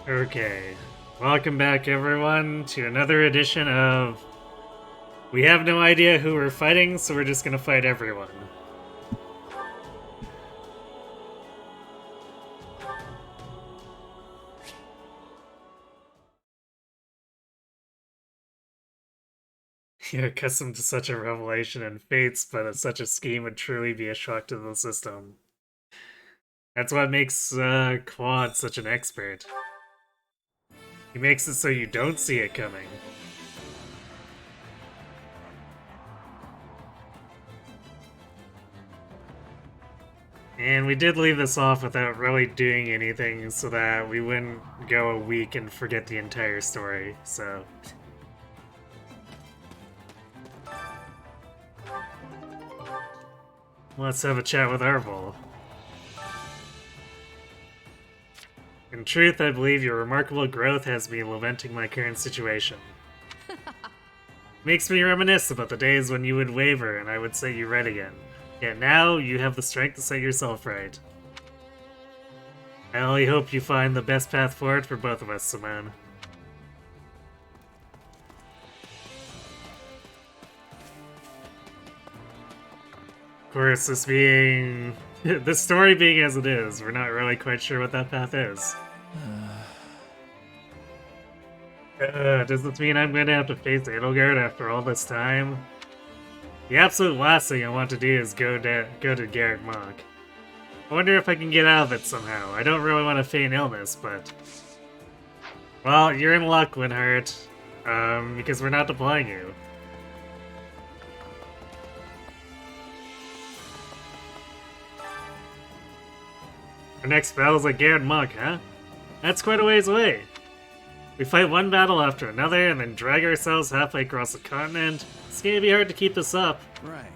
Okay, welcome back everyone to another edition of We have no idea who we're fighting, so we're just gonna fight everyone. You're accustomed to such a revelation and fates, but such a scheme would truly be a shock to the system. That's what makes Quad such an expert. He makes it so you don't see it coming. And we did leave this off without really doing anything so that we wouldn't go a week and forget the entire story, so... Let's have a chat with Arvel. In truth, I believe your remarkable growth has me lamenting my current situation. Makes me reminisce about the days when you would waver and I would set you right again. Yet now, you have the strength to set yourself right. I only hope you find the best path forward for both of us, Simone. Of course, this story being as it is, we're not really quite sure what that path is. Does this mean I'm going to have to face Edelgard after all this time? The absolute last thing I want to do is go to Garreg Mach. I wonder if I can get out of it somehow. I don't really want to feign illness, but... Well, you're in luck, Winhart. Because we're not deploying you. Our next battle's at Garreg Mach, huh? That's quite a ways away. We fight one battle after another and then drag ourselves halfway across the continent. It's gonna be hard to keep this up. Right.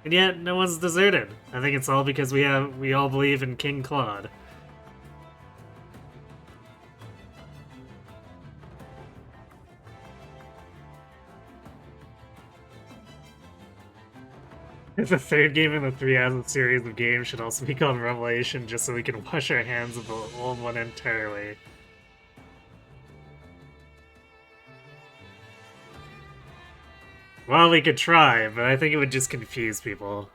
And yet, no one's deserted. I think it's all because we all believe in King Claude. The third game in the 3 series of games should also be called Revelation, just so we can wash our hands of the old one entirely. Well, we could try, but I think it would just confuse people.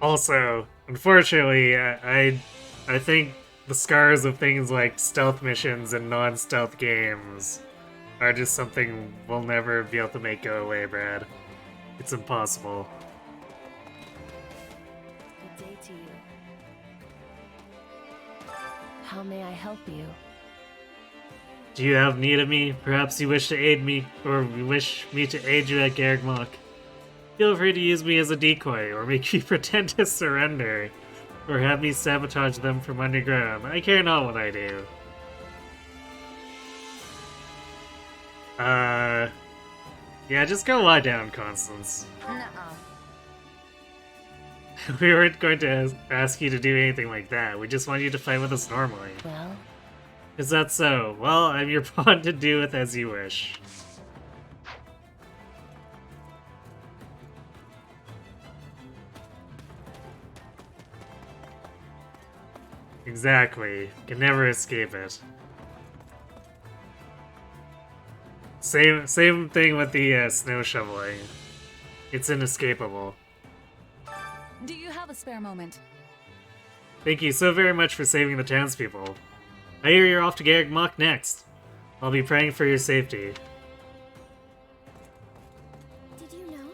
Also, unfortunately, I think the scars of things like stealth missions and non-stealth games are just something we'll never be able to make go away, Brad. It's impossible. Good day to you. How may I help you? Do you have need of me? Perhaps you wish to aid me, or you wish me to aid you at Garreg Mach. Feel free to use me as a decoy, or make me pretend to surrender, or have me sabotage them from underground. I care not what I do. Yeah, just go lie down, Constance. Nuh-uh. We weren't going to ask you to do anything like that. We just want you to fight with us normally. Well, Is that so? Well, I'm your pawn to do with as you wish. Exactly. Can never escape it. Same thing with the snow shoveling. It's inescapable. Do you have a spare moment? Thank you so very much for saving the townspeople. I hear you're off to Garreg Mach next. I'll be praying for your safety. did you know?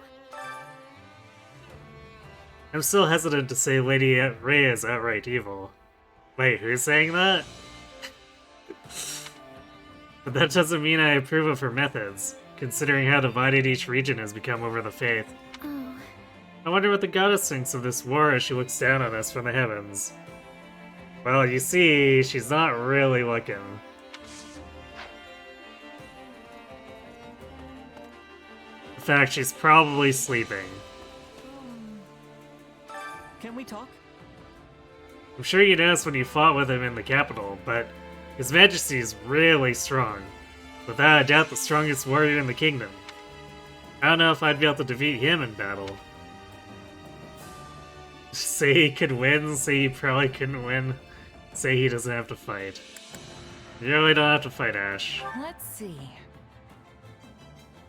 I'm still hesitant to say Lady Rhea is outright evil. Wait, who's saying that? But that doesn't mean I approve of her methods, considering how divided each region has become over the faith. Oh, I wonder what the goddess thinks of this war as she looks down on us from the heavens. Well, you see, she's not really looking. In fact, she's probably sleeping. Can we talk? I'm sure you noticed when you fought with him in the capital, but His Majesty is really strong. Without a doubt the strongest warrior in the kingdom. I don't know if I'd be able to defeat him in battle. Say he could win, say he probably couldn't win, say he doesn't have to fight. You really don't have to fight Ash. Let's see.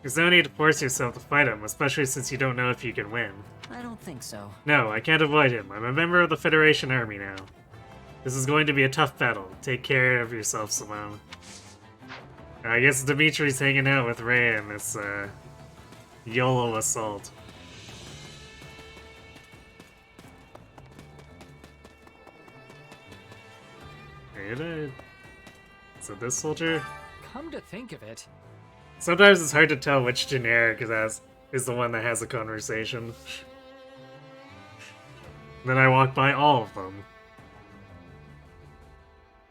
There's no need to force yourself to fight him, especially since you don't know if you can win. I don't think so. No, I can't avoid him. I'm a member of the Federation Army now. This is going to be a tough battle. Take care of yourself, Simone. I guess Dimitri's hanging out with Ray in this, YOLO assault. Is it this soldier? Come to think of it, Sometimes it's hard to tell which generic is the one that has a conversation. Then I walk by all of them.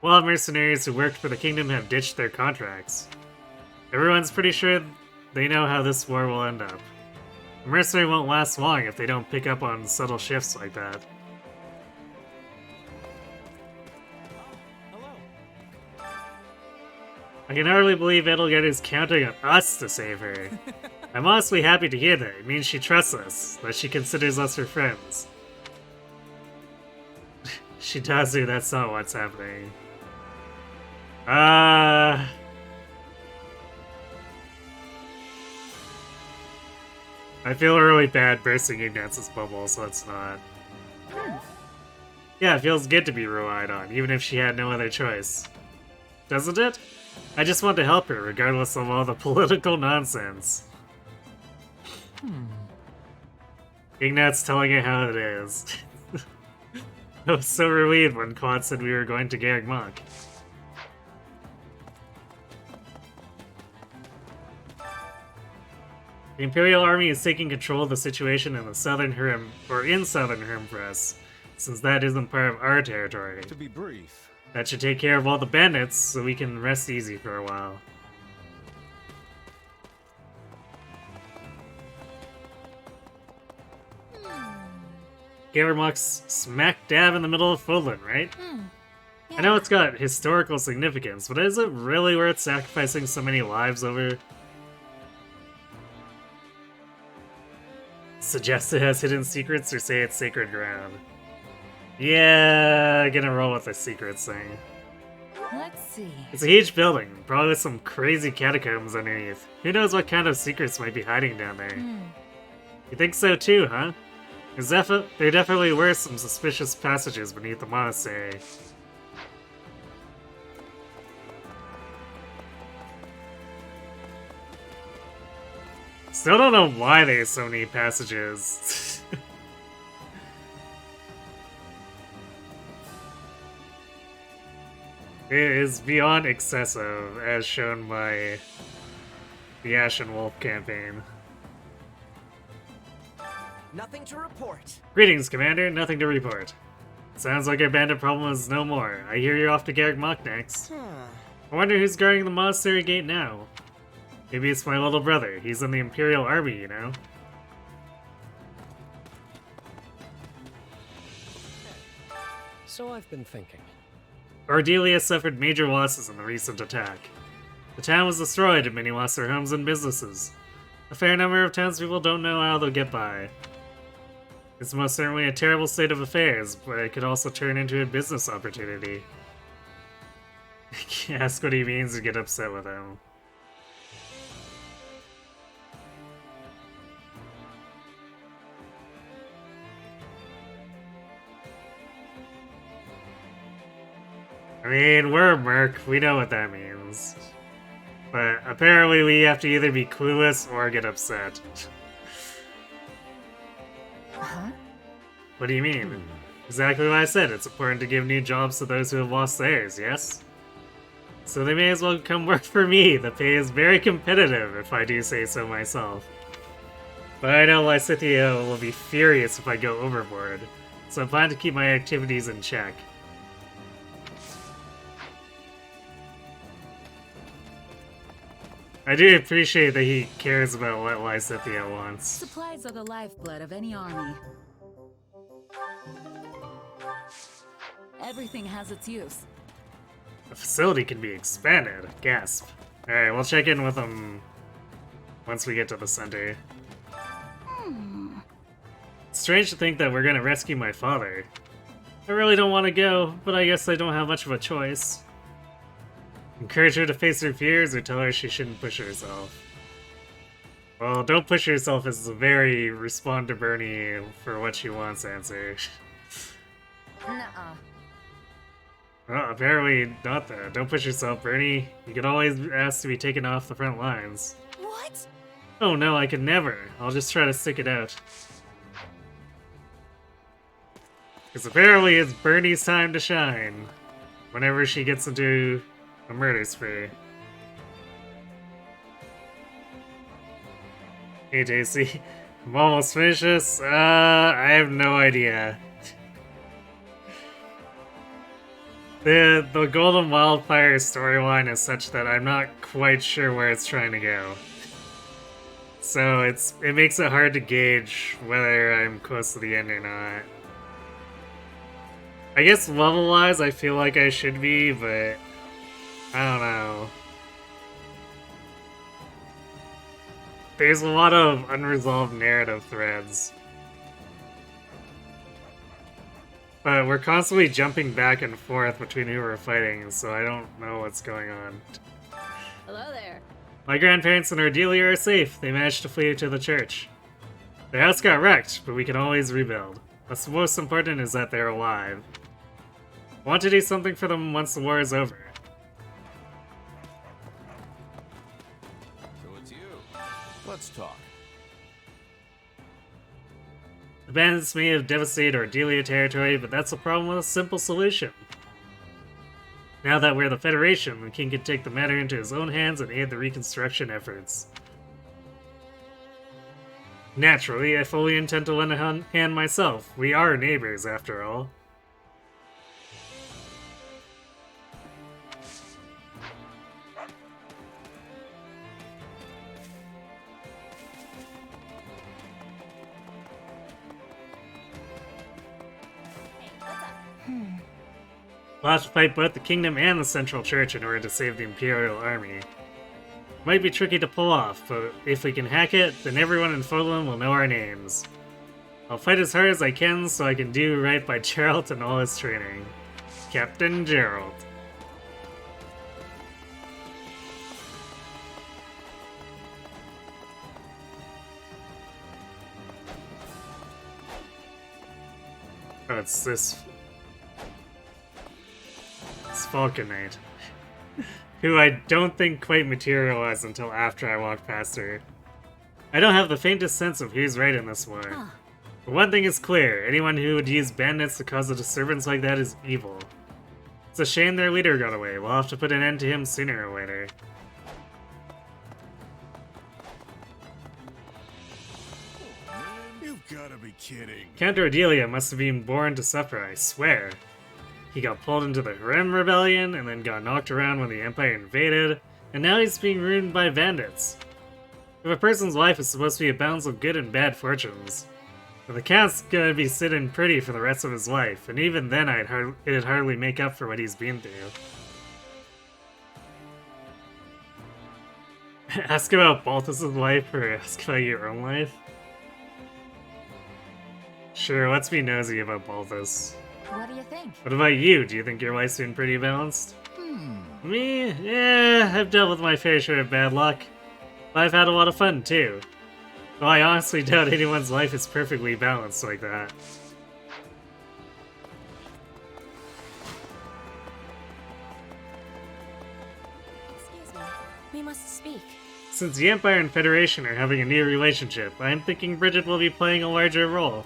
Wild mercenaries who worked for the kingdom have ditched their contracts. Everyone's pretty sure they know how this war will end up. A mercenary won't last long if they don't pick up on subtle shifts like that. I can hardly believe Edelgard is counting on us to save her. I'm honestly happy to hear that. It means she trusts us, that she considers us her friends. She does do, that's not what's happening. I feel really bad bursting Ignat's bubble, so it's not. Yeah, it feels good to be relied on, even if she had no other choice. Doesn't it? I just want to help her, regardless of all the political nonsense. Ignat's telling it how it is. I was so relieved when Claude said we were going to Garreg Mach. The Imperial Army is taking control of the situation in the Southern Hermpress, since that isn't part of our territory. To be brief, That should take care of all the bandits, so we can rest easy for a while. Garreg Mach's smack dab in the middle of Fodlan, right? I know it's got historical significance, but is it really worth sacrificing so many lives over? Suggest it has hidden secrets, or say it's sacred ground? Yeah, gonna roll with the secrets thing. Let's see. It's a huge building, probably with some crazy catacombs underneath. Who knows what kind of secrets might be hiding down there? You think so too, huh? There definitely were some suspicious passages beneath the monastery. Still don't know why there's so many passages. It is beyond excessive, as shown by the Ashen Wolf campaign. Nothing to report. Greetings, Commander. Nothing to report. Sounds like our bandit problem is no more. I hear you're off to Garreg Mach next. I wonder who's guarding the monastery gate now. Maybe it's my little brother. He's in the Imperial Army, you know? so I've been thinking. Ardelia suffered major losses in the recent attack. The town was destroyed and many lost their homes and businesses. A fair number of townspeople don't know how they'll get by. It's most certainly a terrible state of affairs, but it could also turn into a business opportunity. Ask what he means and get upset with him. I mean, we're a merc, we know what that means. But apparently we have to either be clueless or get upset. Huh? What do you mean? Exactly what I said, it's important to give new jobs to those who have lost theirs, yes? So they may as well come work for me, the pay is very competitive, if I do say so myself. But I know Lysithea will be furious if I go overboard, so I plan to keep my activities in check. I do appreciate that he cares about what Lysithea wants. Supplies are the lifeblood of any army. Everything has its use. The facility can be expanded. Gasp. Alright, we'll check in with him once we get to the center. It's strange to think that we're gonna rescue my father. I really don't want to go, but I guess I don't have much of a choice. Encourage her to face her fears or tell her she shouldn't push herself. Well, don't push yourself is a very respond to Bernie for what she wants answer. Nuh-uh. Well, apparently not that. Don't push yourself, Bernie. You can always ask to be taken off the front lines. What? Oh no, I could never. I'll just try to stick it out. Because apparently it's Bernie's time to shine. Whenever she gets into a murder spree. Hey JC, I'm almost finished this. I have no idea. The Golden Wildfire storyline is such that I'm not quite sure where it's trying to go. So it makes it hard to gauge whether I'm close to the end or not. I guess level-wise I feel like I should be, but I don't know. There's a lot of unresolved narrative threads. But we're constantly jumping back and forth between who we're fighting, so I don't know what's going on. Hello there. My grandparents and Ardelia are safe. They managed to flee to the church. Their house got wrecked, but we can always rebuild. What's most important is that they're alive. I want to do something for them once the war is over. So it's you. Let's talk. The bandits may have devastated Ardelia territory, but that's a problem with a simple solution. Now that we're the Federation, the king can take the matter into his own hands and aid the reconstruction efforts. Naturally, I fully intend to lend a hand myself. We are neighbors, after all. We'll have to fight both the Kingdom and the Central Church in order to save the Imperial Army. Might be tricky to pull off, but if we can hack it, then everyone in Fodlan will know our names. I'll fight as hard as I can so I can do right by Geralt and all his training. Captain Geralt. Oh, it's this Falcon Knight, who I don't think quite materialized until after I walked past her. I don't have the faintest sense of who's right in this war. But one thing is clear, anyone who would use bandits to cause a disturbance like that is evil. It's a shame their leader got away. We'll have to put an end to him sooner or later. You've gotta be kidding. Count Ardelia must have been born to suffer, I swear. He got pulled into the Harem Rebellion, and then got knocked around when the Empire invaded, and now he's being ruined by bandits. If a person's life is supposed to be a balance of good and bad fortunes, then the Count's gonna be sitting pretty for the rest of his life, and even then it'd hardly make up for what he's been through. Ask about Balthus' life, or ask about your own life? Sure, let's be nosy about Balthus. What do you think? What about you? Do you think your life's been pretty balanced? Me? Yeah, I've dealt with my fair share of bad luck. But I've had a lot of fun, too. Though I honestly doubt anyone's life is perfectly balanced like that. Excuse me. We must speak. Since the Empire and Federation are having a new relationship, I'm thinking Bridget will be playing a larger role.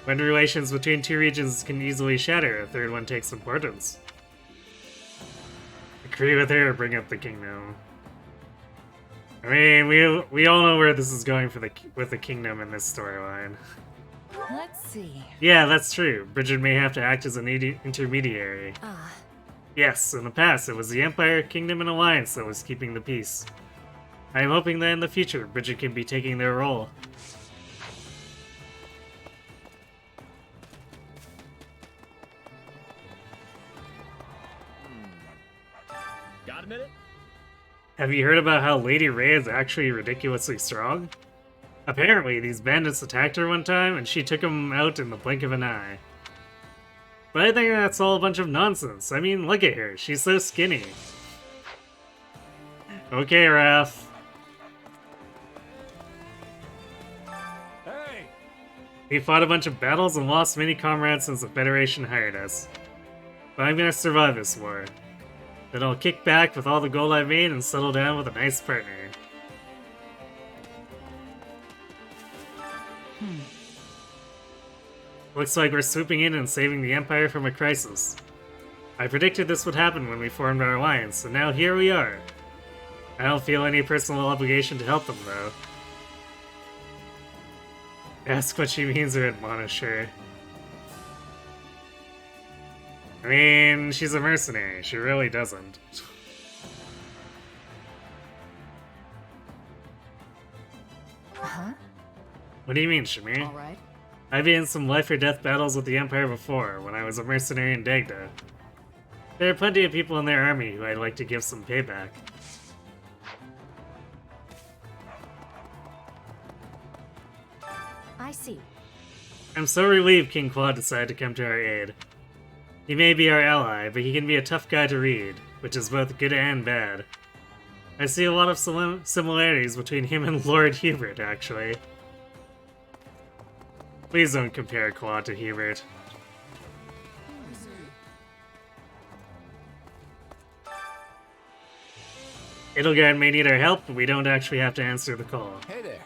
When relations between two regions can easily shatter, a third one takes importance. Agree with her or bring up the kingdom. I mean, we all know where this is going with the kingdom in this storyline. Let's see. Yeah, that's true. Bridget may have to act as an intermediary. Ah, Yes, in the past, it was the Empire, Kingdom, and Alliance that was keeping the peace. I am hoping that in the future, Bridget can be taking their role. Got a minute? Have you heard about how Lady Ray is actually ridiculously strong? Apparently, these bandits attacked her one time, and she took them out in the blink of an eye. But I think that's all a bunch of nonsense. I mean, look at her. She's so skinny. Okay, Raph. Hey! We fought a bunch of battles and lost many comrades since the Federation hired us. But I'm gonna survive this war. Then I'll kick back with all the gold I've made and settle down with a nice partner. Looks like we're swooping in and saving the Empire from a crisis. I predicted this would happen when we formed our alliance, and now here we are. I don't feel any personal obligation to help them, though. Ask what she means or admonish her. I mean, she's a mercenary. She really doesn't. Huh? What do you mean, Shamir? All right. I've been in some life or death battles with the Empire before, when I was a mercenary in Dagda. There are plenty of people in their army who I'd like to give some payback. I see. I'm so relieved King Claude decided to come to our aid. He may be our ally, but he can be a tough guy to read, which is both good and bad. I see a lot of similarities between him and Lord Hubert, actually. Please don't compare Claude to Hubert. Edelgard may need our help, but we don't actually have to answer the call. Hey there.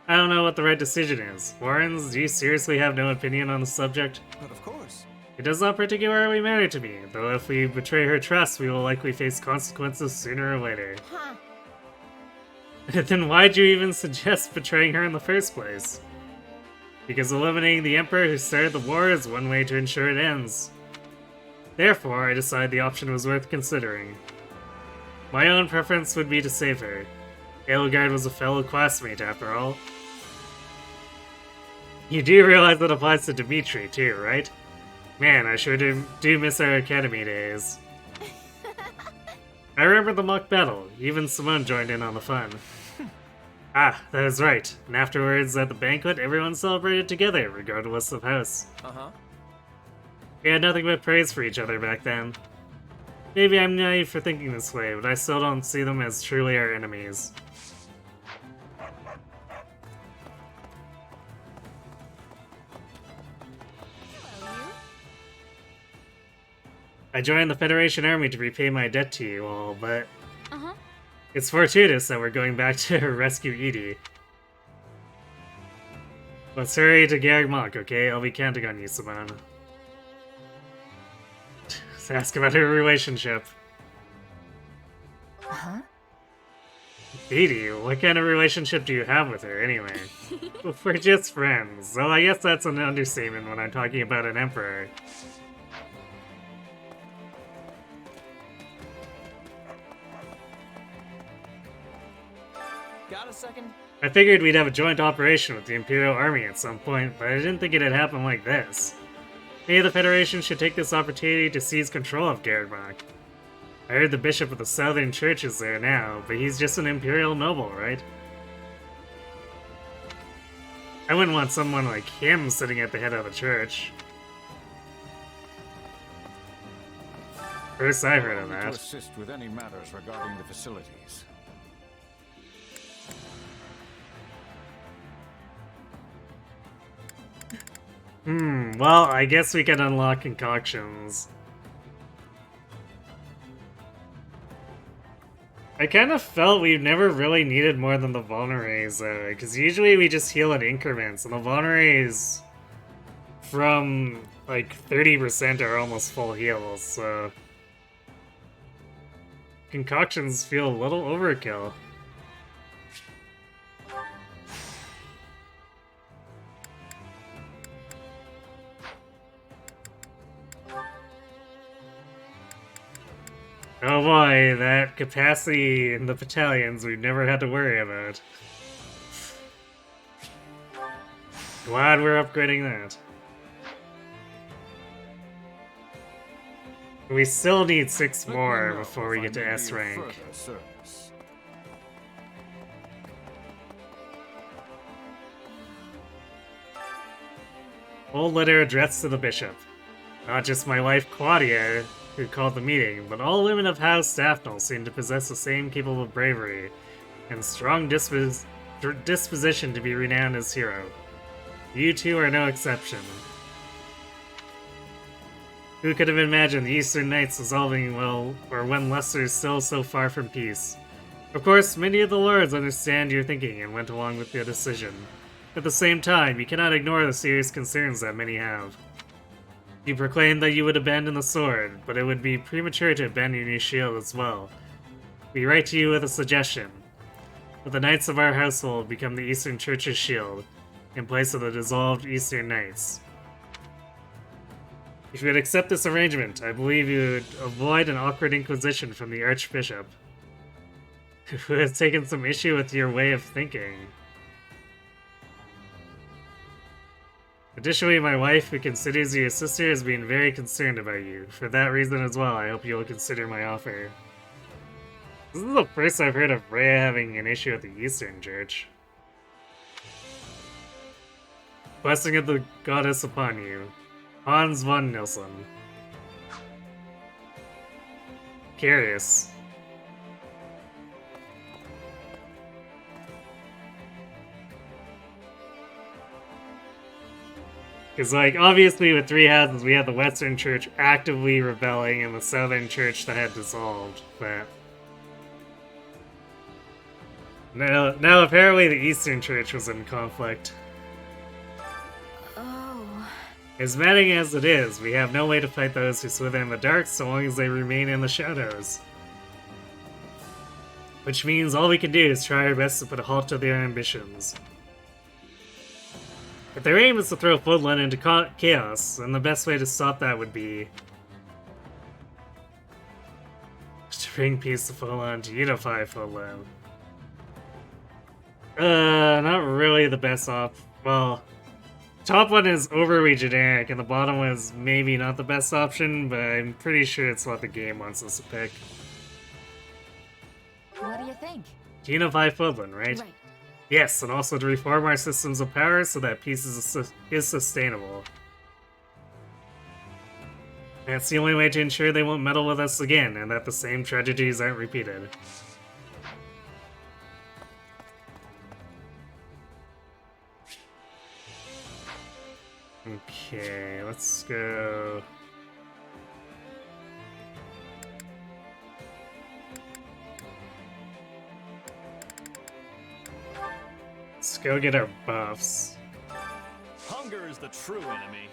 I don't know what the right decision is. Warrens, do you seriously have no opinion on the subject? But of course. It does not particularly matter to me, though if we betray her trust, we will likely face consequences sooner or later. Huh. Then why'd you even suggest betraying her in the first place? Because eliminating the Emperor who started the war is one way to ensure it ends. Therefore, I decided the option was worth considering. My own preference would be to save her. Edelgard was a fellow classmate, after all. You do realize that applies to Dimitri, too, right? Man, I sure do miss our academy days. I remember the mock battle. Even Simone joined in on the fun. Ah, that is right. And afterwards, at the banquet, everyone celebrated together, regardless of house. Uh-huh. We had nothing but praise for each other back then. Maybe I'm naive for thinking this way, but I still don't see them as truly our enemies. Hello, you. I joined the Federation Army to repay my debt to you all, but Uh-huh. it's fortuitous that we're going back to rescue Edie. Let's hurry to Garreg Mach, okay? I'll be counting on you, Simone. Let's ask about her relationship. Huh? Edie, what kind of relationship do you have with her, anyway? We're just friends, so I guess that's an understatement when I'm talking about an emperor. Got a second? I figured we'd have a joint operation with the Imperial Army at some point, but I didn't think it'd happen like this. Maybe the Federation should take this opportunity to seize control of Garreg Mach. I heard the Bishop of the Southern Church is there now, but he's just an Imperial noble, right? I wouldn't want someone like him sitting at the head of the church. First I heard of To that. assist with any matters regarding the facilities. Well, I guess we can unlock concoctions. I kind of felt we never really needed more than the Vulnerays, though, because usually we just heal in increments, and the Vulnerays from, like, 30% are almost full heals, so... Concoctions feel a little overkill. Oh boy, that capacity in the battalions we've never had to worry about. Glad we're upgrading that. We still need 6 more before we get to S rank. Further service. Old letter addressed to the bishop. Not just my wife Claudia, who called the meeting, but all women of House Daphne seem to possess the same capable bravery and strong disposition to be renowned as hero. You two are no exception. Who could have imagined the Eastern Knights dissolving when Leicester is still so far from peace? Of course, many of the lords understand your thinking and went along with your decision. At the same time, you cannot ignore the serious concerns that many have. You proclaimed that you would abandon the sword, but it would be premature to abandon your shield as well. We write to you with a suggestion. That the Knights of our household become the Eastern Church's shield, in place of the dissolved Eastern Knights. If you would accept this arrangement, I believe you would avoid an awkward inquisition from the Archbishop, who has taken some issue with your way of thinking. Additionally, my wife, who considers you a sister, has been very concerned about you. For that reason as well, I hope you will consider my offer. This is the first I've heard of Rhea having an issue with the Eastern Church. Blessing of the Goddess upon you. Hans von Nilsson. Curious. Because, like, obviously with Three Houses, we had the Western Church actively rebelling and the Southern Church that had dissolved, but... Now apparently the Eastern Church was in conflict. Oh. As maddening as it is, we have no way to fight those who slither in the dark so long as they remain in the shadows. Which means all we can do is try our best to put a halt to their ambitions. If their aim is to throw Fodlan into chaos, then the best way to stop that would be to bring peace to Fodlan, to unify Fodlan. Not really the best well, top one is overly generic, and the bottom one is maybe not the best option, but I'm pretty sure it's what the game wants us to pick. What do you think? To unify Fodlan, right? Right. Yes, and also to reform our systems of power so that peace is sustainable. That's the only way to ensure they won't meddle with us again, and that the same tragedies aren't repeated. Okay, let's go... Let's go get our buffs. Hunger is the true enemy.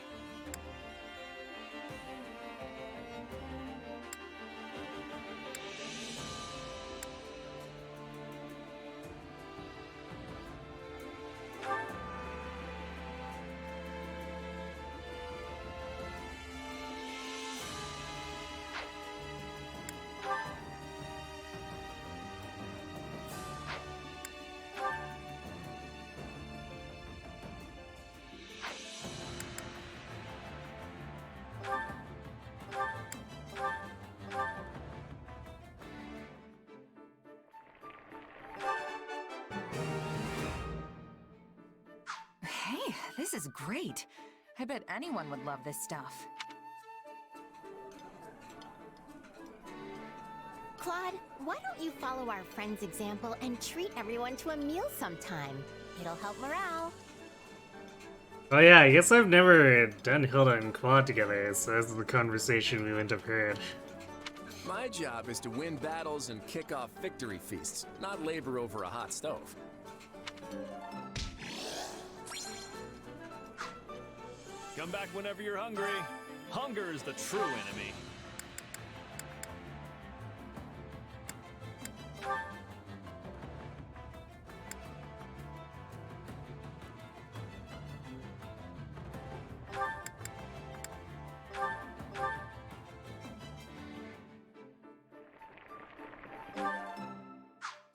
Hey, this is great. I bet anyone would love this stuff. Claude, why don't you follow our friend's example and treat everyone to a meal sometime? It'll help morale. Oh yeah, I guess I've never done Hilda and Claude together, so this is the conversation we wouldn't have heard. My job is to win battles and kick off victory feasts, not labor over a hot stove. Come back whenever you're hungry. Hunger is the true enemy.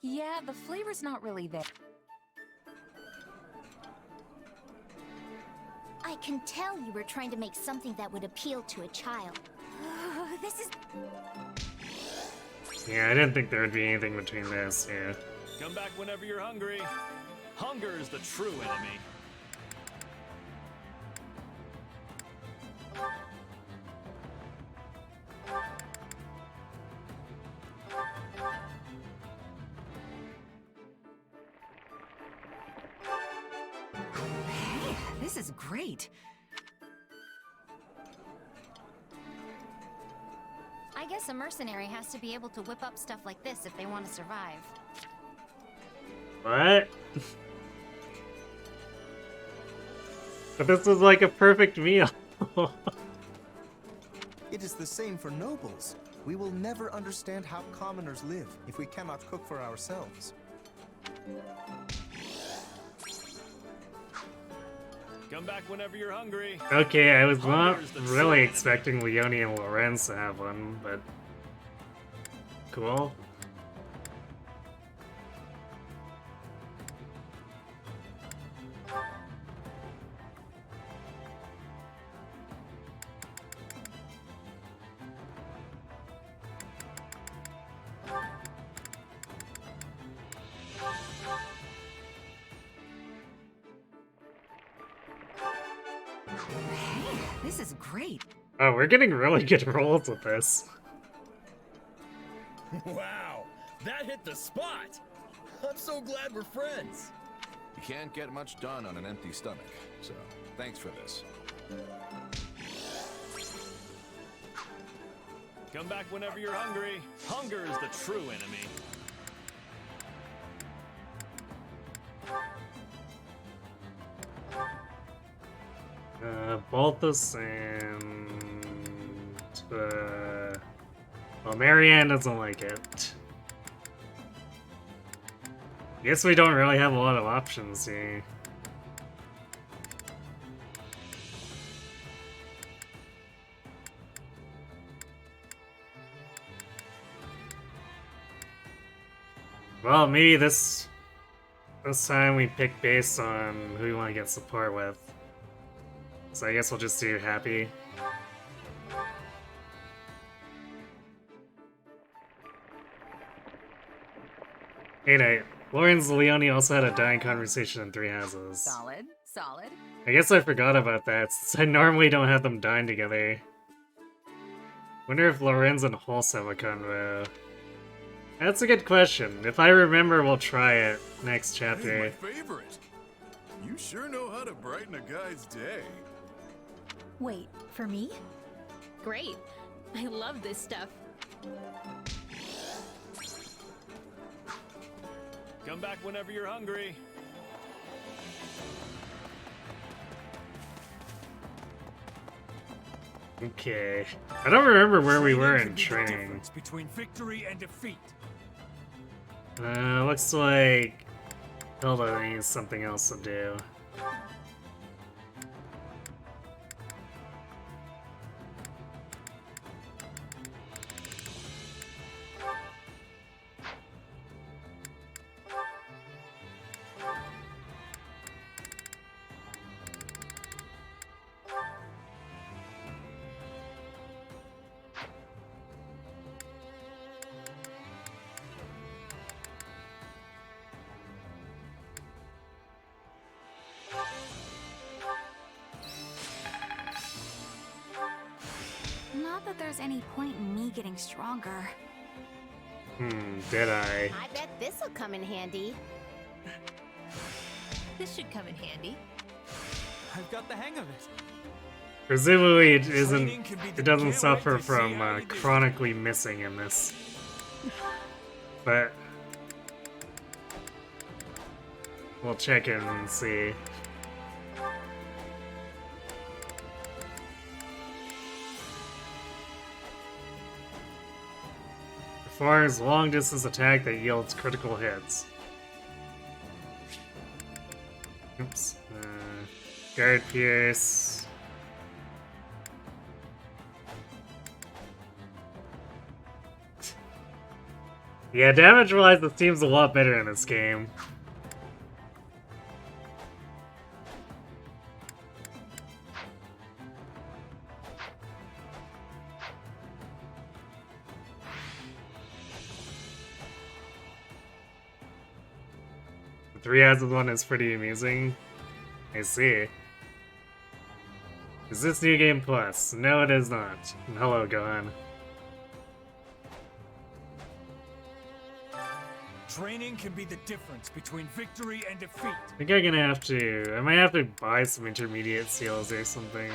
Yeah, the flavor's not really there. I can tell you were trying to make something that would appeal to a child. This is... Yeah, I didn't think there would be anything between this, yeah. Come back whenever you're hungry. Hunger is the true enemy. this is great. I guess a mercenary has to be able to whip up stuff like this if they want to survive. What? But this was like a perfect meal. It is the same for nobles. We will never understand how commoners live if we cannot cook for ourselves. Come back whenever you're hungry. Okay, I was not Hunger's the really true expecting Leone and Lorenz to have one, but cool. Hey, this is great. Oh, we're getting really good rolls with this. Wow, that hit the spot. I'm so glad we're friends. You can't get much done on an empty stomach, so thanks for this. Come back whenever you're hungry. Hunger is the true enemy. Balthus and well, Marianne doesn't like it. Guess we don't really have a lot of options here. Well, maybe this time we pick based on who we want to get support with. So I guess we'll just do Happy. Hey, Knight. Lorenz and Leone also had a dying conversation in Three Houses. Solid, solid. I guess I forgot about that, since I normally don't have them dine together. Wonder if Lorenz and Hulse have a convo. That's a good question. If I remember, we'll try it next chapter. Hey, my favorite! You sure know how to brighten a guy's day. Wait, for me? Great. I love this stuff. Come back whenever you're hungry. Okay. I don't remember where we were in training. Between victory and defeat. Looks like Hilda needs something else to do. Not that there's any point in me getting stronger. Did I? I bet this'll come in handy. This should come in handy. I've got the hang of it. Presumably it doesn't suffer from chronically missing in this. But we'll check in and see. Performs long distance attack that yields critical hits. Oops. Guard Pierce. Yeah, damage-wise, it seems a lot better in this game. The Three Houses one is pretty amusing. I see. Is this New Game Plus? No, it is not. Hello, Gohan. Training can be the difference between victory and defeat. I think I'm gonna have to... I might have to buy some intermediate seals or something.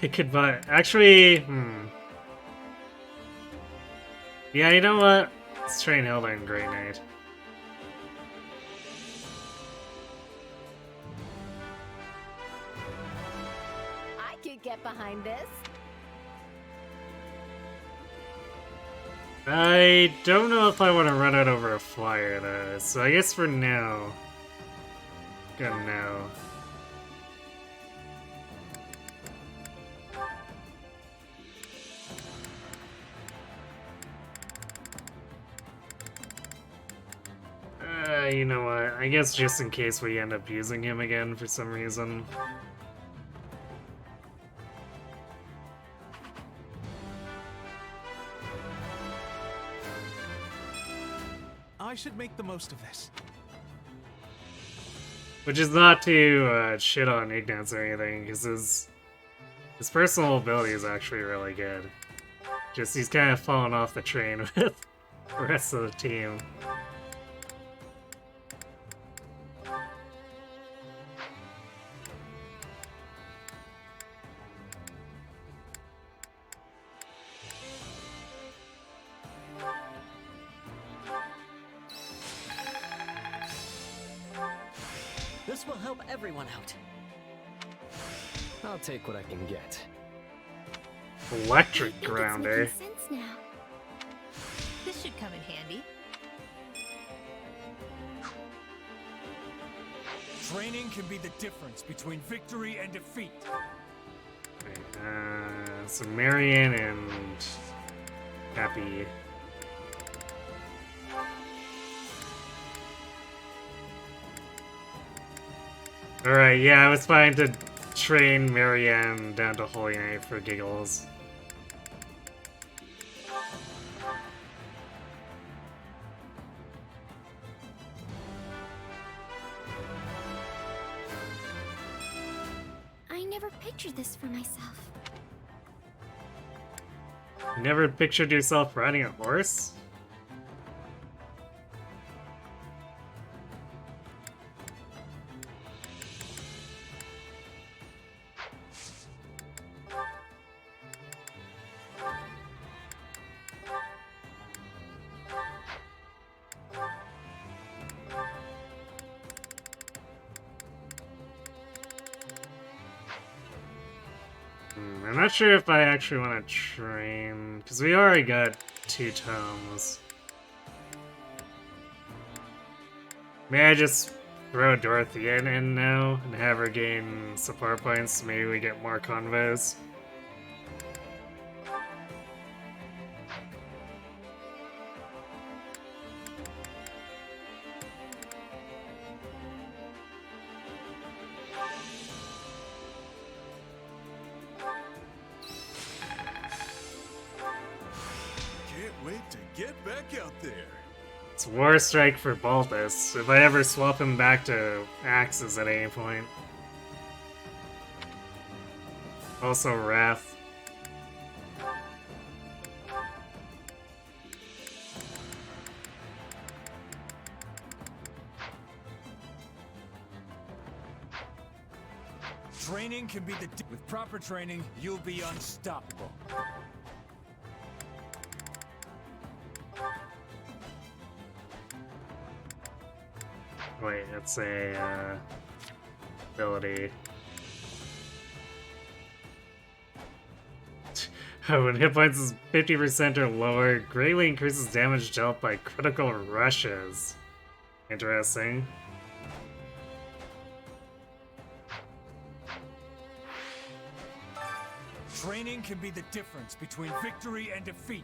I could buy... Actually, yeah, you know what? Let's train Hilda and Grey Knight. I could get behind this. I don't know if I want to run out over a flyer though, so I guess for now, good now. You know what, I guess just in case we end up using him again for some reason. I should make the most of this. Which is not to shit on Ignatz or anything, because his personal ability is actually really good. Just he's kind of fallen off the train with the rest of the team. This will help everyone out. I'll take what I can get. Electric It's grounder. making sense now. This should come in handy. Training can be the difference between victory and defeat. So Marion and Happy. Alright, yeah, I was fine to train Marianne down to Holy Knight for giggles. I never pictured this for myself. Never pictured yourself riding a horse? I'm not sure if I actually want to train, because we already got 2 tomes. May I just throw Dorothea in now and have her gain support points? Maybe we get more convos. Can't wait to get back out there. It's War Strike for Balthus, if I ever swap him back to Axes at any point. Also Wrath. Training can be the with proper training, you'll be unstoppable. Wait, it's a ability. When hit points is 50% or lower, greatly increases damage dealt by critical rushes. Interesting. Training can be the difference between victory and defeat.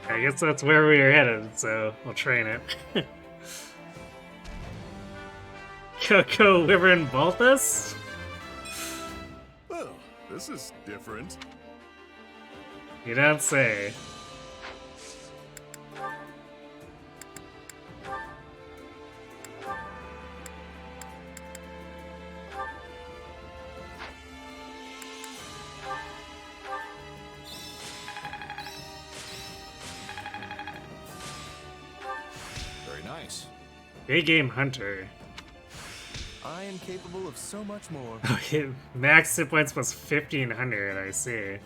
I guess that's where we are headed, so we'll train it. Oh, Coco, Wyvern, Balthus? Well, This is different. You don't say. Very nice. Big Game Hunter. I am capable of so much more. Okay, max hit points was 1500, I see.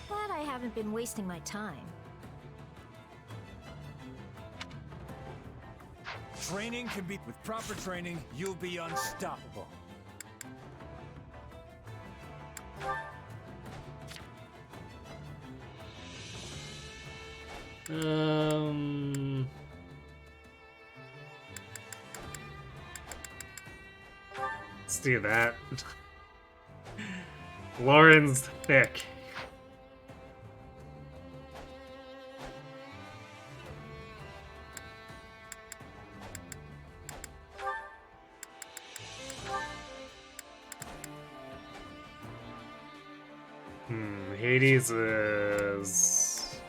Glad I haven't been wasting my time. Training can be... With proper training, you'll be unstoppable. Let's do that. Lauren's thick. Hades is...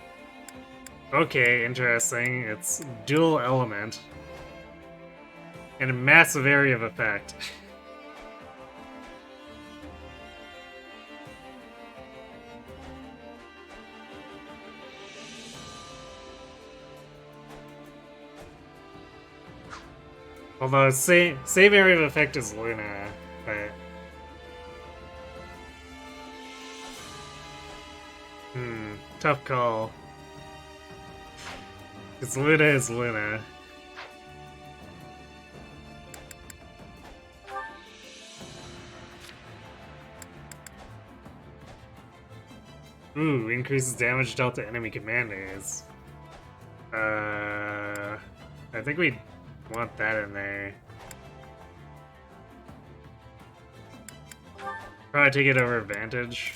Okay, interesting. It's dual element. And a massive area of effect. Although, same area of effect as Luna, but... tough call. Because Luna is Luna. Ooh, increases damage dealt to enemy commanders. I think we want that in there. Probably take it over advantage.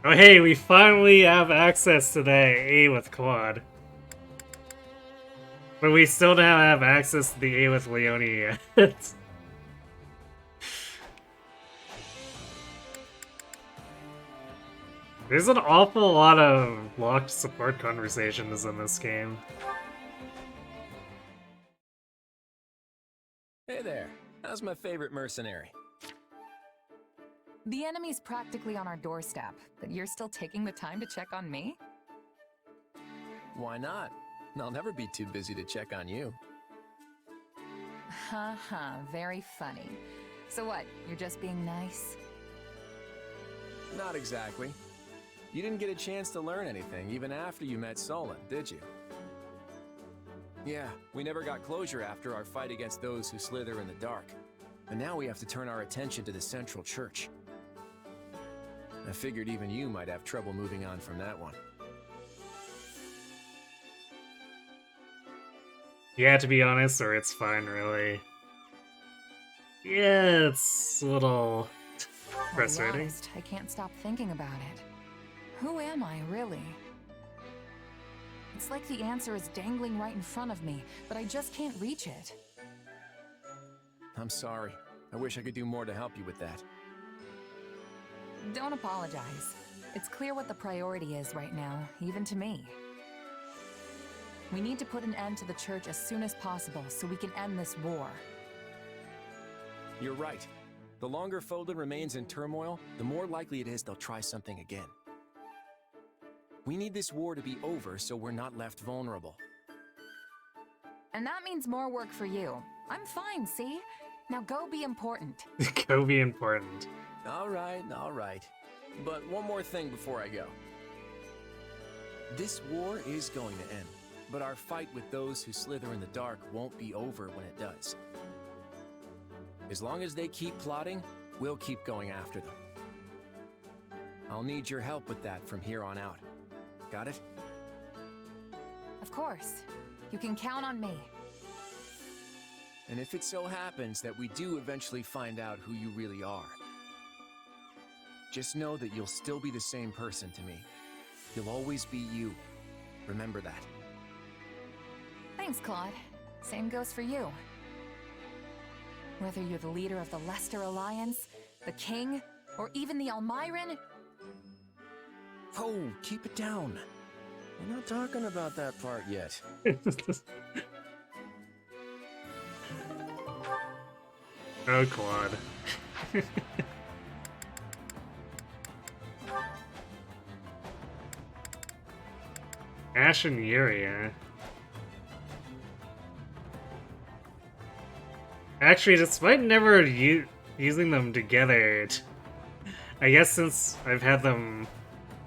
Oh hey, we finally have access to that A with Quad. But we still don't have access to the A with Leonie yet. There's an awful lot of locked support conversations in this game. Hey there, how's my favorite mercenary? The enemy's practically on our doorstep, but you're still taking the time to check on me? Why not? I'll never be too busy to check on you. Haha, very funny. So what, you're just being nice? Not exactly. You didn't get a chance to learn anything even after you met Solon, did you? Yeah, we never got closure after our fight against those who slither in the dark. And now we have to turn our attention to the Central Church. I figured even you might have trouble moving on from that one. Yeah, to be honest, or it's fine, really. Yeah, it's a little frustrating. Lost. I can't stop thinking about it. Who am I, really? It's like the answer is dangling right in front of me, but I just can't reach it. I'm sorry. I wish I could do more to help you with that. Don't apologize. It's clear what the priority is right now, even to me. We need to put an end to the church as soon as possible so we can end this war. You're right. The longer Fodlan remains in turmoil, the more likely it is they'll try something again. We need this war to be over so we're not left vulnerable. And that means more work for you. I'm fine, see? Now go be important. Go be important. All right. But one more thing before I go. This war is going to end, but our fight with those who slither in the dark won't be over when it does. As long as they keep plotting, we'll keep going after them. I'll need your help with that from here on out. Got it? Of course. You can count on me. And if it so happens that we do eventually find out who you really are, Just know that you'll still be the same person to me. You'll always be you. Remember that. Thanks, Claude. Same goes for you. Whether you're the leader of the Lester Alliance, the King, or even the Almyran... Oh, keep it down. We're not talking about that part yet. Oh, Claude. Ash and Yuri, huh? Actually, despite never using them together, I guess since I've had them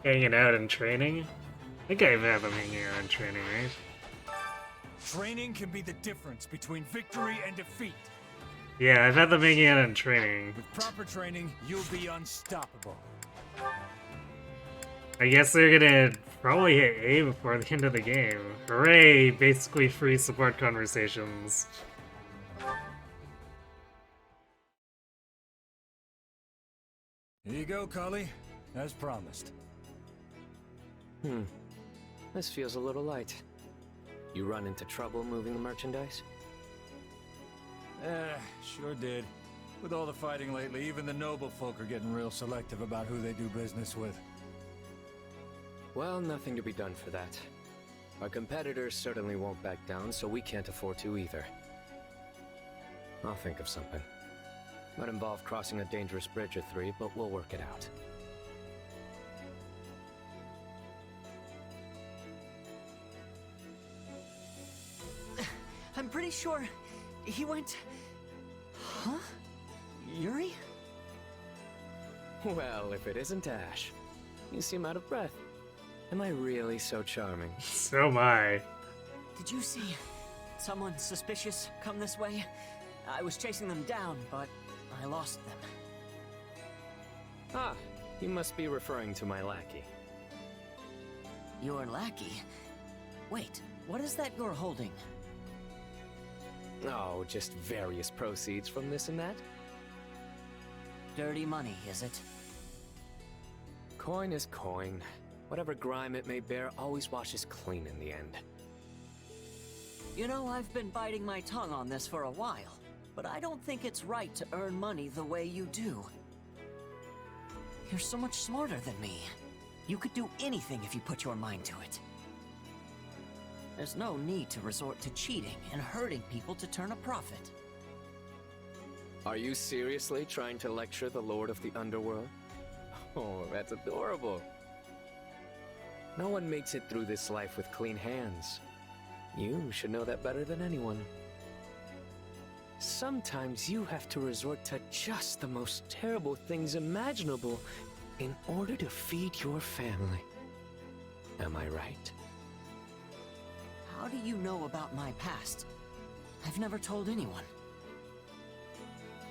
hanging out and training, I think I've had them hanging out and training, right? Training can be the difference between victory and defeat. Yeah, I've had them hanging out and training. With proper training, you'll be unstoppable. I guess they're gonna probably hit A before the end of the game. Hooray! Basically free support conversations. Here you go, Cully. As promised. This feels a little light. You run into trouble moving the merchandise? Sure did. With all the fighting lately, even the noble folk are getting real selective about who they do business with. Well, nothing to be done for that. Our competitors certainly won't back down, so we can't afford to either. I'll think of something. Might involve crossing a dangerous bridge or three, but we'll work it out. I'm pretty sure he went... Huh? Yuri? Well, if it isn't Ash. You seem out of breath. Am I really so charming? So am I. Did you see someone suspicious come this way? I was chasing them down, but I lost them. Ah, you must be referring to my lackey. Your lackey? Wait, what is that you're holding? Oh, just various proceeds from this and that. Dirty money, is it? Coin is coin. Whatever grime it may bear always washes clean in the end. You know, I've been biting my tongue on this for a while, but I don't think it's right to earn money the way you do. You're so much smarter than me. You could do anything if you put your mind to it. There's no need to resort to cheating and hurting people to turn a profit. Are you seriously trying to lecture the Lord of the Underworld? Oh, that's adorable. No one makes it through this life with clean hands. You should know that better than anyone. Sometimes you have to resort to just the most terrible things imaginable in order to feed your family. Am I right? How do you know about my past? I've never told anyone.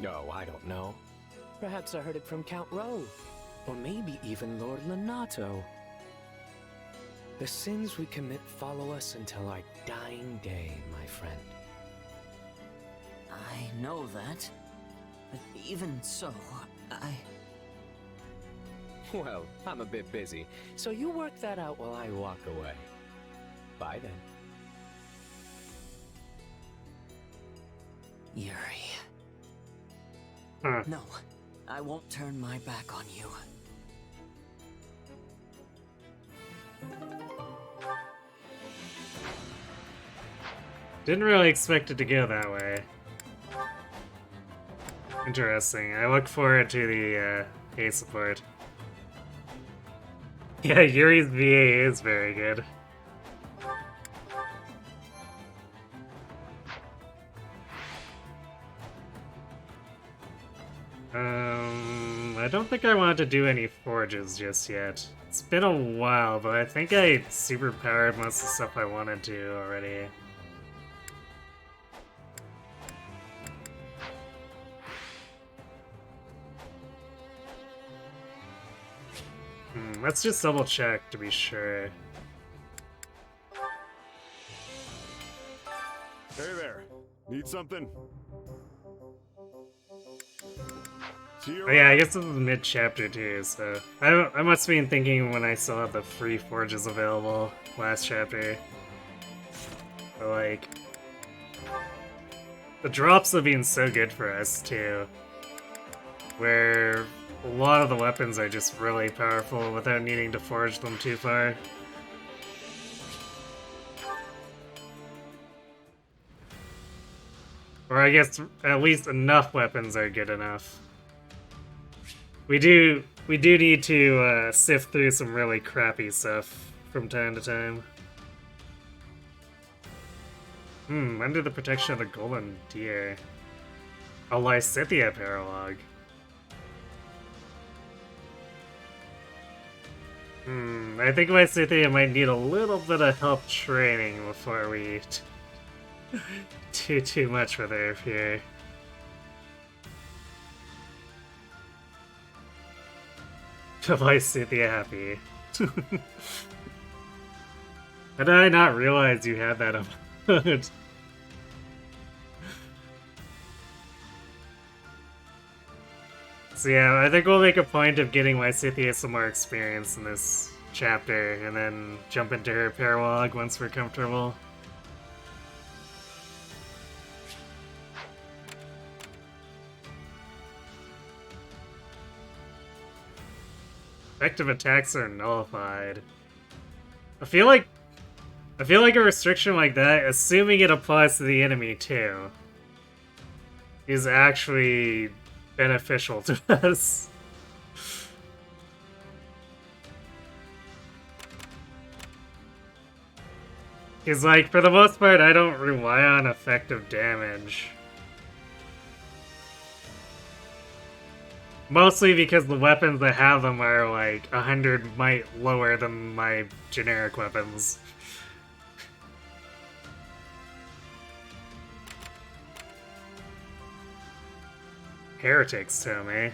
Oh, I don't know. Perhaps I heard it from Count Rowe. Or maybe even Lord Lenato. The sins we commit follow us until our dying day, my friend. I know that. But even so, Well, I'm a bit busy, so you work that out while I walk away. Bye then. Yuri. No, I won't turn my back on you. Didn't really expect it to go that way. Interesting. I look forward to the A support. Yeah, Yuri's VA is very good. I don't think I want to do any forges just yet. It's been a while, but I think I superpowered most of the stuff I wanted to already. Let's just double check to be sure. Hey there. Need something? Oh, yeah, I guess this is mid-chapter too, so... I must have been thinking when I saw the free forges available last chapter. But, like... The drops have been so good for us, too. Where a lot of the weapons are just really powerful without needing to forge them too far. Or I guess at least enough weapons are good enough. We do need to sift through some really crappy stuff from time to time. Under the protection of the golden deer. A Lysithea paralog. I think Lysithea might need a little bit of help training before we do too much with her here. Lysithea happy. How did I not realize you had that emote? So yeah, I think we'll make a point of getting Lysithea some more experience in this chapter, and then jump into her paralog once we're comfortable. Effective attacks are nullified. I feel like a restriction like that, assuming it applies to the enemy too, is actually beneficial to us. Because, like, for the most part, I don't rely on effective damage. Mostly because the weapons that have them are, like, 100 might lower than my generic weapons. Heretics, Tome.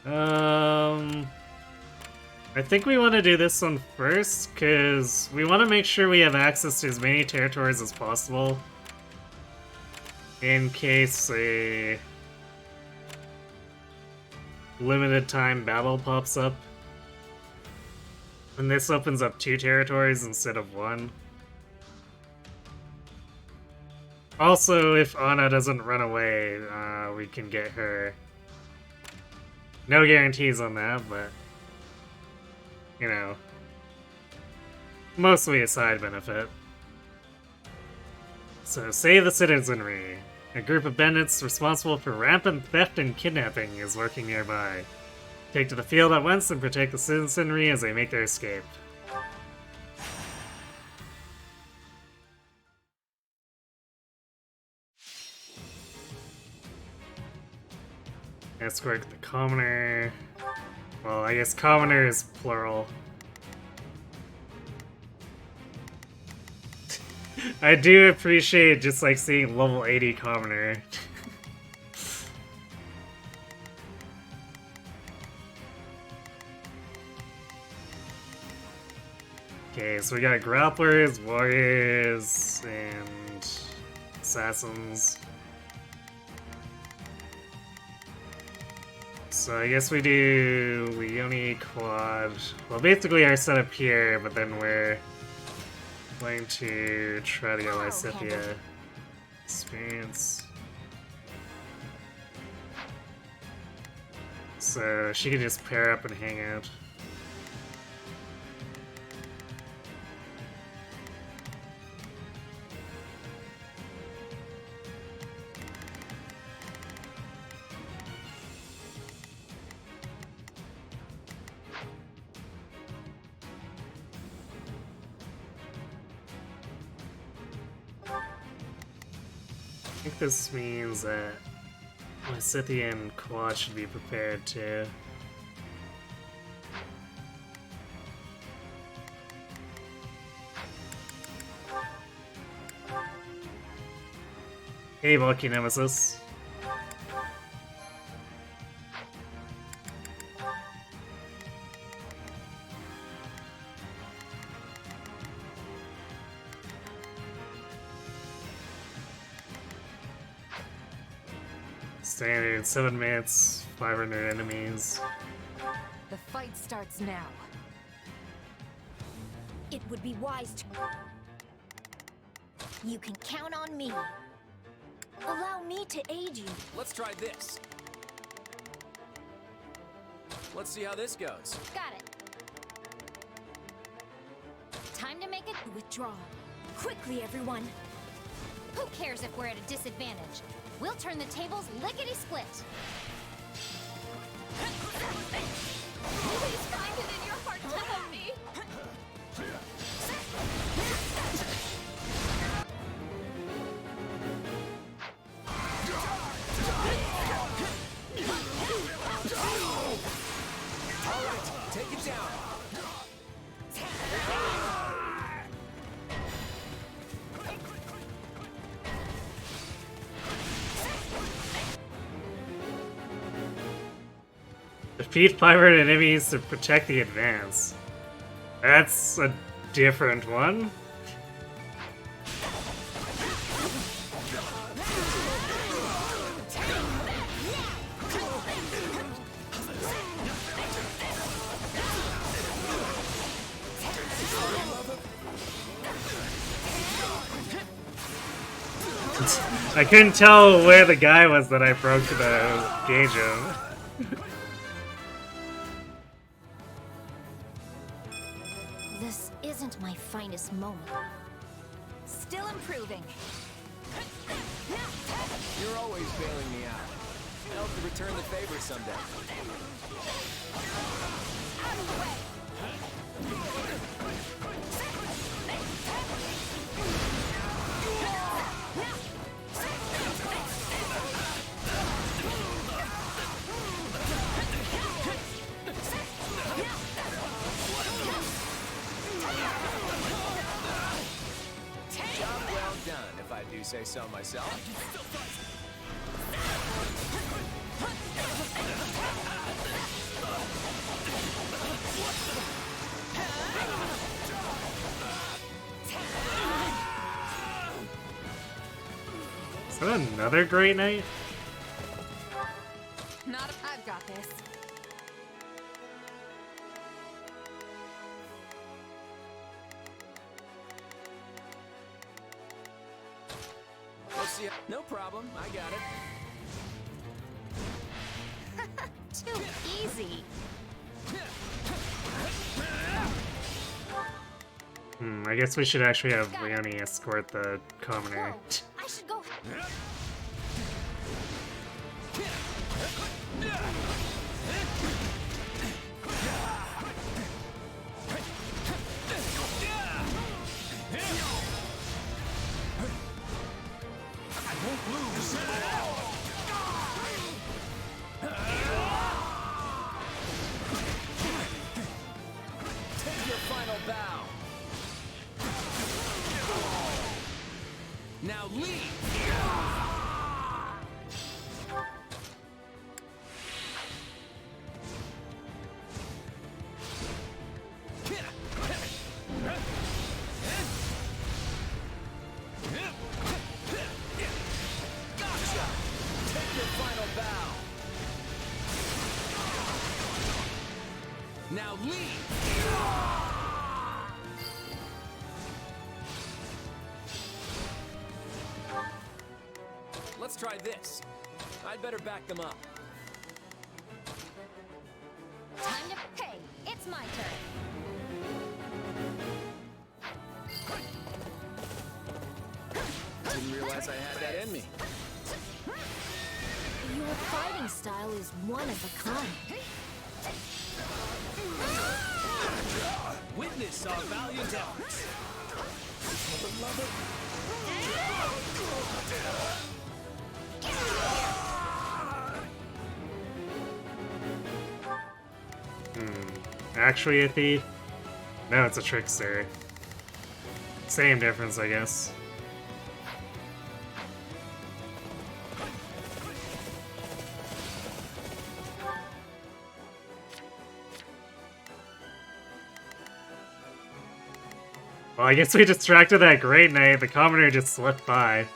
I think we want to do this one first, because we want to make sure we have access to as many territories as possible. In case a limited time battle pops up. And this opens up 2 territories instead of 1. Also, if Anna doesn't run away, we can get her. No guarantees on that, but, you know, mostly a side benefit. So, save the citizenry. A group of bandits responsible for rampant theft and kidnapping is lurking nearby. Take to the field at once and protect the citizenry as they make their escape. Escort the commoner. Well, I guess commoner is plural. I do appreciate just like seeing level 80 commoner. Okay, so we got grapplers, warriors, and assassins. So I guess we do Leone quad. Well, basically our setup here, but then we're going to try to get Lysithea experience. So she can just pair up and hang out. I think this means that Lysithea and Quad should be prepared too. Hey, Bulky Nemesis. Standard 7 minutes, 500 enemies. The fight starts now. It would be wise to... You can count on me. Allow me to aid you. Let's try this. Let's see how this goes. Got it. Time to make it Withdraw. Quickly, everyone. Who cares if we're at a disadvantage? We'll turn the tables lickety-split. Please find it in your heart to help me. All right, take it down. Defeat 500 enemies to protect the advance. That's a different one. I couldn't tell where the guy was that I broke the gauge of. This isn't my finest moment. Still improving. You're always bailing me out. I hope to return the favor someday. Job well done, if I do say so myself. Is that another great night? Not if I've got this. Let's see. No problem, I got it. Too easy. I guess we should actually have Leonie escort the commoner. I should go. Take your final bow. Now leave. Gotcha. Take your final bow. Now leave. Let's try this. I'd better back them up. Time to pay. It's my turn. Didn't realize I had that in me. Your fighting style is one of a kind. Witness our valiant efforts. Actually a thief? No, it's a trickster. Same difference, I guess. Well, I guess we distracted that Great Knight. The commoner just slipped by.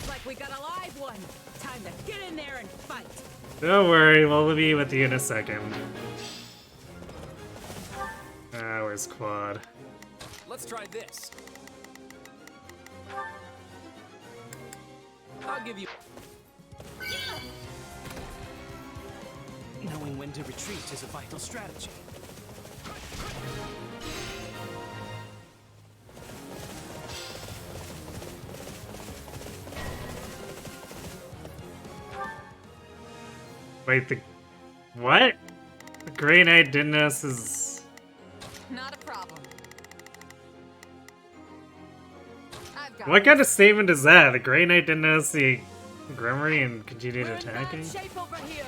Looks like we got a live one. Time to get in there and fight. Don't worry, we'll be with you in a second. Ah, where's Quad? Let's try this. I'll give you... Knowing when to retreat is a vital strategy. Wait, the... What? The Grey Knight Dinos is... Not a problem. I've got What kind of statement is that? The Grey Knight didn't notice the Grimoire and continued We're in attacking? bad shape over here.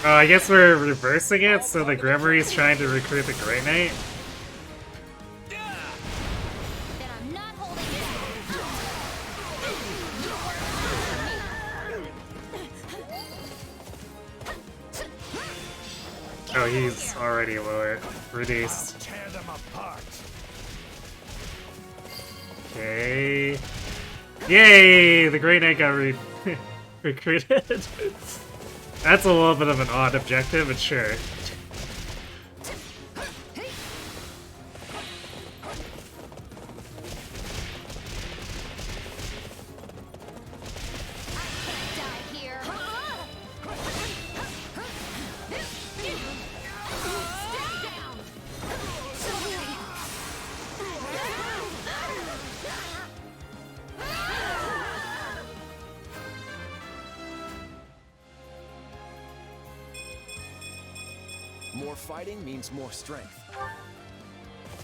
Oh, I guess we're reversing it, so the Grimoire is trying to recruit the Grey Knight? Then I'm not holding Oh, he's already lower. Reduced. Tear them apart. Okay. Yay! The Grey Knight got recruited. That's a little bit of an odd objective, but sure. More fighting means more strength.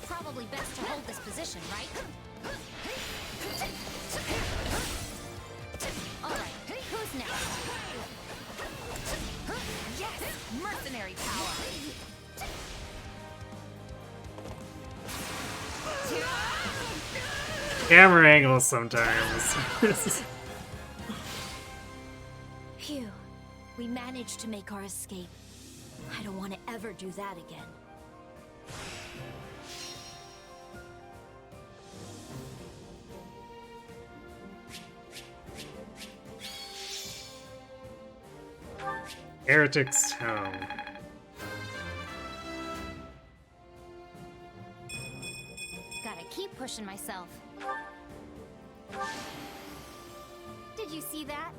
Probably best to hold this position, right? Alright, who's next? Yes! Mercenary power! Camera angles sometimes. Phew. We managed to make our escape. I don't want to ever do that again. Heretic's Tome. Gotta keep pushing myself. Did you see that?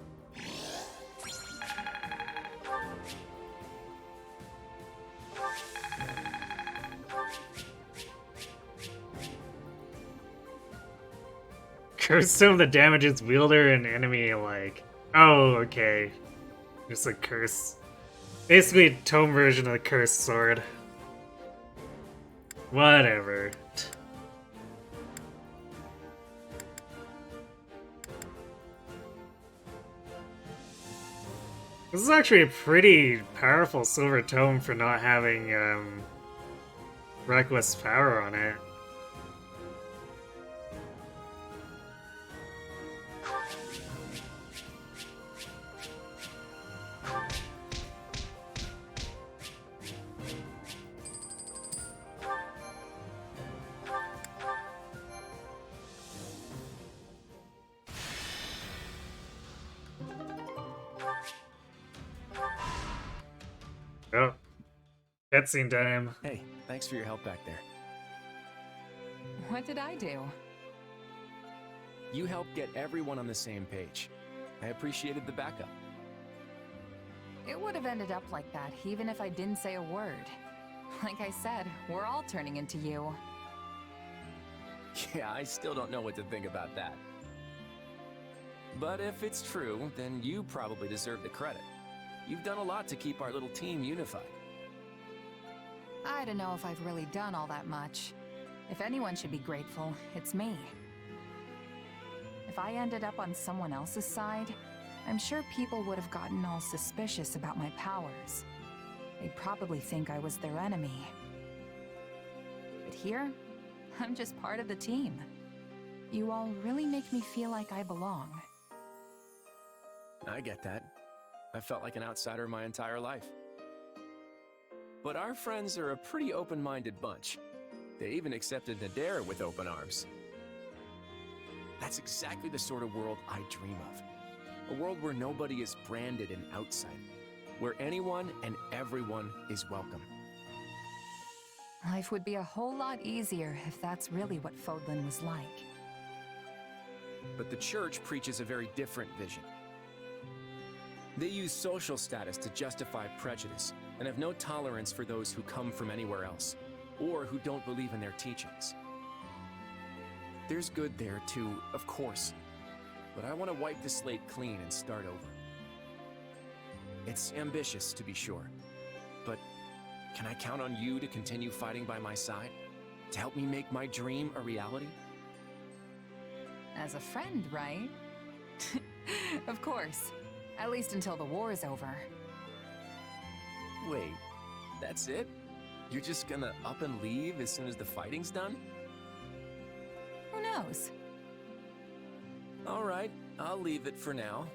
Curse Stone that damages wielder and enemy alike. Oh, okay. Just a curse. Basically a tome version of the cursed sword. Whatever. This is actually a pretty powerful silver tome for not having reckless power on it. Oh. Cutscene time. Hey, thanks for your help back there. What did I do? You helped get everyone on the same page. I appreciated the backup. It would have ended up like that, even if I didn't say a word. Like I said, we're all turning into you. Yeah, I still don't know what to think about that. But if it's true, then you probably deserve the credit. You've done a lot to keep our little team unified. I don't know if I've really done all that much. If anyone should be grateful, it's me. If I ended up on someone else's side, I'm sure people would have gotten all suspicious about my powers. They'd probably think I was their enemy. But here, I'm just part of the team. You all really make me feel like I belong. I get that. I felt like an outsider my entire life. But our friends are a pretty open-minded bunch. They even accepted Nadera with open arms. That's exactly the sort of world I dream of. A world where nobody is branded an outsider. Where anyone and everyone is welcome. Life would be a whole lot easier if that's really what Fodlan was like. But the church preaches a very different vision. They use social status to justify prejudice, and have no tolerance for those who come from anywhere else, or who don't believe in their teachings. There's good there too, of course, but I want to wipe the slate clean and start over. It's ambitious, to be sure, but can I count on you to continue fighting by my side? To help me make my dream a reality? As a friend, right? Of course. At least until the war is over. Wait, that's it? You're just gonna up and leave as soon as the fighting's done? Who knows? Alright, I'll leave it for now.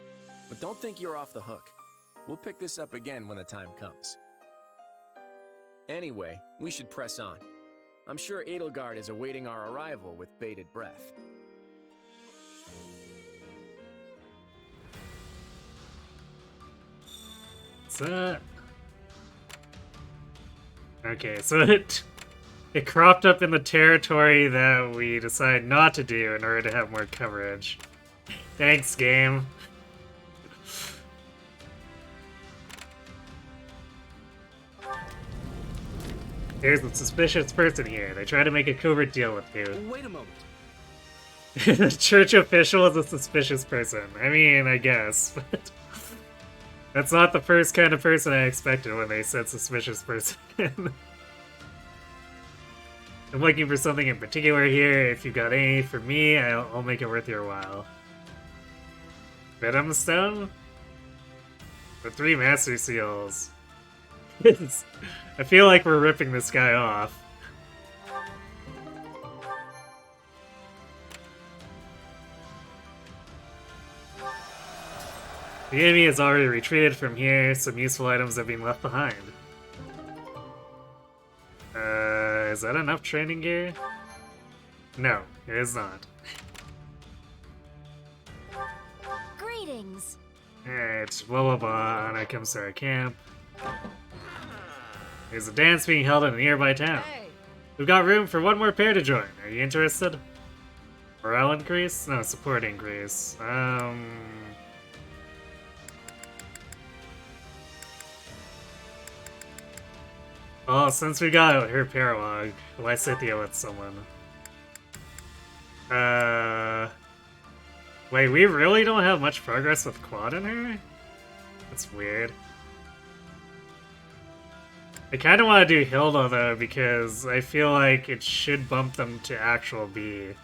But don't think you're off the hook. We'll pick this up again when the time comes. Anyway, we should press on. I'm sure Edelgard is awaiting our arrival with bated breath. What's that? Okay, so it cropped up in the territory that we decided not to do in order to have more coverage. Thanks, game. There's a suspicious person here. They try to make a covert deal with you. Wait a moment. The church official is a suspicious person. I mean, I guess, but that's not the first kind of person I expected when they said suspicious person. I'm looking for something in particular here. If you've got any for me, I'll make it worth your while. Venom Stone? The 3 Master Seals. I feel like we're ripping this guy off. The enemy has already retreated from here. Some useful items have been left behind. Is that enough training gear? No, it is not. Greetings. Alright, blah blah blah, and I comes to our camp. There's a dance being held in a nearby town. We've got room for one more pair to join. Are you interested? Morale increase? No, support increase. Well, since we got her paralog, why Scythia with someone? Wait, we really don't have much progress with Quad in her? That's weird. I kind of want to do Hilda, though, because I feel like it should bump them to actual B.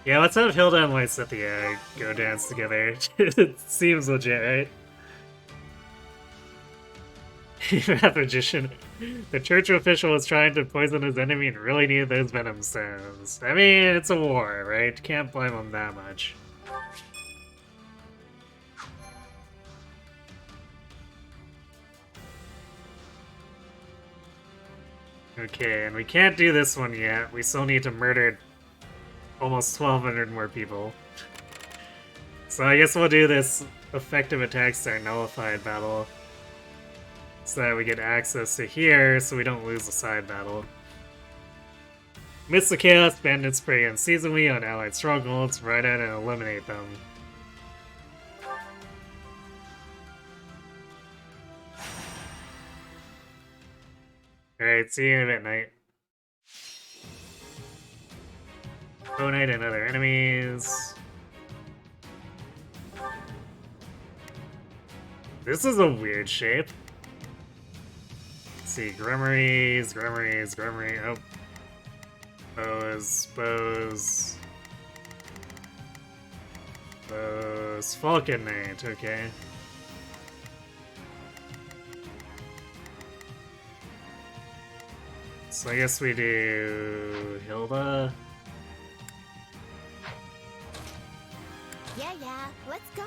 Yeah, let's have Hilda and Lysithia go dance together. It seems legit, right? Wrath Magician. The church official was trying to poison his enemy and really needed those venom stones. I mean, it's a war, right? Can't blame him that much. Okay, and we can't do this one yet. We still need to murder almost 1,200 more people. So I guess we'll do this effective attacks are nullified battle. So that we get access to here, so we don't lose the side battle. Miss the Chaos Bandits prey unseasonably on allied strongholds, right at and eliminate them. Alright, see you in a bit, Knight. Bow Knight and other enemies. This is a weird shape. Let's see, Grimoires, oh. Bows. Falcon Knight, okay. So I guess we do Hilda. yeah, let's go.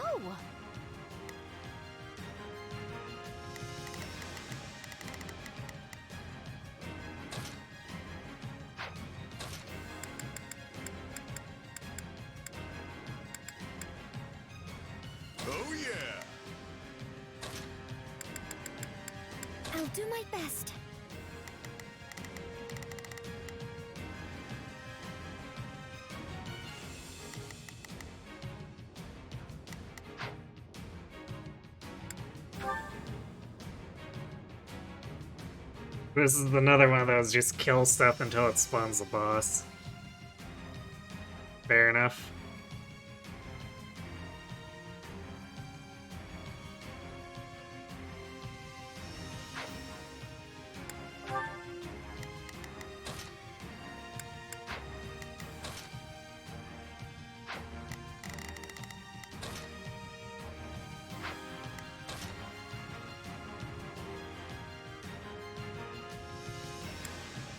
Oh yeah! I'll do my best. This is another one of those just kill stuff until it spawns the boss. Fair enough.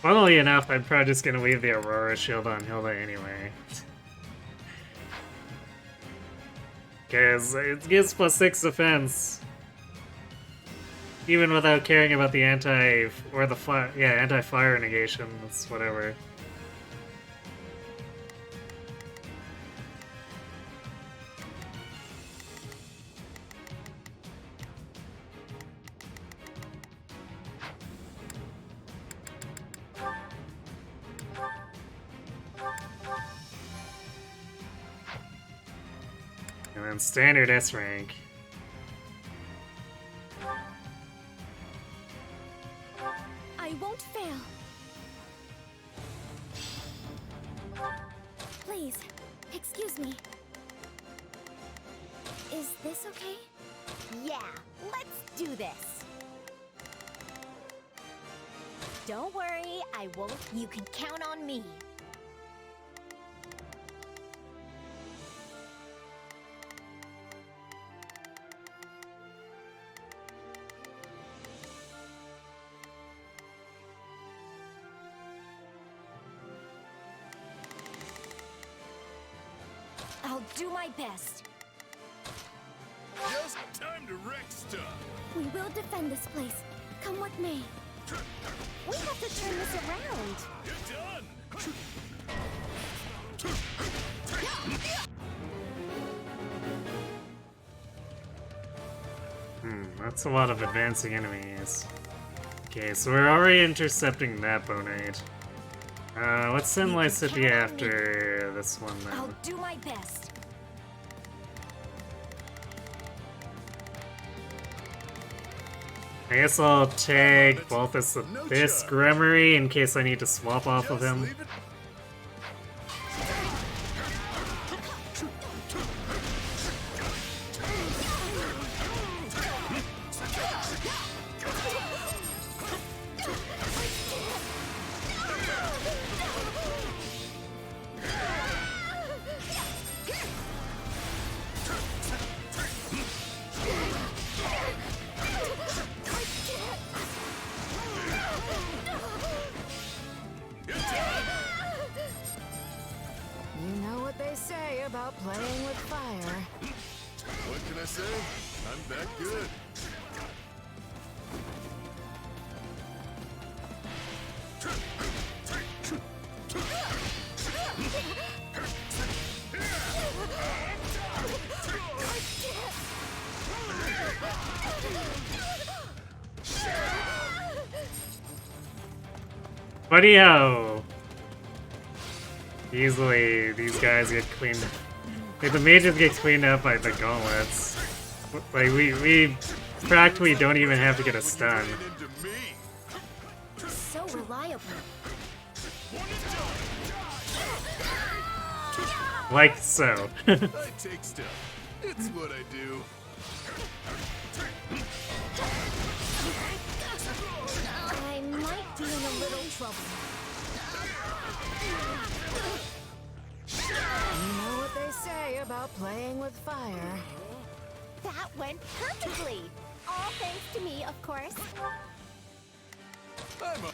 Funnily enough, I'm probably just gonna leave the Aurora Shield on Hilda anyway. Because it gives +6 defense. Even without caring about the anti-fire negation, that's whatever. And then standard S rank. I won't fail. Please, excuse me. Is this okay? Yeah, let's do this. Don't worry, I won't. You can count on me. I'll do my best. Just time to wreck stuff. We will defend this place, come what may. We have to turn this around. You're done. That's a lot of advancing enemies. Okay, so we're already intercepting that Bonite. Let's send Lysithea after this one then. I'll do my best. I guess I'll tag both this Gremory in case I need to swap off of him. You know what they say about playing with fire. What can I say? I'm that good. Buddy-o! Easily, these guys get cleaned up. Like, the mages get cleaned up by the gauntlets. Like, we practically don't even have to get a stun. So reliable. Like so. I take stuff. It's what I do. I might be in a little trouble. You know what they say about playing with fire. That went perfectly. All thanks to me, of course.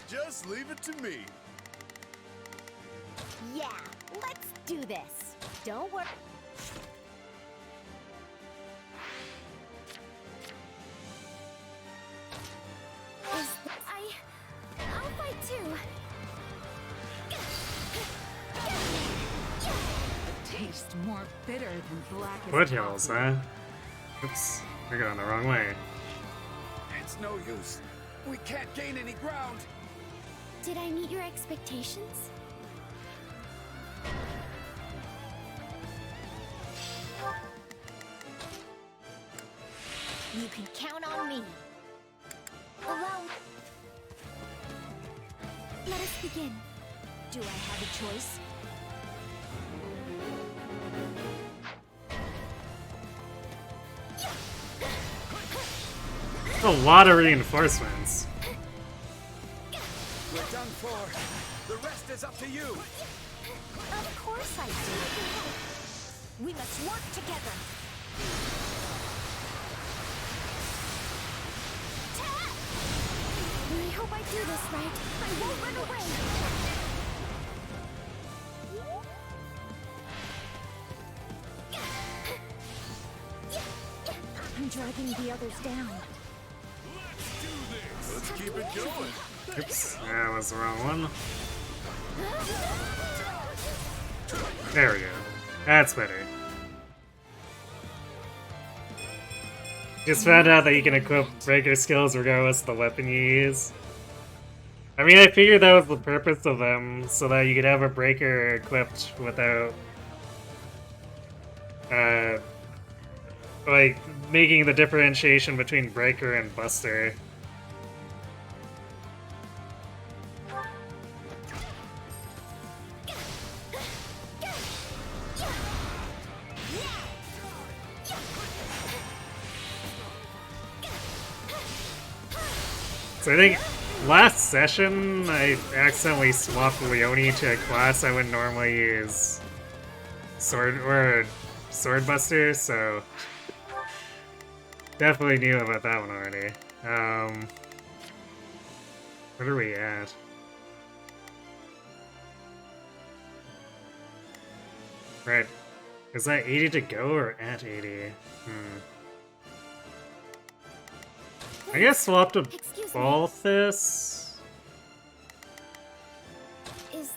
Just leave it to me. Yeah, let's do this. Don't worry. too. Taste more bitter than black as Foothills, coffee. huh? Oops, we're going the wrong way. It's no use. We can't gain any ground. Did I meet your expectations? You can count on me. Well, let us begin. Do I have a choice? A lot of reinforcements. We're done for. The rest is up to you. Of course I do. We must work together. I hope I do this right. I won't run away. I'm dragging the others down. Let's keep it going. Oops, that was the wrong one. There we go. That's better. Just found out that you can equip breaker skills regardless of the weapon you use. I mean, I figured that was the purpose of them, so that you could have a breaker equipped without, like, making the differentiation between breaker and buster. So I think last session I accidentally swapped Leone to a class I wouldn't normally use, Sword Buster, so definitely knew about that one already. Where are we at? Right. Is that 80 to go or at 80? I guess swap to Balthus.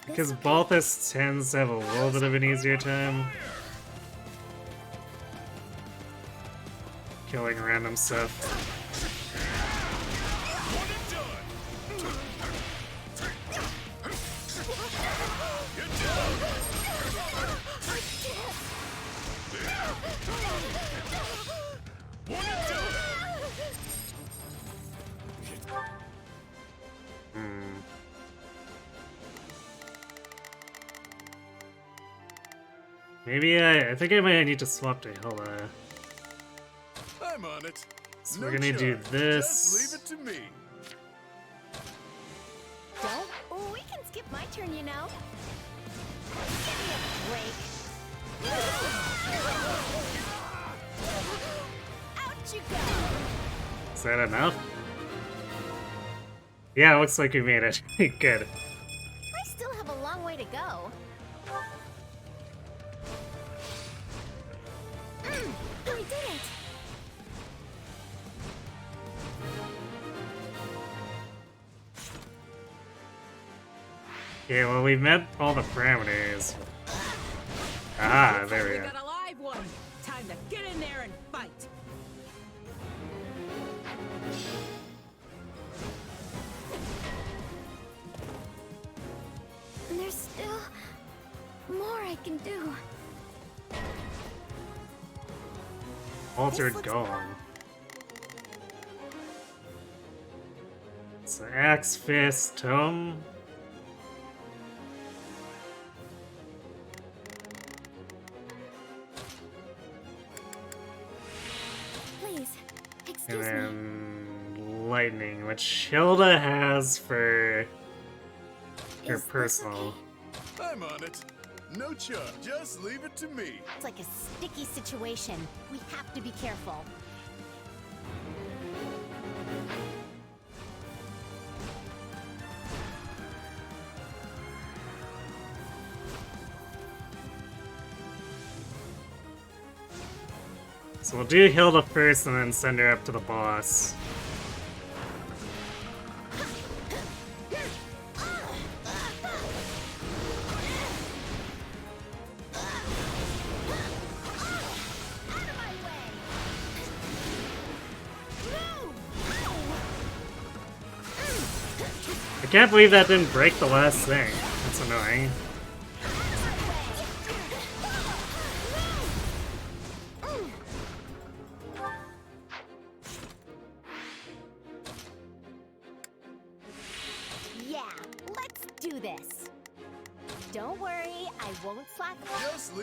Because Balthus tends to have a little bit of an easier time killing random stuff. Maybe I think I might need to swap to Hilda. I'm on it. So we're gonna do this. Just leave it to me. Don't. Oh, we can skip my turn, you know. Give me a break. Out you go. Is that enough? Yeah, it looks like we made it. Good. I still have a long way to go. I did it! Okay, well we've met all the parameters. Ah, there we We go. got a live one. Time to get in there and fight. There's still more I can do. Altered Golem. So Axe, Fist, Tome. Please, And excuse me. then Lightning, which Hilda has for her personal. I'm on it. No chub. Just leave it to me. It's like a sticky situation. We have to be careful. So we'll do Hilda first and then send her up to the boss. can't believe that didn't break the last thing. That's annoying. Yeah, let's do this. Don't worry, I won't slack off. Just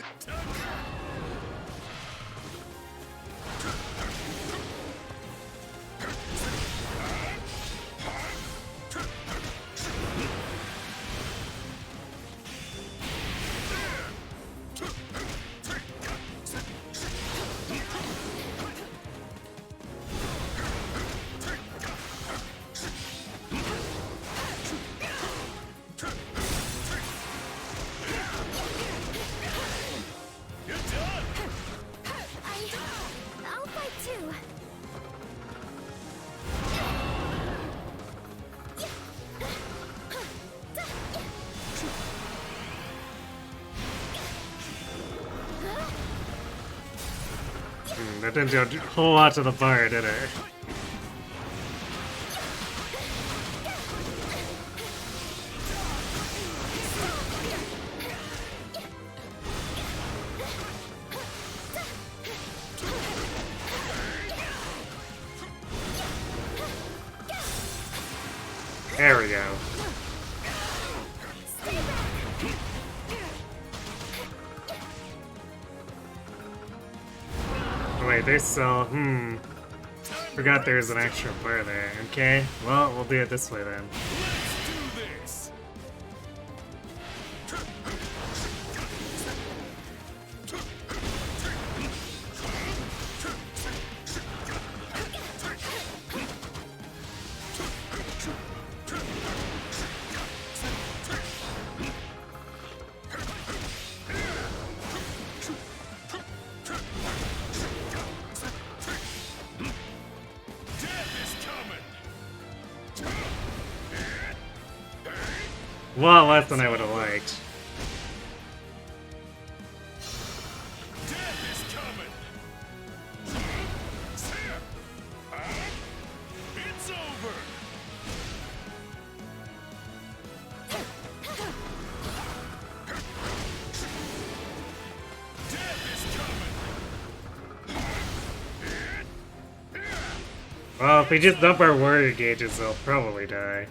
I'll fight too. That didn't do a whole lot to the bar, did it? There we go. Wait, there's still, forgot there's an extra bar there. Okay, well, we'll do it this way then. A lot less than I would have liked. It's over. Well, if we just dump our warrior gauges, they'll probably die.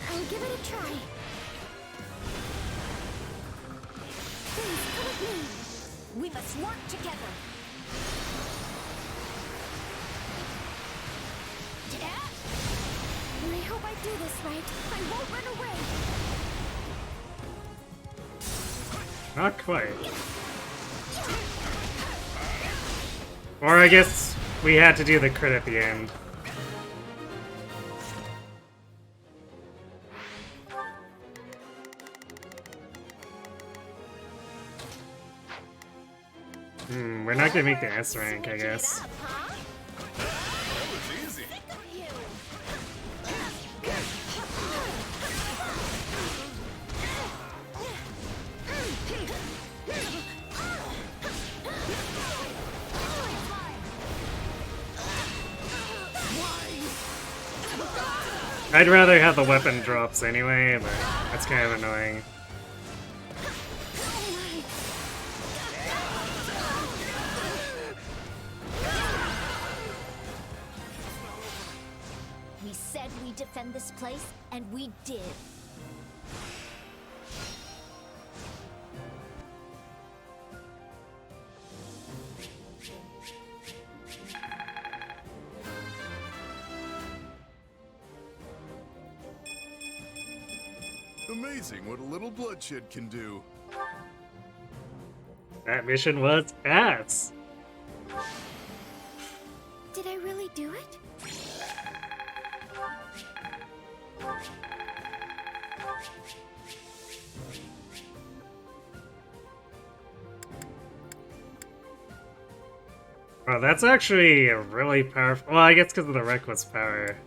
I'll give it a try. Please, come with me. We must work together. I hope I do this right. I won't run away. Not quite. Or I guess we had to do the crit at the end. We're not gonna make the S rank, I guess. I'd rather have the weapon drops anyway, but that's kind of annoying. We said we'd defend this place, and we did. Amazing what a little bloodshed can do. That mission was ass. Did I really do it? Oh, that's actually a really powerful. Well, I guess because of the reckless power.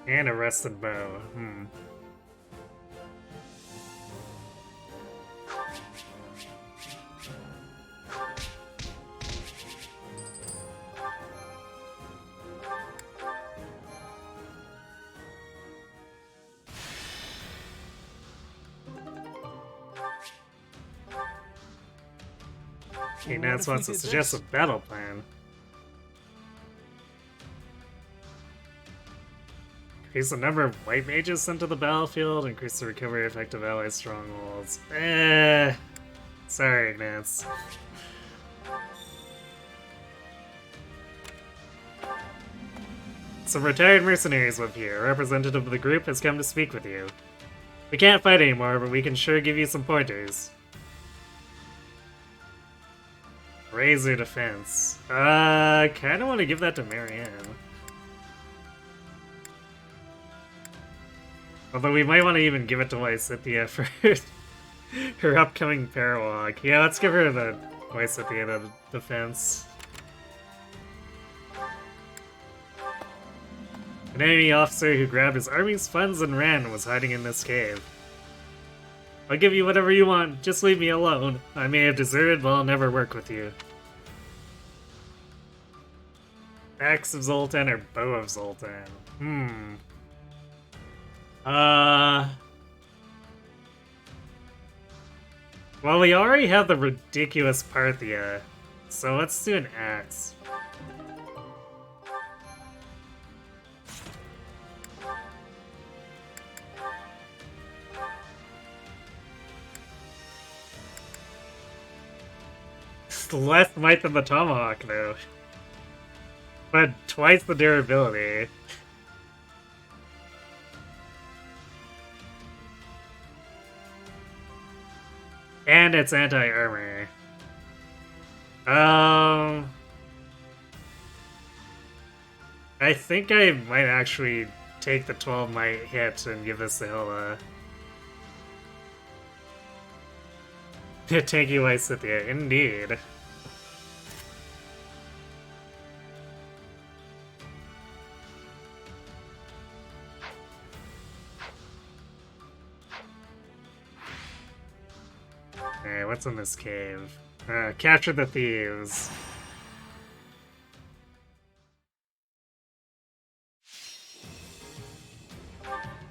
And a rusted bow. Okay, Nance wants to suggest a battle plan. Increase the number of white mages sent to the battlefield, increase the recovery effect of ally strongholds. Sorry, Nance. Some retired mercenaries live here. A representative of the group has come to speak with you. We can't fight anymore, but we can sure give you some pointers. Raise your defense. Kinda want to give that to Marianne. Although we might want to even give it to Lysithea for her upcoming Parawalk. Yeah, let's give her the Lysithea the defense. An enemy officer who grabbed his army's funds and ran was hiding in this cave. I'll give you whatever you want, just leave me alone. I may have deserted, but I'll never work with you. Axe of Zoltan or Bow of Zoltan? Well, we already have the ridiculous Parthia, so let's do an axe. It's less might than the Tomahawk, though. But twice the durability. And it's anti-armor. I think I might actually take the 12 might hit and give this to Hilda. Tanky Lysithea, indeed. Alright, what's in this cave? Capture the thieves.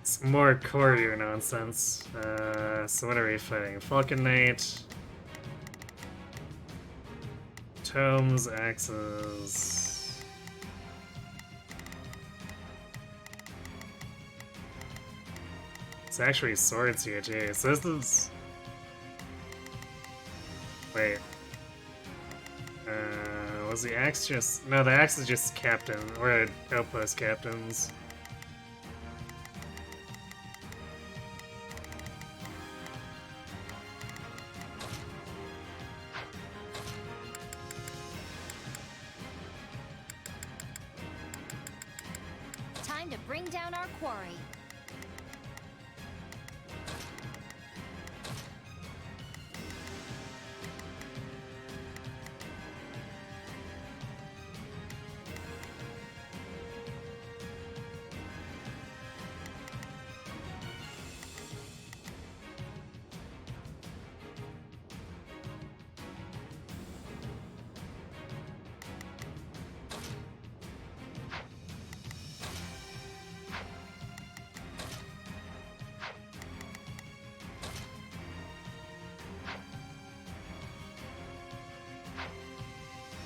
Some more courier nonsense. So what are we fighting? Falcon Knight. Tomes, axes. It's actually swords here too. So this is... Wait. Was the axe just... No, the axe is just captain, or outpost captains. Time to bring down our quarry.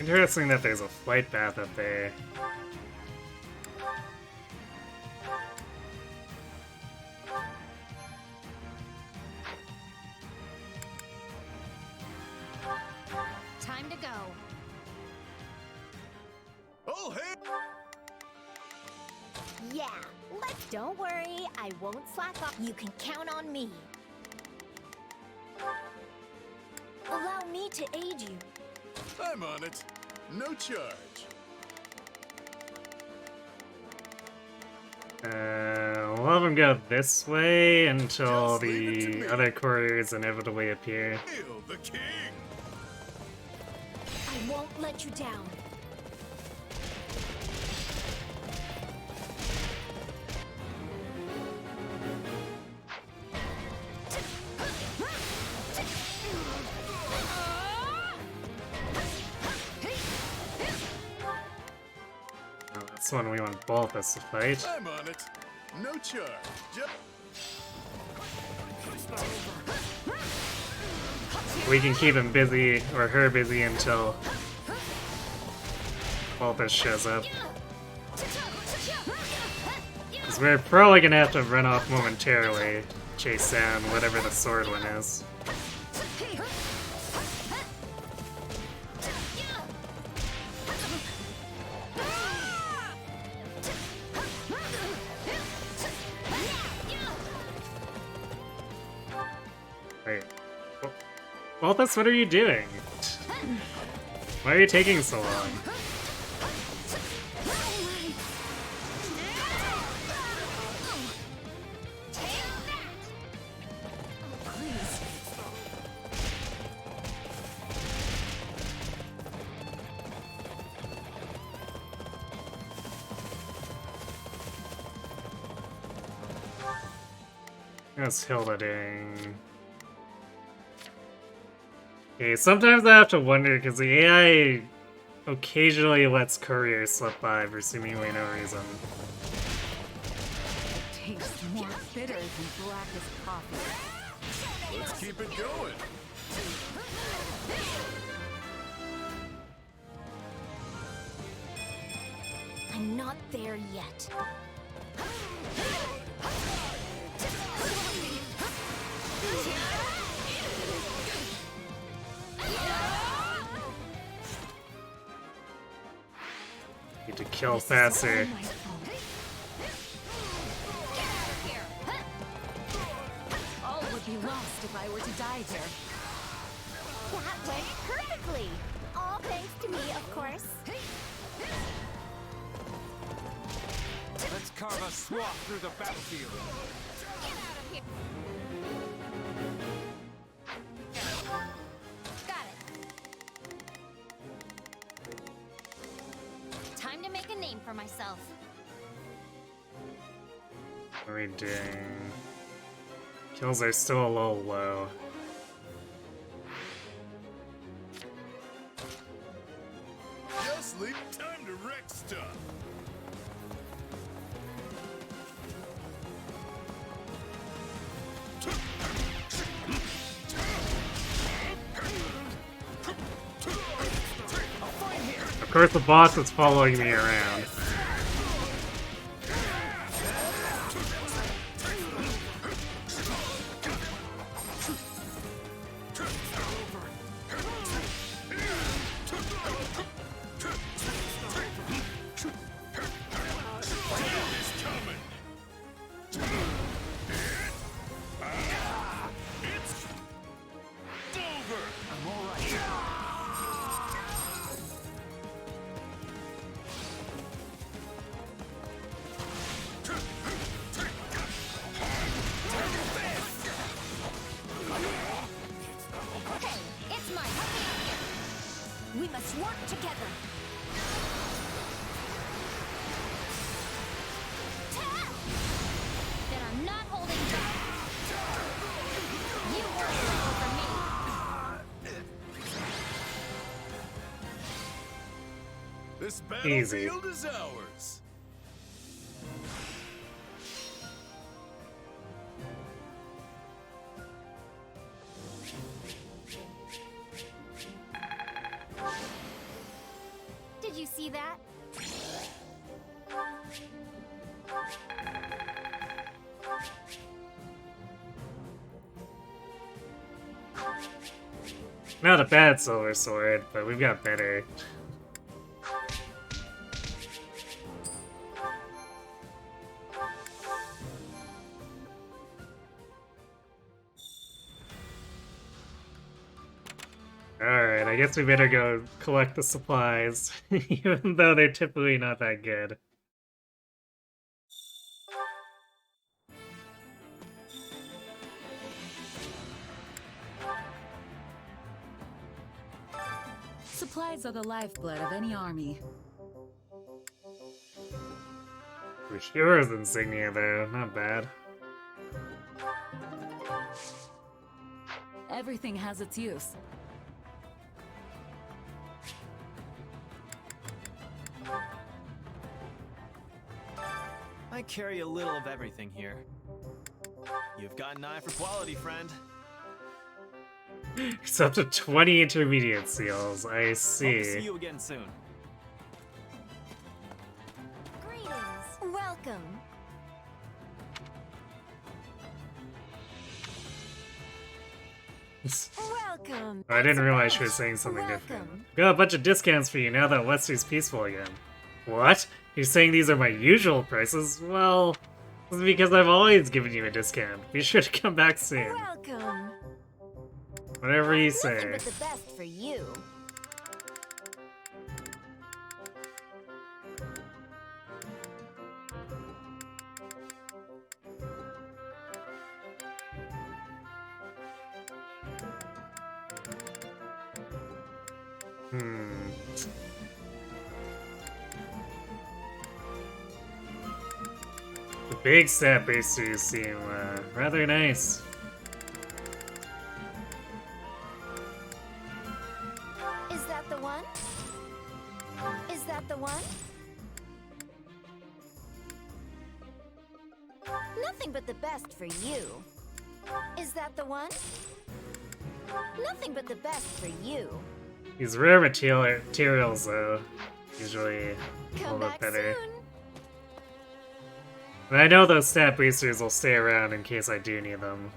Interesting that there's a flight path up there. Time to go. Oh, hey! Yeah, don't worry, I won't slack off. You can count on me. Allow me to aid you. I'm on it. No charge. We'll have them go this way until the other couriers inevitably appear. Hail the king! I won't let you down. That's one we want Balthus to fight. I'm on it. No charge. We can keep him busy, or her busy, until Balthus shows up. Because we're probably gonna have to run off momentarily, chase down whatever the sword one is. Wait. Balthus, what are you doing? Why are you taking so long? How's Hilda doing? Okay, sometimes I have to wonder because the AI occasionally lets couriers slip by for seemingly no reason. It tastes more bitter than blackest coffee. Let's keep it going. I'm not there yet. Need to kill faster. All would be lost if I were to die here. That went perfectly. All thanks to me, of course. Let's carve a swath through the battlefield. Got it. Time to make a name for myself. What are we doing? Kills are still a little low. Just leave time to wreck stuff. Of course, the boss is following me around. We must work together. Then I'm not holding back. You work for me. This Easy. battlefield is ours. Did you see that? Not a bad silver sword, but we've got better. Alright, I guess we better go collect the supplies, even though they're typically not that good. Supplies are the lifeblood of any army. Hero's insignia, though, not bad. Everything has its use. I carry a little of everything here. You've got an eye for quality, friend. It's up to 20 intermediate seals. I Hope to see. see you again soon. Greetings. Welcome. Welcome. I didn't realize she was saying something different. Got a bunch of discounts for you now that Westy's peaceful again. What? You're saying these are my usual prices? Well, this is because I've always given you a discount. Be sure to come back soon. Welcome. Whatever you Nothing say. but the best for you. The big stat boosters seem rather nice. Is that the one? Is that the one? Nothing but the best for you. Is that the one? Nothing but the best for you. These rare materials, though, usually a Come little bit back better. soon. And I know those stat boosters will stay around in case I do need them.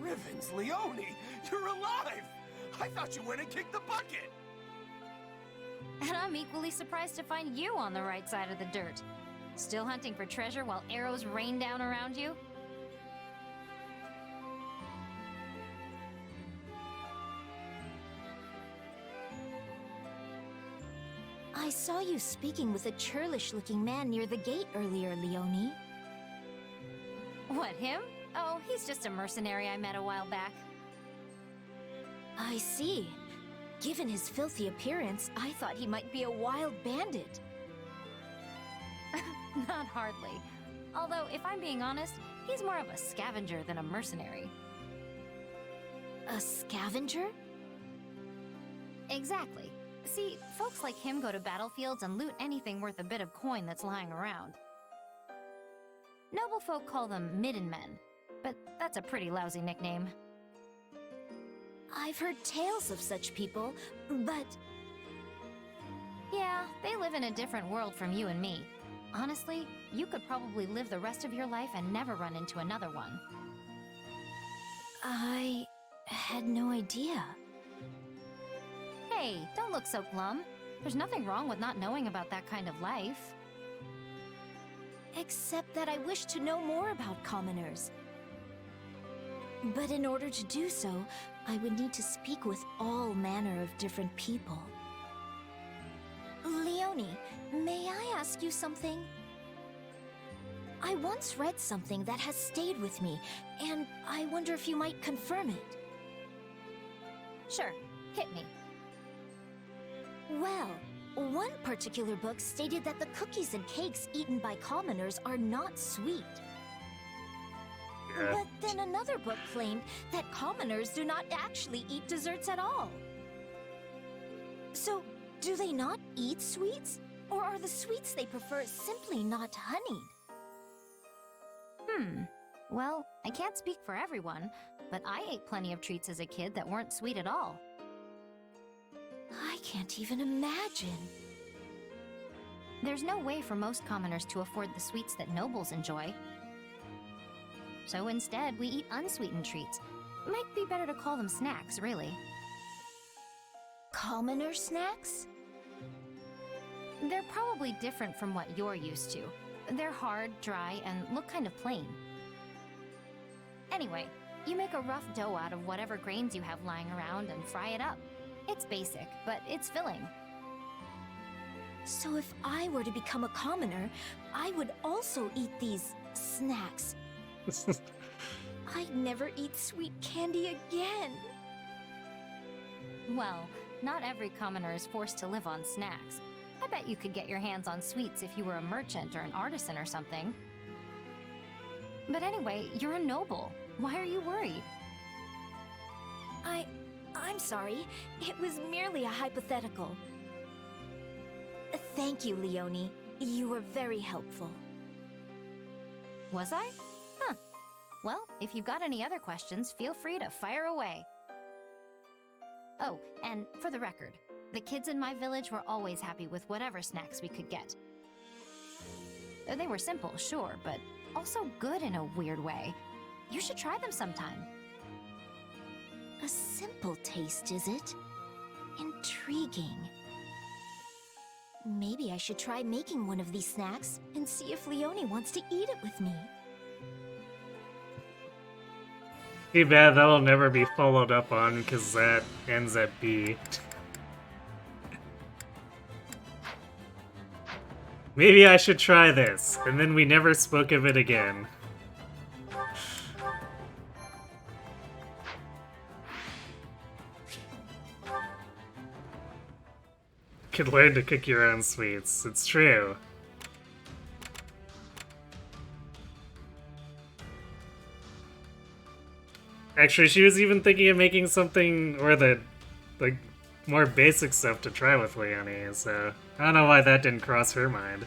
Rivens, Leone, you're alive! I thought you went and kicked the bucket! And I'm equally surprised to find you on the right side of the dirt. Still hunting for treasure while arrows rain down around you? I saw you speaking with a churlish-looking man near the gate earlier, Leone. What, him? Oh, he's just a mercenary I met a while back. I see. Given his filthy appearance, I thought he might be a wild bandit. Not hardly. Although, if I'm being honest, he's more of a scavenger than a mercenary. A scavenger? Exactly. See, folks like him go to battlefields and loot anything worth a bit of coin that's lying around. Noble folk call them midden men, but that's a pretty lousy nickname. I've heard tales of such people, but... Yeah, they live in a different world from you and me. Honestly, you could probably live the rest of your life and never run into another one. I had no idea. Hey, don't look so glum. There's nothing wrong with not knowing about that kind of life. Except that I wish to know more about commoners. But in order to do so, I would need to speak with all manner of different people. Leone, may I ask you something? I once read something that has stayed with me, and I wonder if you might confirm it. Sure, hit me. Well, one particular book stated that the cookies and cakes eaten by commoners are not sweet. Yeah. But then another book claimed that commoners do not actually eat desserts at all. So, do they not eat sweets? Or are the sweets they prefer simply not honeyed? Well, I can't speak for everyone, but I ate plenty of treats as a kid that weren't sweet at all. I can't even imagine. There's no way for most commoners to afford the sweets that nobles enjoy. So instead, we eat unsweetened treats. Might be better to call them snacks, really. Commoner snacks? They're probably different from what you're used to. They're hard, dry, and look kind of plain. Anyway, you make a rough dough out of whatever grains you have lying around and fry it up. It's basic, but it's filling. So if I were to become a commoner, I would also eat these snacks. I'd never eat sweet candy again. Well, not every commoner is forced to live on snacks. I bet you could get your hands on sweets if you were a merchant or an artisan or something. But anyway, you're a noble. Why are you worried? I'm sorry. It was merely a hypothetical. Thank you, Leonie. You were very helpful. Was I? Huh. Well, if you've got any other questions, feel free to fire away. Oh, and for the record, the kids in my village were always happy with whatever snacks we could get. They were simple, sure, but also good in a weird way. You should try them sometime. A simple taste, is it? Intriguing. Maybe I should try making one of these snacks and see if Leonie wants to eat it with me. Too bad that'll never be followed up on because that ends at B. Maybe I should try this, and then we never spoke of it again. Could learn to cook your own sweets. It's true. Actually, she was even thinking of making something, or the more basic stuff to try with Leonie, so I don't know why that didn't cross her mind.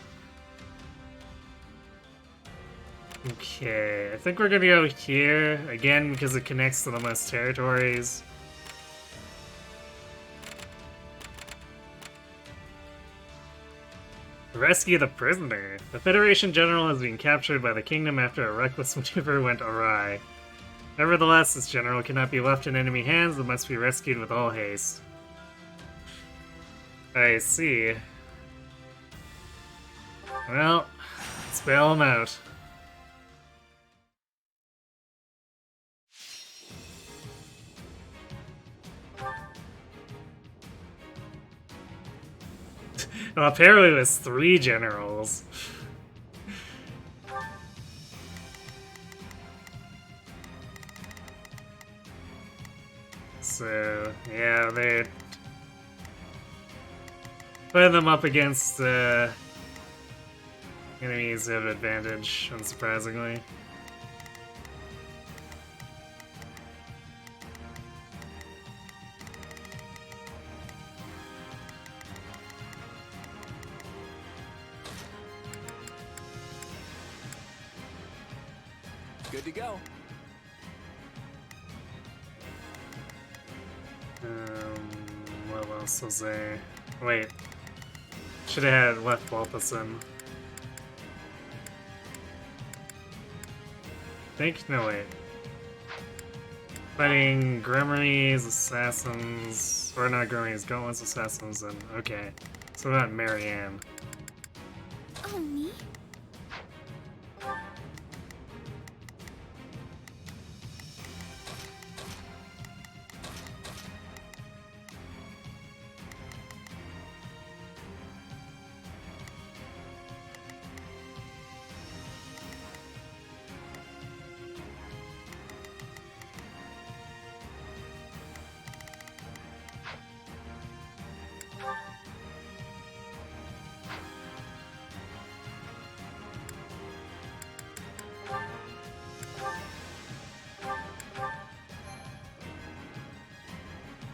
Okay, I think we're gonna go here, again, because it connects to the most territories. Rescue the prisoner. The Federation general has been captured by the kingdom after a reckless maneuver went awry. Nevertheless, this general cannot be left in enemy hands and must be rescued with all haste. I see. Well, let's bail him out. Well, apparently it was 3 generals. So, yeah, they're putting them up against enemies who have advantage, unsurprisingly. Good to go. What else was there? Wait. Should have had left Balthasar. No, wait. Fighting Grimoires, assassins, or not Grimoires, Gauntless, assassins, and okay. So about Marianne. Oh, me?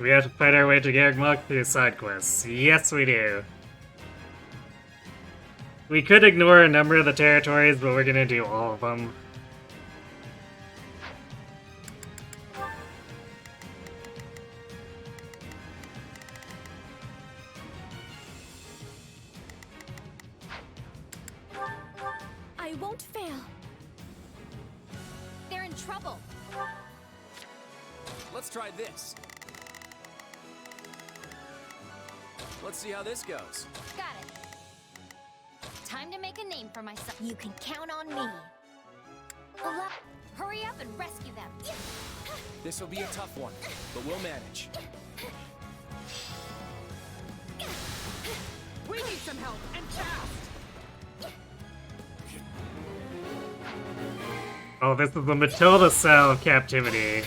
We have to fight our way to Garreg Mach through side quests. Yes, we do. We could ignore a number of the territories, but we're gonna do all of them. I won't fail. They're in trouble. Let's try this. Let's see how this goes. Got it. Time to make a name for myself. You can count on me. Olaf, hurry up and rescue them. This will be a tough one, but we'll manage. We need some help, and fast! Oh, this is the Matilda style captivity,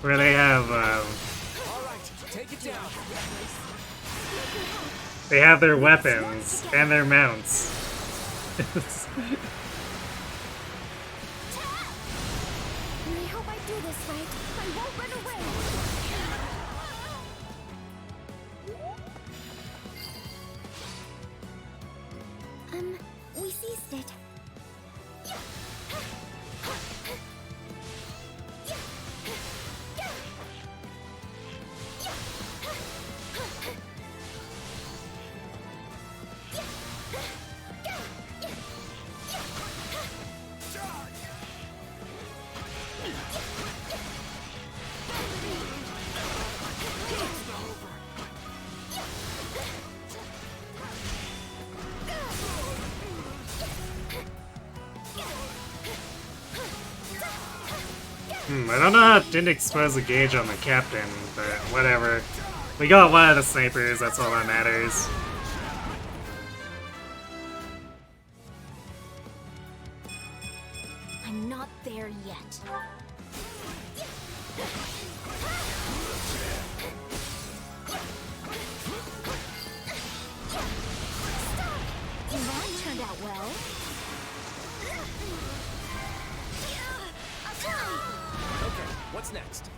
where they have, All right, take it down. they have their weapons and their mounts. missed it. I don't know how it didn't expose a gauge on the captain, but whatever. We got one of the snipers, that's all that matters. I'm not there yet. That turned out well. Okay, what's next?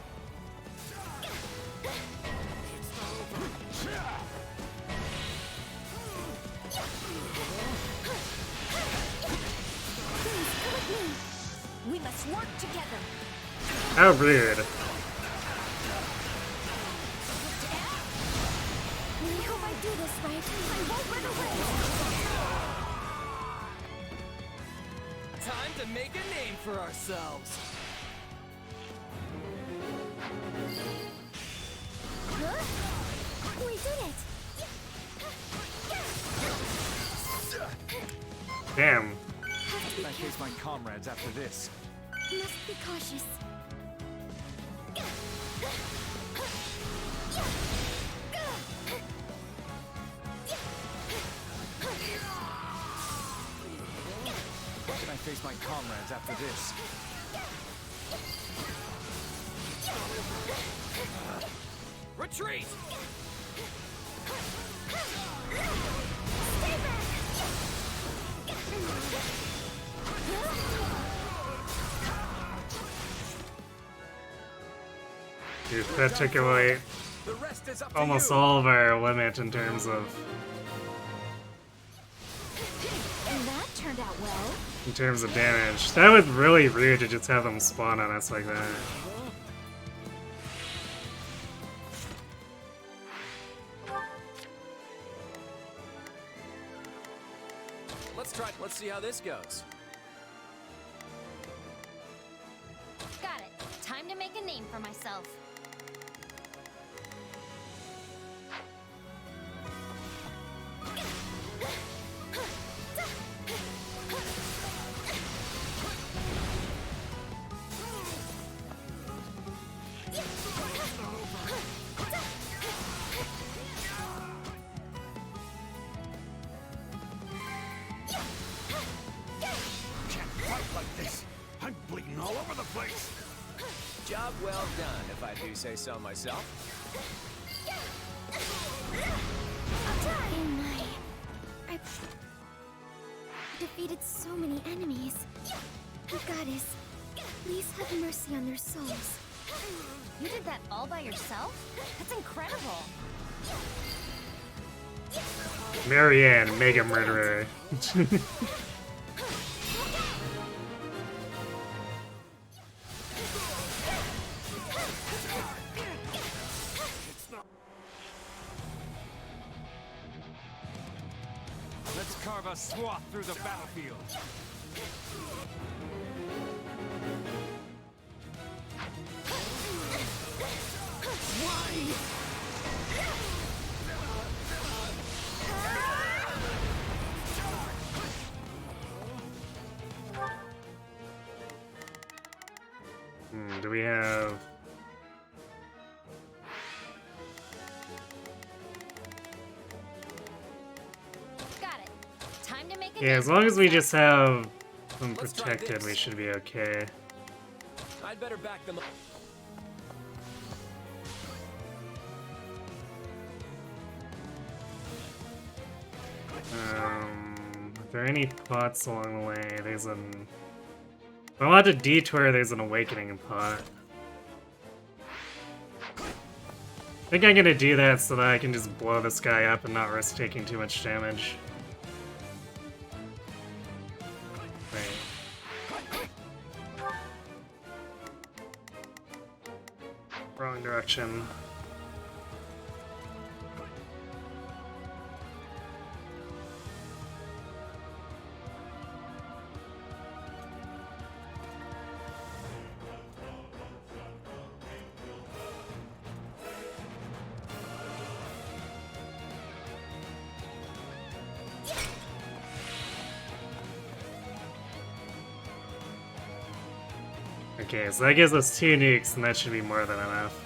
We must work together. How rude. We hope I do this right. I won't run away. Time to make a name for ourselves. Huh? We did it! Damn. How can I face my comrades after this? Must be cautious. How can I face my comrades after this? Retreat! Stay back! Dude, that took away The rest is up to almost you. all of our limit in terms of That turned out well. damage. That was really rude to just have them spawn on us like that. Let's see how this goes. Got it. Time to make a name for myself. Job well done, if I do say so myself. Oh my. I defeated so many enemies. Goddess, please have mercy on their souls. You did that all by yourself? That's incredible. Marianne, Mega Murderer. Let's carve a swath through the battlefield. Do we have... Got it. Time to make a Yeah, name as for long as we myself. just have them Let's try protected, this. we should be okay. I'd better back them up. Are there any pots along the way? There's an... If I want to detour, there's an awakening pot. I think I'm gonna do that so that I can just blow this guy up and not risk taking too much damage. Wait. Wrong direction. Okay, so that gives us 2 nukes, and that should be more than enough.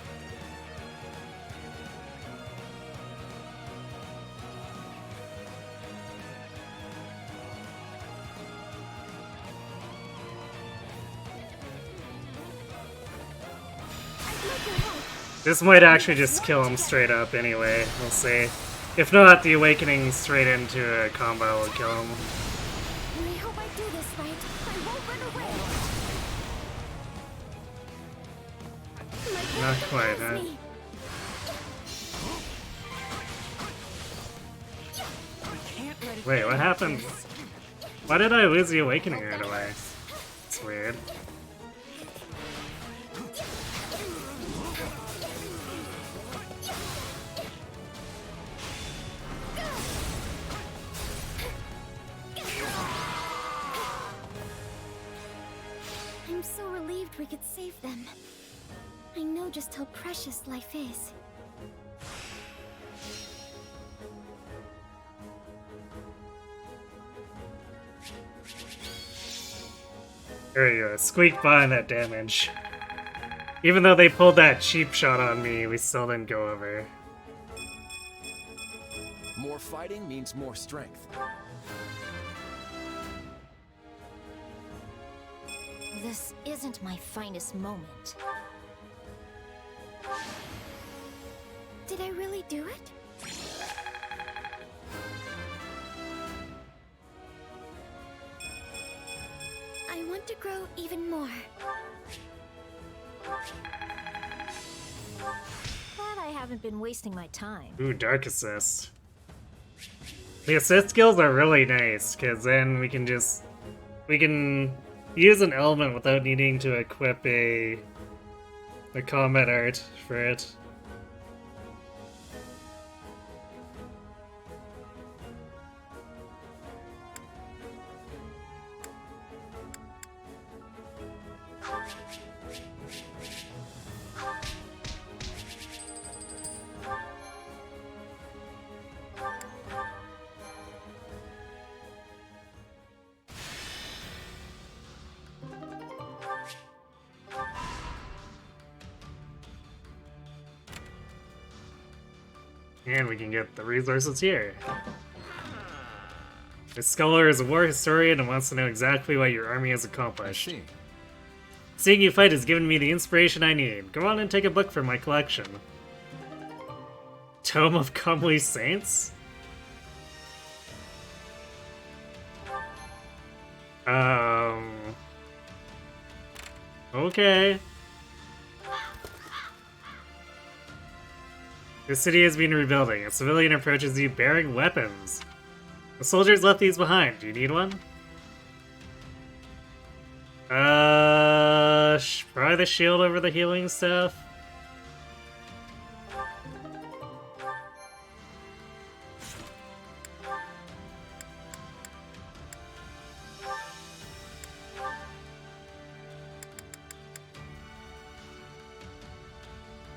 This might actually just kill him straight up anyway, we'll see. If not, the Awakening straight into a combo will kill him. I hope I do this right. I won't run away. Not quite, huh? Wait, what happened? Why did I lose the Awakening right away? It's weird. I'm so relieved we could save them. I know just how precious life is. There you go, squeaked by on that damage. Even though they pulled that cheap shot on me, we still didn't go over. More fighting means more strength. This isn't my finest moment. Did I really do it? I want to grow even more. Glad I haven't been wasting my time. Ooh, Dark Assist. The assist skills are really nice, because then we can just... we can use an element without needing to equip a combat art for it. And we can get the resources here. The scholar is a war historian and wants to know exactly what your army has accomplished. Seeing you fight has given me the inspiration I need. Go on and take a book from my collection. Tome of Comely Saints? Okay. The city has been rebuilding. A civilian approaches you bearing weapons. The soldiers left these behind. Do you need one? Probably the shield over the healing stuff.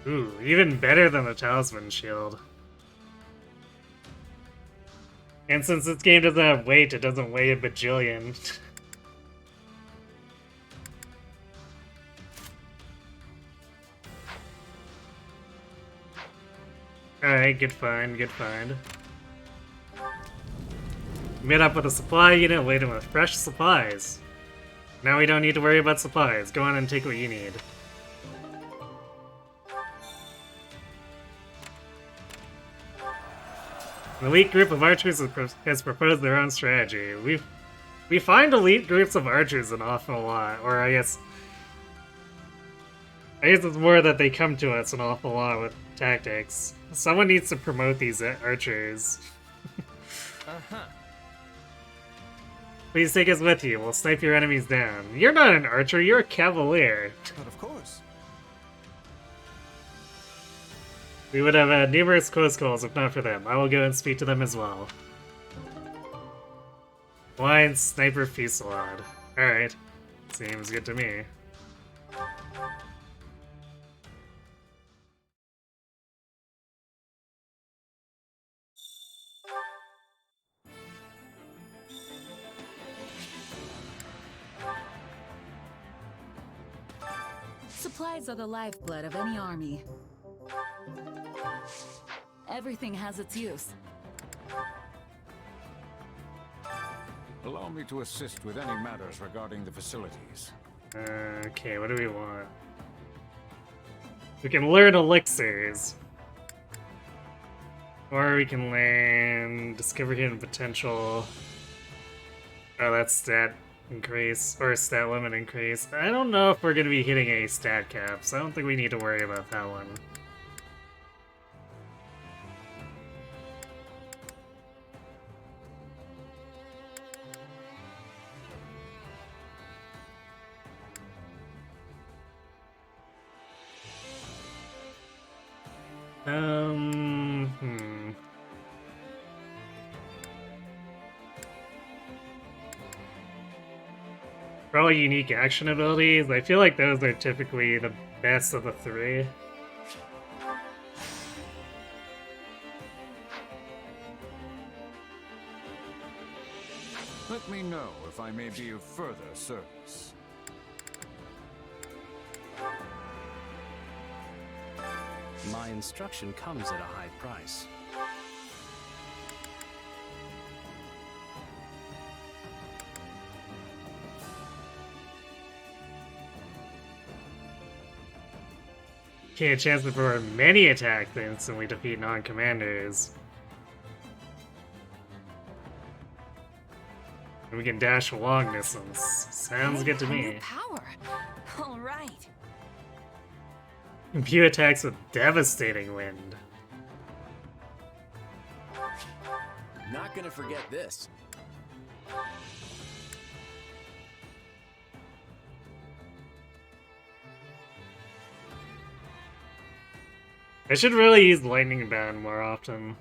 Ooh, even better than the Talisman Shield. And since this game doesn't have weight, it doesn't weigh a bajillion. Alright, good find, good find. Met up with a supply unit laden with fresh supplies. Now we don't need to worry about supplies. Go on and take what you need. An elite group of archers has proposed their own strategy. We find elite groups of archers an awful lot, or I guess it's more that they come to us an awful lot with tactics. Someone needs to promote these archers. Please take us with you. We'll snipe your enemies down. You're not an archer, you're a cavalier. But of course. We would have had numerous close calls if not for them. I will go and speak to them as well. Blind Sniper Fusillade. Alright. Seems good to me. Supplies are the lifeblood of any army. Everything has its use. Allow me to assist with any matters regarding the facilities. Okay, what do we want? We can learn elixirs. Or we can learn discover hidden potential. Oh, that's stat increase, or stat limit increase. I don't know if we're going to be hitting any stat caps. I don't think we need to worry about that one. Probably unique action abilities. I feel like those are typically the best of the three. Let me know if I may be of further service. My instruction comes at a high price. Gain a chance to perform many attacks to instantly defeat non-commanders. And we can dash long distance. Sounds good to me. Power. All right. Few attacks with devastating wind. Not gonna forget this. I should really use Lightning Bound more often.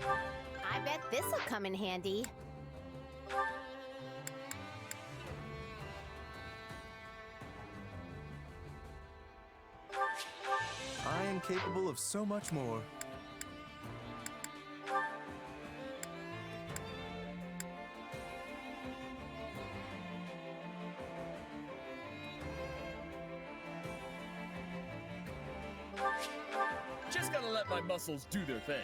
I bet this'll come in handy. I am capable of so much more. Just gotta let my muscles do their thing.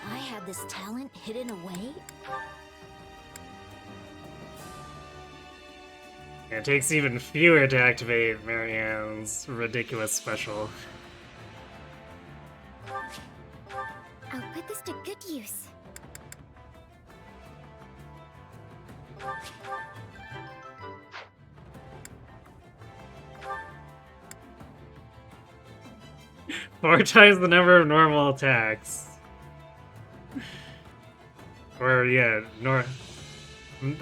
I had this talent hidden away? It takes even fewer to activate Marianne's ridiculous special. I'll put this to good use. Four times the number of normal attacks. Or, yeah,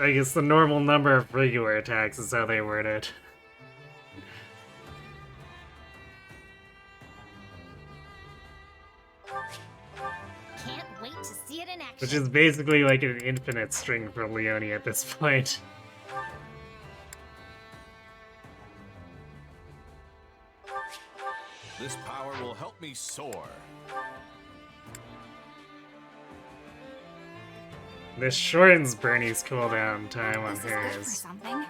I guess the normal number of regular attacks is how they word it. Can't wait to see it in action. Which is basically like an infinite string for Leone at this point. This power will help me soar. This shortens Bernie's cooldown time on This is good for hers, something.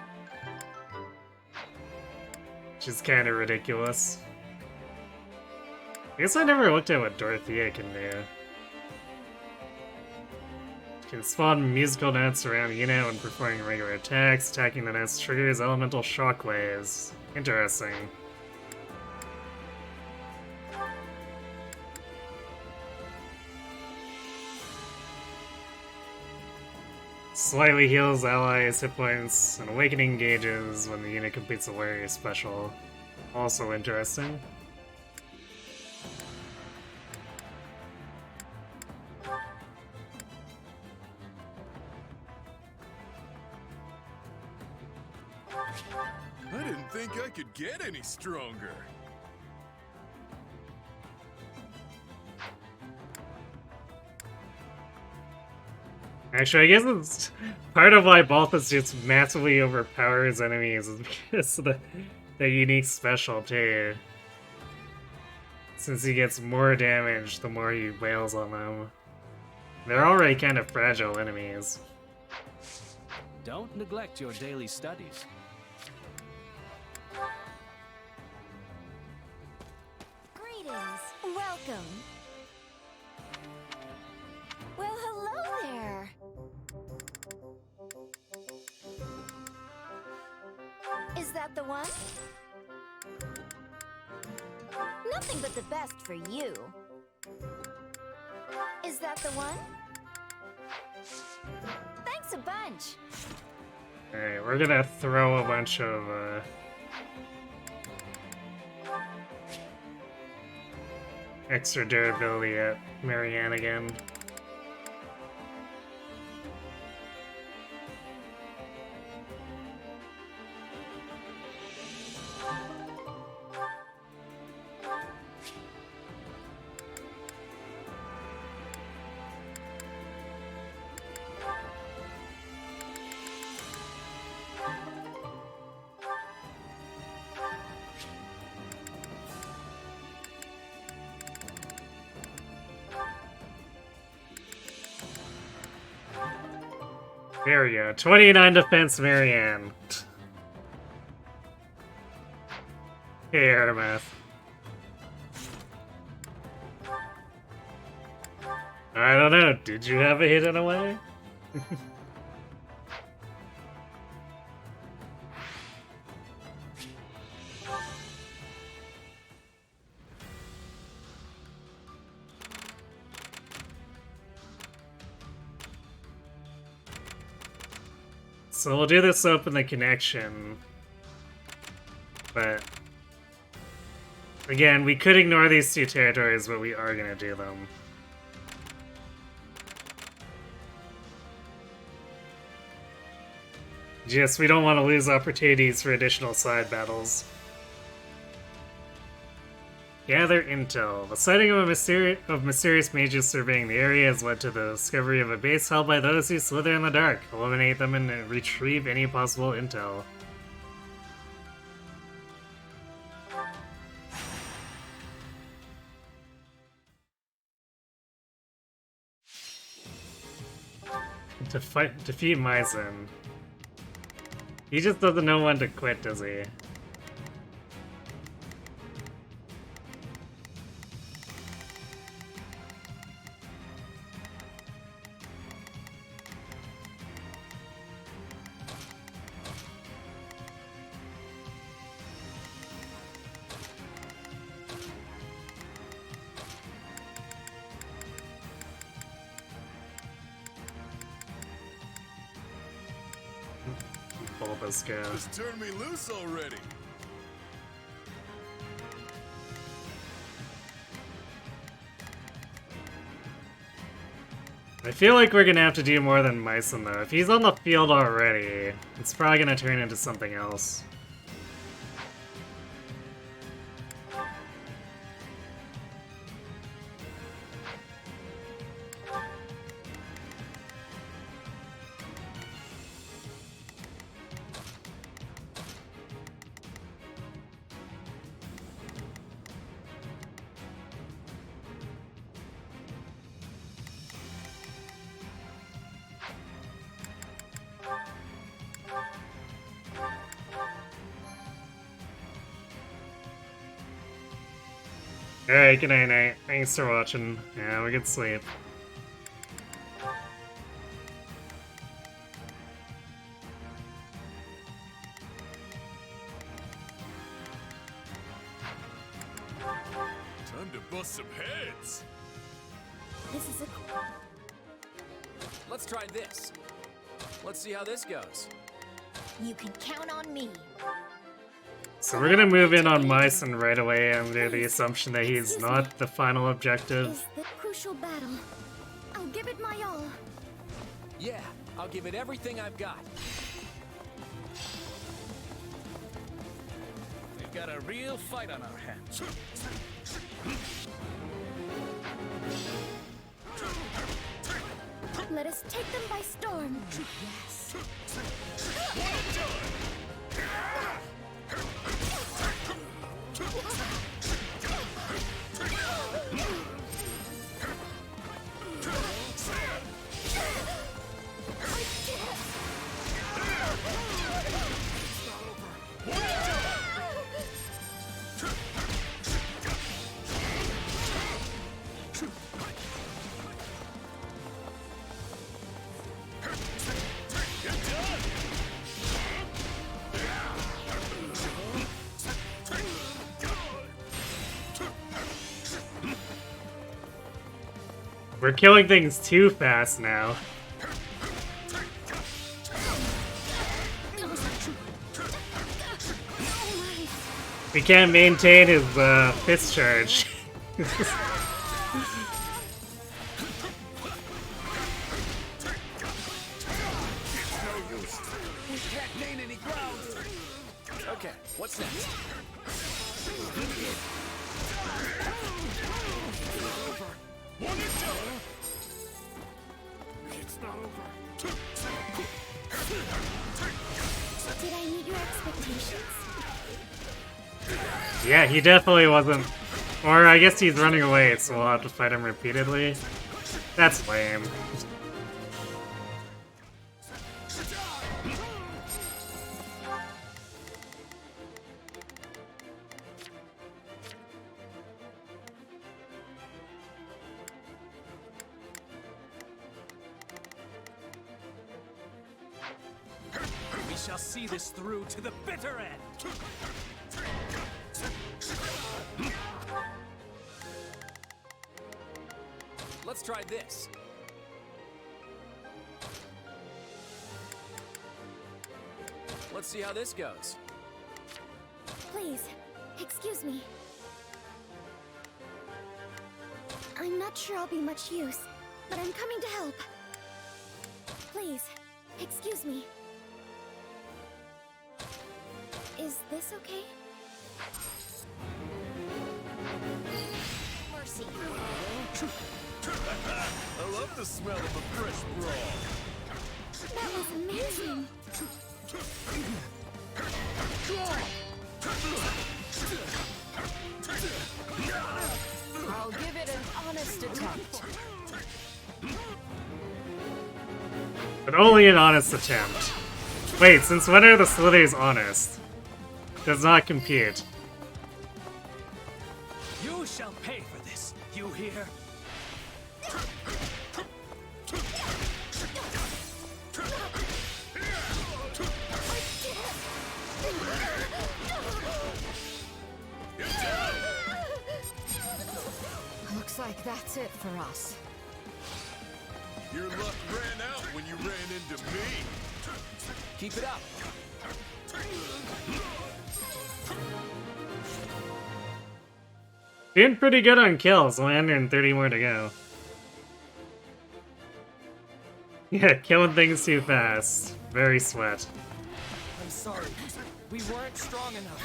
which is kind of ridiculous. I guess I never looked at what Dorothea can do. She can spawn musical notes around the unit when performing regular attacks. Attacking the notes triggers elemental shockwaves. Interesting. Slightly heals allies' hit points, and Awakening engages when the unit completes a warrior special. Also interesting. I didn't think I could get any stronger. Actually, I guess it's part of why Balthus just massively overpowers enemies is because of the unique special too. Since he gets more damage the more he wails on them. They're already kind of fragile enemies. Don't neglect your daily studies. Greetings. Welcome. Well, hello there. Is that the one? Nothing but the best for you. Is that the one? Thanks a bunch. Alright, we're gonna throw a bunch of extra durability at Marianne again. There we go. 29 defense, Marianne. Hey, Arameth. I don't know. Did you have a hidden away? So we'll do this to open the connection, but again, we could ignore these two territories, but we are gonna do them. Just, we don't want to lose opportunities for additional side battles. Gather intel. The sighting of mysterious mages surveying the area has led to the discovery of a base held by those who slither in the dark. Eliminate them and retrieve any possible intel. Defeat Myzen. He just doesn't know when to quit, does he? Bulbasaur. Just turn me loose already. I feel like we're gonna have to do more than Mycen though. If he's on the field already, it's probably gonna turn into something else. Alright, good night, night. Thanks for watching. Yeah, we can sleep. Time to bust some heads. This is a... Let's try this. Let's see how this goes. You can count on me. So we're gonna move in on Myson right away under the assumption that he's not the final objective. Is the crucial battle. I'll give it my all. Yeah, I'll give it everything I've got. We've got a real fight on our hands. Let us take them by storm. Yes. We're killing things too fast now. We can't maintain his fist charge. Okay, what's next? It's not over. Did I meet your expectations? Yeah, he definitely wasn't. Or I guess he's running away, so we'll have to fight him repeatedly. That's lame. We shall see this through to the bitter end. Let's try this. Let's see how this goes. Please, excuse me. I'm not sure I'll be much use, but I'm coming to help. Please, excuse me. Is this okay? Mercy. I love the smell of a fresh brawl. That was amazing. I'll give it an honest attempt. But only an honest attempt. Wait, since when are the Slithers honest? Does not compute. You shall pay for this, you hear? Looks like that's it for us. Your luck ran out when you ran into me. Keep it up. Doing pretty good on kills, 130 more to go. Yeah, killing things too fast. Very sweat. I'm sorry. We weren't strong enough.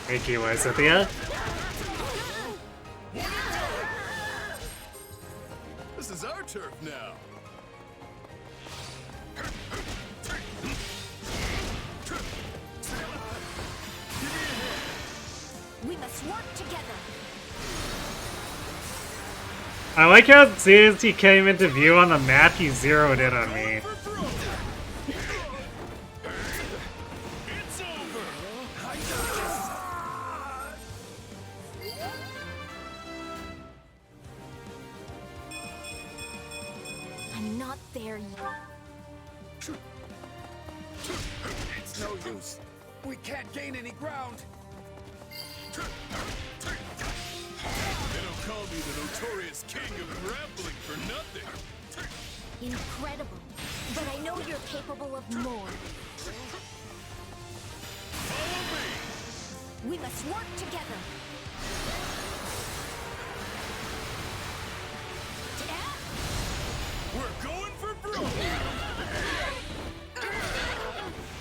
Thank you, Cynthia. This is our turf now. We must work together. I like how as soon as he came into view on the map, he zeroed in on me. I'm not there yet. It's no use. We can't gain any ground. They don't call me notorious king of grappling for nothing. Incredible. But I know you're capable of more. Follow me. We must work together. We're going for broke.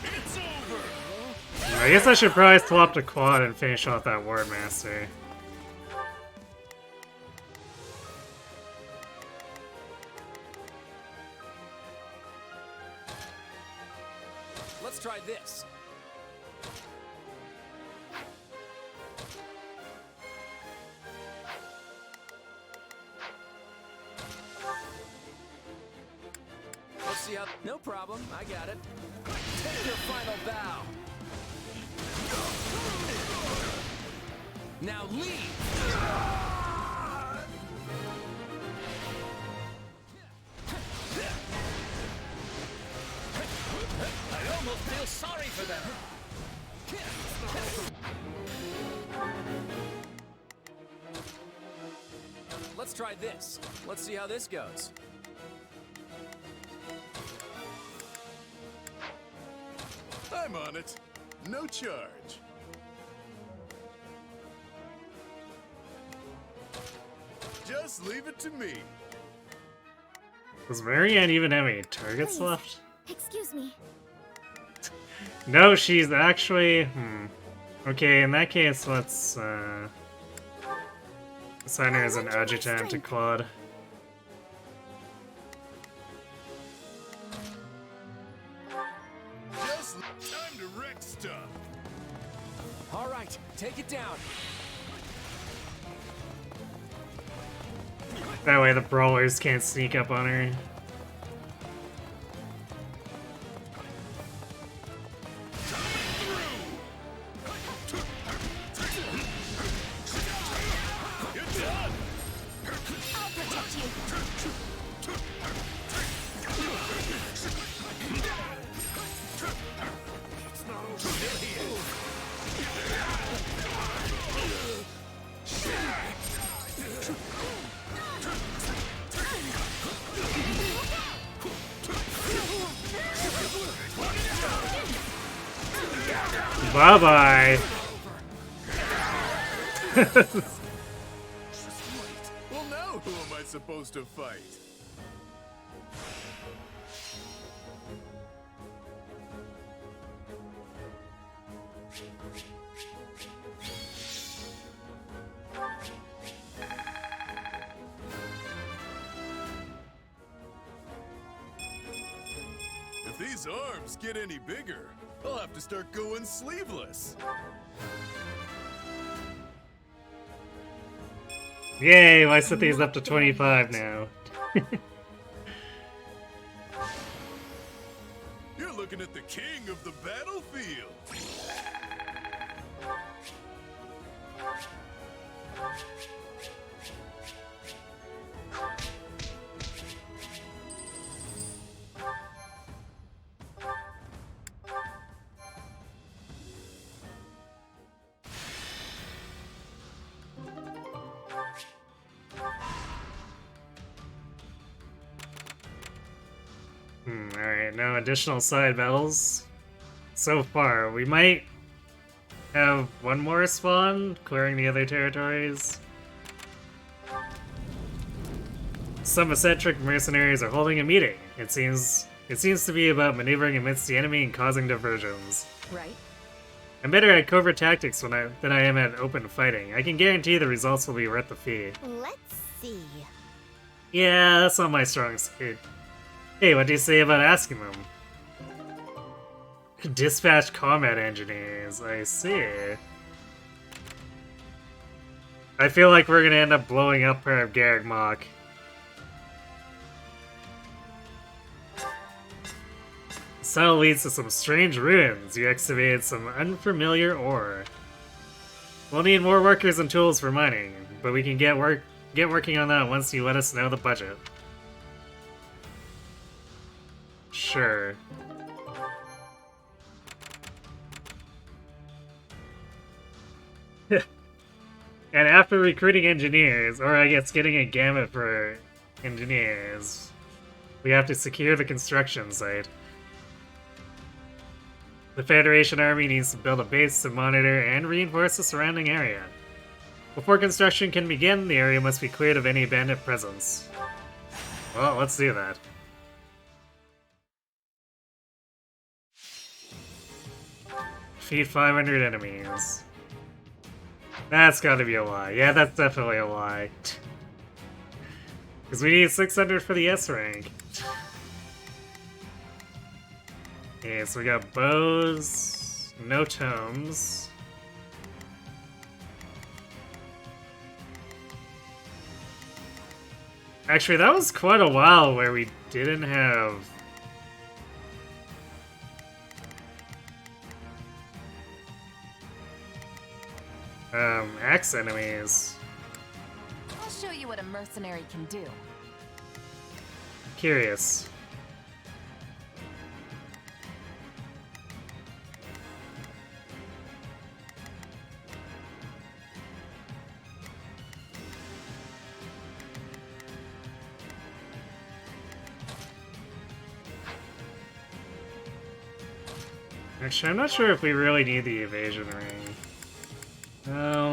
It's over. I guess I should probably swap to quad and finish off that Ward Master. Let's try this. Let's see how... No problem, I got it. Take your final bow. Now leave! I almost feel sorry for them. Let's try this. Let's see how this goes. I'm on it. No charge. Just leave it to me. Does Marianne even have any targets Please. left? Excuse me. No, she's actually... Okay, in that case, let's assign her as an adjutant to Claude. Just time to wreck stuff. All right, take it down. That way the brawlers can't sneak up on her. Bye-bye. Well, now who am I supposed to fight? If these arms get any bigger, I'll have to start going sleeveless. Yay, well, I set these up to 25 now. You're looking at the king of the battlefield. Alright, no additional side battles. So far, we might have one more spawn, clearing the other territories. Some eccentric mercenaries are holding a meeting. It seems to be about maneuvering amidst the enemy and causing diversions. Right. I'm better at covert tactics than I am at open fighting. I can guarantee the results will be worth the fee. Let's see. Yeah, that's not my strong suit. Hey, what do you say about asking them? Dispatch combat engineers, I see. I feel like we're gonna end up blowing up part of Garreg Mach. This tunnel leads to some strange ruins. You excavated some unfamiliar ore. We'll need more workers and tools for mining, but we can get working on that once you let us know the budget. Sure. And after recruiting engineers, or I guess getting a gamut for engineers, we have to secure the construction site. The Federation Army needs to build a base to monitor and reinforce the surrounding area. Before construction can begin, the area must be cleared of any bandit presence. Well, let's do that. Defeat 500 enemies. That's gotta be a lie. Yeah, that's definitely a lie. Because we need 600 for the S rank. Okay, so we got bows, no tomes. Actually, that was quite a while where we didn't have... axe enemies. I'll show you what a mercenary can do. Curious. Actually, I'm not sure if we really need the evasion ring.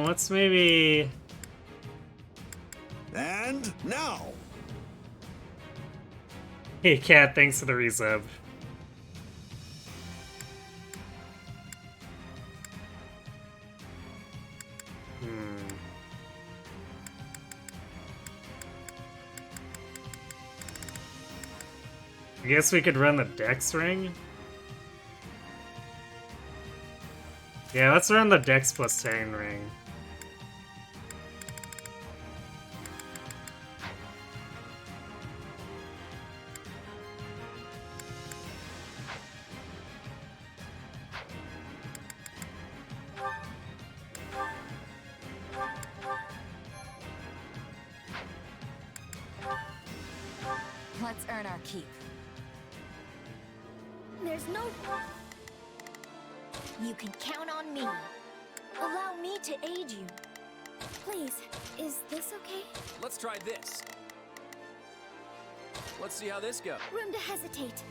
Let's maybe... And now! Hey Cat, thanks for the resub. I guess we could run the Dex ring? Yeah, let's run the Dex plus 10 ring. Let's earn our keep. There's no... You can count on me. Allow me to aid you. Please, is this okay? Let's try this. Let's see how this goes. Room to hesitate.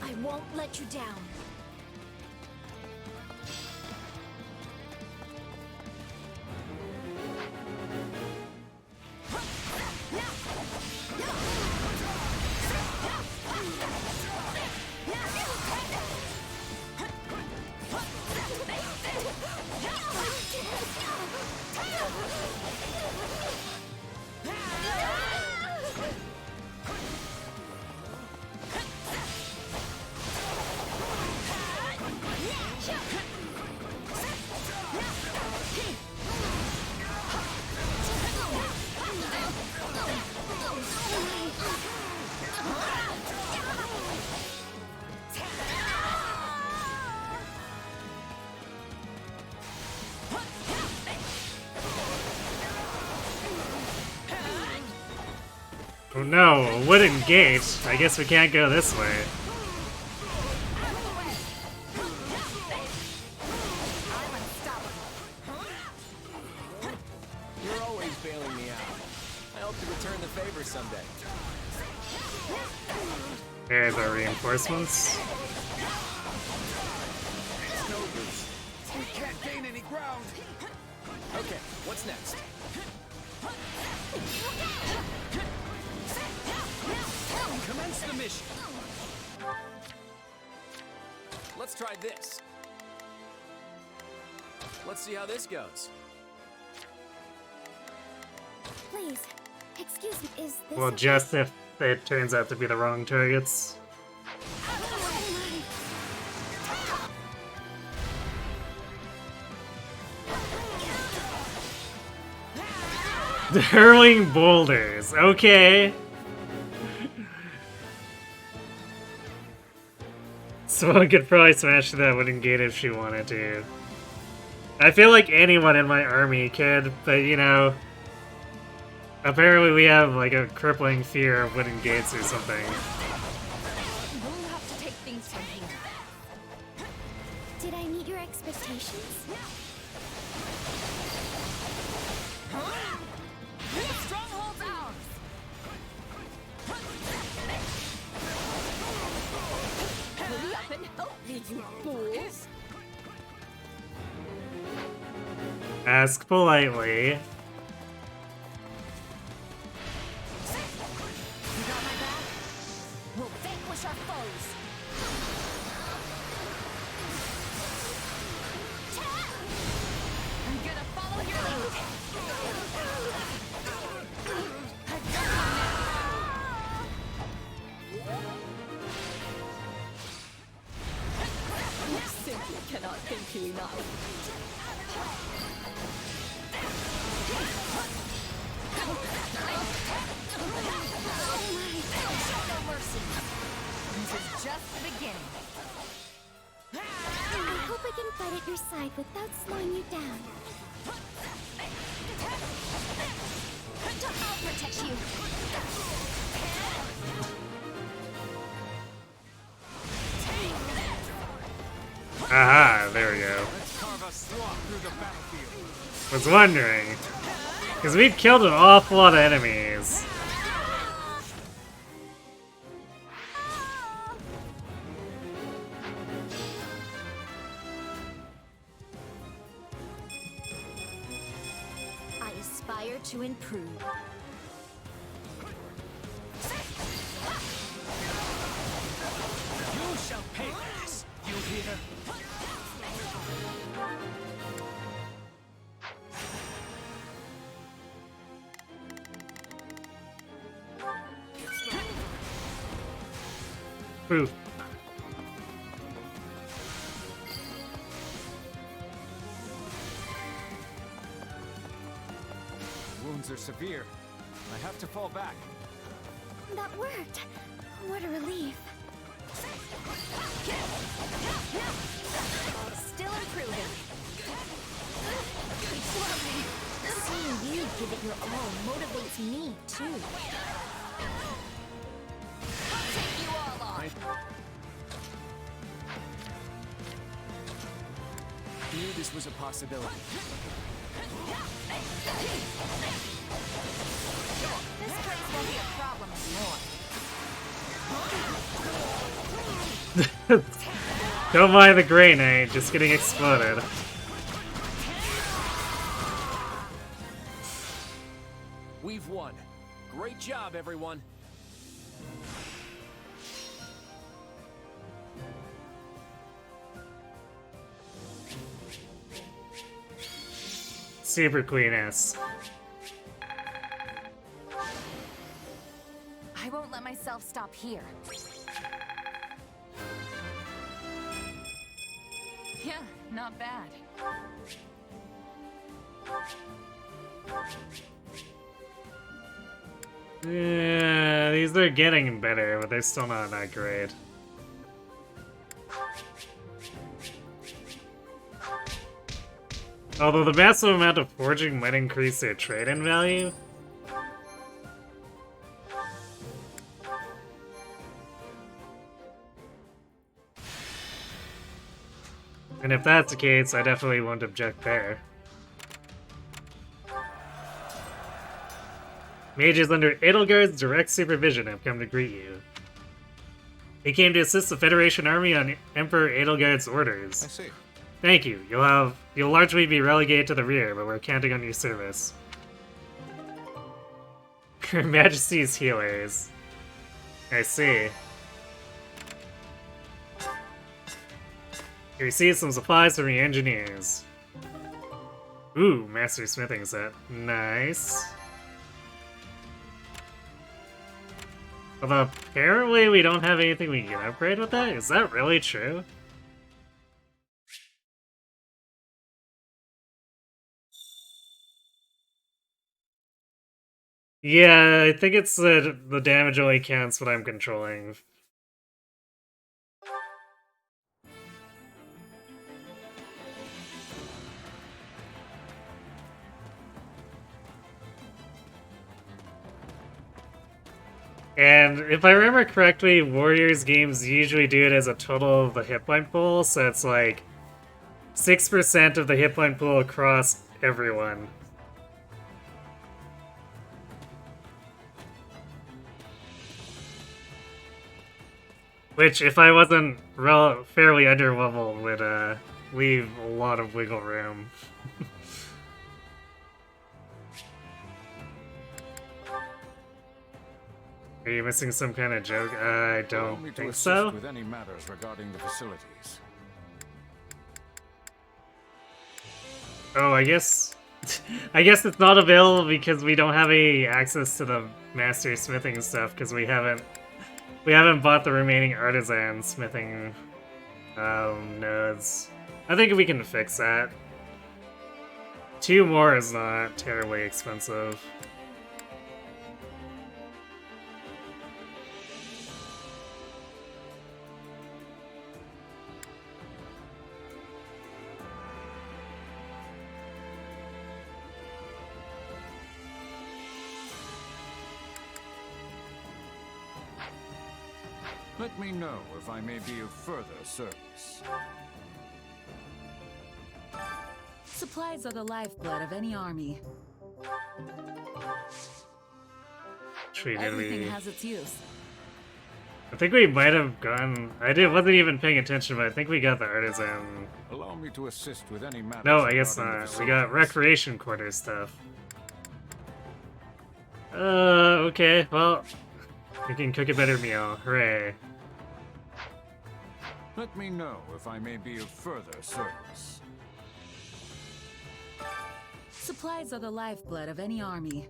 I won't let you down. Oh no, a wooden gate. I guess we can't go this way. You're always bailing me out. I hope to return the favor someday. There's our reinforcements. We can't gain any ground. Okay, what's next? Commence the mission. Let's try this. Let's see how this goes. Please, excuse me, is this... Well, just if it turns out to be the wrong targets. Hurling boulders, okay. Someone could probably smash that wooden gate if she wanted to. I feel like anyone in my army could, but you know... Apparently we have like a crippling fear of wooden gates or something. We'll have to take things from here. Did I meet your expectations? you fools! Ask politely. You got my back? We'll vanquish our foes! I'm gonna follow your lead! I've got you now! You simply cannot thank you enough. Show no mercy! This is just the beginning. I hope I can fight at your side without slowing you down. I'll protect you. Aha, there we go. Was wondering. Because we've killed an awful lot of enemies. I aspire to improve. You shall pay for this, you hear? Poof. Wounds are severe. I have to fall back. That worked. What a relief. Still improving. Seeing you give it your all motivates me, too. I'll take you all on! Knew this was a possibility. This place won't be a problem anymore. Don't mind the grenade, just getting exploded. We've won. Great job, everyone. Super Queeness. I won't let myself stop here. Yeah, not bad. Yeah, these are getting better, but they're still not that great. Although the massive amount of forging might increase their trade-in value. And if that's the case, I definitely won't object there. Mages under Edelgard's direct supervision have come to greet you. He came to assist the Federation army on Emperor Edelgard's orders. I see. Thank you. You'll largely be relegated to the rear, but we're counting on your service. Her Majesty's healers. I see. You received some supplies from your engineers. Ooh, Master Smithing set. Nice. Although apparently we don't have anything we can upgrade with that? Is that really true? Yeah, I think it's the damage only counts when I'm controlling. And if I remember correctly, Warriors games usually do it as a total of the hit point pool, so it's like 6% of the hit point pool across everyone. Which, if I wasn't fairly underleveled, would leave a lot of wiggle room. Are you missing some kind of joke? I don't think so. With any matters regarding the facilities. Oh, I guess it's not available because we don't have any access to the master smithing stuff because we haven't bought the remaining artisan smithing nodes. I think we can fix that. 2 more is not terribly expensive. Let me know if I may be of further service. Supplies are the lifeblood of any army. Everything has its use. I think we might have gone. Wasn't even paying attention, but I think we got the artisan. Allow me to assist with any matters. No, I guess not. We got recreation quarter stuff. Okay, well, we can cook a better meal. Hooray. Let me know if I may be of further service. Supplies are the lifeblood of any army.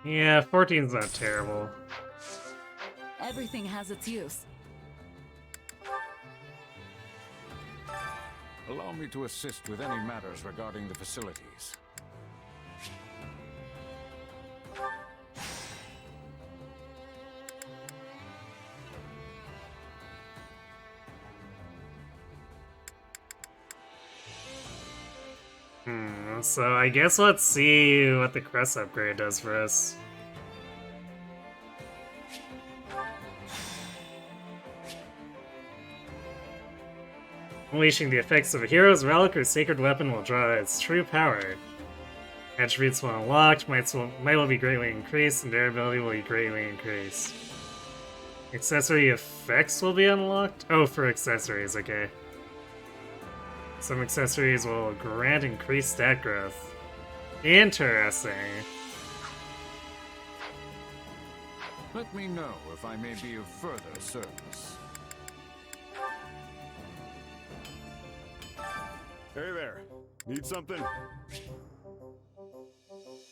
Yeah, 14's not terrible. Everything has its use. Allow me to assist with any matters regarding the facilities. So I guess let's see what the crest upgrade does for us. Unleashing the effects of a hero's relic or sacred weapon will draw its true power. Attributes will unlocked, might will be greatly increased, and durability will be greatly increased. Accessory effects will be unlocked? Oh, for accessories, okay. Some accessories will grant increased stat growth. Interesting. Let me know if I may be of further service. Hey there. Need something?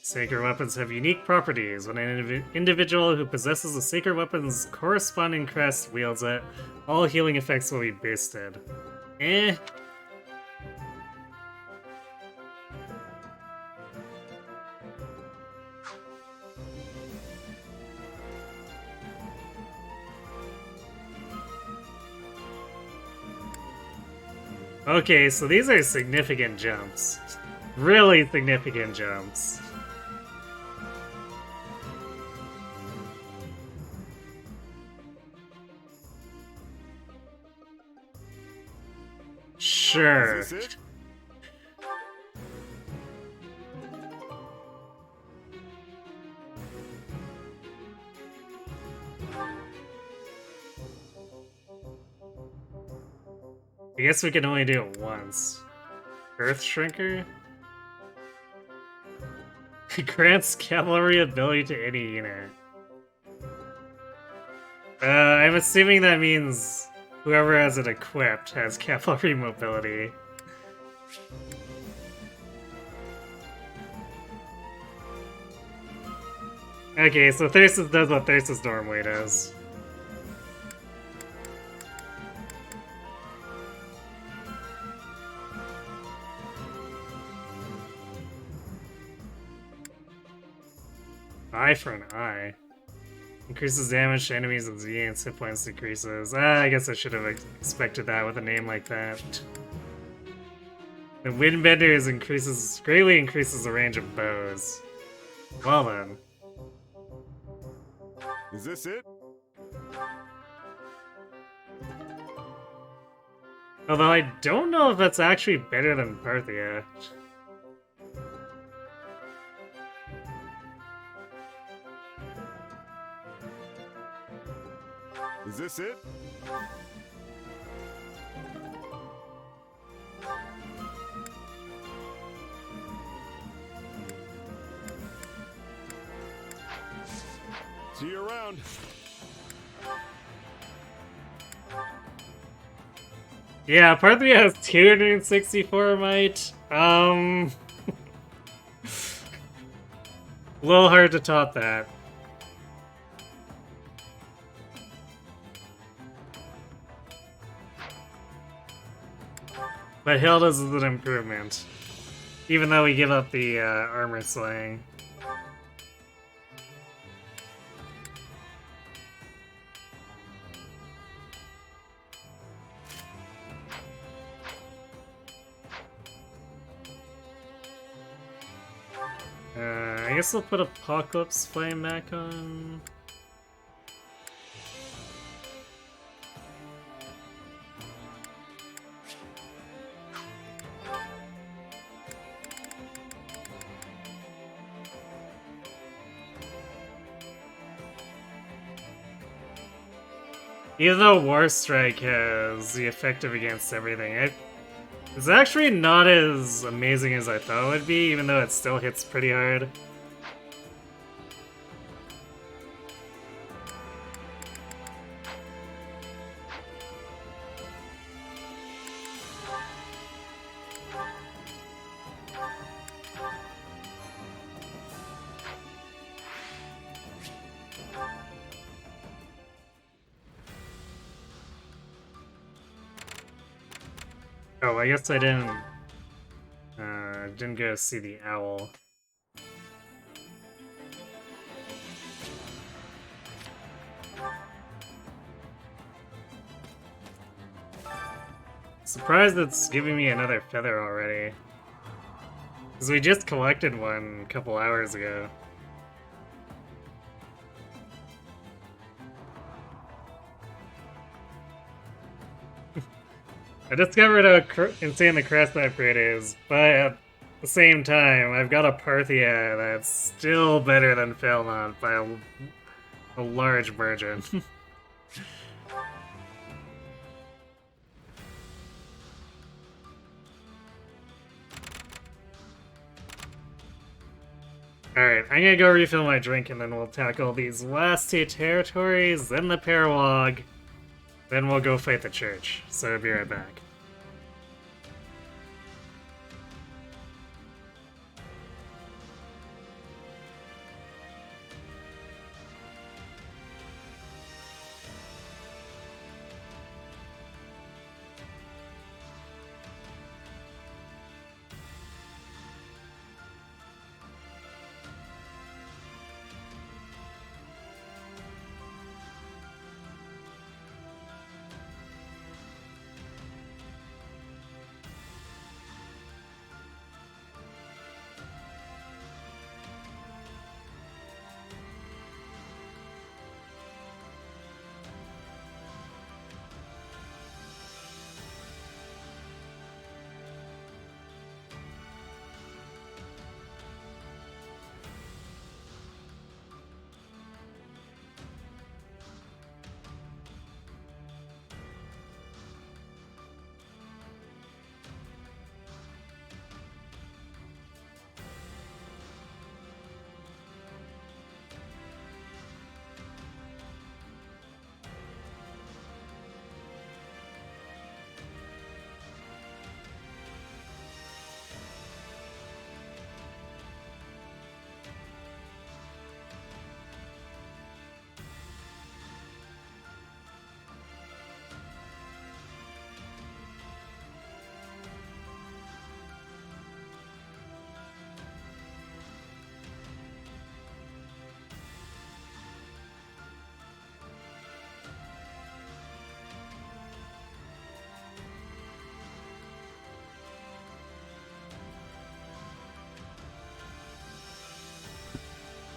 Sacred weapons have unique properties. When an individual who possesses a sacred weapon's corresponding crest wields it, all healing effects will be boosted. Eh. Okay, so these are significant jumps. Really significant jumps. Sure. Is this it? I guess we can only do it once. Earth Shrinker? Grants cavalry ability to any unit. I'm assuming that means whoever has it equipped has cavalry mobility. Okay, so Thyrsus does what Thyrsus normally does. Eye for an eye. Increases damage to enemies and Zenith's hit points decreases. I guess I should have expected that with a name like that. The Windbender greatly increases the range of bows. Well then. Is this it? Although I don't know if that's actually better than Parthia. Is this it? See you around. Yeah, part 3 has 264 might. A little hard to top that. But Hilda's is an improvement. Even though we give up the armor slaying. I guess I'll put Apocalypse Flame back on. Even though War Strike has the effective against everything, it's actually not as amazing as I thought it would be, even though it still hits pretty hard. Oh, I guess I didn't go see the owl. Surprised it's giving me another feather already. Because we just collected one a couple hours ago. I discovered how insane the crest upgrade is, but at the same time, I've got a Parthia that's still better than Failnaught by a large margin. Alright, I'm gonna go refill my drink and then we'll tackle these last two territories, then the Paralog, then we'll go fight the church. So I'll be right back.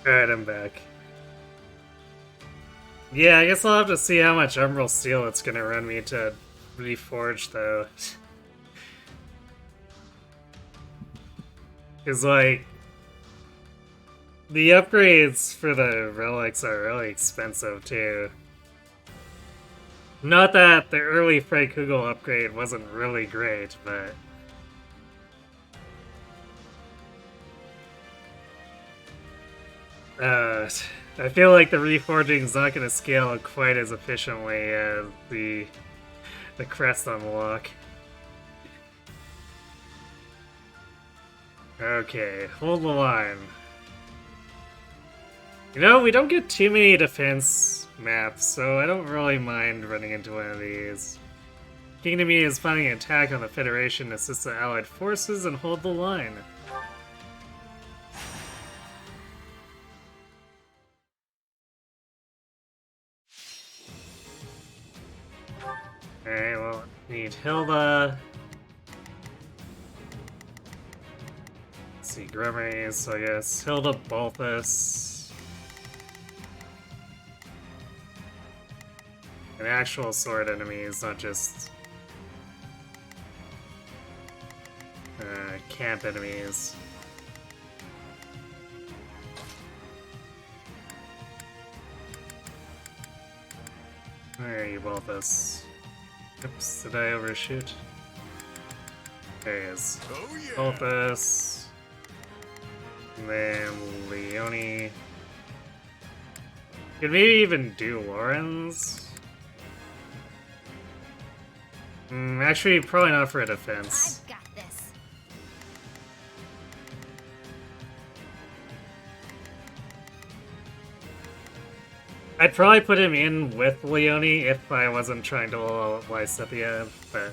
Alright, I'm back. Yeah, I guess I'll have to see how much Umbral Steel it's gonna run me to reforge, though. Because, like, the upgrades for the relics are really expensive, too. Not that the early Freykugel upgrade wasn't really great, but... I feel like the reforging's not going to scale quite as efficiently as the crest unlock. Okay, hold the line. You know, we don't get too many defense maps, so I don't really mind running into one of these. Key to me is finding an attack on the Federation, assist the Allied forces, and hold the line. Alright, well, need Hilda. Let's see, Grimmies, so I guess Hilda, Balthus. And actual sword enemies, not just camp enemies. Where are you, Balthus? Oops, did I overshoot? There he is. Oh, yeah. Balthus. And then Leone. Could maybe even do Lorenz. Actually, probably not for a defense. I've got this. I'd probably put him in with Leone if I wasn't trying to level up Lysithea, but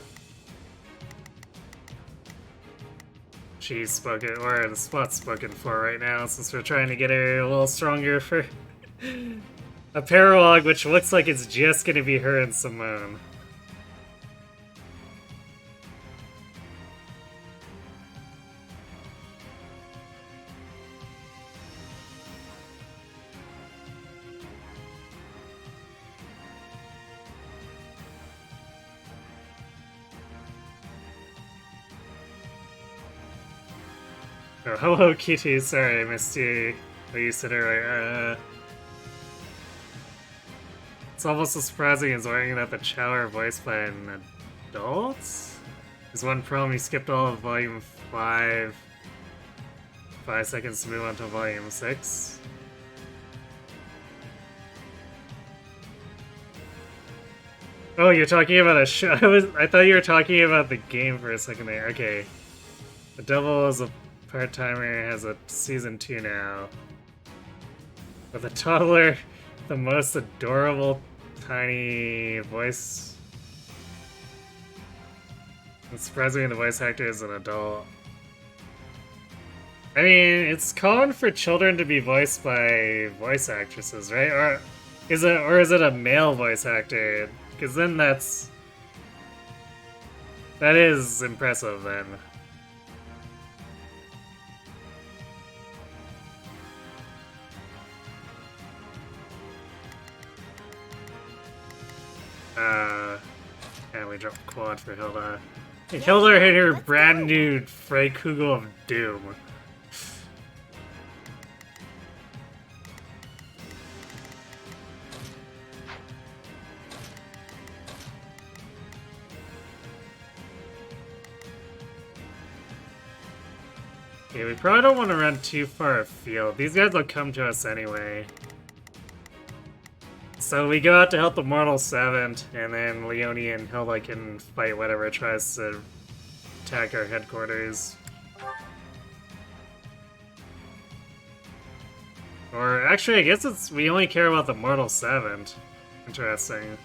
she's spoken, or the spot's spoken for right now, since we're trying to get her a little stronger for a paralog, which looks like it's just gonna be her and Simone. Oh, hello, Kitty. Sorry, I missed you. What you said earlier. It's almost as surprising as learning that the Chow are voiced by an adult. There's one problem, you skipped all of Volume 5. 5 seconds to move on to Volume 6. Oh, you're talking about a show? I thought you were talking about the game for a second there. Okay. The Devil is a part-timer, has a season 2 now. With a toddler, the most adorable tiny voice. It's surprising the voice actor is an adult. I mean, it's common for children to be voiced by voice actresses, right? Or is it a male voice actor? Because then that is impressive then. And we dropped quad for Hilda. And Hilda hit her brand new Freykugel of Doom. Okay, we probably don't want to run too far afield. These guys will come to us anyway. So we go out to help the Mortal 7, and then Leone and Hilda can fight whatever tries to attack our headquarters. Or actually, I guess we only care about the Mortal 7. Interesting.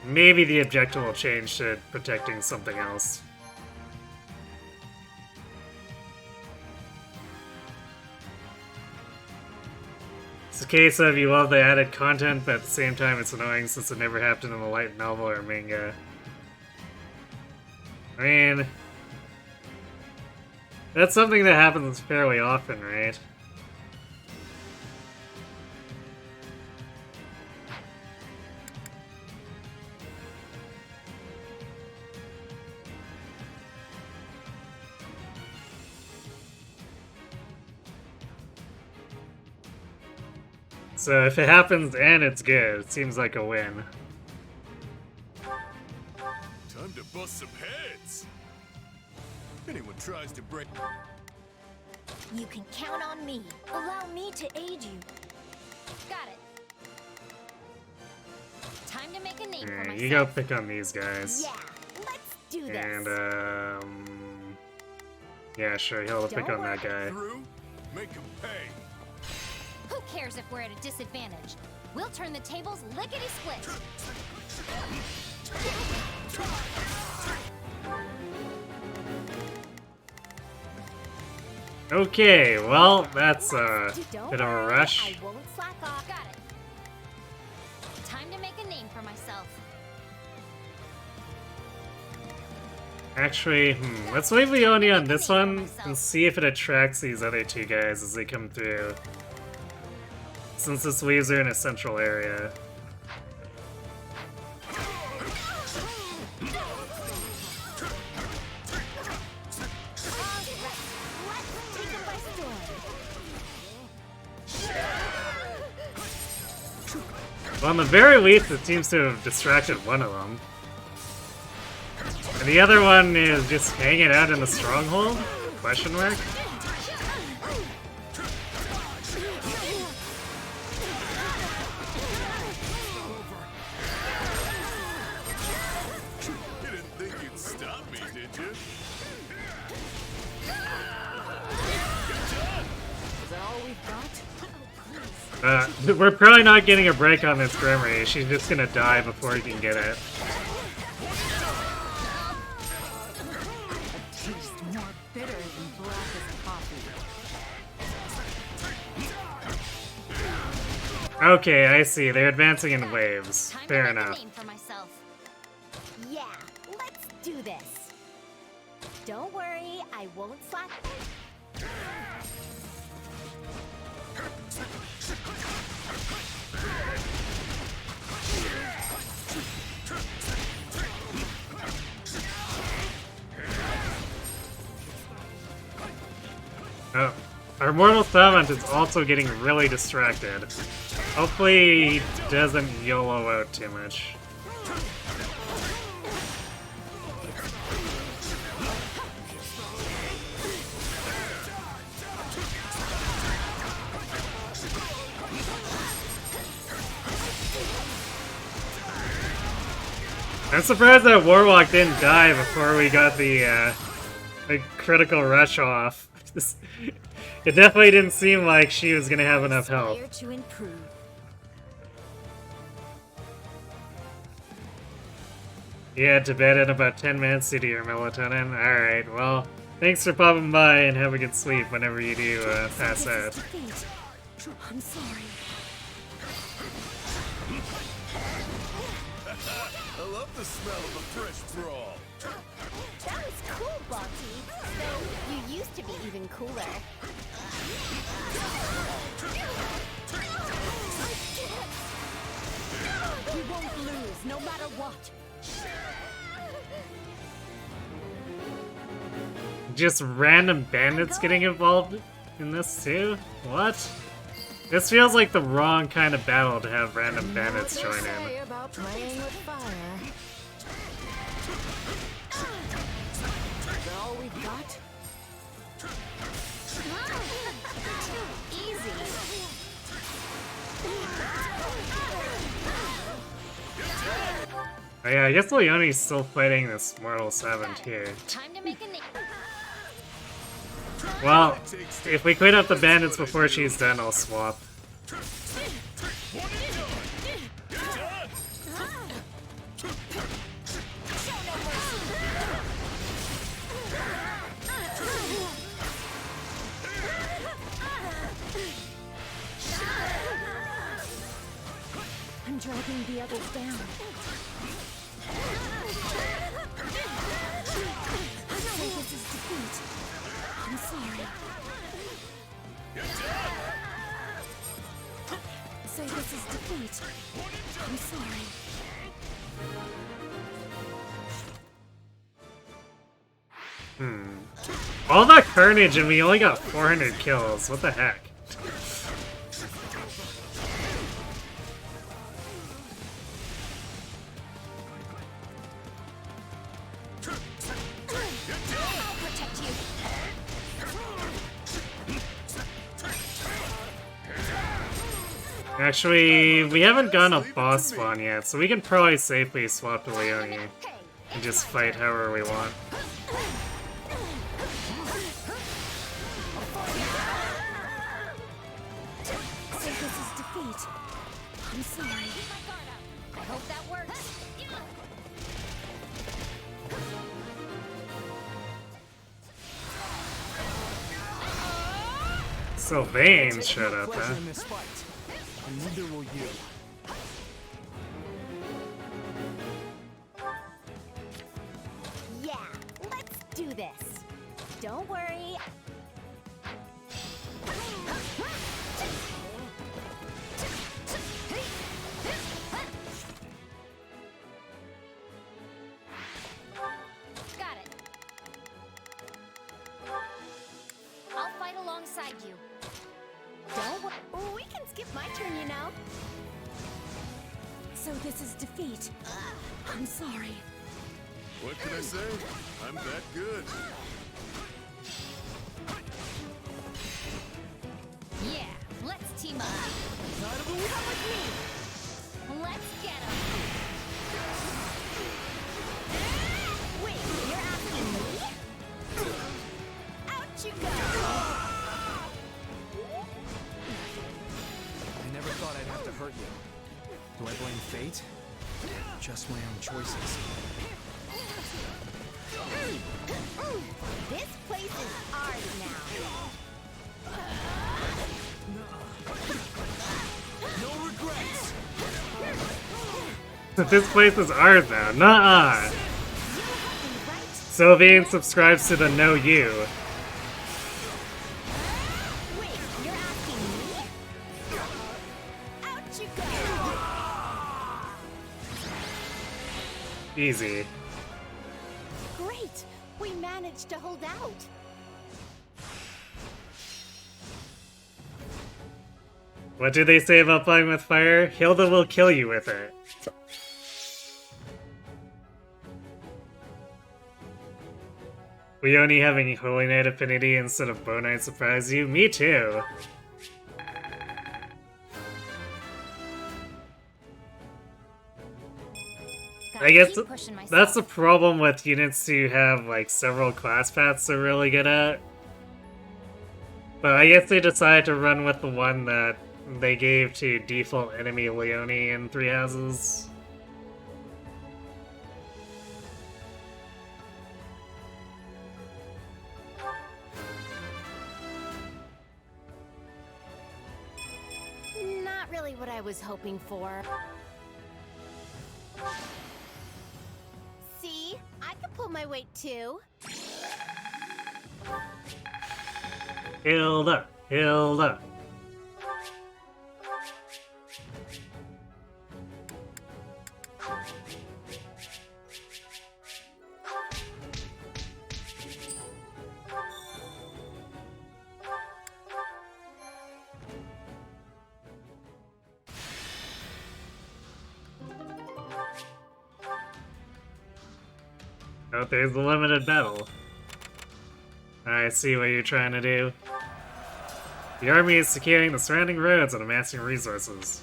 Maybe the objective will change to protecting something else. It's a case of you love the added content, but at the same time it's annoying since it never happened in a light novel or manga. I mean, that's something that happens fairly often, right? So if it happens and it's good, it seems like a win. Time to bust some heads. Anyone tries to break. You can count on me. Allow me to aid you. Got it. Time to make a name for Yeah, myself. you go pick on these guys. Yeah, let's do this. And yeah, sure, he'll pick on that guy. Make him pay. Who cares if we're at a disadvantage? We'll turn the tables lickety-split. Okay, well, that's a bit of a rush. I won't slack off. Got it. Time to make a name for myself. Actually, let's leave Leone on this one and see if it attracts these other two guys as they come through. Since this leaves her in a central area. Well, on the very least, it seems to have distracted one of them. And the other one is just hanging out in the stronghold? Question mark? You didn't think you'd stop me, did you? Is that all we've got? We're probably not getting a break on this Gremory. She's just gonna die before you can get it. A taste more bitter than blackest coffee. Okay, I see. They're advancing in waves. Fair enough. Name for myself. Yeah, let's do this. Don't worry, I won't slack. Oh, our Mortal Savant is also getting really distracted. Hopefully he doesn't YOLO out too much. I'm surprised that Warlock didn't die before we got the critical rush off. It definitely didn't seem like she was gonna have enough health. To improve. You had to bed in about 10 minutes due to your melatonin? Alright, well, thanks for popping by and have a good sleep whenever you do pass out. I'm sorry. I love the smell of a fresh brawl. That was cool, Balti. Though you used to be even cooler. We won't lose, no matter what. Just random bandits getting involved in this too? What? This feels like the wrong kind of battle to have random bandits join in. About playing with fire. Is that all we've got? Easy. Oh yeah, I guess Leone's still fighting this Mortal Savant here. Time to make a name. Well, if we clean up the bandits before she's done, I'll swap. I'm dragging the others down. So this is defeat. I'm sorry. So this is defeat. I'm sorry. All that carnage and we only got 400 kills. What the heck? Actually, we haven't gotten a boss spawn yet, so we can probably safely swap to Leone and just fight however we want. So this is defeat. I'm sorry. I hope that works. Sylvain showed up, pleasure huh? in this fight, and neither will you. Yeah, let's do this. Don't worry. Got it. I'll fight alongside you. Don't worry. We can skip my turn, you know. So this is defeat. I'm sorry. What can I say? I'm that good. Yeah, let's team up. Come with me. Let's get him. Wait, you're asking me? Out you go. I never thought I'd have to hurt you. Do I blame fate? Just my own choices. This place is ours now. No regrets. This place is ours now. Nuh-uh. Sylvain subscribes to the Know You. Wait, you're asking me? Out you go. Easy. Great, we managed to hold out. What do they say about playing with fire? Hilda will kill you with it. We only having Holy Knight Affinity instead of Bow Knight surprise you? Me too. I guess that's the problem with units who have like several class paths they're really good at. But I guess they decided to run with the one that they gave to default enemy Leone in Three Houses. Not really what I was hoping for. See, I can pull my weight too. Hilda! Hilda! Oh, there's the limited battle. I see what you're trying to do. The army is securing the surrounding roads and amassing resources.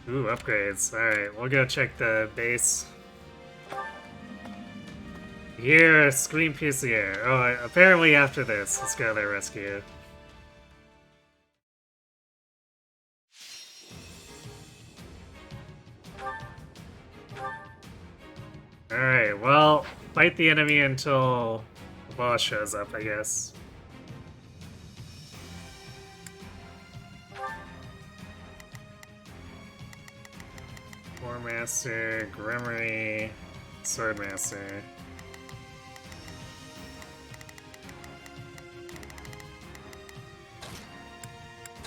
Ooh, upgrades. Alright, we'll go check the base. Here, Scream Pusier. Oh, apparently after this, let's go to their rescue. Alright, well, fight the enemy until the boss shows up, I guess. War Master, Grimory, Swordmaster.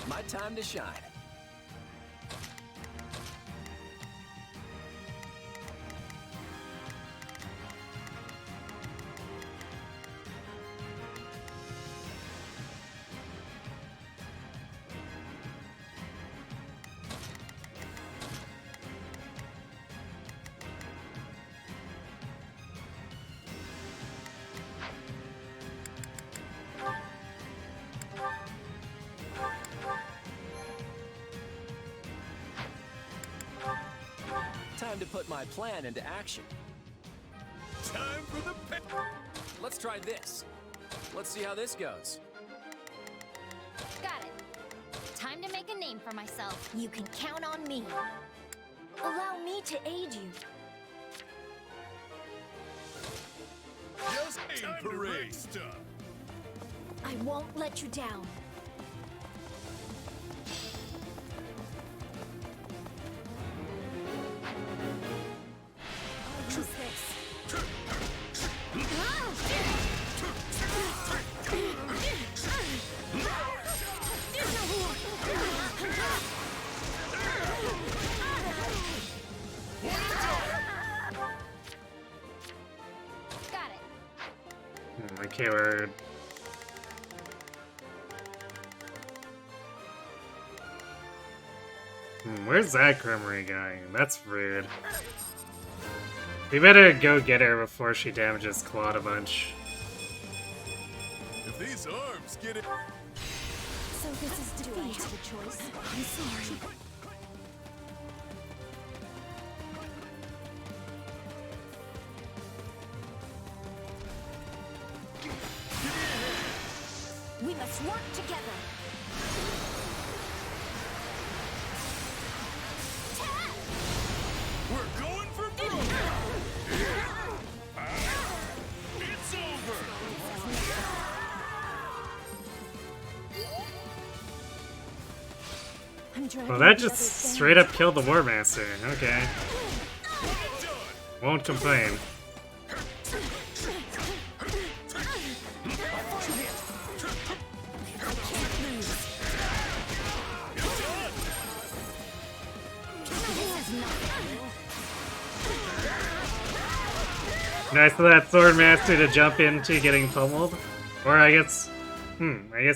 My time to shine. time to put my plan into action. Time for the Let's try this. Let's see how this goes. Got it. Time to make a name for myself. You can count on me. Allow me to aid you. Just time parade stuff. I won't let you down. I'll use this. Got it. Okay, we're... where's that Grimoire going? That's rude. We better go get her before she damages Claude a bunch. If these arms get it. So this is defeat. Do I have a choice? I'm sorry. We must work together. We're going for broke. It's over. Well, that just straight up killed the War Master. Okay. Won't complain. Nice for that Sword Master to jump into getting pummeled. Or I guess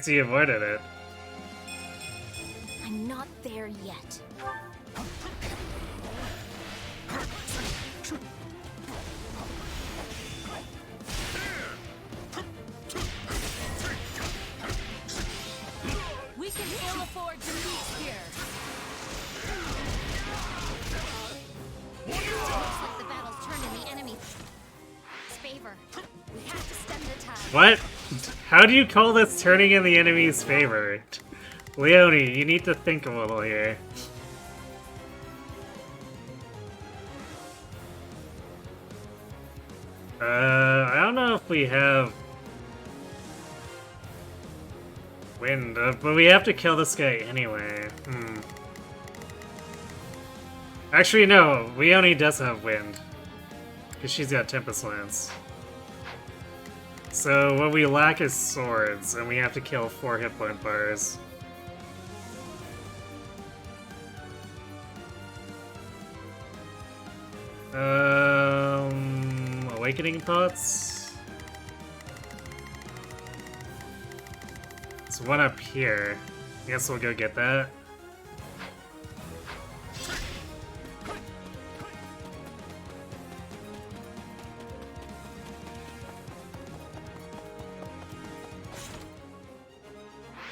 he avoided it. I'm not there yet. We can ill afford defeats here. Looks like the battle's turned in the enemy's favor. We have to stem the tide. What? How do you call this turning in the enemy's favor? Leone, you need to think a little here. I don't know if we have wind, but we have to kill this guy anyway. Actually, no, Leone does have wind, because she's got Tempest Lance. So what we lack is swords, and we have to kill 4 hit point bars. Awakening Pots? There's one up here. I guess we'll go get that.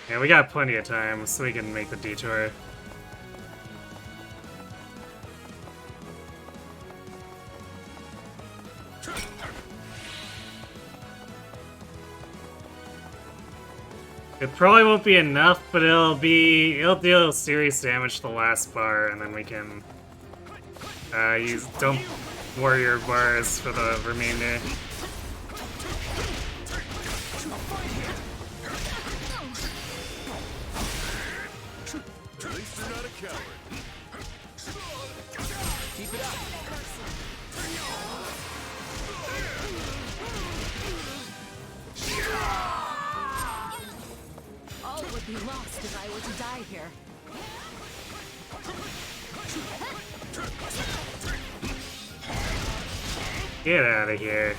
Yeah, we got plenty of time, so we can make the detour. It probably won't be enough, but it'll deal serious damage to the last bar, and then we can use dump warrior bars for the remainder. At least you're not a coward. Keep it up. All would be lost if I were to die here. Get out of here.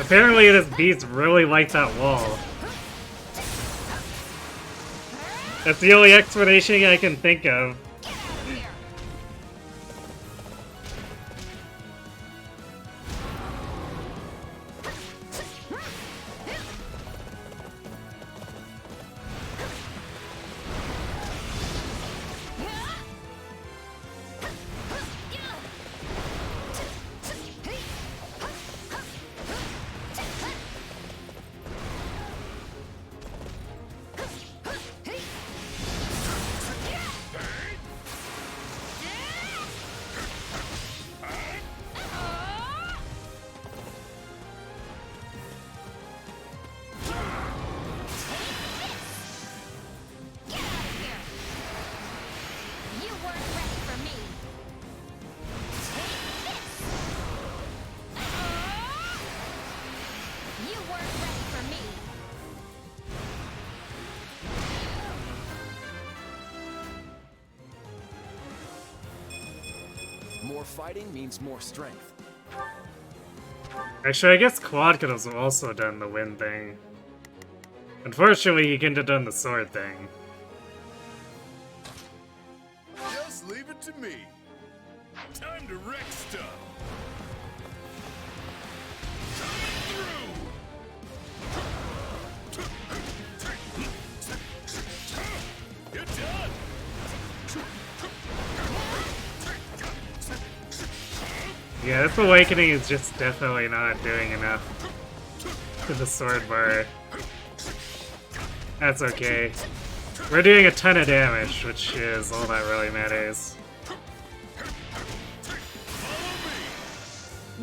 Apparently this beast really likes that wall. That's the only explanation I can think of. More fighting means more strength. Actually, I guess Quad could have also done the wind thing. Unfortunately, he couldn't have done the sword thing. Just leave it to me. Time to wreck stuff. You're done. Yeah, this awakening is just definitely not doing enough to the sword bar. That's okay. We're doing a ton of damage, which is all that really matters.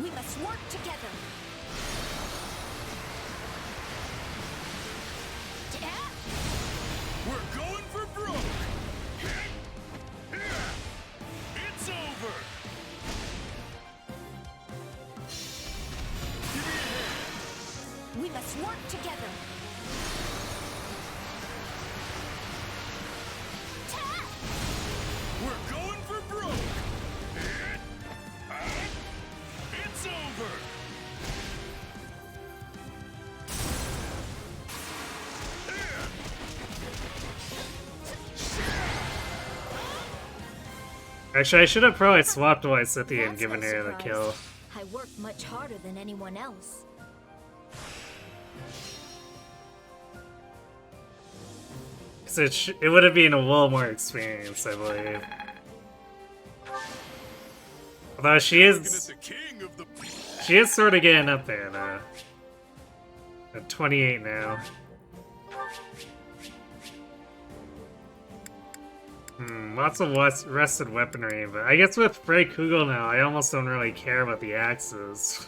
We must work together. We're going for broke. It's over. We must work together. We're going for broke. It's over. Actually, I should have probably swapped Lysithea and given her the kill. I worked much harder than anyone else. So it would have been a little more experience, I believe. Although she is sort of getting up there though. At 28 now. Lots of rusted weaponry, but I guess with Frey Kugel now, I almost don't really care about the axes.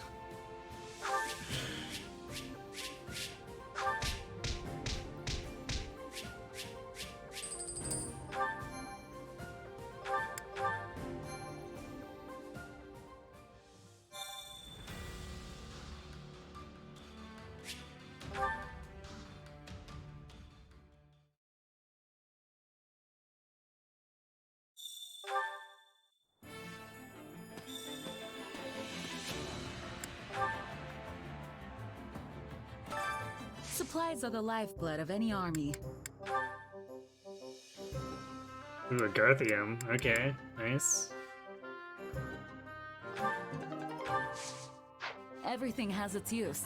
Supplies are the lifeblood of any army. Ooh, a Garthium. Okay, nice. Everything has its use.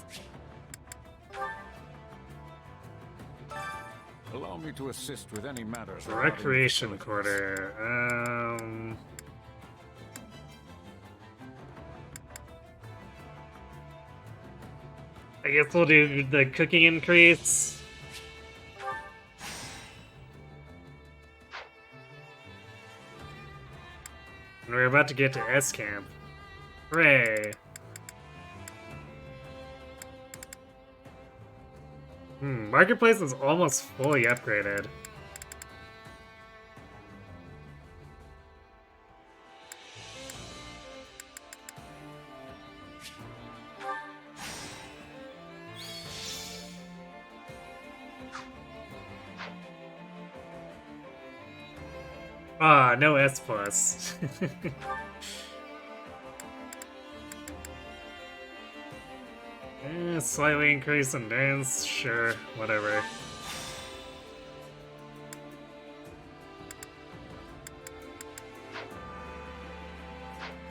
Allow me to assist with any matters. Recreation quarter. I guess we'll do the cooking increase. And we're about to get to S camp. Hooray! Marketplace is almost fully upgraded. Ah, no S+. Slightly increase endurance, sure, whatever.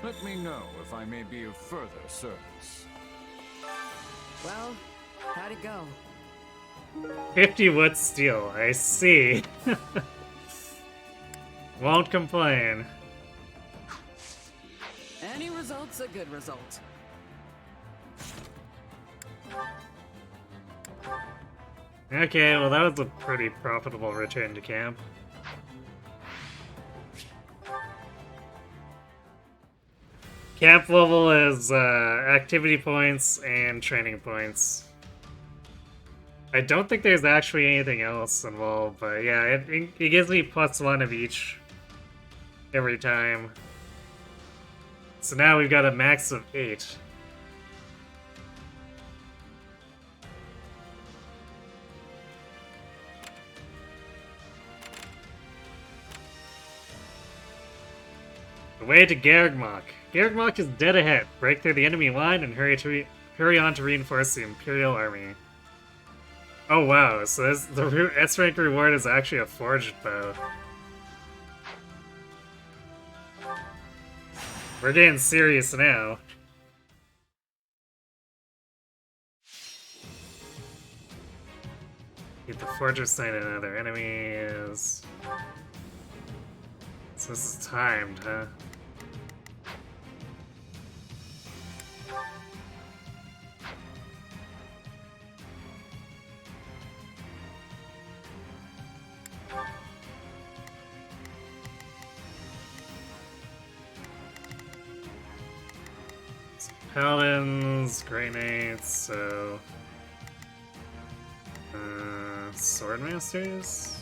Let me know if I may be of further service. Well, how'd it go? 50 wood steel, I see. Won't complain. Any result's a good result. Okay, well that was a pretty profitable return to camp. Camp level is activity points and training points. I don't think there's actually anything else involved, but yeah, it gives me +1 of each every time. So now we've got a max of 8. The way to Garreg Mach. Garreg Mach is dead ahead. Break through the enemy line and hurry on to reinforce the Imperial Army. Oh wow, so the S-rank reward is actually a forged bow. We're getting serious now. Get the fortress sign and other enemies. So this is timed, huh? Paladins, Grey Knights, so... Swordmasters?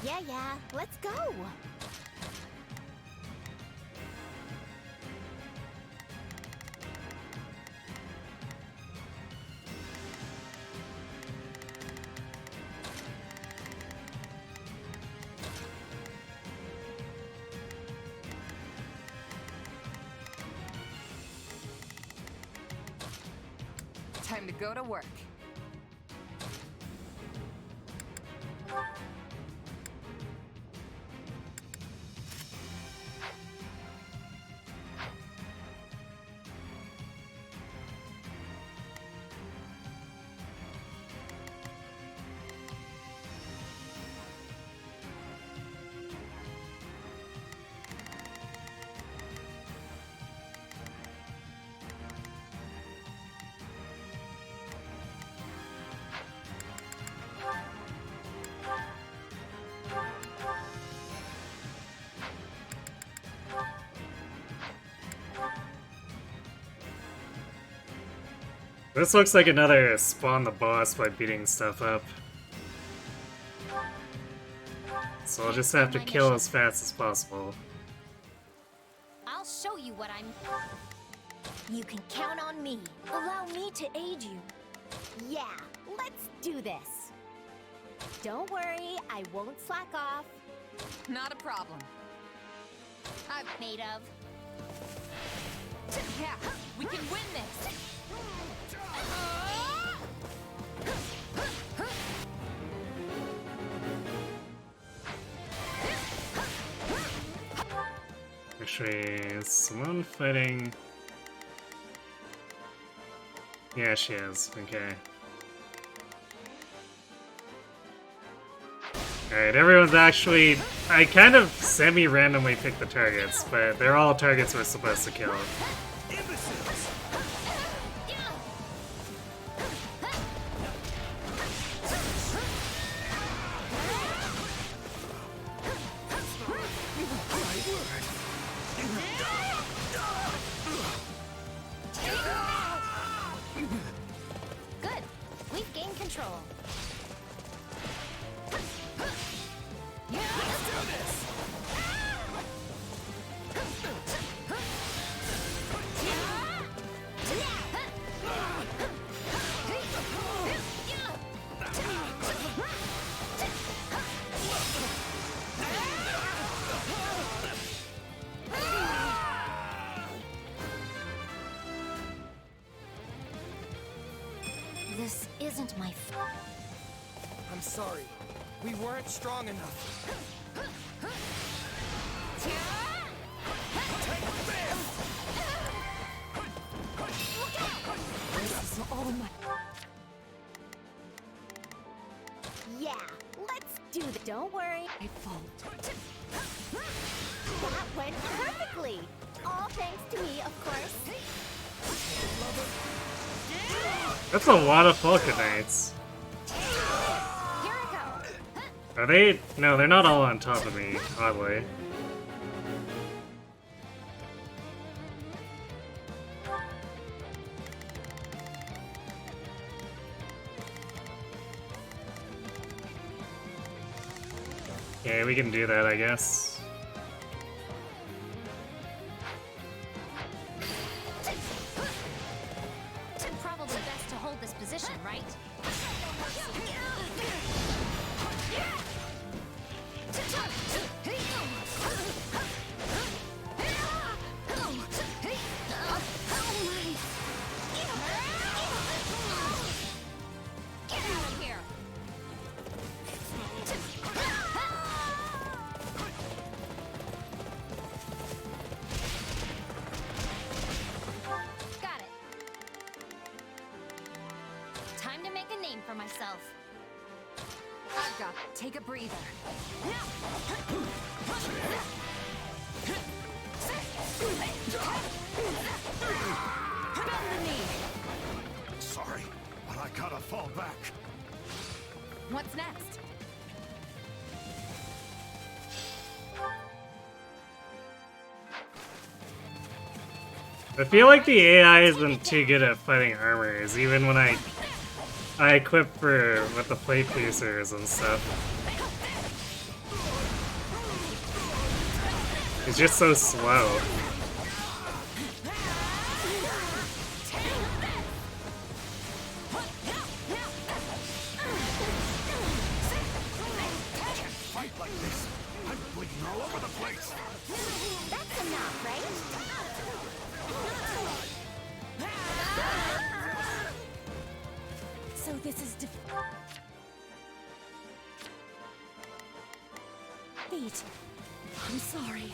Yeah, let's go! Time to go to work. This looks like another spawn the boss by beating stuff up. So I'll just have to kill as fast as possible. I'll show you what I'm... You can count on me. Allow me to aid you. Yeah, let's do this. Don't worry, I won't slack off. Not a problem. I'm made of. Yeah, we can win this! Actually, is someone fighting? Yeah, she is. Okay. Alright, everyone's actually... I kind of semi-randomly picked the targets, but they're all targets we're supposed to kill. Good. We've gained control. Let's do this! isn't my I'm sorry. We weren't strong enough. This is all my... Yeah, let's do the... Don't worry, I won't. That went perfectly. All thanks to me, of course. That's a lot of Falconites. Here I go. Are they? No, they're not all on top of me, oddly. Okay, we can do that, I guess. Probably best to hold this position, right? Get out of here! Got it. Time to make a name for myself. I've got it. Take a breather. Bend the knee. Sorry, but I gotta fall back. What's next? I feel like the AI isn't too good at fighting armors, even when I equip for with the plate piecers and stuff. It's just so slow. Fight like this. I'm bleeding all over the place. That's enough, right? So this is defeat. I'm sorry.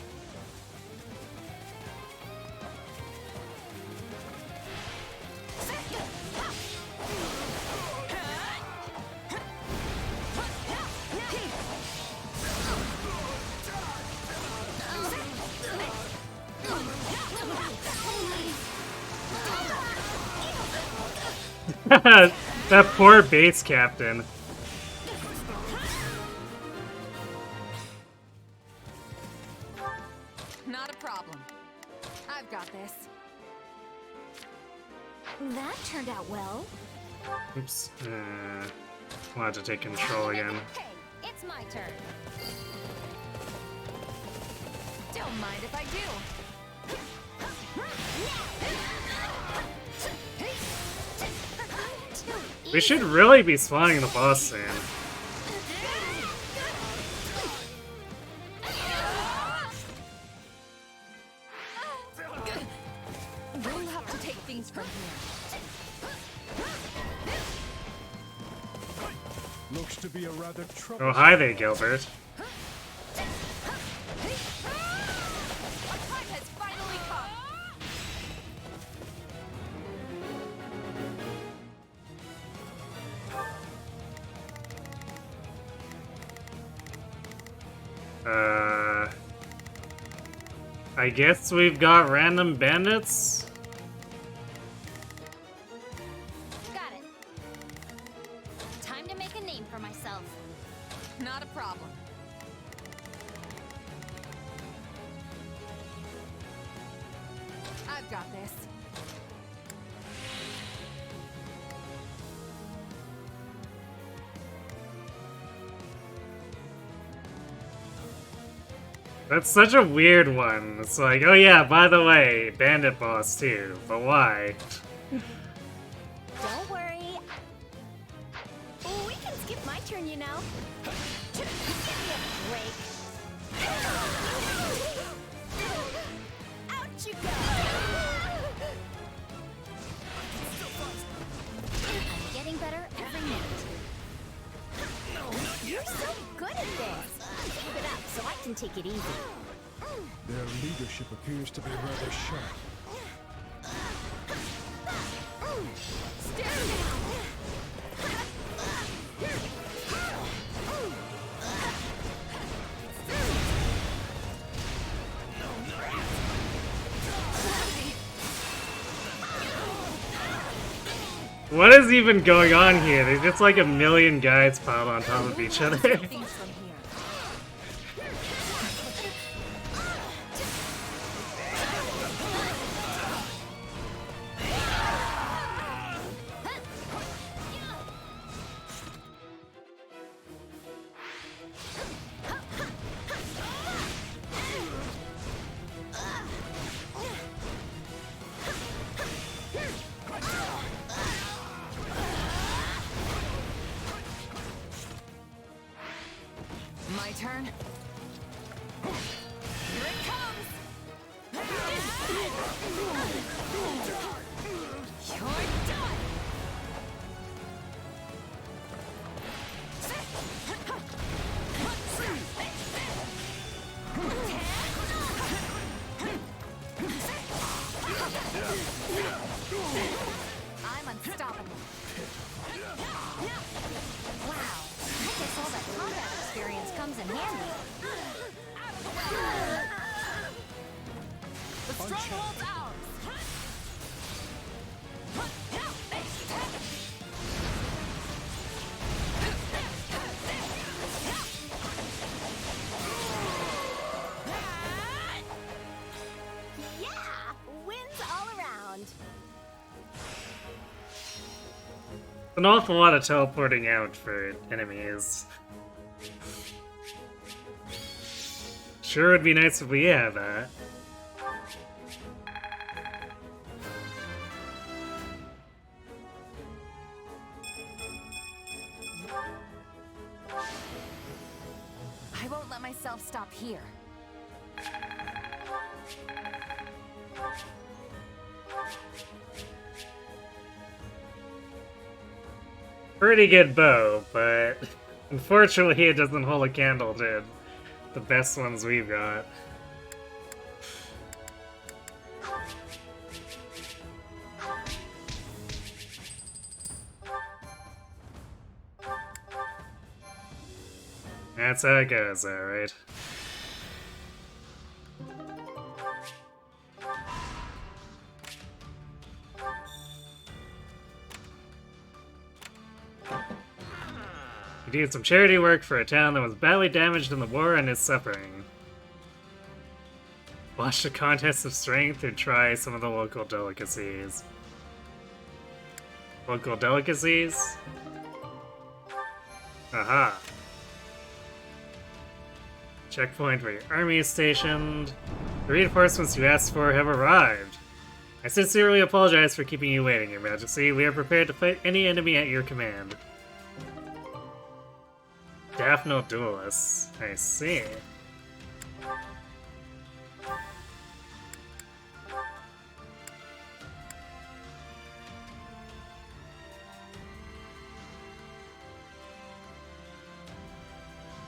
That poor base captain. Not a problem. I've got this. That turned out well. Oops. Wanted to take control again. Hey, it's my turn. Don't mind if I do. We should really be spawning the boss soon. We'll have to take things from here. Looks to be a rather troublesome. Oh, hi there, Gilbert. Our time has finally come. I guess we've got random bandits? Got it. Time to make a name for myself. Not a problem. I've got this. That's such a weird one. It's like, oh yeah, by the way, bandit boss too, but why? Don't worry. Oh, we can skip my turn, you know. Give me a break. Out you go. I'm getting better every take it easy. Their leadership appears to be rather sharp. Stare now! What is even going on here? There's just like a million guys piled on top of each other. My turn. Here it comes. You're done. I'm unstoppable. Wow, I guess all that combat experience comes in handy. The stronghold's ours. Yeah! Wins all around. An awful lot of teleporting out for enemies. Sure would be nice if we had that. I won't let myself stop here. Pretty good bow, but unfortunately it doesn't hold a candle to the best ones we've got. That's how it goes, alright. He did some charity work for a town that was badly damaged in the war and is suffering. Watch the contest of strength and try some of the local delicacies. Local delicacies? Aha. Checkpoint where your army is stationed. The reinforcements you asked for have arrived. I sincerely apologize for keeping you waiting, Your Majesty. We are prepared to fight any enemy at your command. Daphno duelists. I see.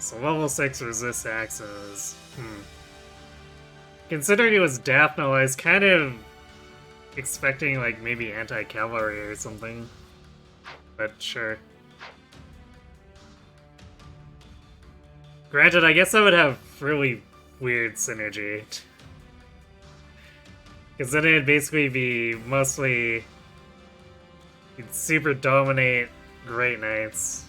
So level 6 resist axes. Considering it was Daphno, I was kind of expecting like maybe anti-cavalry or something. But sure. Granted, I guess that would have really weird synergy. Because then it'd basically be mostly... You'd super dominate Great Knights.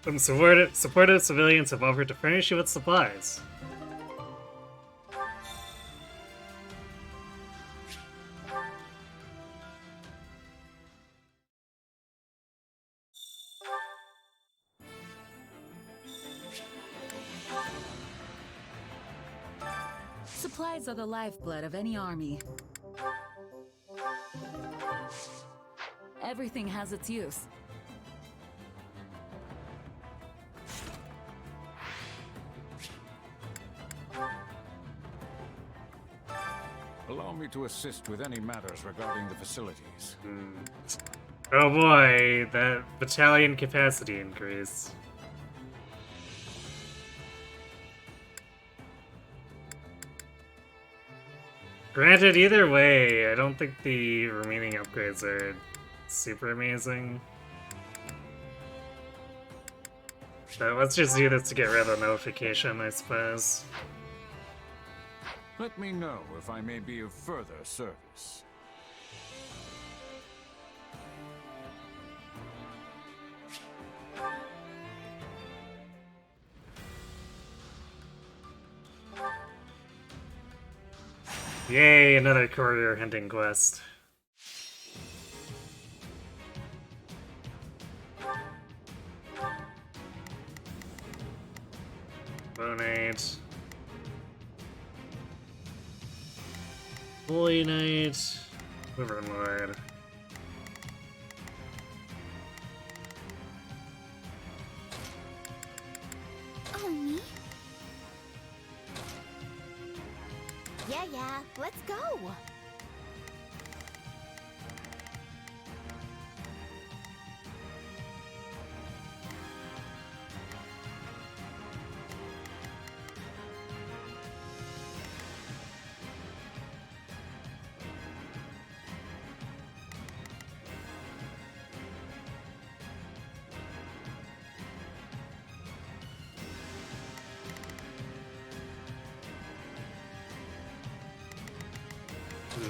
Some supportive civilians have offered to furnish you with supplies. Supplies are the lifeblood of any army. Everything has its use. Allow me to assist with any matters regarding the facilities. Oh boy, that battalion capacity increase. Granted, either way, I don't think the remaining upgrades are super amazing. But let's just do this to get rid of the notification, I suppose. Let me know if I may be of further service. Yay, another courier hunting quest. Bonate. Holy Knight. Liverlord. Oh, me? Yeah, let's go!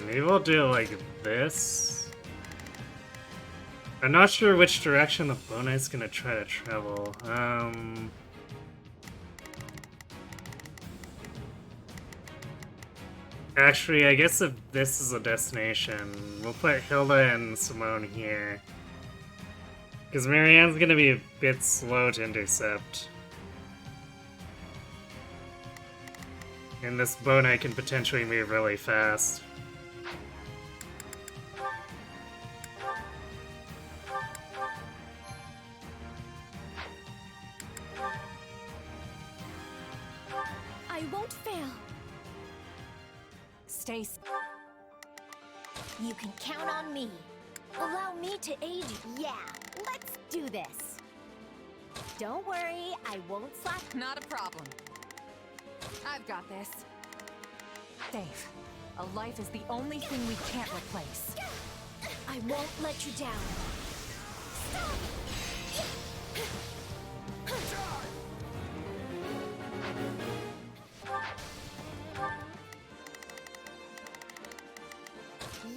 Maybe we'll do it like this. I'm not sure which direction the Bonite's gonna try to travel. Actually, I guess if this is a destination, we'll put Hilda and Simone here. Because Marianne's gonna be a bit slow to intercept. And this Bonite can potentially move really fast. I won't fail. Stace. You can count on me. Allow me to aid you. Yeah, let's do this. Don't worry, I won't slack. Not a problem. I've got this. Dave, a life is the only thing we can't replace. I won't let you down. Stop!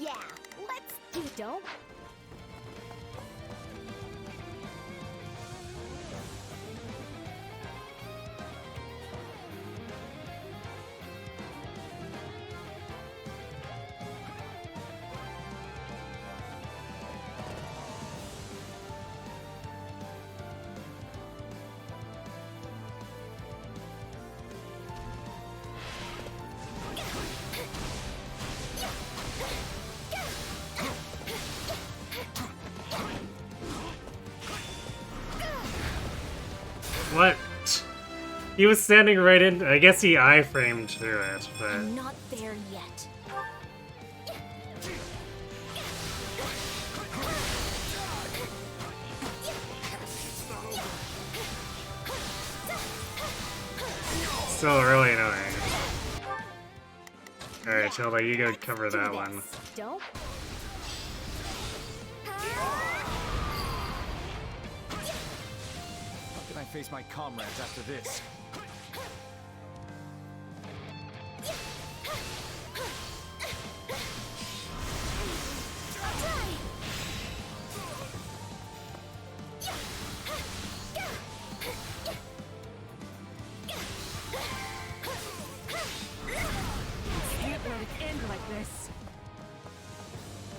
Yeah, let's do. Don't. What? He was standing right in. I guess he iframed through it, but. I'm not there yet. Still really annoying. Alright, Hilda, you go cover that one. Don't. How can I face my comrades after this?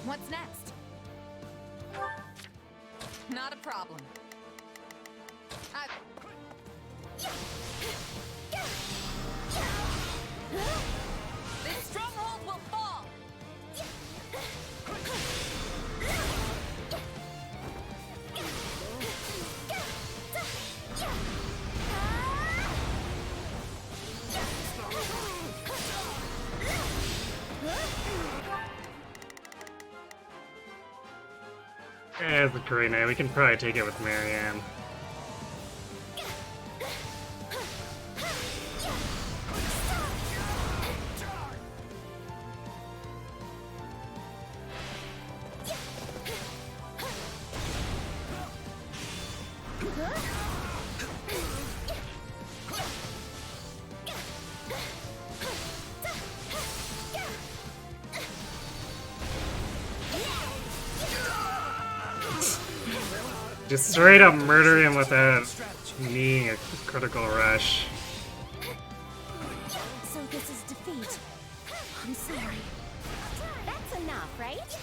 What's next? Not a problem. This stronghold will fall! It's a great night. We can probably take it with Marianne. Just straight up murder him without needing a critical rush. So this is defeat. I'm sorry. That's enough, right?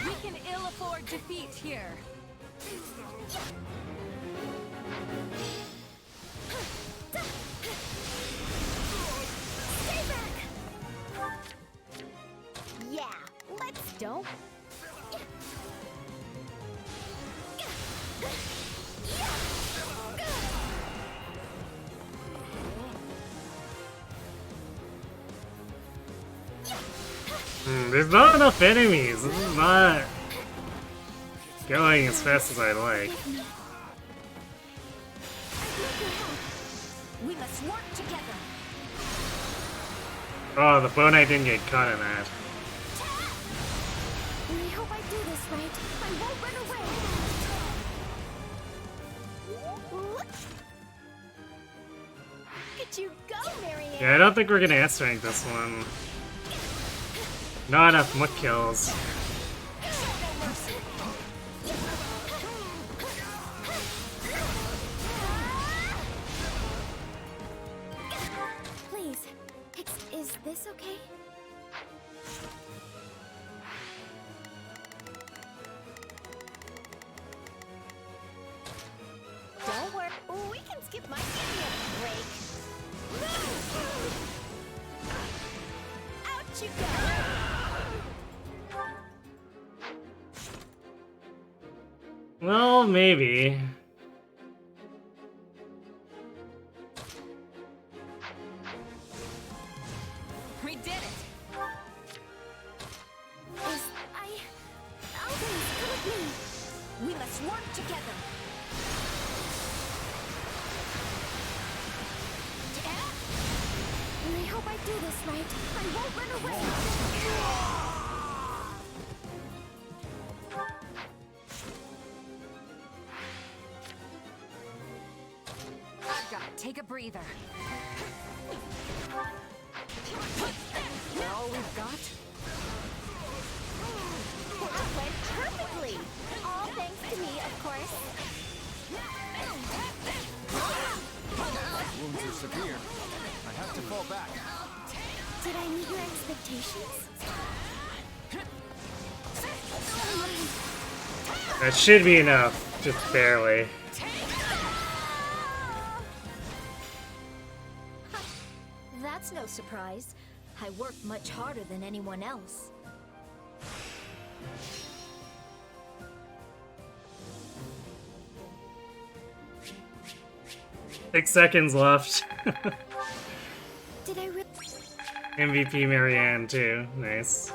We can ill afford defeat here. Stay back! Yeah, let's don't. There's not enough enemies. This is not going as fast as I'd like. We must work together. Oh, the Bone Knight didn't get caught in that. I hope I do this right. I won't run away. Look at you go, Marianne. Yeah, I don't think we're gonna answer rank this one. Not enough muck kills. Please, is this okay? Don't worry. We can skip my break. Out you go. Well, maybe. We did it. Always come with me. We must work together. I hope I do this right. I won't run away. I've got to take a breather. We're all we've got? That went perfectly. All thanks to me, of course. Wounds are severe. I have to fall back. Did I meet your expectations? That should be enough, just barely. That's no surprise. I work much harder than anyone else. Six seconds left. Did I really? MVP Marianne too. Nice.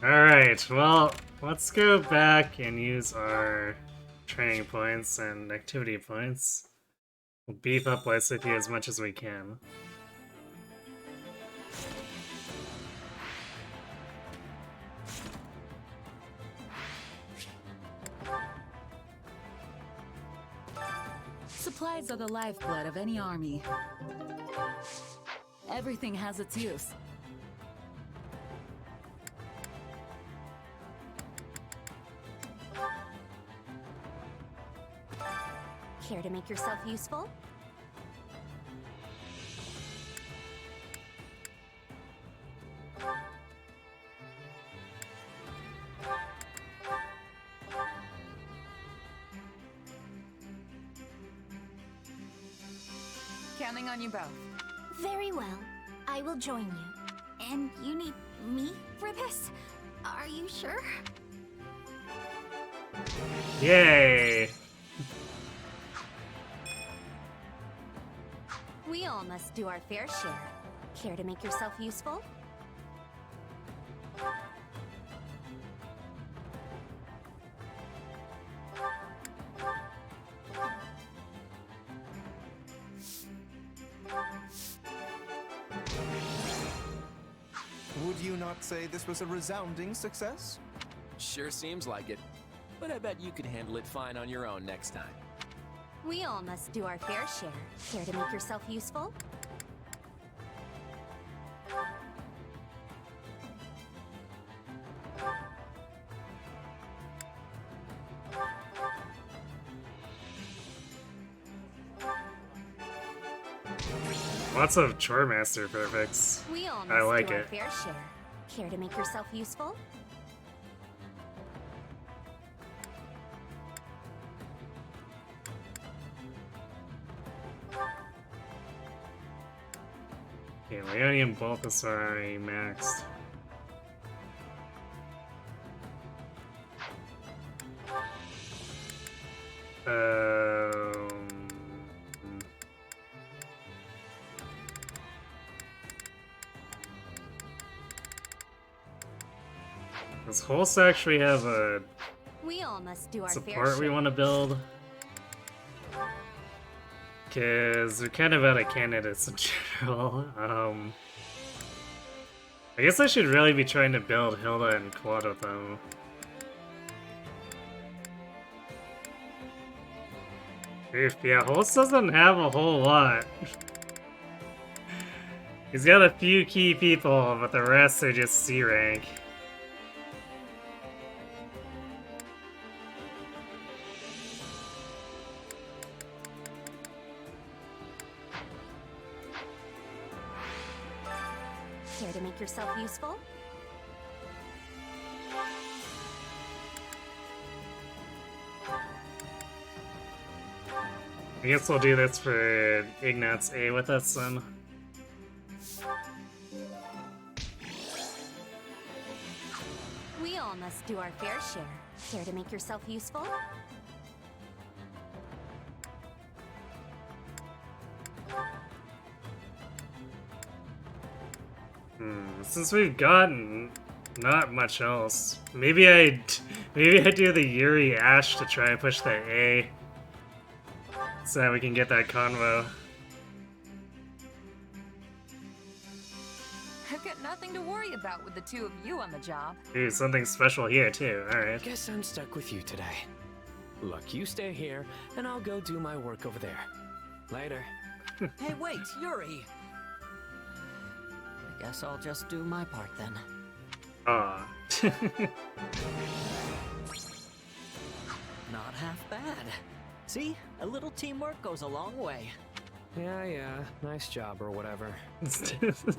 Alright, well, let's go back and use our training points and activity points. We'll beef up Light City as much as we can. Supplies are the lifeblood of any army. Everything has its use. Care to make yourself useful? Counting on you both. Very well. I will join you. And you need me for this? Are you sure? Yay! We all must do our fair share. Care to make yourself useful? Would you not say this was a resounding success? Sure seems like it. But I bet you could handle it fine on your own next time. We all must do our fair share. Care to make yourself useful? Lots of Chore Master perfects. We all must I like do our it. fair share. Care to make yourself useful? Okay, Leone and Balthasar are already maxed. Does Holst actually have a We all must do our fair support share. we want to build? Because we're kind of out of candidates in general. I guess I should really be trying to build Hilda and Quad with them. Yeah, Holst doesn't have a whole lot. He's got a few key people, but the rest are just C rank. Care to make yourself useful? I guess we'll do this for Ignat's A with us then. We all must do our fair share. Care to make yourself useful? Since we've gotten not much else, maybe I do the Yuri Ash to try and push that A, so that we can get that convo. I've got nothing to worry about with the two of you on the job. Ooh, something special here too. All right. Guess I'm stuck with you today. Look, you stay here, and I'll go do my work over there. Later. Hey, wait, Yuri! I guess I'll just do my part then. Aw. Not half bad. See? A little teamwork goes a long way. Yeah, nice job or whatever.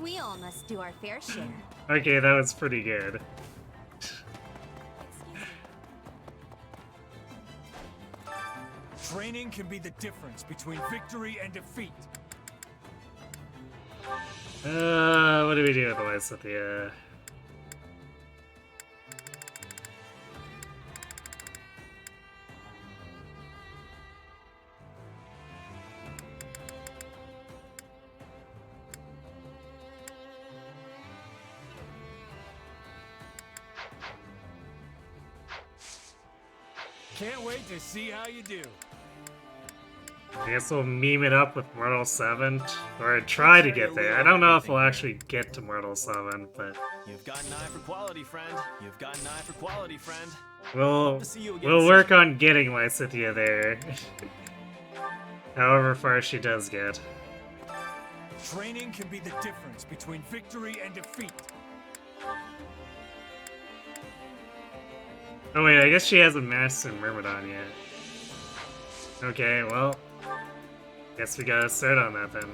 We all must do our fair share. Okay, that was pretty good. Training can be the difference between victory and defeat. What do we do otherwise with the, Can't wait to see how you do. I guess we'll meme it up with Mortal 7, or try to get there. I don't know if we'll actually get to Mortal 7, but You've got an eye for quality, friend. You've got an eye for quality, friend. we'll See you again work on getting Lysithea there. However far she does get. Training can be the difference between victory and defeat. Oh wait, I guess she hasn't mastered Myrmidon yet. Okay, well, guess we gotta start on that then.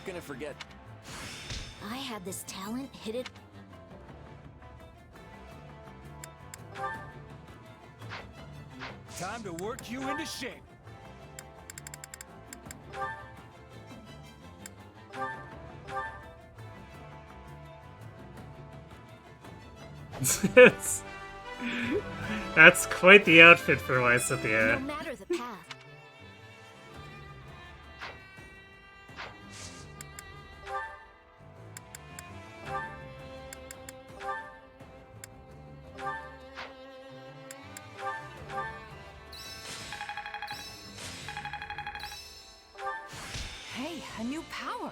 gonna forget. I had this talent hidden. Time to work you into shape. That's quite the outfit for Lysithea. No matter the path. Hey, a new power.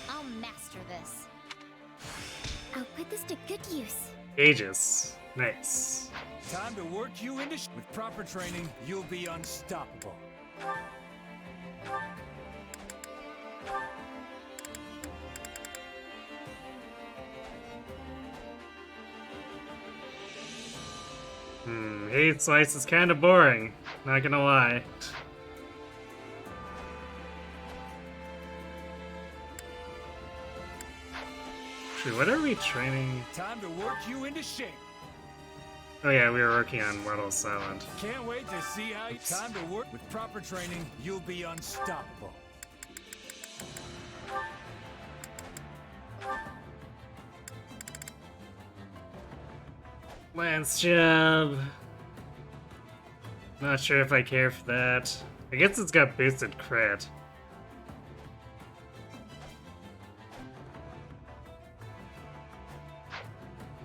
I'll master this. I'll put this to good use. Aegis. Nice. Time to work you into with proper training, you'll be unstoppable. Hate Slice is kind of boring. Not gonna lie. Actually, what are we training? Time to work you into shape. Oh yeah, we were working on Mortal Silent. Can't wait to see how you time to work with proper training, you'll be unstoppable. Lance job. Not sure if I care for that. I guess it's got boosted crit.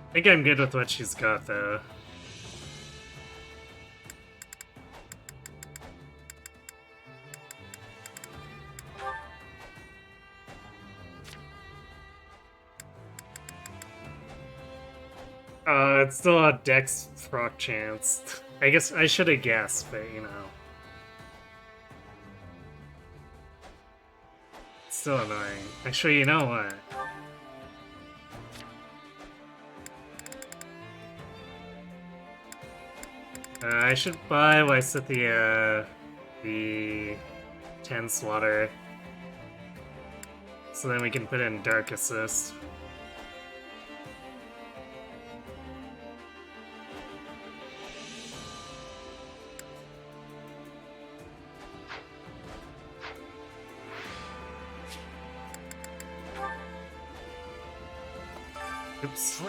I think I'm good with what she's got though. It's still a Dex proc chance. I guess I should have guessed, but you know. It's still annoying. Actually, you know what? I should buy Lysithea the 10 slaughter. So then we can put in Dark Assist. Oops.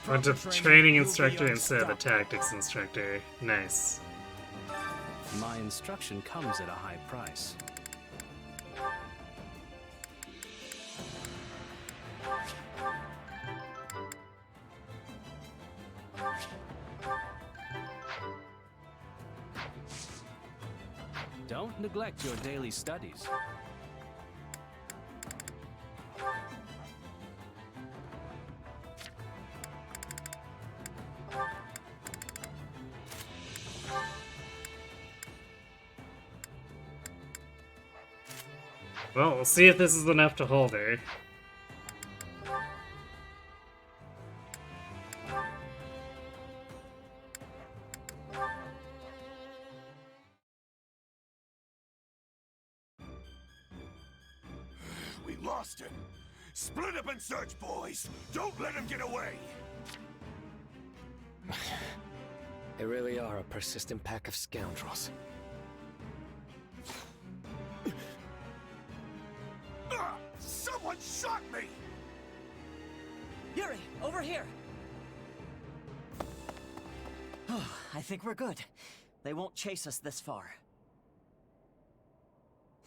Went to training instructor instead of a tactics instructor. Nice. My instruction comes at a high price. Don't neglect your daily studies. Well, we'll see if this is enough to hold her. We lost him. Split up and search, boys. Don't let him get away. They really are a persistent pack of scoundrels. Someone shot me! Yuri, over here! Oh, I think we're good. They won't chase us this far.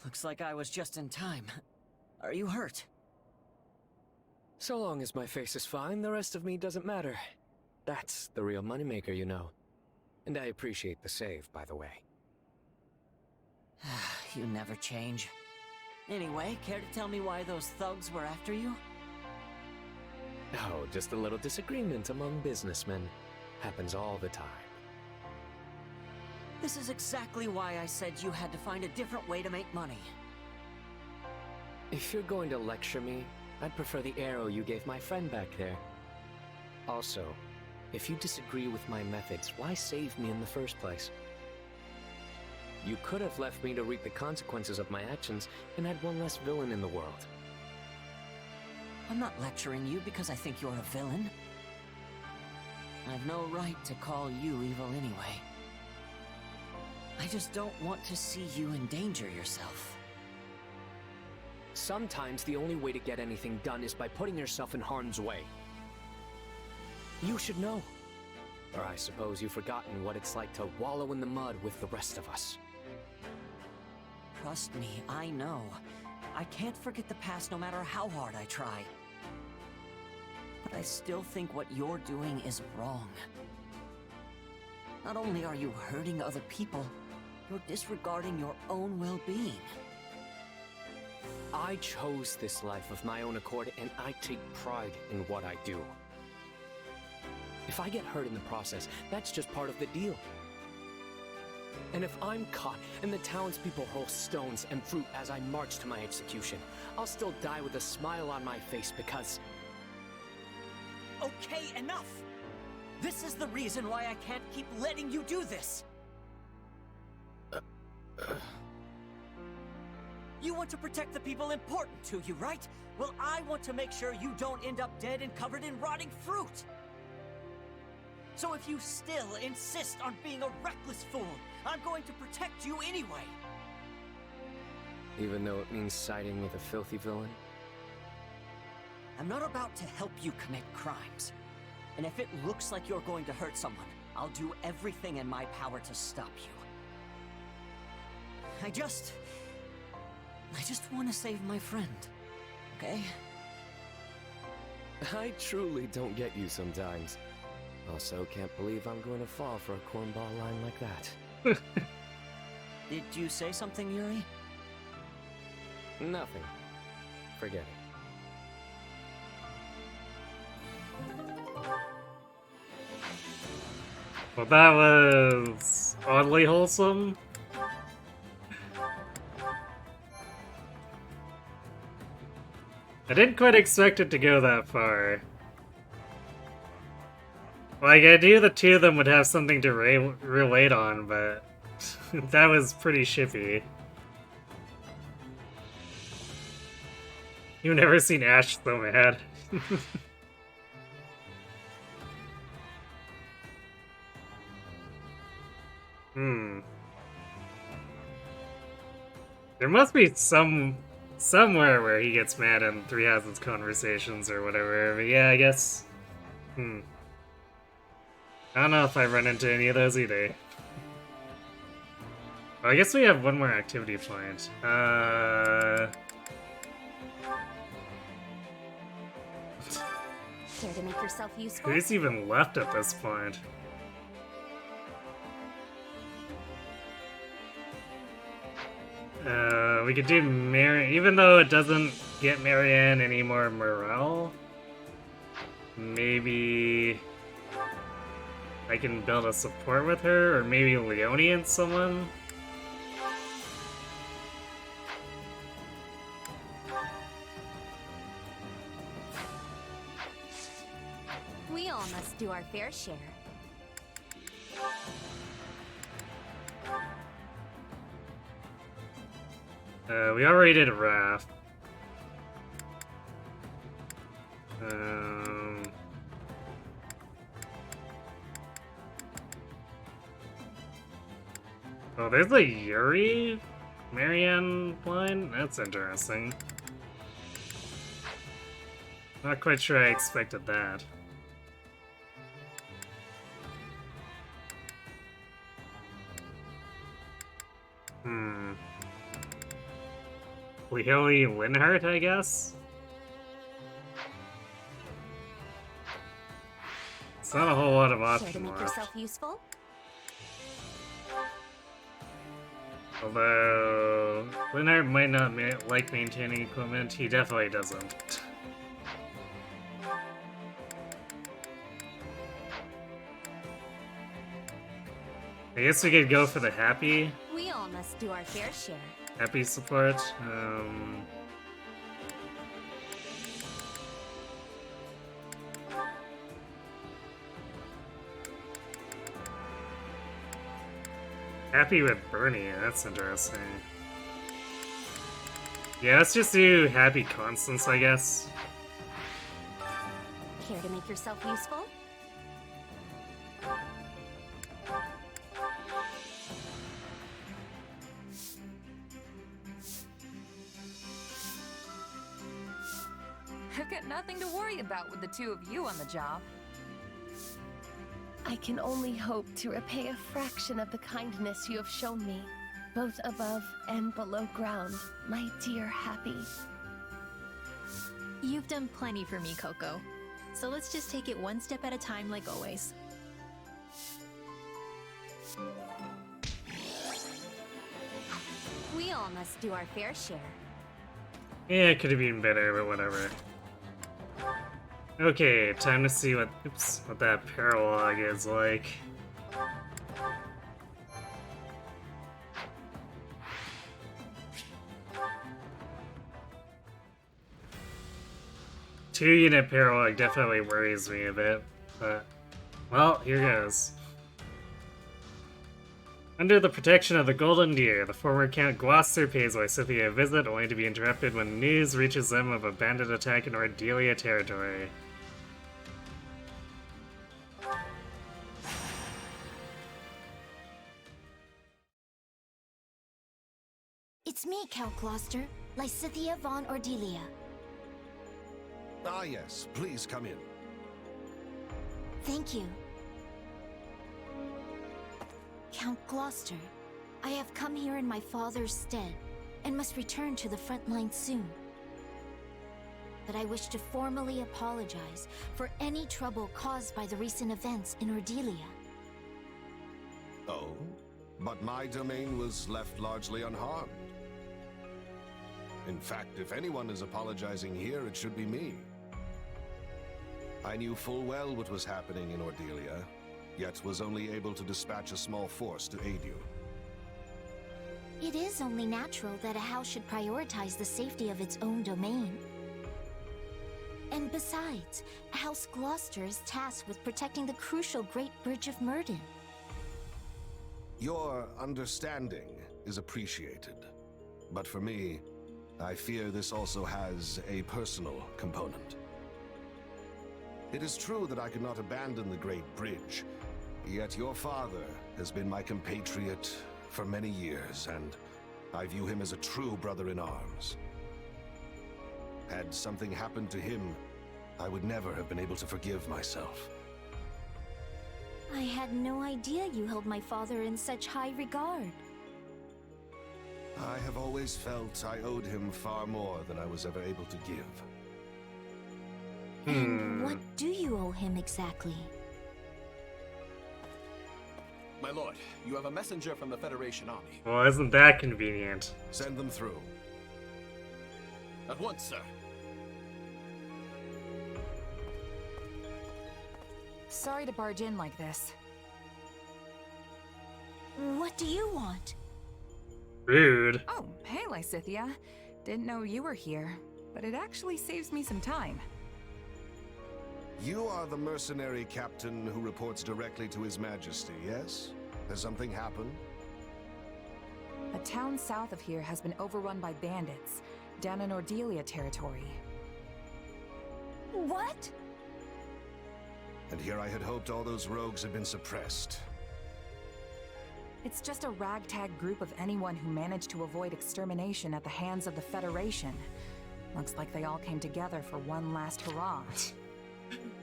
Looks like I was just in time. Are you hurt? So long as my face is fine, the rest of me doesn't matter. That's the real moneymaker, you know. And I appreciate the save, by the way. You never change. Anyway, care to tell me why those thugs were after you? Oh, just a little disagreement among businessmen. Happens all the time. This is exactly why I said you had to find a different way to make money. If you're going to lecture me, I'd prefer the arrow you gave my friend back there. Also, if you disagree with my methods, why save me in the first place? You could have left me to reap the consequences of my actions and had one less villain in the world. I'm not lecturing you because I think you're a villain. I've no right to call you evil anyway. I just don't want to see you endanger yourself. Sometimes the only way to get anything done is by putting yourself in harm's way. You should know. Or I suppose you've forgotten what it's like to wallow in the mud with the rest of us. Trust me, I know. I can't forget the past no matter how hard I try. But I still think what you're doing is wrong. Not only are you hurting other people, you're disregarding your own well-being. I chose this life of my own accord, and I take pride in what I do. If I get hurt in the process, that's just part of the deal. And if I'm caught and the townspeople hurl stones and fruit as I march to my execution, I'll still die with a smile on my face because... Okay, enough! This is the reason why I can't keep letting you do this! You want to protect the people important to you, right? Well, I want to make sure you don't end up dead and covered in rotting fruit! So if you still insist on being a reckless fool, I'm going to protect you anyway! Even though it means siding with a filthy villain? I'm not about to help you commit crimes. And if it looks like you're going to hurt someone, I'll do everything in my power to stop you. I just want to save my friend, okay? I truly don't get you sometimes. Also, can't believe I'm going to fall for a cornball line like that. Did you say something, Yuri? Nothing. Forget it. Well, that was oddly wholesome. I didn't quite expect it to go that far. Like, I knew the two of them would have something to relate on, but that was pretty shippy. You've never seen Ash so mad. There must be somewhere where he gets mad in Three Houses conversations or whatever, but yeah, I guess... I don't know if I run into any of those either. Well, I guess we have one more activity point. Care to make yourself useful? Who's even left at this point? We could do even though it doesn't get Marianne any more morale, maybe I can build a support with her, or maybe Leone and someone. We all must do our fair share. We already did a raft. Oh, there's a Yuri Marianne line? That's interesting. Not quite sure I expected that. Leolie Linhart, I guess? It's not a whole lot of Care to options make left. yourself useful? Although, Linhart might not like maintaining equipment, he definitely doesn't. I guess we could go for the happy We all must do our fair share. support. Happy with Bernie, that's interesting. Yeah, let's just do Happy Constance, I guess. Care to make yourself useful? I've got nothing to worry about with the two of you on the job. I can only hope to repay a fraction of the kindness you have shown me, both above and below ground, my dear Happy. You've done plenty for me, Coco. So let's just take it one step at a time like always. We all must do our fair share. Yeah, it could have been better, but whatever. Okay, time to see what that paralogue is like. Two-unit paralogue definitely worries me a bit, but well, here goes. Under the protection of the Golden Deer, the former Count Gloucester pays Lysithea a visit, only to be interrupted when news reaches them of a bandit attack in Ordelia territory. It's me, Count Gloucester, Lysithea von Ordelia. Ah, yes. Please come in. Thank you. Count Gloucester, I have come here in my father's stead, and must return to the front line soon. But I wish to formally apologize for any trouble caused by the recent events in Ordelia. Oh? But my domain was left largely unharmed. In fact, if anyone is apologizing here, it should be me. I knew full well what was happening in Ordelia, yet was only able to dispatch a small force to aid you. It is only natural that a house should prioritize the safety of its own domain. And besides, House Gloucester is tasked with protecting the crucial Great Bridge of Myrddin. Your understanding is appreciated. But for me, I fear this also has a personal component. It is true that I could not abandon the Great Bridge, yet your father has been my compatriot for many years, and I view him as a true brother in arms. Had something happened to him, I would never have been able to forgive myself. I had no idea you held my father in such high regard. I have always felt I owed him far more than I was ever able to give. And what do you owe him exactly? My lord, you have a messenger from the Federation army. Well, isn't that convenient? Send them through. At once, sir. Sorry to barge in like this. What do you want? Rude. Oh, hey, Lysithea. Didn't know you were here, but it actually saves me some time. You are the mercenary captain who reports directly to His Majesty, yes? Has something happened? A town south of here has been overrun by bandits, down in Ordelia territory. What? And here I had hoped all those rogues had been suppressed. It's just a ragtag group of anyone who managed to avoid extermination at the hands of the Federation. Looks like they all came together for one last hurrah.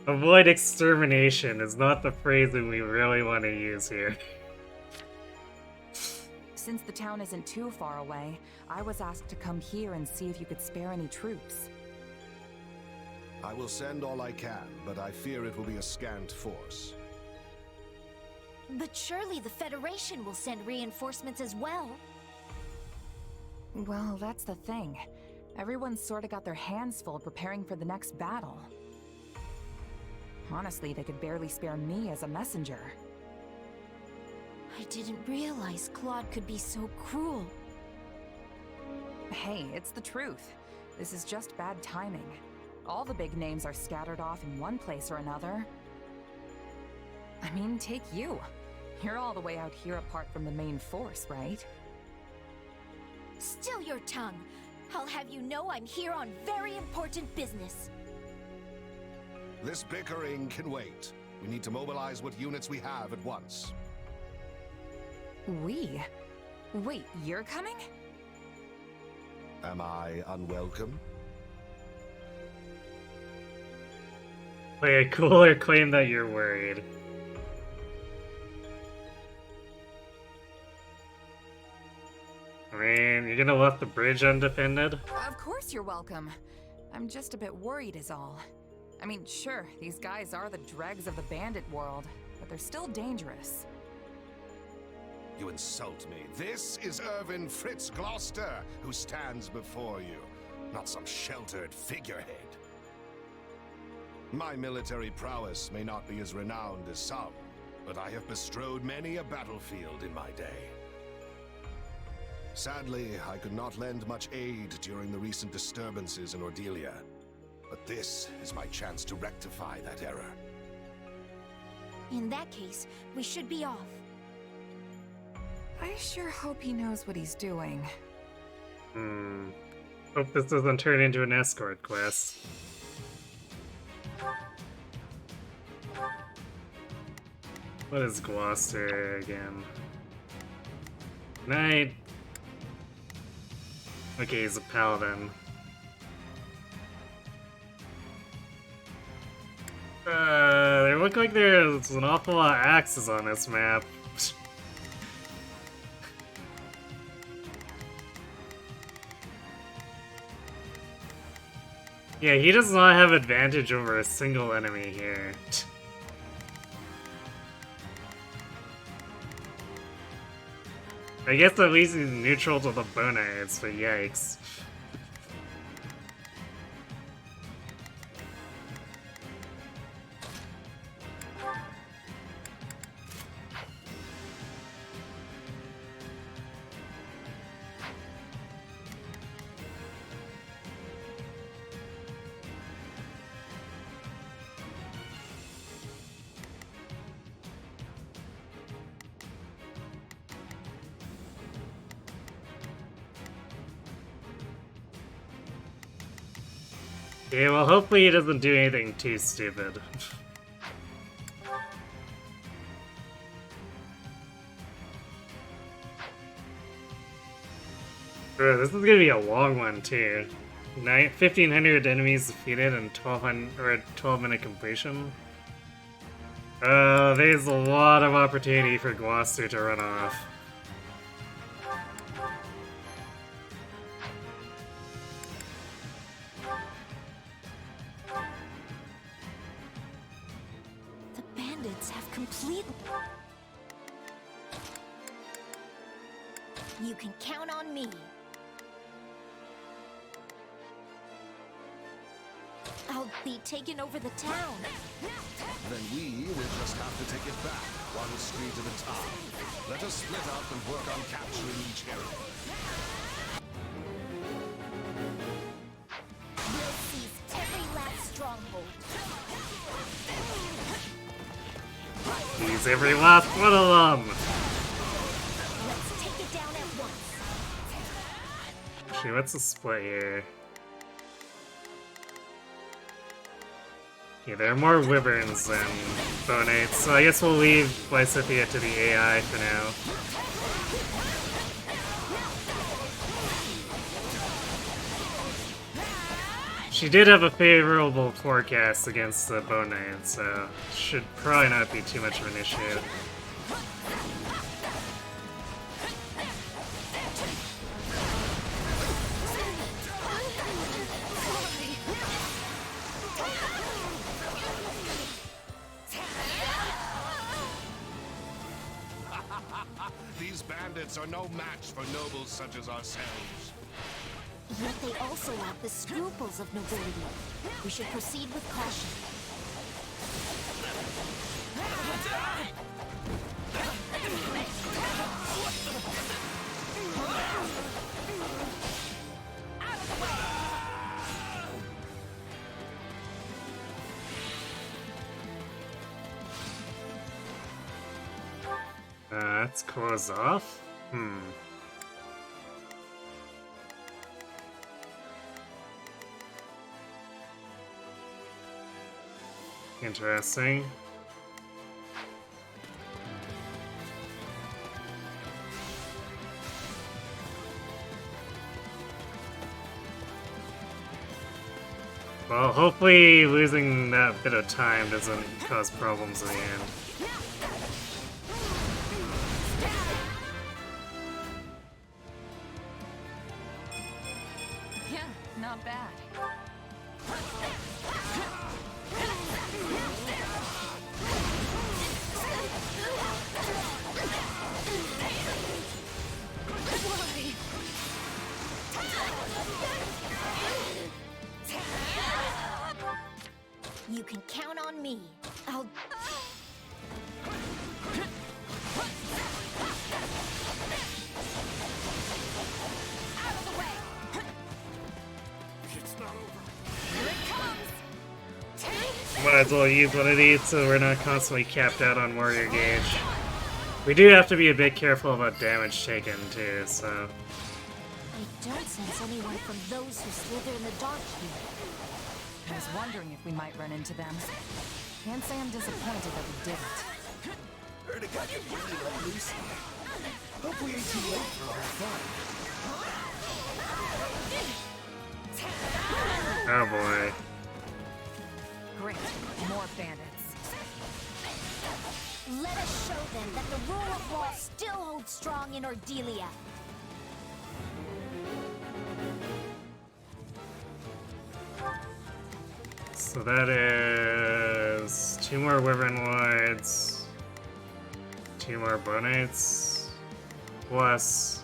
Avoid extermination is not the phrase that we really want to use here. Since the town isn't too far away, I was asked to come here and see if you could spare any troops. I will send all I can, but I fear it will be a scant force. But surely the Federation will send reinforcements as well. Well, that's the thing. Everyone's sorta got their hands full preparing for the next battle. Honestly, they could barely spare me as a messenger. I didn't realize Claude could be so cruel. Hey, it's the truth. This is just bad timing. All the big names are scattered off in one place or another. I mean, take you. You're all the way out here apart from the main force, right? Still your tongue! I'll have you know I'm here on very important business. This bickering can wait. We need to mobilize what units we have at once. We? Wait, you're coming? Am I unwelcome? Play a cooler claim that you're worried. I mean, you're gonna left the bridge undefended? Of course you're welcome. I'm just a bit worried is all. I mean, sure, these guys are the dregs of the bandit world, but they're still dangerous. You insult me. This is Irvin Fritz Gloucester who stands before you, not some sheltered figurehead. My military prowess may not be as renowned as some, but I have bestrode many a battlefield in my day. Sadly, I could not lend much aid during the recent disturbances in Ordelia, but this is my chance to rectify that error. In that case, we should be off. I sure hope he knows what he's doing. Hope this doesn't turn into an escort quest. What is Gloucester again? Knight. Okay, he's a paladin. They look like there's an awful lot of axes on this map. Yeah, he does not have advantage over a single enemy here. I guess at least he's neutral to the Bonites, but yikes. Okay, well hopefully he doesn't do anything too stupid. Bro, this is gonna be a long one too. 1,500 enemies defeated and 12-minute completion. There's a lot of opportunity for Gloucester to run off. You can count on me. I'll be taking over the town. Then we will just have to take it back, one street at a time. Let us split up and work on capturing each area. We'll seize every last stronghold. Seize every last one of them! Let's take it down at once. Actually, what's the split here? Yeah, there are more wyverns than bonates, so I guess we'll leave Lysithea to the AI for now. She did have a favorable forecast against the bonates, so should probably not be too much of an issue. These bandits are no match for nobles such as ourselves. Yet they also lack the scruples of nobility. We should proceed with caution. It's closed off? Interesting. Well, hopefully losing that bit of time doesn't cause problems in the end. Yeah, not bad. You can count on me. I'll... Out of the way! It's not over. Here it comes! Might as well use one of these so we're not constantly capped out on warrior gauge. We do have to be a bit careful about damage taken too, so... I don't sense anyone from those who slither in the dark here. I was wondering if we might run into them. Can't say I'm disappointed that we didn't. Heard a guy could really let loose here. Hope we ain't too late for our fun. Oh boy. Great. More bandits. Let us show them that the rule of law still holds strong in Ordelia. So that is 2 more Wyvern Lords, 2 more Bonates, plus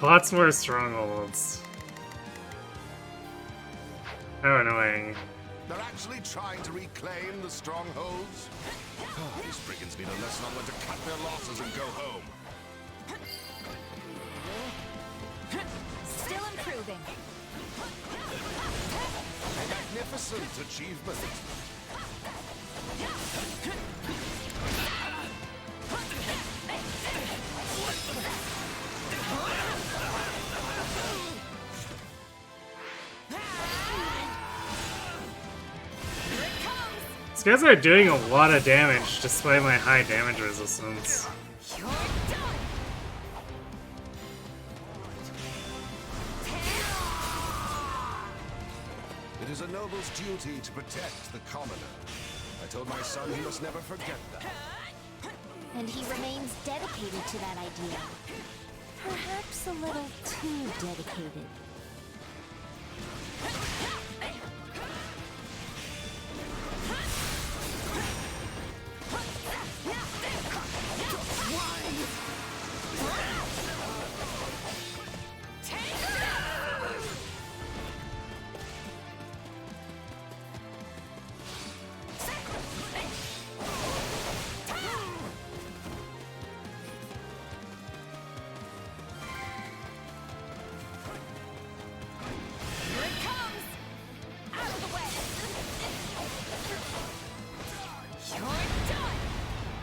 lots more Strongholds. How annoying. They're actually trying to reclaim the strongholds? Oh, these brigands need a lesson on when to cut their losses and go home. Still improving. A magnificent achievement. These guys are doing a lot of damage despite my high damage resistance. It is a noble's duty to protect the commoner. I told my son he must never forget that. And he remains dedicated to that idea. Perhaps a little too dedicated.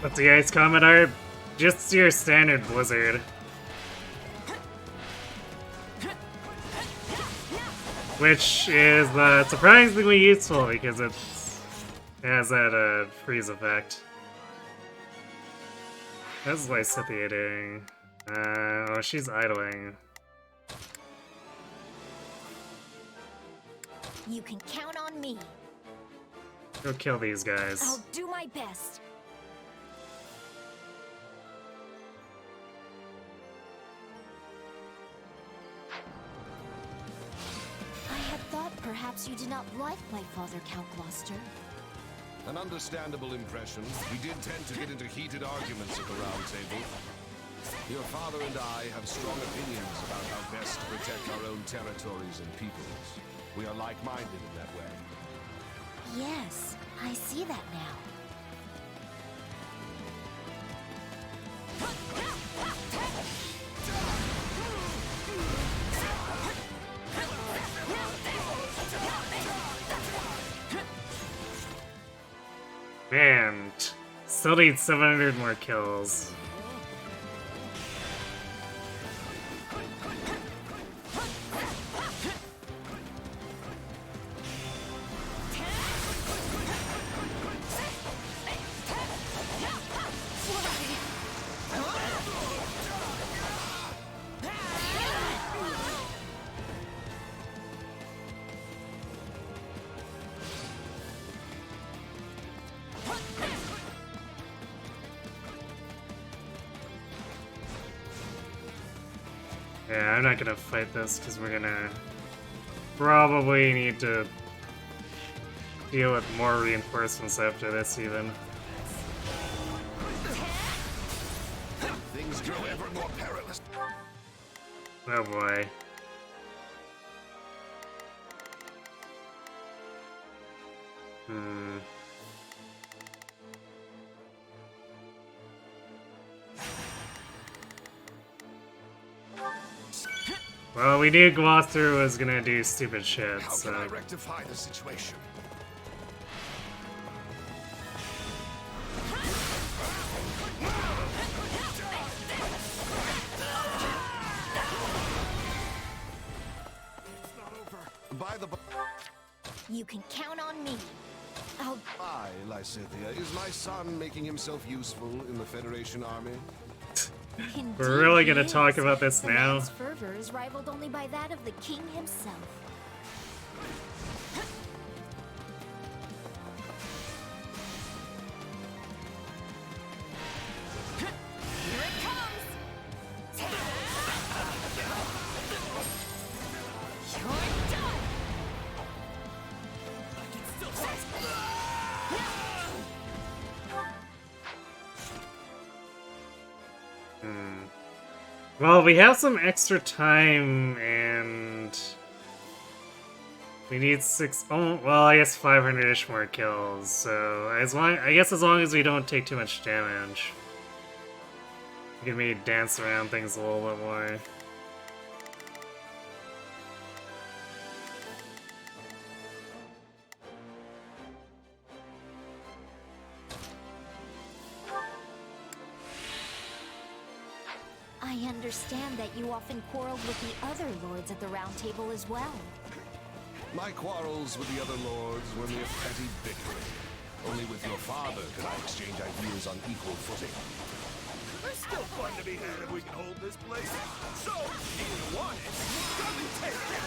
What's the ice comment art? Just your standard blizzard. Which is surprisingly useful because it has that freeze effect. How's Lysithea doing? Oh, she's idling. You can count on me. Go kill these guys. I'll do my best. I had thought perhaps you did not like my father, Count Gloucester. An understandable impression. We did tend to get into heated arguments at the Round Table. Your father and I have strong opinions about how best to protect our own territories and peoples. We are like-minded in that way. Yes, I see that now. Man, Still need 700 more kills. Yeah, I'm not gonna fight this because we're gonna probably need to deal with more reinforcements after this even. Things grow ever more perilous. Oh boy. Well, we knew Gloucester was gonna do stupid shit, How so... can I rectify the situation? By the You can count on me. I'll... Hi, Lysithea. Is my son making himself useful in the Federation army? Indeed We're really he gonna is. talk about this The now? man's fervor is rivaled only by that of the king himself. Here it comes! You're done! I can still Well, we have some extra time, and we need well, I guess 500-ish more kills. So I guess as long as we don't take too much damage, we can maybe dance around things a little bit more. I understand that you often quarreled with the other lords at the Round Table as well. My quarrels with the other lords were mere petty bickering. Only with your father could I exchange ideas on equal footing. There's still fun to be had if we can hold this place. So, if you want it, come and take it.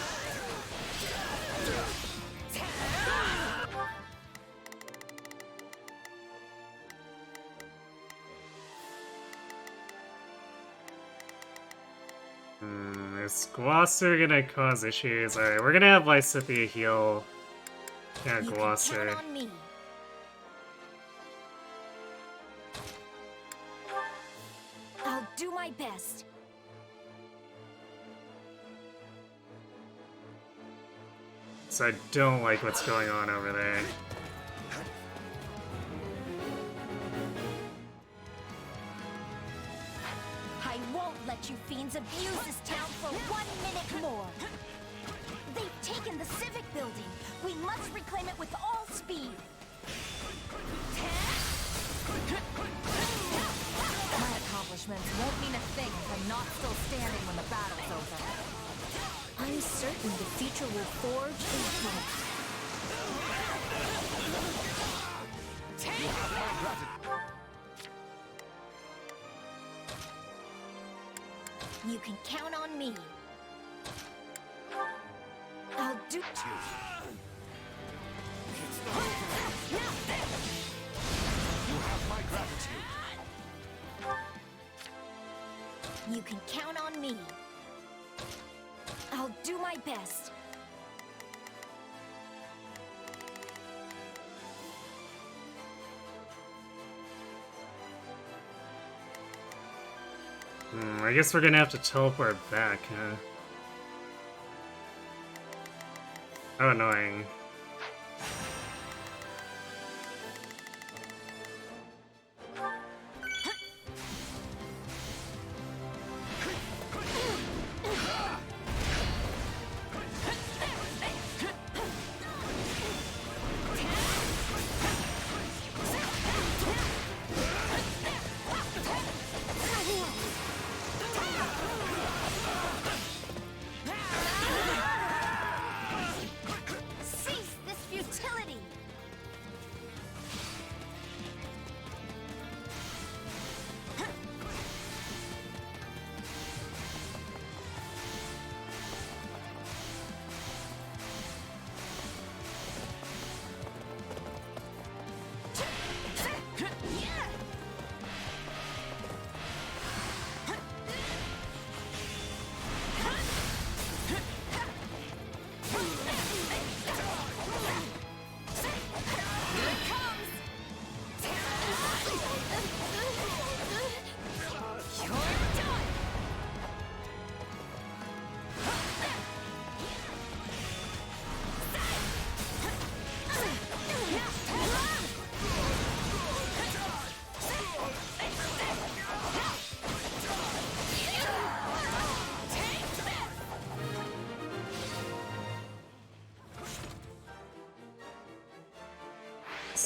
Is Gloucester gonna cause issues? Alright, we're gonna have Lysithea heal. Yeah, You can Gloucester. count on me. I'll do my best. So I don't like what's going on over there. I won't let you fiends abuse this town for 1 minute more. They've taken the civic building. We must reclaim it with all speed. My accomplishments won't mean a thing if I'm not still standing when the battle's over. I'm certain the future will forge ahead. You can count on me. I'll do You have my gratitude. You can count on me. I'll do my best. I guess we're gonna have to teleport back, huh? How annoying.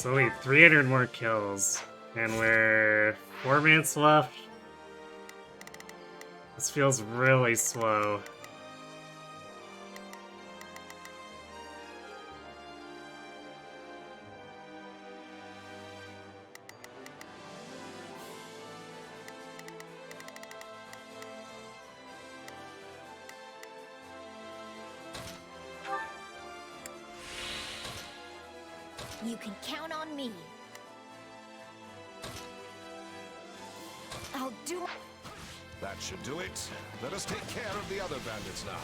So wait, 300 more kills. And we're 4 minutes left. This feels really slow. You can count on me. I'll do. That should do it. Let us take care of the other bandits now.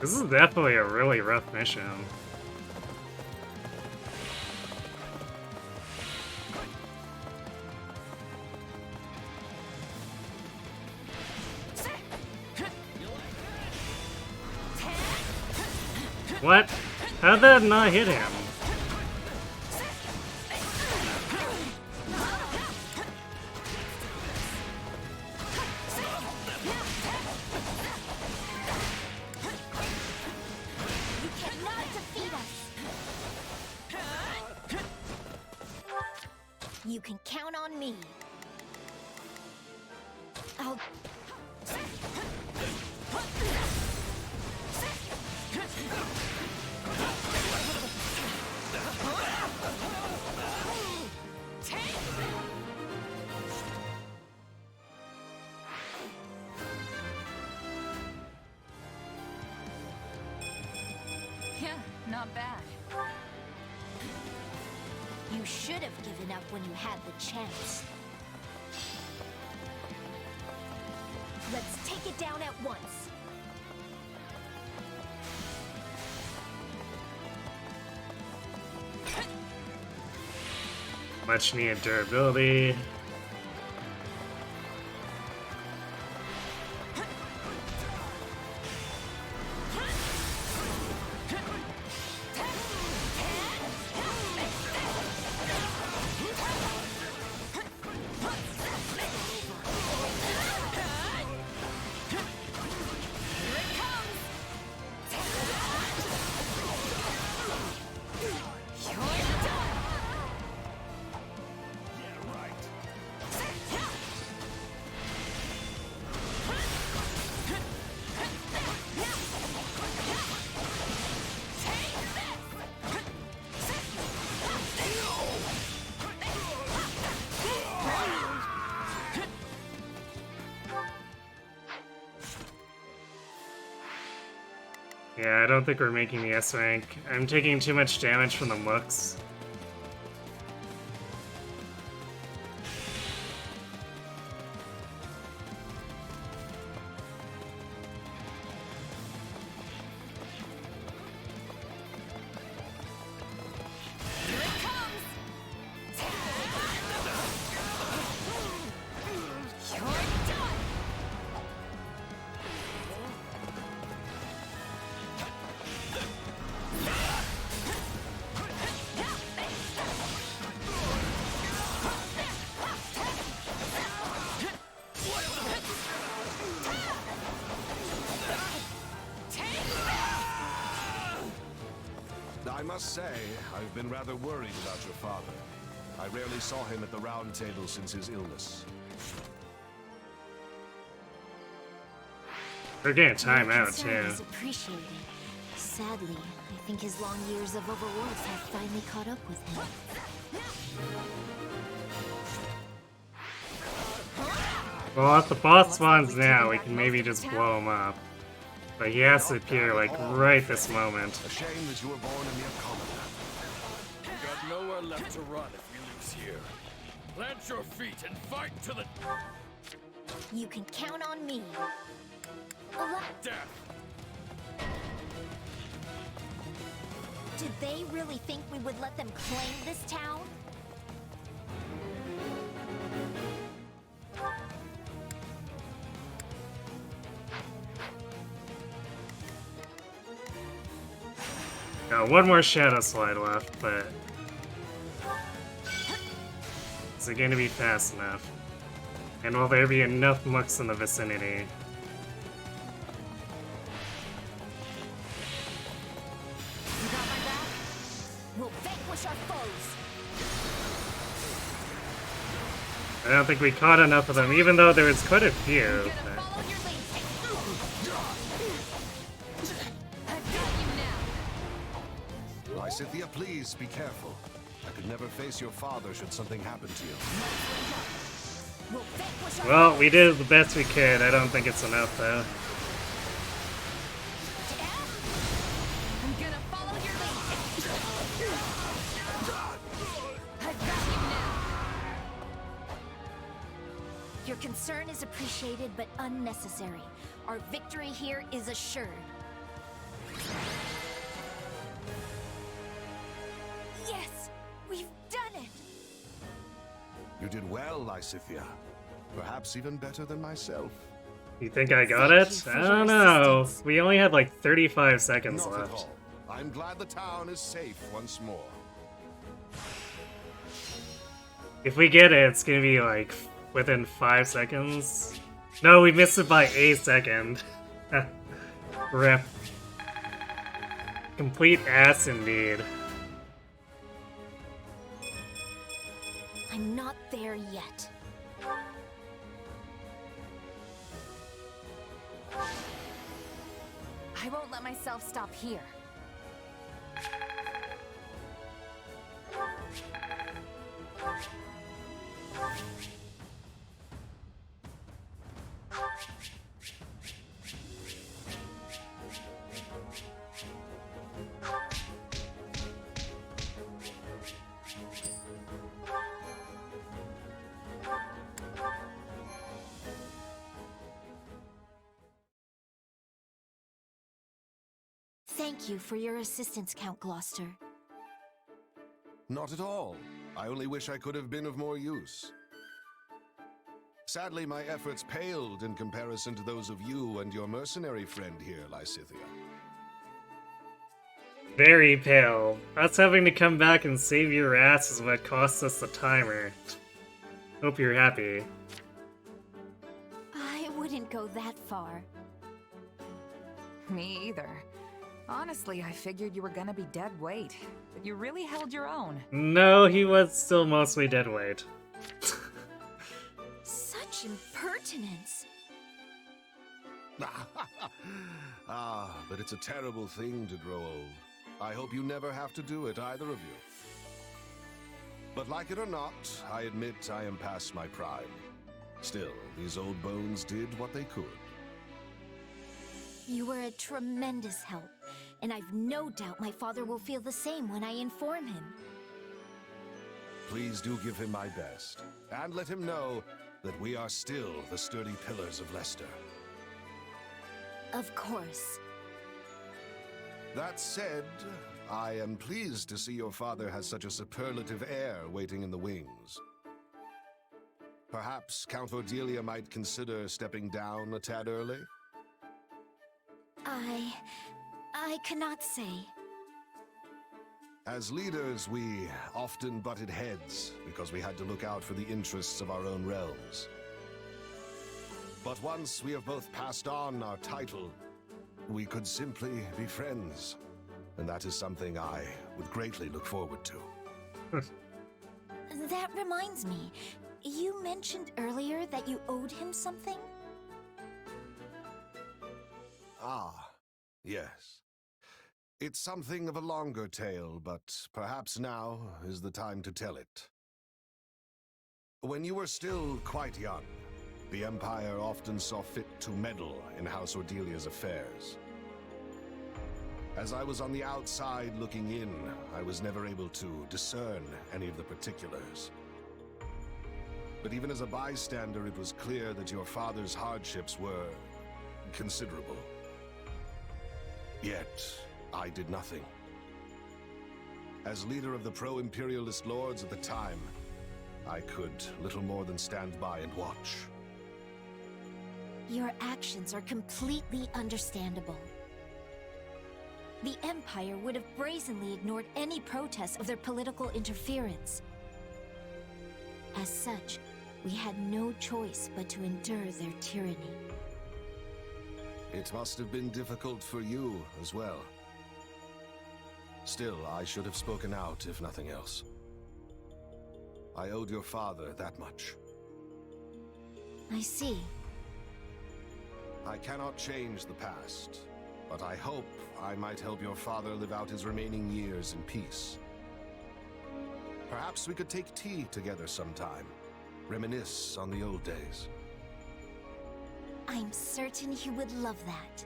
This is definitely a really rough mission. What? How'd that not hit him? You can count on me. I'll... Yeah, not bad. You should have given up when you had the chance. Let's take it down at once. Much needed durability. Yeah, I don't think we're making the S rank. I'm taking too much damage from the mooks. I must say, I've been rather worried about your father. I rarely saw him at the Round Table since his illness. We're getting time Your out, concern too. is appreciated. Sadly, I think his long years of overwork have finally caught up with him. Well, if the boss spawns now, we can maybe just blow him up. But he has to appear, like, right this moment. A shame that you were born in the uncommon. You got nowhere left to run if you lose here. Plant your feet and fight to the You can count on me. death. Did they really think we would let them claim this town? Got one more Shadow Slide left, but is it going to be fast enough? And will there be enough mucks in the vicinity? You got my back? We'll vanquish our foes. I don't think we caught enough of them, even though there was quite a few. Lysithea, please be careful. I could never face your father should something happen to you. Well, we did the best we could. I don't think it's enough, though. I'm gonna follow your lead. I've got you now. Your concern is appreciated but unnecessary. Our victory here is assured. Yes, we've done it. You did well, Lysithea. Perhaps even better than myself. You think I got it? I don't know. We only had like 35 seconds Not at left. all. I'm glad the town is safe once more. If we get it, it's gonna be like within 5 seconds. No, we missed it by a second. Rip. Complete ass indeed. I'm not there yet. I won't let myself stop here. Thank you for your assistance, Count Gloucester. Not at all. I only wish I could have been of more use. Sadly, my efforts paled in comparison to those of you and your mercenary friend here, Lysithea. Very pale. Us having to come back and save your ass is what cost us the timer. Hope you're happy. I wouldn't go that far. Me either. Honestly, I figured you were gonna be dead weight, but you really held your own. No, he was still mostly dead weight. Such impertinence. But it's a terrible thing to grow old. I hope you never have to do it, either of you. But like it or not, I admit I am past my prime. Still, these old bones did what they could. You were a tremendous help, and I've no doubt my father will feel the same when I inform him. Please do give him my best, and let him know that we are still the sturdy pillars of Leicester. Of course. That said, I am pleased to see your father has such a superlative heir waiting in the wings. Perhaps Count Ordelia might consider stepping down a tad early? I cannot say. As leaders, we often butted heads because we had to look out for the interests of our own realms. But once we have both passed on our title, we could simply be friends. And that is something I would greatly look forward to. That reminds me, you mentioned earlier that you owed him something? Ah, yes. It's something of a longer tale, but perhaps now is the time to tell it. When you were still quite young, the Empire often saw fit to meddle in House Ordelia's affairs. As I was on the outside looking in, I was never able to discern any of the particulars. But even as a bystander, it was clear that your father's hardships were considerable. Yet, I did nothing. As leader of the pro-imperialist lords at the time, I could little more than stand by and watch. Your actions are completely understandable. The Empire would have brazenly ignored any protest of their political interference. As such, we had no choice but to endure their tyranny. It must have been difficult for you as well. Still, I should have spoken out, if nothing else. I owed your father that much. I see. I cannot change the past, but I hope I might help your father live out his remaining years in peace. Perhaps we could take tea together sometime, reminisce on the old days. I'm certain he would love that.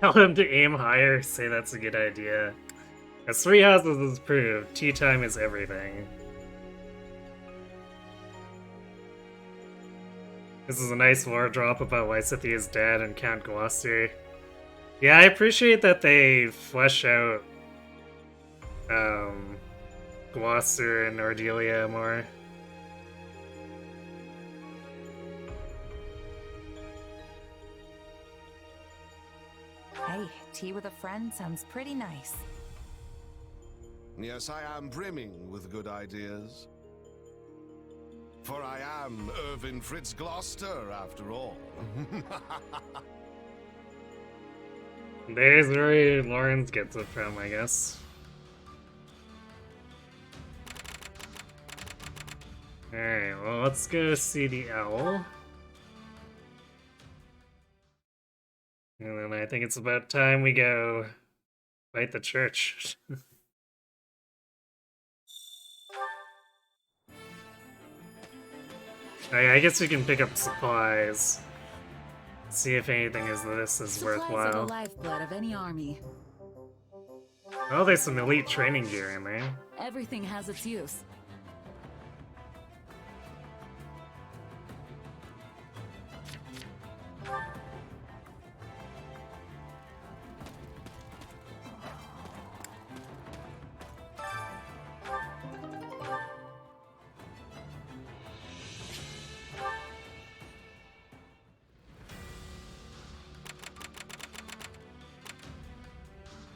Tell him to aim higher, say that's a good idea. As Three Houses has proved, tea time is everything. This is a nice lore drop about Lysithia's dad and Count Gloucester. Yeah, I appreciate that they flesh out Gloucester and Ordelia more. Hey, tea with a friend sounds pretty nice. Yes, I am brimming with good ideas. For I am Irvin Fritz Gloucester, after all. There's where Lawrence gets it from, I guess. Alright, well, let's go see the owl. And then I think it's about time we go fight the church. I guess we can pick up supplies. See if anything is Supplies worthwhile. are the lifeblood of any army. Oh, there's some elite training gear in there. Everything has its use.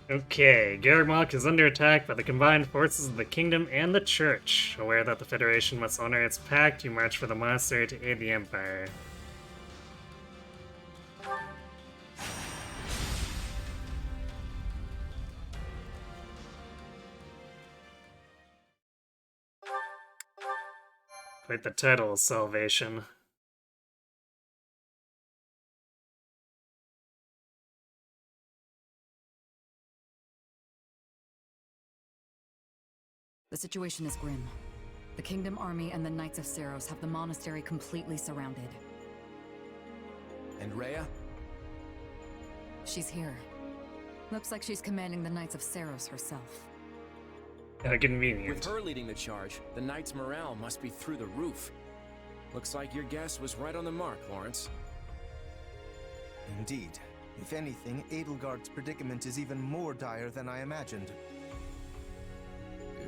Okay, Garreg is under attack by the combined forces of the Kingdom and the Church. Aware that the Federation must honor its pact, you march for the monastery to aid the Empire. Quite the title, Salvation. The situation is grim. The Kingdom Army and the Knights of Seiros have the monastery completely surrounded. And Rhea? She's here. Looks like she's commanding the Knights of Seiros herself. Convenient. With her leading the charge, the Knights' morale must be through the roof. Looks like your guess was right on the mark, Lawrence. Indeed. If anything, Edelgard's predicament is even more dire than I imagined.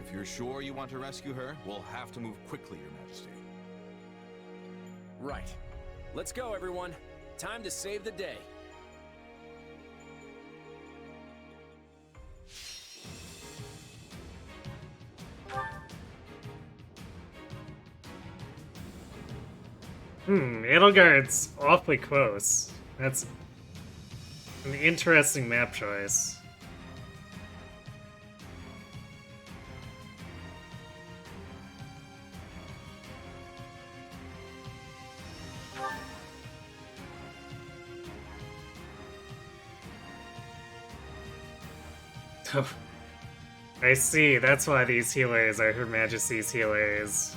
If you're sure you want to rescue her, we'll have to move quickly, Your Majesty. Right. Let's go, everyone. Time to save the day. Edelgard's awfully close. That's an interesting map choice. I see, that's why these healers are Her Majesty's healers.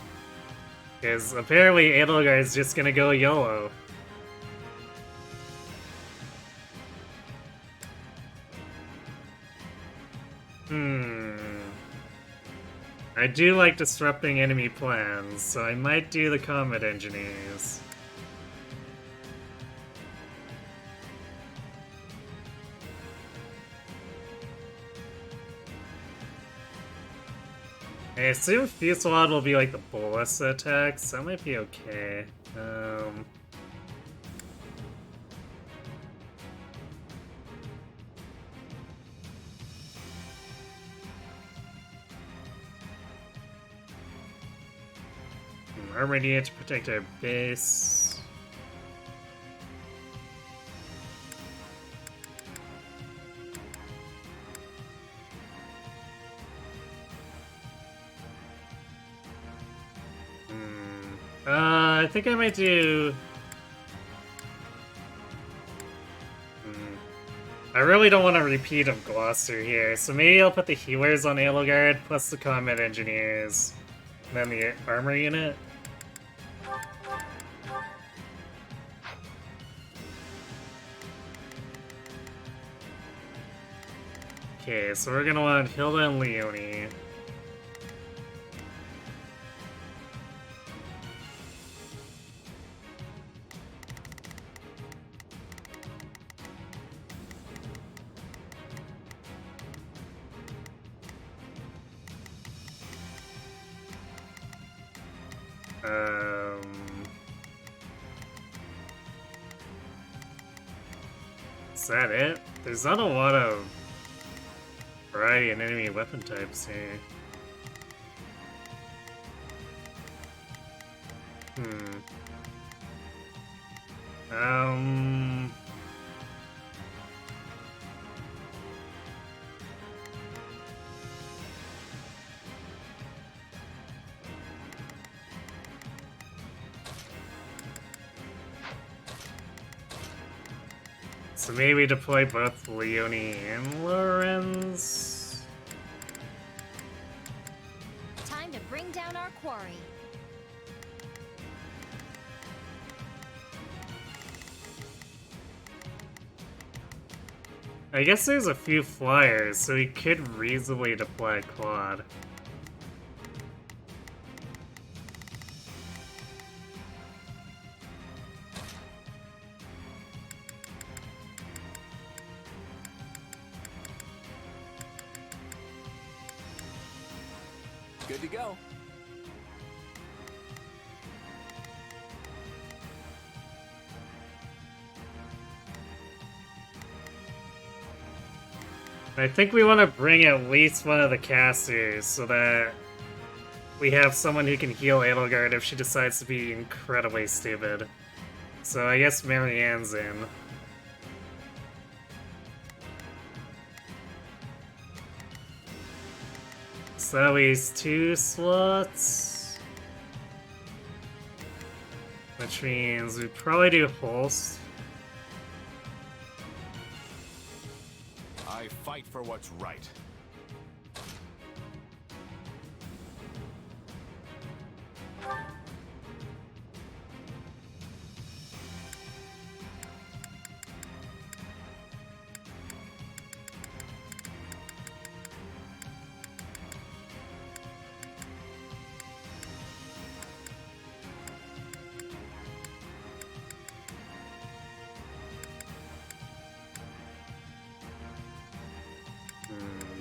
Because apparently Edelgard is just gonna go YOLO. I do like disrupting enemy plans, so I might do the combat engineers. I assume Fusillade will be like the ballista attacks, so that might be okay. Armor needed to protect our base. I think I might do... I really don't want a repeat of Gloucester here, so maybe I'll put the healers on Edelgard, plus the combat engineers, and then the armor unit. Okay, so we're gonna want Hilda and Leonie. Is that it? There's not a lot of variety in enemy weapon types here. So maybe deploy both Leonie and Lorenz. Time to bring down our quarry. I guess there's a few flyers, so we could reasonably deploy Claude. Good to go. I think we want to bring at least one of the casters so that we have someone who can heal Edelgard if she decides to be incredibly stupid. So I guess Marianne's in. So that leaves 2 slots. Which means we'd probably do Holst. I fight for what's right.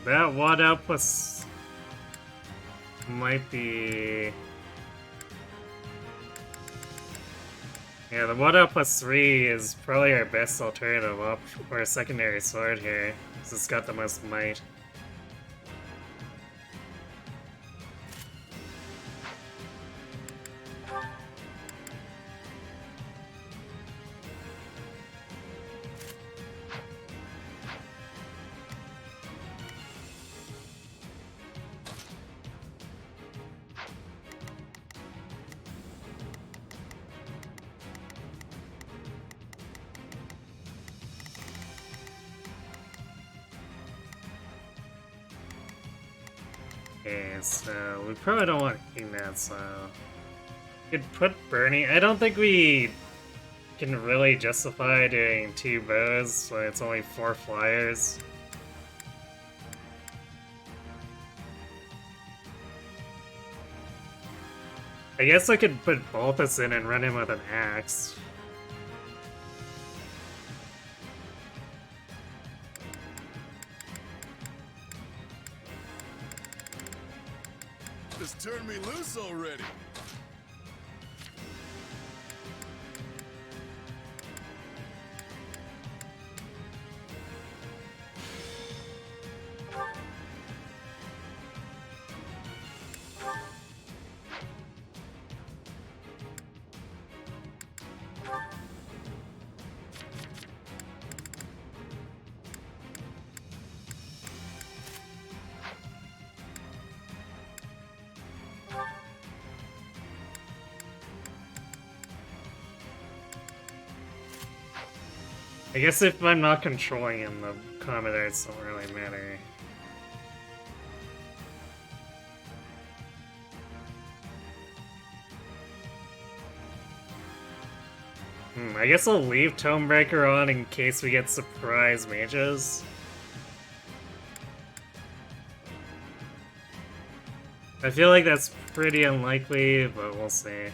That WAD outplus might be... Yeah, the WAD outplus 3 is probably our best alternative up for a secondary sword here, because it's got the most might. Okay, so we probably don't want Ignat, so... Could put Bernie. I don't think we can really justify doing 2 bows when it's only 4 flyers. I guess I could put Balthus in and run him with an axe. Just turn me loose already. I guess if I'm not controlling him, the combat arts don't really matter. I guess I'll leave Tomebreaker on in case we get surprise mages. I feel like that's pretty unlikely, but we'll see.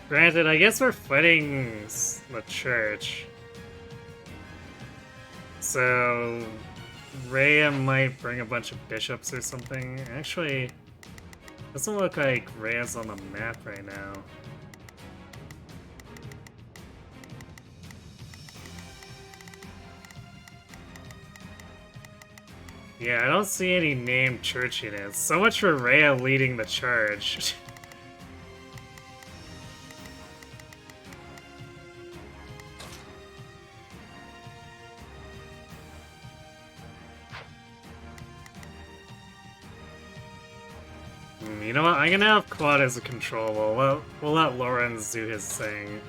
Granted, I guess we're fighting the church. So Rhea might bring a bunch of bishops or something. Actually, doesn't look like Rhea's on the map right now. Yeah, I don't see any named church units. So much for Rhea leading the charge. You know what? I'm gonna have Quad as a control. We'll let Lorenz do his thing.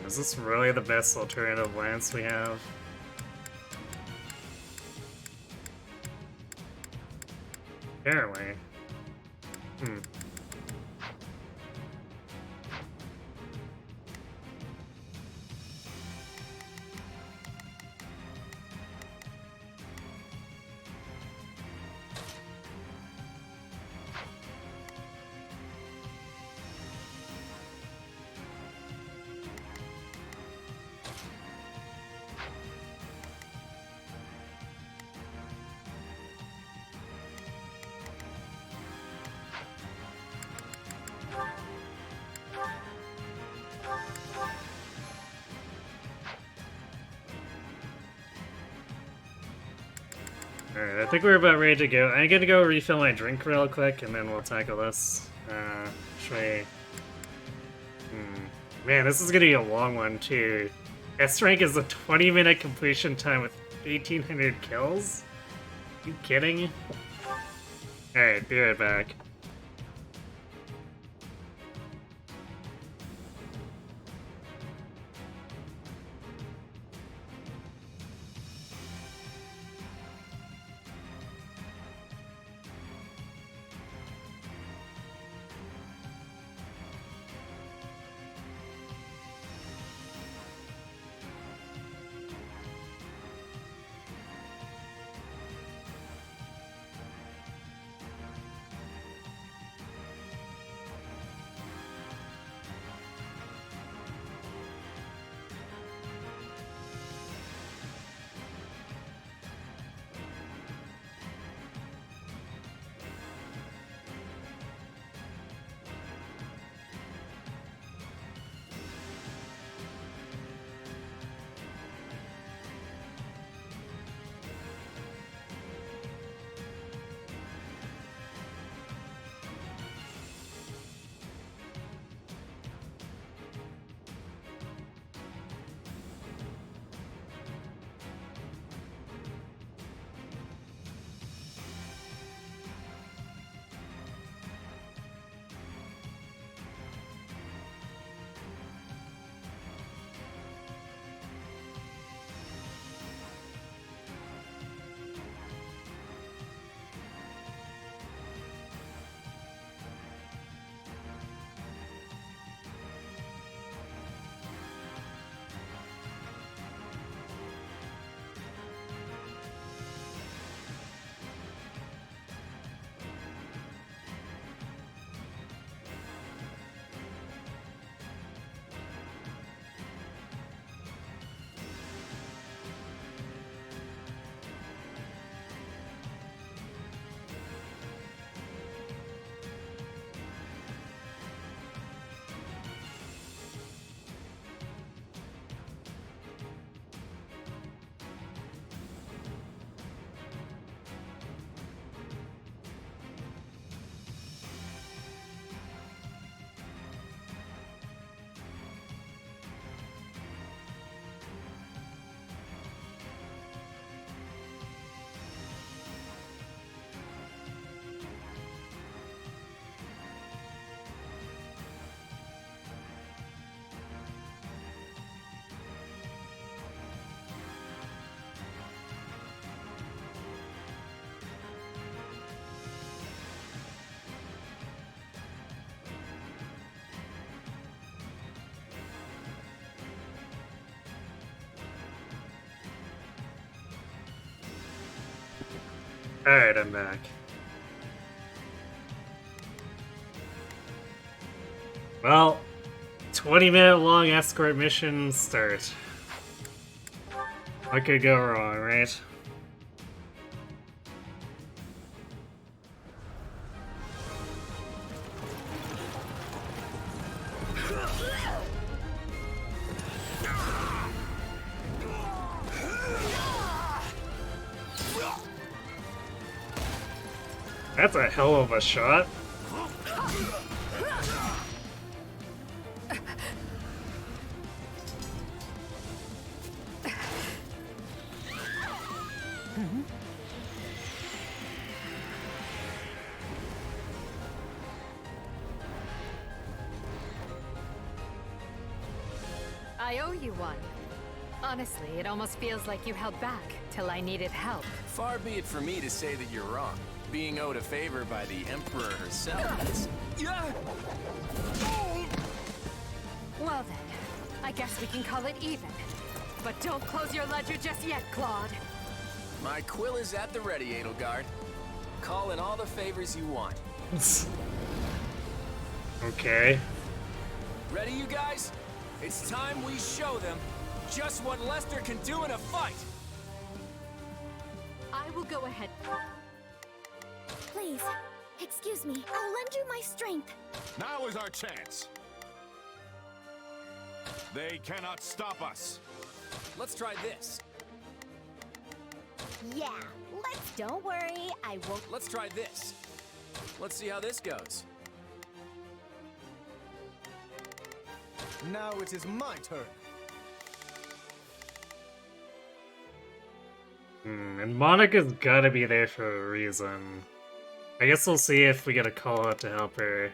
Is this really the best alternative lance we have? Apparently. Alright, I think we're about ready to go. I'm gonna go refill my drink real quick, and then we'll tackle this. Actually... Man, this is gonna be a long one, too. S-rank is a 20-minute completion time with 1,800 kills? You kidding? Alright, be right back. Alright, I'm back. Well, 20-minute long escort mission start. What could go wrong, right? That's a hell of a shot. I owe you one. Honestly, it almost feels like you held back till I needed help. Far be it for me to say that you're wrong. Being owed a favor by the Emperor herself is... Well then, I guess we can call it even. But don't close your ledger just yet, Claude. My quill is at the ready, Edelgard. Call in all the favors you want. Okay. Ready, you guys? It's time we show them just what Lester can do in a fight! I will go ahead. Please, excuse me. I'll lend you my strength. Now is our chance. They cannot stop us. Let's try this. Yeah, don't worry, I won't. Let's try this. Let's see how this goes. Now it is my turn. And Monica's gotta be there for a reason. I guess we'll see if we get a call out to help her.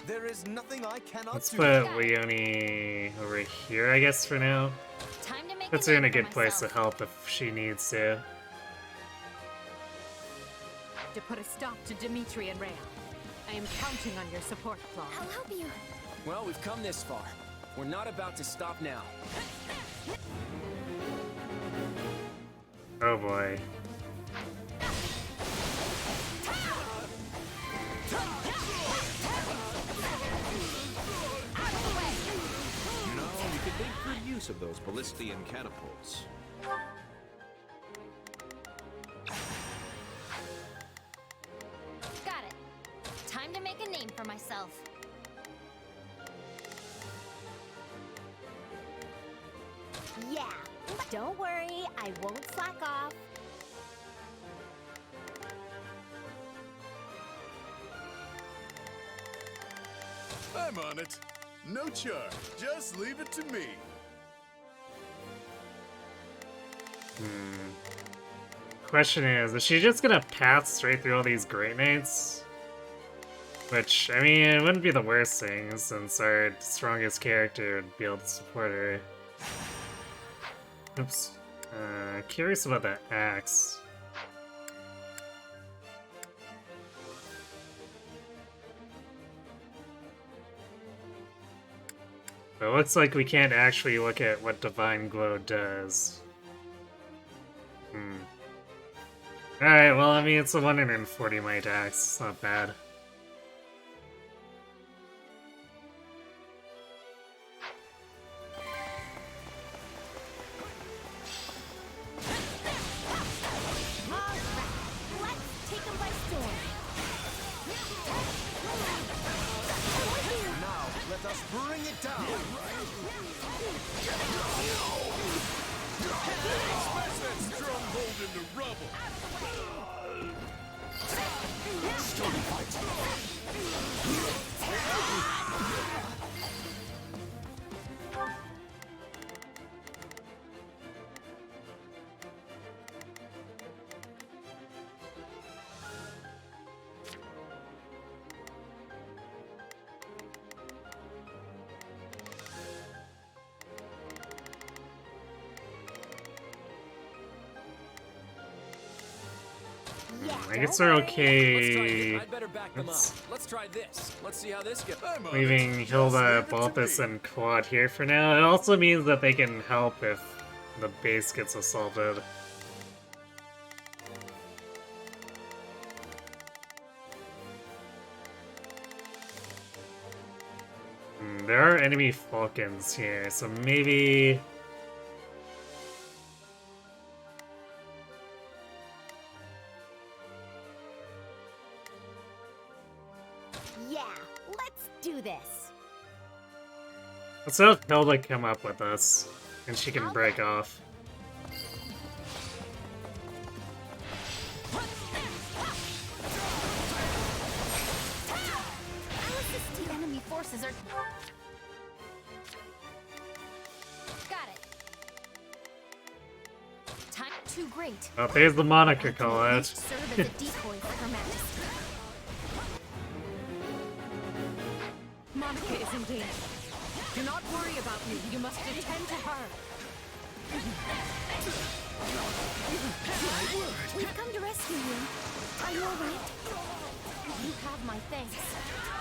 There is nothing I cannot Let's do. put Leonie over here, I guess, for now. Time to make Puts a her in a name for good place to myself. help if she needs to. To put a stop to Dimitri and Rhea. I am counting on your support, Claude. I'll help you. Well, we've come this far. We're not about to stop now. Oh boy. You know, we could make good use of those Ballistian catapults. Got it. Time to make a name for myself. Yeah, don't worry, I won't slack off. I'm on it. No charge. Just leave it to me. Question is she just gonna pass straight through all these Great Knights? Which, I mean, it wouldn't be the worst thing, since our strongest character would be able to support her. Oops. Curious about that axe. But it looks like we can't actually look at what Divine Glow does. Alright, well, I mean, it's a 140 might axe. It's not bad. Let's take them by storm. Now, let us bring it down. Smash that stronghold into rubble. I guess we're okay. I'd better back them up. Let's try this. Let's see how this goes. Leaving Hilda, Balthus, and Claude here for now. It also means that they can help if the base gets assaulted. There are enemy falcons here, so maybe... Yeah, let's do this. Let's have Hilda come up with us, and she can break off. The enemy forces are... Got it. Time too great. Oh, there's the moniker call out. Serve as a decoy for Her Majesty. Monica is in danger. Do not worry about me. You must attend to her. We've come to rescue you. Are you alright? You have my thanks.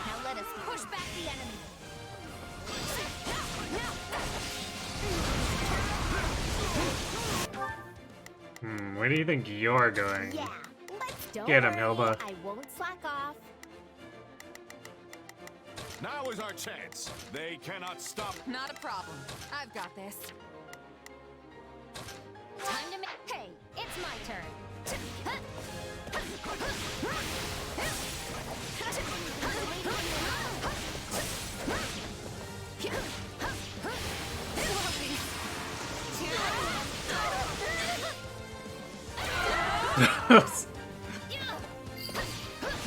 Now let us push back the enemy. Where do you think you're going? Yeah, let's Get him, Hilda. I won't slack off. Now is our chance. They cannot stop. Not a problem. I've got this. Time to make... Hey, it's my turn.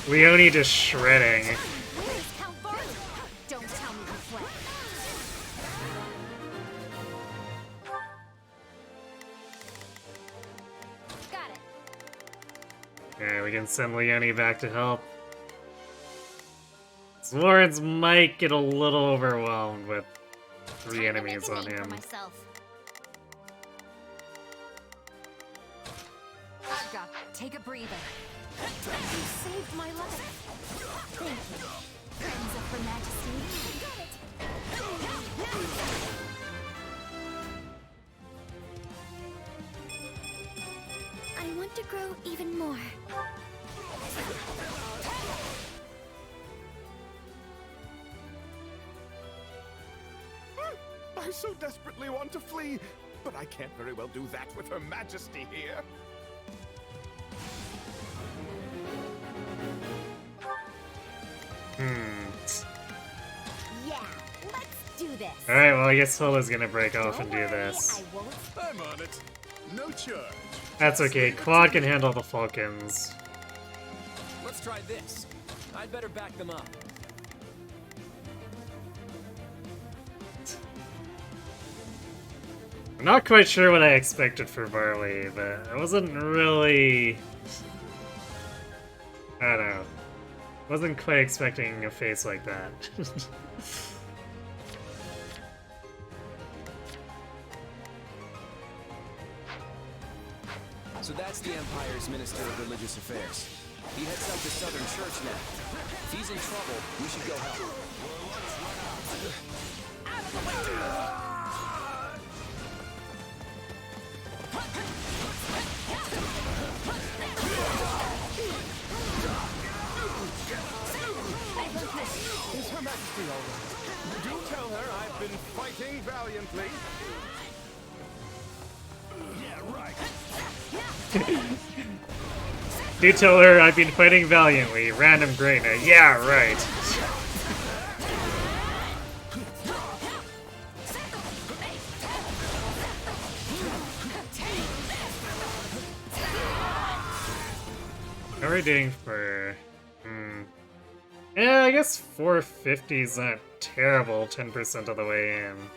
Leonie just shredding. Where's Count Barley? Don't tell me you fled. Got it. Okay, we can send Leonie back to help. Lawrence might get a little overwhelmed with 3 enemies on him. I've got it. Take a breather. You saved my life. Thank you. Friends of Her Majesty. Got it. I want to grow even more. I so desperately want to flee, but I can't very well do that with Her Majesty here. Yeah, let's do this. Alright, well I guess Hilda's gonna break off and do this. I'm on it. No charge. That's okay, Claude can handle the Falcons. Let's try this. I'd better back them up. I'm not quite sure what I expected for Barley, but I wasn't really... I don't know. Wasn't quite expecting a face like that. So that's the Empire's Minister of Religious Affairs. He heads up the Southern Church now. If he's in trouble, we should go help. Is Her Majesty all right? Do tell her I've been fighting valiantly. Yeah, right. Do tell her I've been fighting valiantly. Random Greatna. Yeah, right. How are we doing for... Yeah, I guess 450's not terrible 10% of the way in.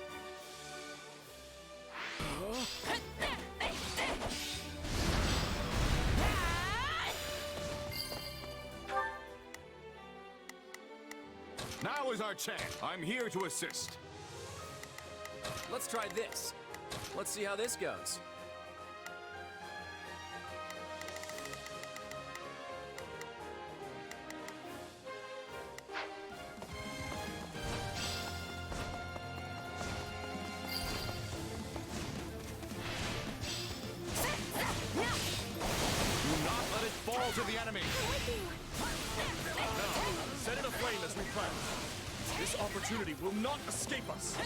Now is our chance. I'm here to assist. Let's try this. Let's see how this goes. Do not let it fall to the enemy. Set it aflame as we plan. This opportunity opportunity will not escape us.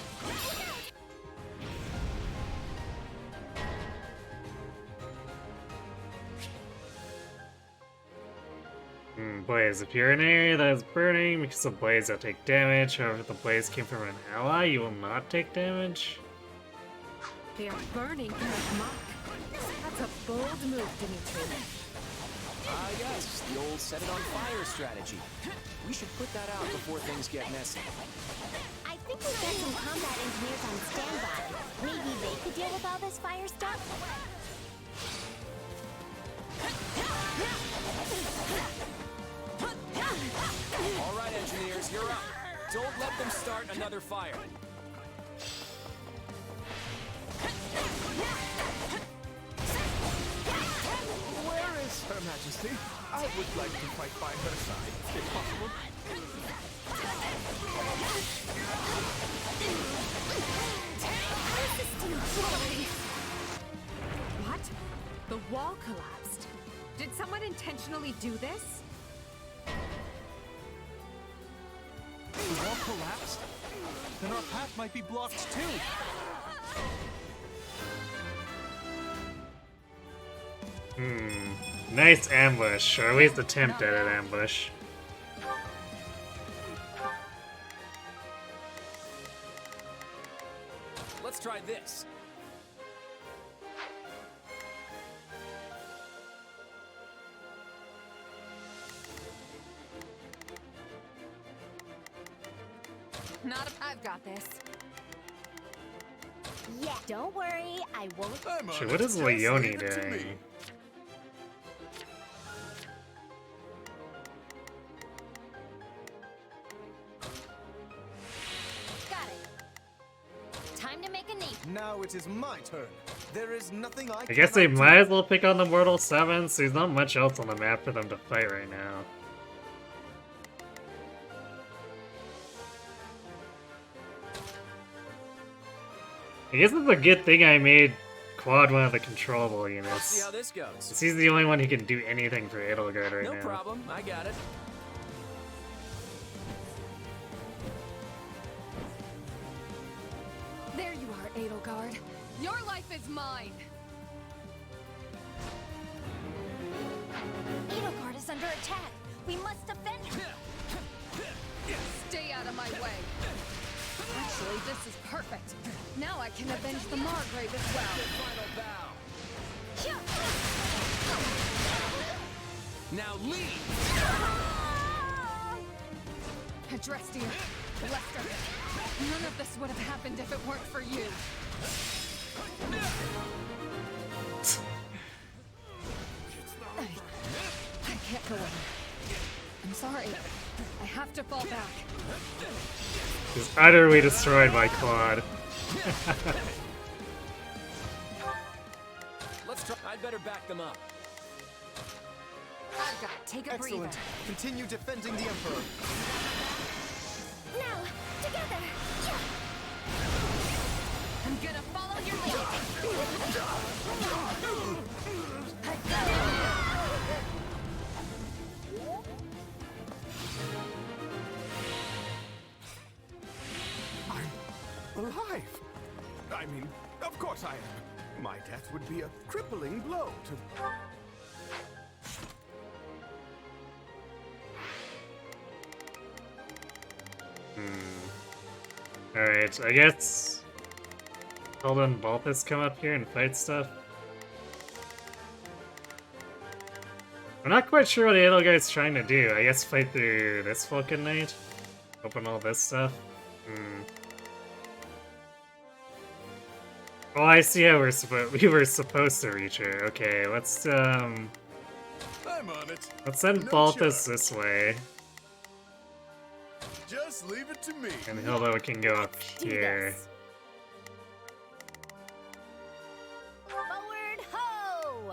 Blaze. If you're in an area that is burning because of blaze, you'll take damage. However, if the blaze came from an ally, you will not take damage. They are burning Garreg Mach. That's a bold move, Dimitri. Ah, yes, the old set it on fire strategy. We should put that out before things get messy. I think we've got some combat engineers on standby. Maybe they could deal with all this fire stuff? All right, engineers, you're up. Don't let them start another fire. Where is Her Majesty? I would like to fight by her side, if possible. What? The wall collapsed. Did someone intentionally do this? The wall collapsed? Then our path might be blocked too. Nice ambush, or at least attempt at an ambush. Let's try this. Not if I've got this. Yeah, don't worry, I won't. Shit, what is Leone doing? Got it. Time to make a name. Now it is my turn. There is nothing I guess they might as well pick on the Mortal 7, so there's not much else on the map for them to fight right now. I guess it's a good thing I made Quad one of the controllable Let's units. see how this goes. He's the only one who can do anything for Edelgard right No now. problem, I got it. There you are, Edelgard. Your life is mine. Edelgard is under attack. We must defend her. Stay out of my way. Actually, this is perfect. Now I can avenge the Margrave as well. Now leave! Adrestia, Lester, none of this would have happened if it weren't for you. I can't go in. I'm sorry. I have to fall back. He's utterly destroyed by Claude. Let's try. I'd better back them up. I've got to take a breather. Excellent. Continue defending the Emperor. Now, together. I'm gonna follow your Alive! I mean, of course I am. My death would be a crippling blow to... Alright, I guess Hilda and Balthus come up here and fight stuff. I'm not quite sure what Edelgard's trying to do. I guess fight through this Vulcan Knight? Open all this stuff? Oh, I see how we were supposed to reach her. Okay, let's I'm on it. let's send No Balthus charge. this way, Just leave it to me. and Hilda can go up here. Forward ho!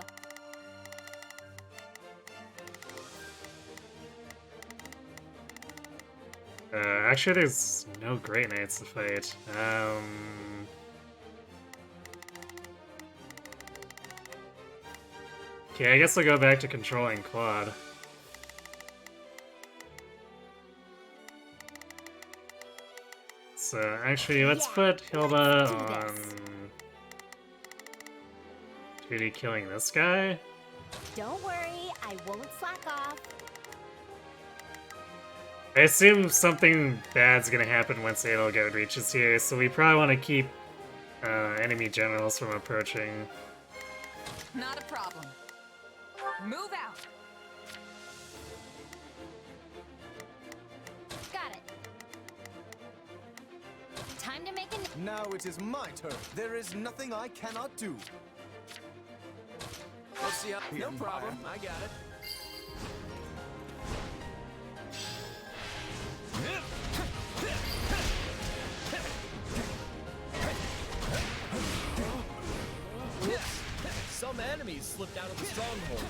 Actually, there's no Great Knights to fight. Okay, I guess I'll go back to controlling Claude. So actually, let's put Hilda on duty killing this guy. Don't worry, I won't slack off. I assume something bad's gonna happen once Edelgard reaches here, so we probably want to keep enemy generals from approaching. Not a problem. Move out. Got it. Time to make a... Now it is my turn. There is nothing I cannot do. Let's see how... No problem, I got it. Some enemies slipped out of the stronghold.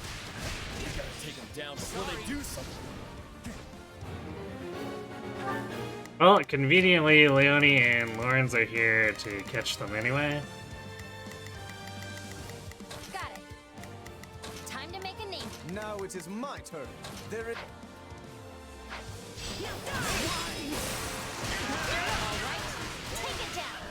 We gotta take them down before they do something. Well, conveniently, Leonie and Lawrence are here to catch them anyway. Got it. Time to make a name. Now it is my turn. There is... Alright, take it down.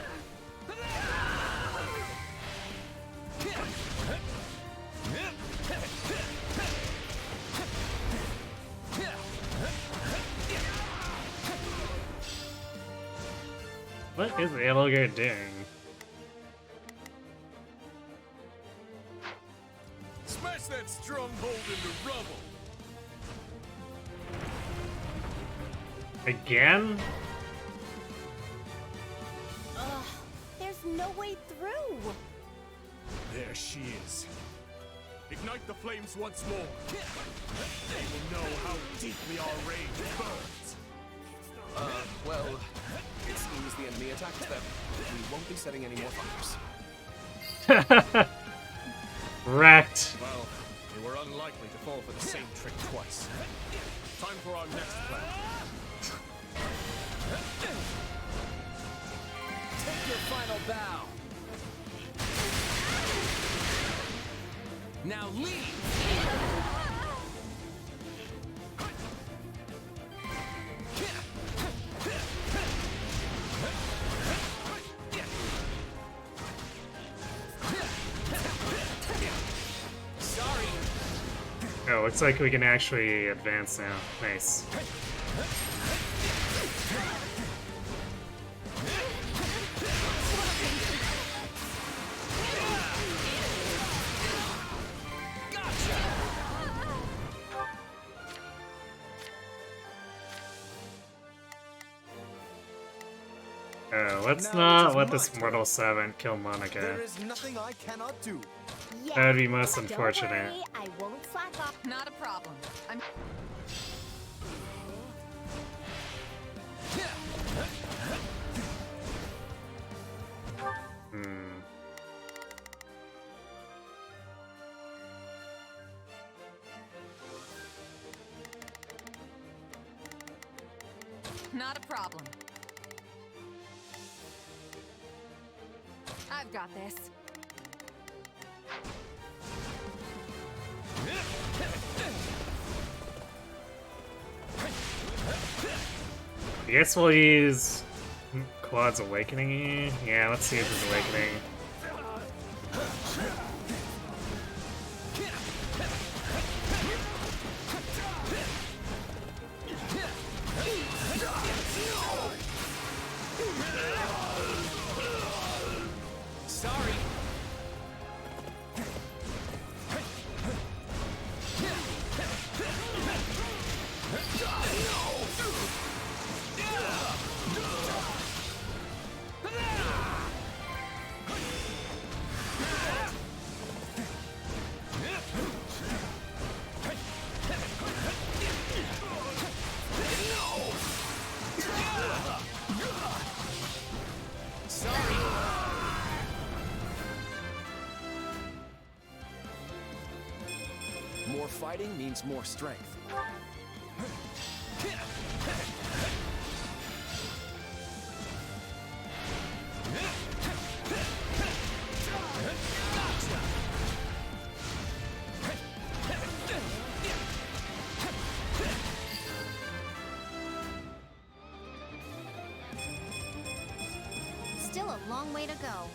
What is Edelgard doing? Smash that stronghold into rubble. Again? Ugh, there's no way through. There she is. Ignite the flames once more. They will know how deeply our rage burns. Well, it seems the enemy attacked them. We won't be setting any more fires. Wrecked. Well, they were unlikely to fall for the same trick twice. Time for our next plan. Take your final bow. Now leave! Sorry. Oh, looks like we can actually advance now. Nice. Let's not let this mortal servant kill Monica. There is nothing I cannot do. That would be most Don't unfortunate. worry, I won't slack off. Not a problem. I'm... Not a problem. I've got this. I guess we'll use Quad's Awakening here. Yeah, let's see if it's Awakening. Sorry. More fighting means more strength. a long way to go.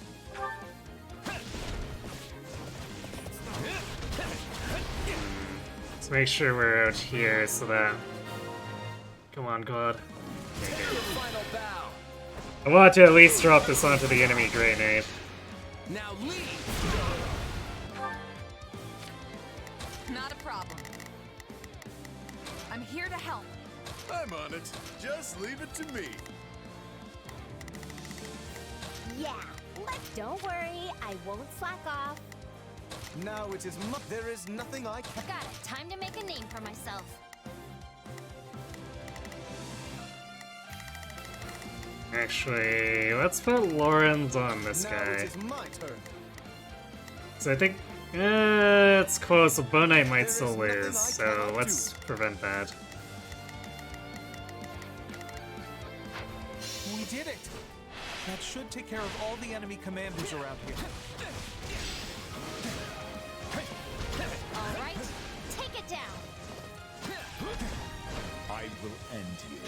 Let's make sure we're out here so that... Come on, God. I want to at least drop this onto the enemy grenade. Now leave. Not a problem. I'm here to help. I'm on it. Just leave it to me. Yeah, don't worry, I won't slack off. Now it is there is nothing I can— Got it. Time to make a name for myself. Actually, let's put Lawrence on this guy. Now it is my turn. So I think it's close. The Bone Knight might still lose, so let's prevent that. We did it! That should take care of all the enemy commanders around here. All right, take it down. I will end you.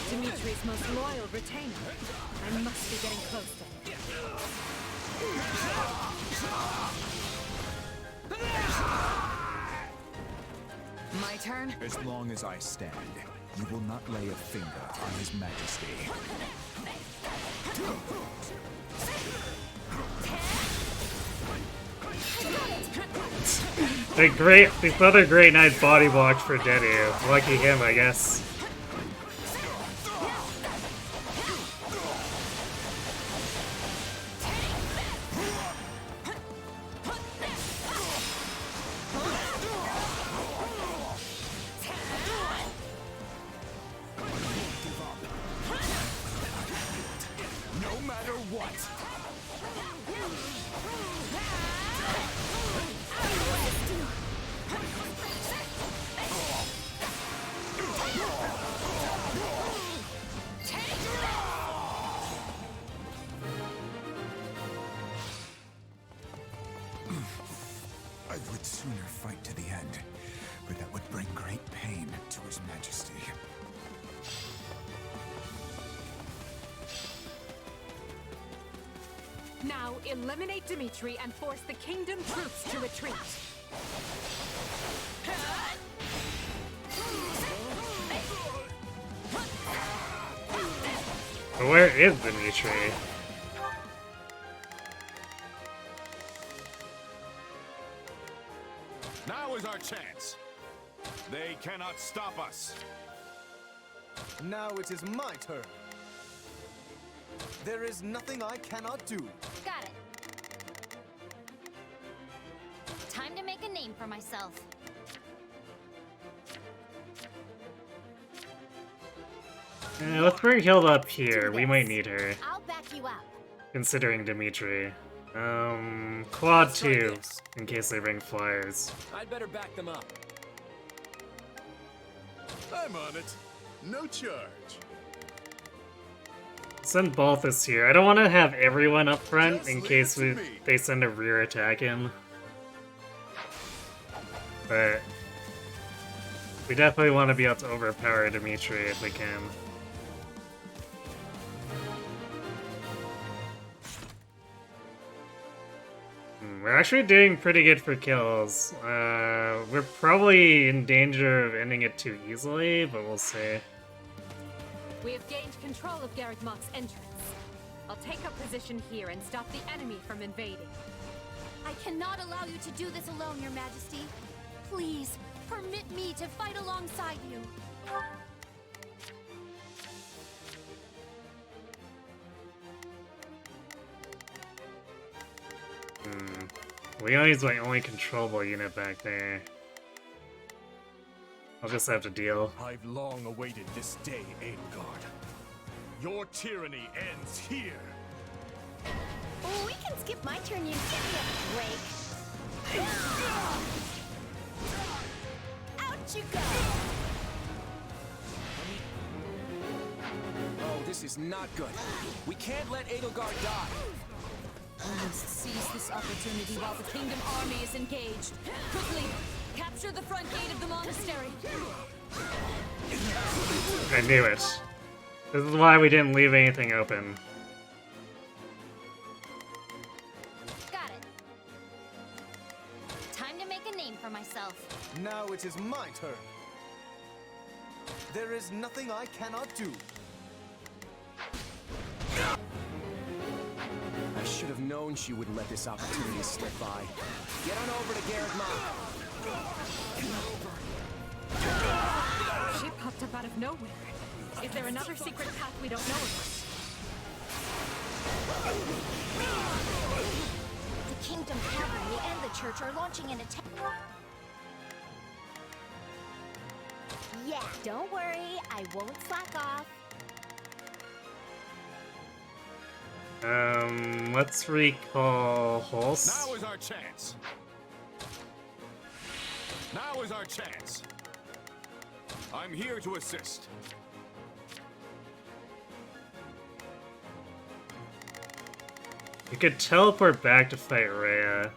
Dimitri's most loyal retainer. I must be getting close then. My turn? As long as I stand, you will not lay a finger on His Majesty. These other Great Knights body blocked for Dedu. Lucky him, I guess. No matter what. I would sooner fight to the end, but that would bring great pain to His Majesty. Now eliminate Dimitri and force the kingdom troops to retreat. But where is Dimitri? Now is our chance. They cannot stop us. Now it is my turn. There is nothing I cannot do. Got it. Time to make a name for myself. Let's bring Hilda up here. We might need her. I'll back you up. Considering Dimitri. Quad 2, in case they bring flyers. I'd better back them up. I'm on it. No charge. Send Balthus here. I don't want to have everyone up front in case they send a rear attack in. But we definitely want to be able to overpower Dimitri if we can. We're actually doing pretty good for kills. We're probably in danger of ending it too easily, but we'll see. We have gained control of Garreg Mach's entrance. I'll take up position here and stop the enemy from invading. I cannot allow you to do this alone, Your Majesty. Please, permit me to fight alongside you. Leonie's my only controllable unit back there. I'll just have to deal. I've long awaited this day, Edelgard. Your tyranny ends here. Oh, we can skip my turn, you give me a break. Out you go! Oh, This is not good. We can't let Edelgard die. We must seize this opportunity while the Kingdom army is engaged. Quickly, capture the front gate of the monastery. I knew it. This is why we didn't leave anything open. Got it. Time to make a name for myself. Now it is my turn. There is nothing I cannot do. I should have known she wouldn't let this opportunity slip by. Get on over to Garreg Mach. She popped up out of nowhere. Is there another secret path we don't know about? The Kingdom Cavalry and the Church are launching an attack. Yeah, don't worry, I won't slack off. Let's recall Holst. Now is our chance. Now is our chance. I'm here to assist. You could teleport back to fight Rhea.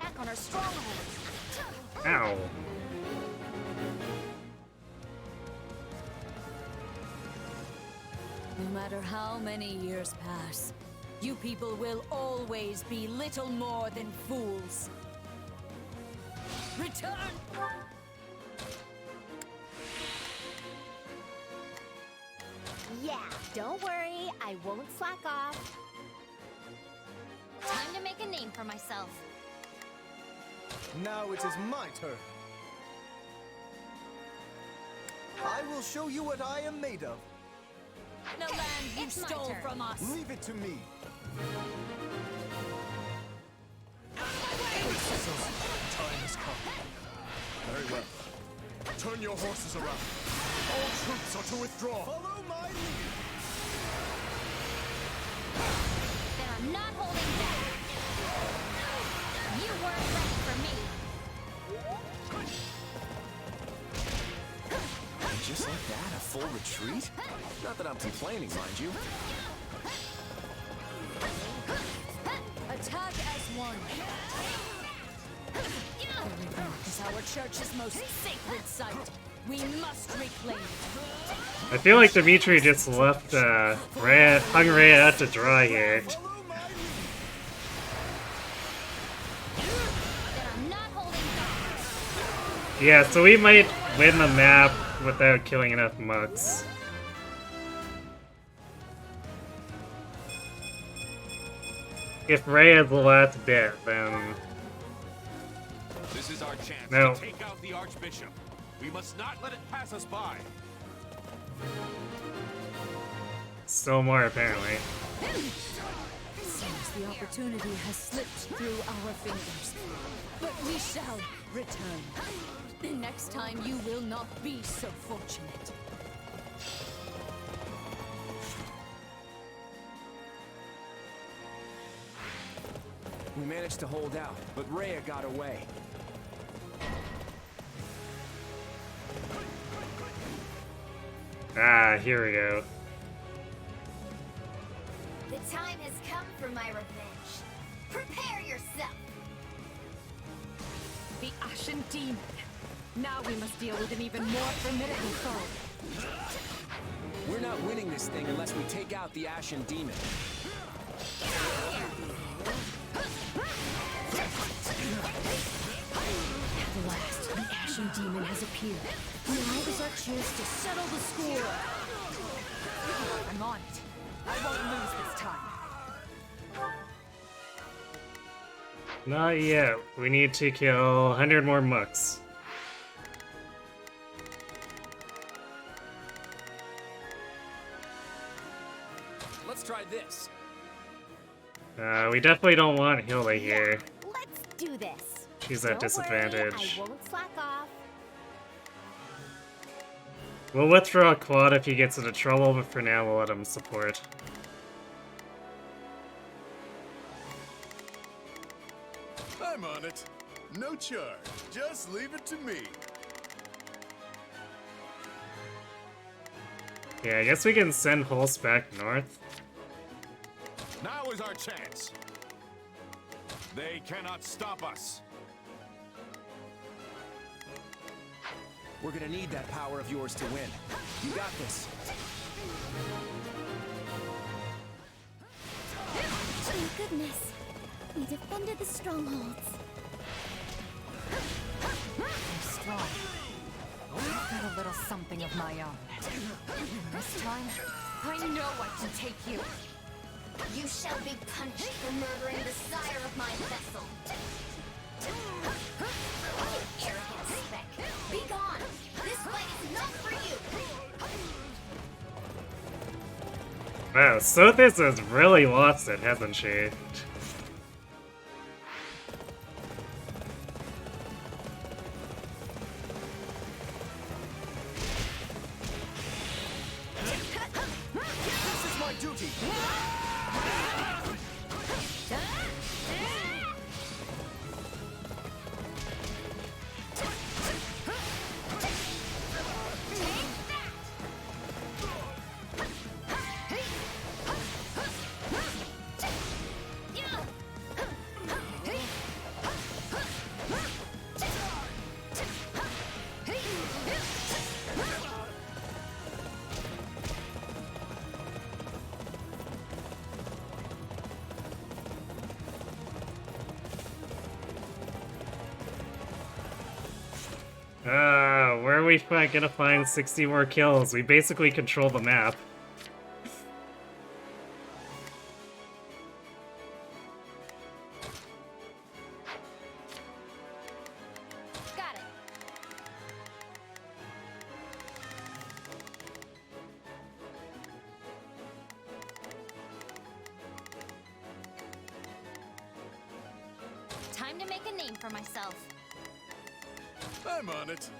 Back on our stronghold. Ow. No matter how many years pass, you people will always be little more than fools. Return! Yeah, don't worry, I won't slack off. Time to make a name for myself. Now it is my turn. I will show you what I am made of. The land you stole from us. Leave it to me. Time has come. Very well. Turn your horses around. All troops are to withdraw. Follow my lead. Then I'm not holding back. You weren't ready for me. Just like that, a full retreat? Not that I'm complaining, mind you. Attack as one. Garreg Mach is our church's most sacred site. We must reclaim it. I feel like Dimitri just left Rhea, hung Rhea out to dry here. Then I'm not holding back. Yeah, so we might win the map without killing enough mucks. If Rhea's the last bit, then... This is our chance No. to take out the Archbishop. We must not let it pass us by. Still more, apparently. Seems the opportunity has slipped through our fingers. But we shall return. Next time you will not be so fortunate. We managed to hold out, but Rhea got away. Ah, here we go. The time has come for my revenge. Prepare yourself. The Ashen Demon. Now we must deal with an even more formidable foe. We're not winning this thing unless we take out the Ashen Demon. At last, the Ashen Demon has appeared. Now is our chance to settle the score. I'm on it. I won't lose this time. Not yet. We need to kill 100 more mucks. Let's try this. We definitely don't want Hilda here. Let's do this. She's at disadvantage. Worry, I won't slack off. We'll withdraw Quad if he gets into trouble, but for now we'll let him support. I'm on it. No charge. Just leave it to me. Yeah, I guess we can send Pulse back north. Now is our chance. They cannot stop us. We're gonna need that power of yours to win. You got this. Thank goodness. We defended the strongholds. I'm strong. I've got a little something of my own. This time, I know I can take you. You shall be punished for murdering the sire of my vessel. You arrogant speck. Be gone! This fight is not for you! Wow, Sothis has really lost it, hasn't she? This is my duty. Where are we gonna find 60 more kills? We basically control the map. Got it. Time to make a name for myself. I'm on it.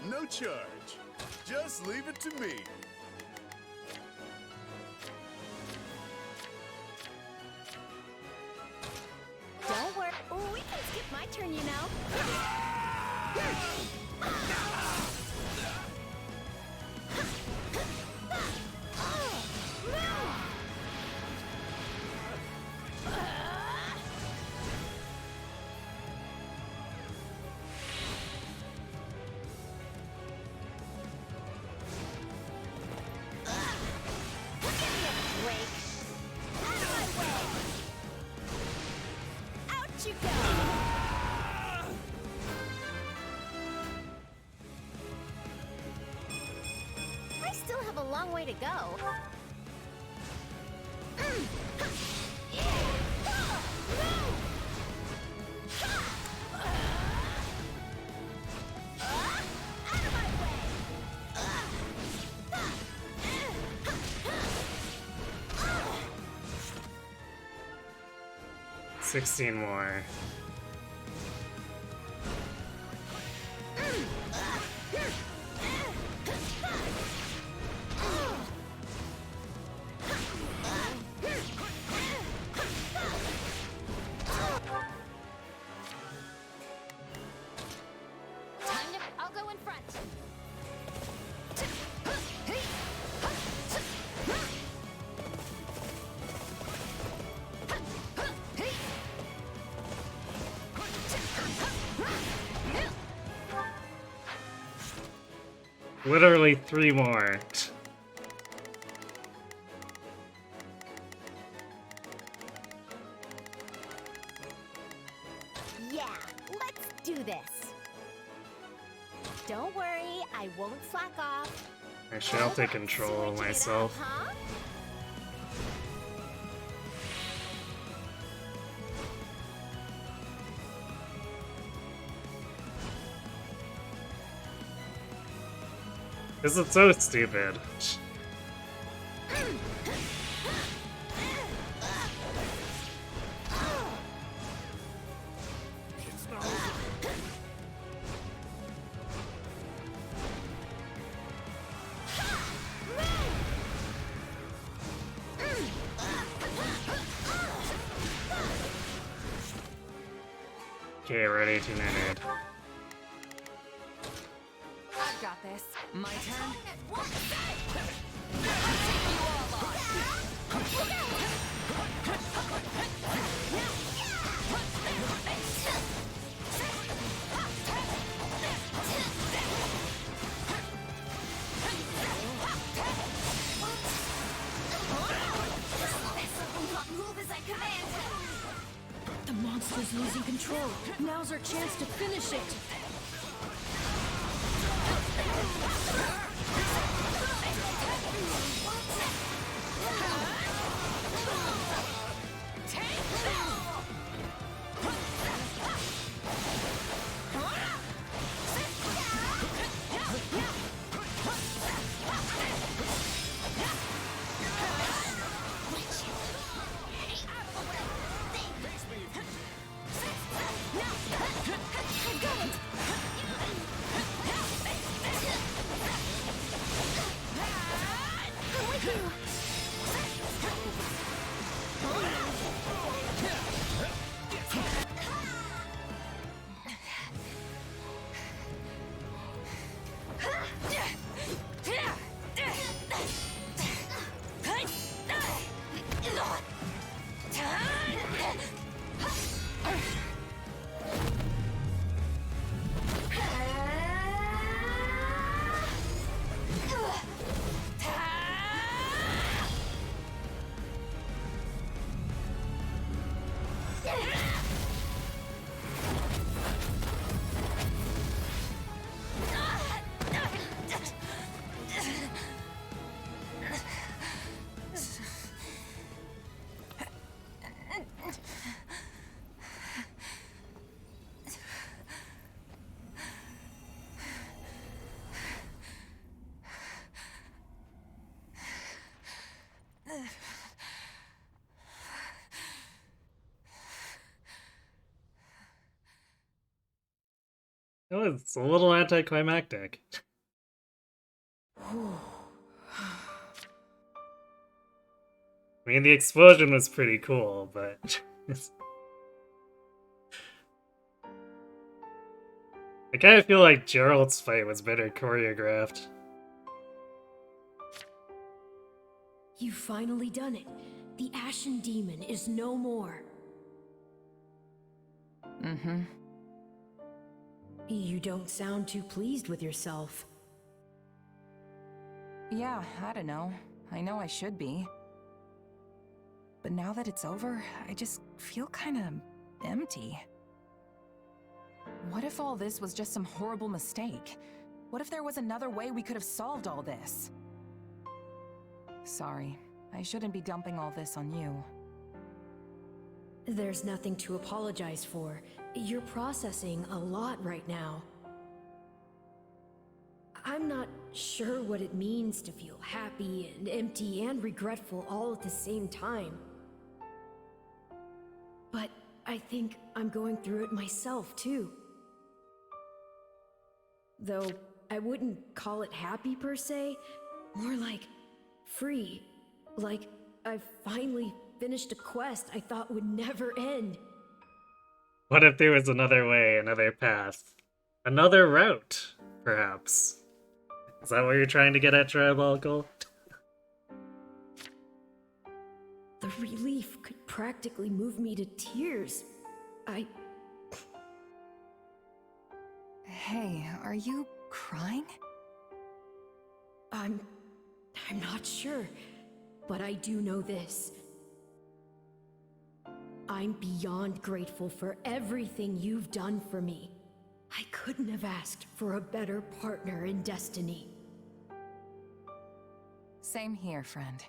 No charge. Just leave it to me. Don't worry. Oh, we can skip my turn, you know. 16 more. I'll go in front. Literally 3 more. Yeah, let's do this. Don't worry, I won't slack off. Actually, I'll take control of myself. Huh? This is so stupid. Okay, we're at 1800. I've got this. My turn. The monster's losing control. Now's our chance to finish it. It was a little anticlimactic. I mean, the explosion was pretty cool, but... I kind of feel like Gerald's fight was better choreographed. You've finally done it. The Ashen Demon is no more. Mm-hmm. You don't sound too pleased with yourself. Yeah, I don't know. I know I should be. But now that it's over, I just feel kinda empty. What if all this was just some horrible mistake? What if there was another way we could have solved all this? Sorry, I shouldn't be dumping all this on you. There's nothing to apologize for. You're processing a lot right now. I'm not sure what it means to feel happy and empty and regretful all at the same time. But I think I'm going through it myself, too. Though I wouldn't call it happy per se, more like free. Like I've finally finished a quest I thought would never end. What if there was another way, another path? Another route, perhaps? Is that what you're trying to get at, Tribalkle? The relief could practically move me to tears. Hey, are you crying? I'm not sure, but I do know this. I'm beyond grateful for everything you've done for me. I couldn't have asked for a better partner in destiny. Same here, friend.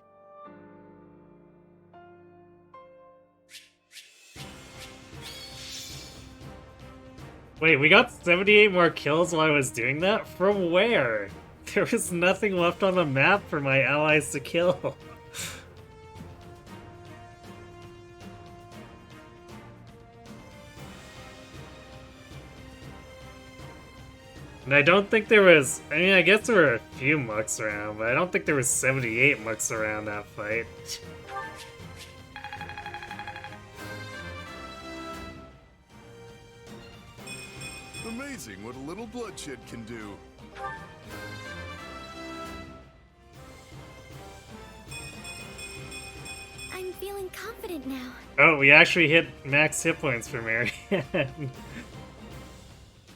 Wait, we got 78 more kills while I was doing that? From where? There was nothing left on the map for my allies to kill. And I don't think there was... I mean, I guess there were a few mucks around, but I don't think there was 78 mucks around that fight. Amazing what a little bloodshed can do. I'm feeling confident now. Oh, we actually hit max hit points for Marianne.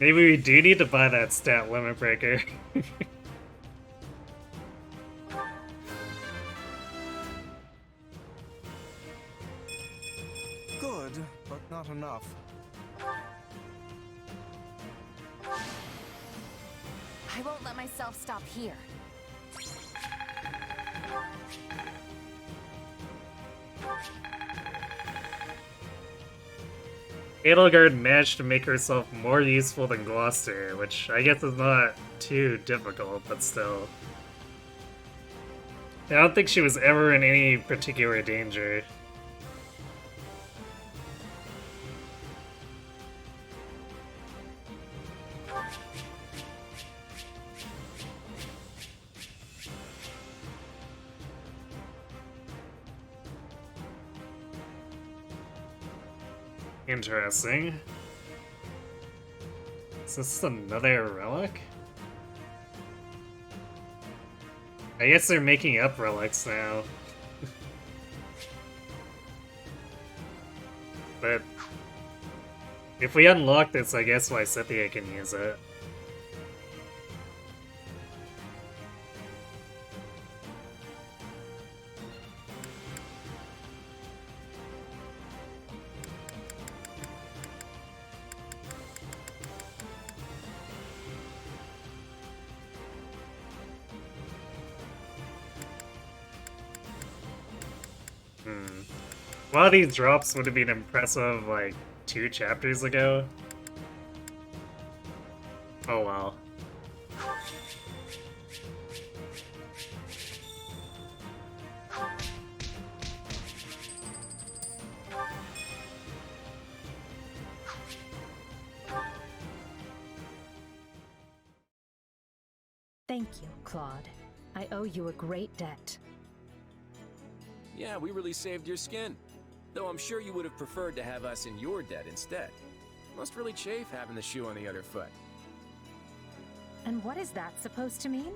Maybe we do need to buy that stat limit breaker. Good, but not enough. I won't let myself stop here. Edelgard managed to make herself more useful than Gloucester, which I guess is not too difficult, but still. I don't think she was ever in any particular danger. Interesting. Is this another relic? I guess they're making up relics now. But if we unlock this, I guess Lysithea can use it. A lot of these drops would have been impressive, like, 2 chapters ago. Oh well. Thank you, Claude. I owe you a great debt. Yeah, we really saved your skin. Though I'm sure you would have preferred to have us in your debt instead. Must really chafe having the shoe on the other foot. And what is that supposed to mean?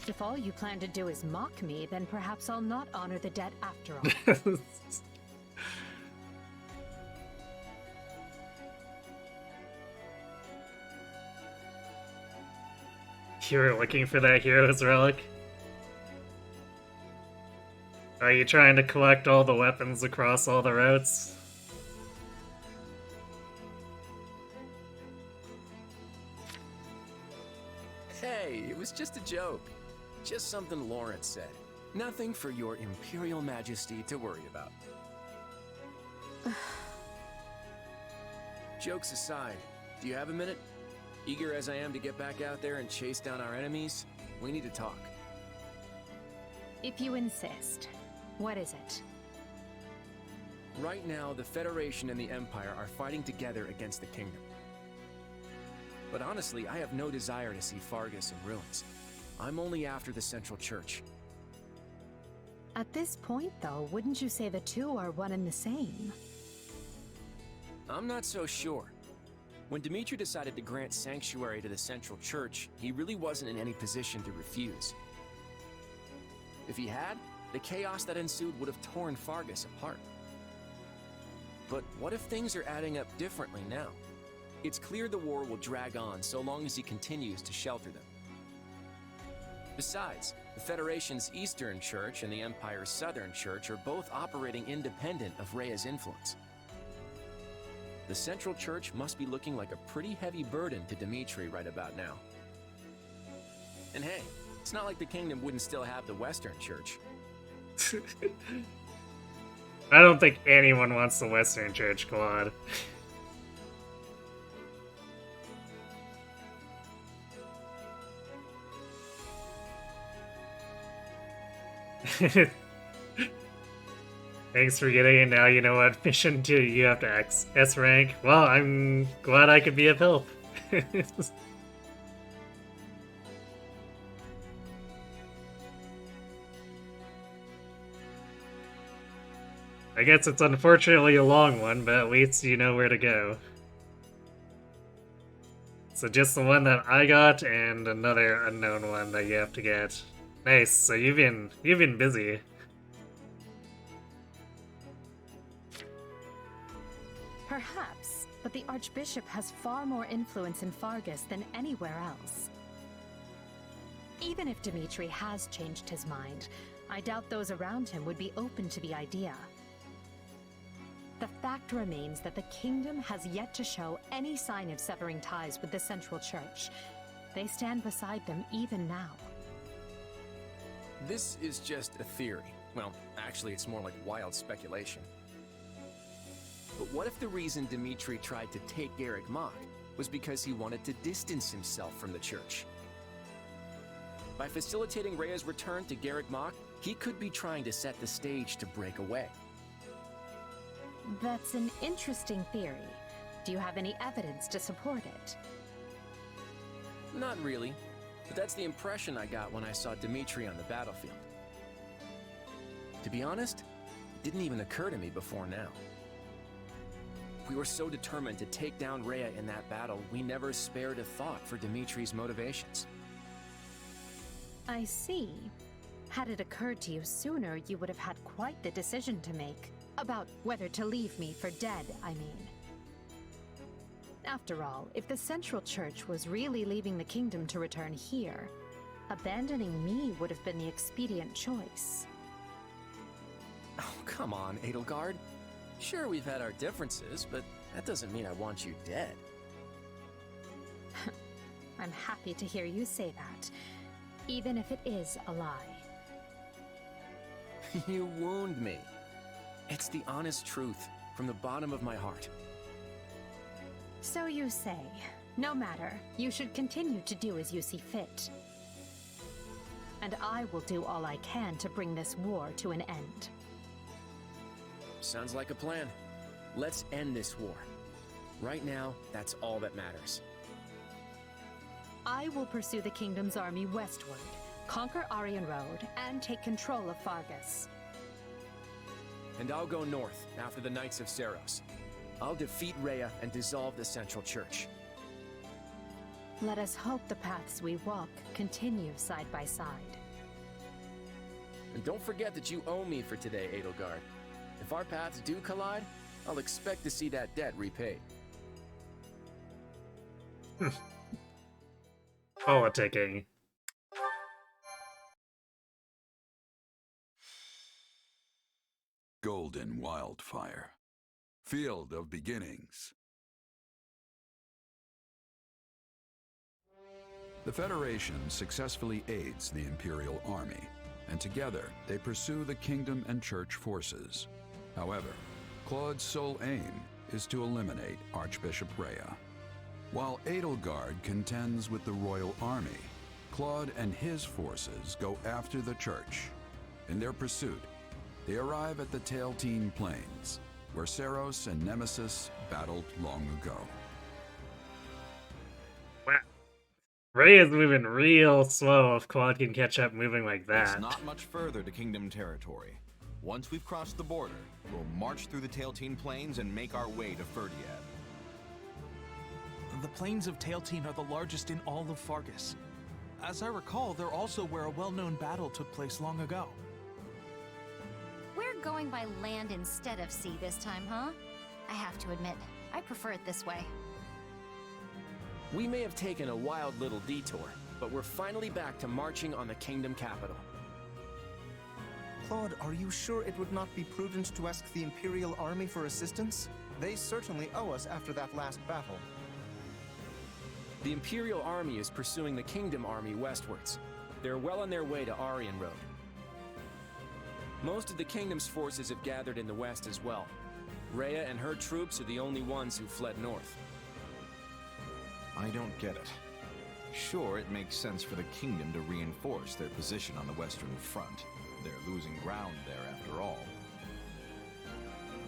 If all you plan to do is mock me, then perhaps I'll not honor the debt after all. You were looking for that hero's relic? Are you trying to collect all the weapons across all the routes? Hey, it was just a joke. Just something Lawrence said. Nothing for your Imperial Majesty to worry about. Jokes aside, do you have a minute? Eager as I am to get back out there and chase down our enemies, we need to talk. If you insist. What is it? Right now, the Federation and the Empire are fighting together against the Kingdom. But honestly, I have no desire to see Faerghus in ruins. I'm only after the Central Church. At this point, though, wouldn't you say the two are one and the same? I'm not so sure. When Dimitri decided to grant sanctuary to the Central Church, he really wasn't in any position to refuse. If he had, the chaos that ensued would have torn Faerghus apart. But what if things are adding up differently now? It's clear the war will drag on so long as he continues to shelter them. Besides, the Federation's Eastern Church and the Empire's Southern Church are both operating independent of Rhea's influence. The Central Church must be looking like a pretty heavy burden to Dimitri right about now. And hey, it's not like the Kingdom wouldn't still have the Western Church. I don't think anyone wants the Western Church, Claude. Thanks for getting it. Now you know what mission 2 you have to S rank. Well, I'm glad I could be of help. I guess it's unfortunately a long one, but at least you know where to go. So just the one that I got and another unknown one that you have to get. Nice. So you've been busy. Perhaps, but the Archbishop has far more influence in Fargus than anywhere else. Even if Dimitri has changed his mind, I doubt those around him would be open to the idea. The fact remains that the kingdom has yet to show any sign of severing ties with the Central Church. They stand beside them even now. This is just a theory. Well, actually, it's more like wild speculation. But what if the reason Dimitri tried to take Garreg Mach was because he wanted to distance himself from the Church? By facilitating Rhea's return to Garreg Mach, he could be trying to set the stage to break away. That's an interesting theory. Do you have any evidence to support it? Not really, but that's the impression I got when I saw Dimitri on the battlefield. To be honest, it didn't even occur to me before now. We were so determined to take down Rhea in that battle, we never spared a thought for Dimitri's motivations. I see. Had it occurred to you sooner, you would have had quite the decision to make. About whether to leave me for dead, I mean. After all, if the Central Church was really leaving the kingdom to return here, abandoning me would have been the expedient choice. Oh, come on, Edelgard. Sure, we've had our differences, but that doesn't mean I want you dead. I'm happy to hear you say that, even if it is a lie. You wound me. It's the honest truth, from the bottom of my heart. So you say. No matter, you should continue to do as you see fit. And I will do all I can to bring this war to an end. Sounds like a plan. Let's end this war. Right now, that's all that matters. I will pursue the kingdom's army westward, conquer Aryan Road, and take control of Fargus. And I'll go north, after the Knights of Seiros. I'll defeat Rhea and dissolve the Central Church. Let us hope the paths we walk continue side by side. And don't forget that you owe me for today, Edelgard. If our paths do collide, I'll expect to see that debt repaid. Politicking. Golden Wildfire. Field of Beginnings. The Federation successfully aids the Imperial Army, and together they pursue the Kingdom and Church forces. However, Claude's sole aim is to eliminate Archbishop Rhea. While Edelgard contends with the Royal Army, Claude and his forces go after the Church. In their pursuit, they arrive at the Tailtean Plains, where Seiros and Nemesis battled long ago. Wow. Ray is moving real slow if Claude can catch up moving like that. It's not much further to Kingdom territory. Once we've crossed the border, we'll march through the Tailtean Plains and make our way to Ferdiad. The plains of Tailtean are the largest in all of Fargus. As I recall, they're also where a well-known battle took place long ago. We're going by land instead of sea this time, huh? I have to admit, I prefer it this way. We may have taken a wild little detour, but we're finally back to marching on the Kingdom capital. Claude, are you sure it would not be prudent to ask the Imperial Army for assistance? They certainly owe us after that last battle. The Imperial Army is pursuing the Kingdom Army westwards. They're well on their way to Aryan Road. Most of the Kingdom's forces have gathered in the west as well. Rhea and her troops are the only ones who fled north. I don't get it. Sure, it makes sense for the Kingdom to reinforce their position on the Western Front. They're losing ground there after all.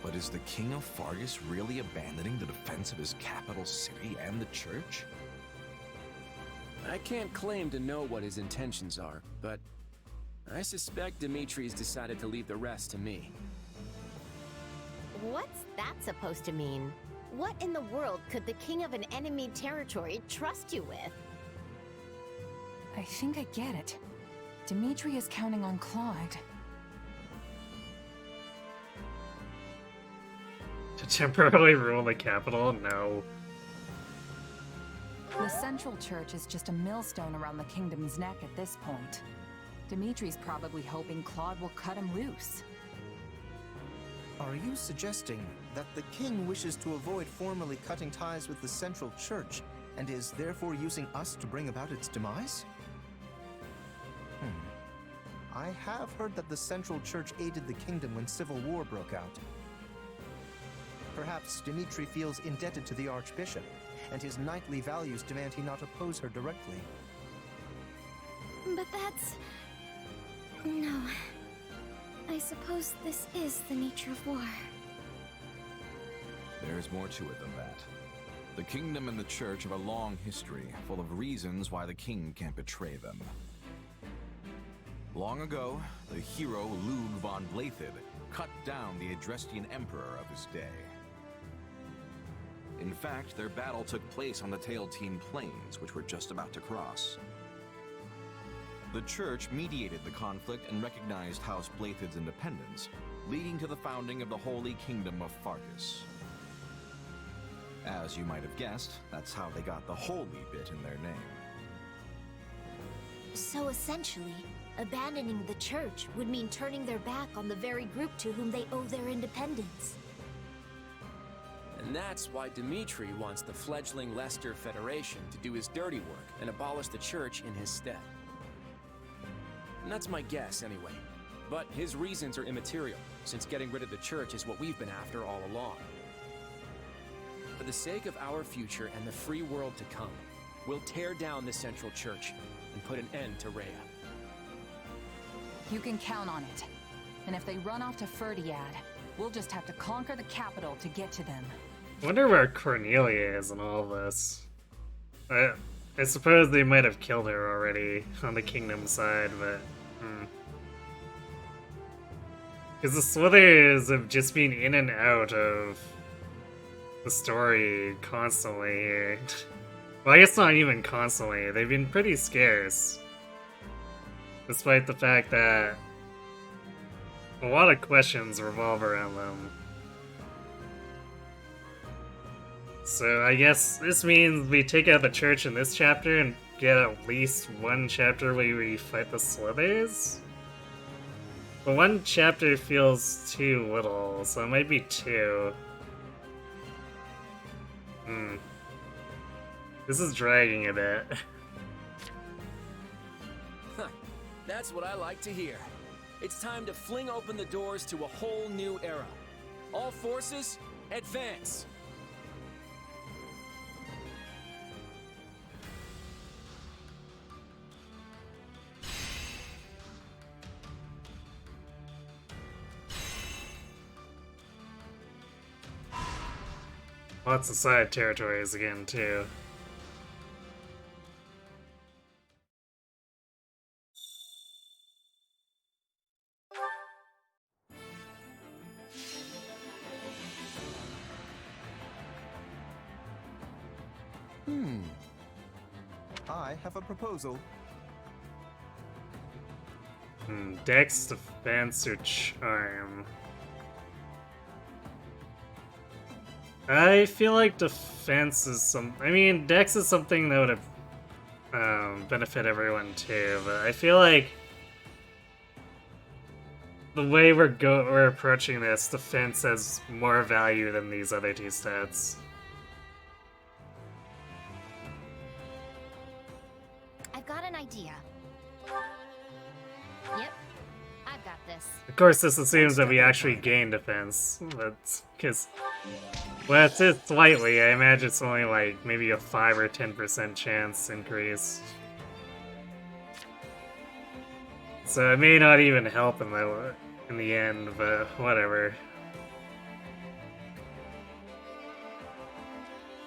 But is the King of Fargus really abandoning the defense of his capital city and the Church? I can't claim to know what his intentions are, but I suspect Dimitri's decided to leave the rest to me. What's that supposed to mean? What in the world could the king of an enemy territory trust you with? I think I get it. Dimitri is counting on Claude. To temporarily rule the capital? No. The Central Church is just a millstone around the kingdom's neck at this point. Dimitri's probably hoping Claude will cut him loose. Are you suggesting that the king wishes to avoid formally cutting ties with the Central Church, and is therefore using us to bring about its demise? I have heard that the Central Church aided the kingdom when civil war broke out. Perhaps Dimitri feels indebted to the Archbishop, and his knightly values demand he not oppose her directly. But that's... No. I suppose this is the nature of war. There's more to it than that. The kingdom and the church have a long history, full of reasons why the king can't betray them. Long ago, the hero Lug von Blaidd cut down the Adrestian emperor of his day. In fact, their battle took place on the Tailtean Plains, which we're just about to cross. The church mediated the conflict and recognized House Blaidd's independence, leading to the founding of the Holy Kingdom of Faerghus. As you might have guessed, that's how they got the holy bit in their name. So essentially, abandoning the church would mean turning their back on the very group to whom they owe their independence. And that's why Dimitri wants the fledgling Leicester Federation to do his dirty work and abolish the church in his stead. And that's my guess, anyway. But his reasons are immaterial, since getting rid of the church is what we've been after all along. For the sake of our future and the free world to come, we'll tear down the Central Church and put an end to Rhea. You can count on it. And if they run off to Ferdiad, we'll just have to conquer the capital to get to them. I wonder where Cornelia is in all this. I suppose they might have killed her already on the kingdom side, but... Because the Slithers have just been in and out of the story constantly here. Well, I guess not even constantly. They've been pretty scarce. Despite the fact that a lot of questions revolve around them. So I guess this means we take out the church in this chapter and get at least one chapter where we fight the Slithers? But one chapter feels too little, so it might be two. This is dragging a bit. That's what I like to hear. It's time to fling open the doors to a whole new era. All forces, advance! Lots of side territories again, too. I have a proposal. Dex, defense, or charm. I feel like defense is I mean, Dex is something that would have benefit everyone too, but I feel like the way we're approaching this, defense has more value than these other two stats. I've got an idea. Yep, I've got this. Of course, this assumes that we actually gain defense, but because, well, it's just slightly. I imagine it's only like maybe a 5 or 10% chance increase. So it may not even help in the end, but whatever.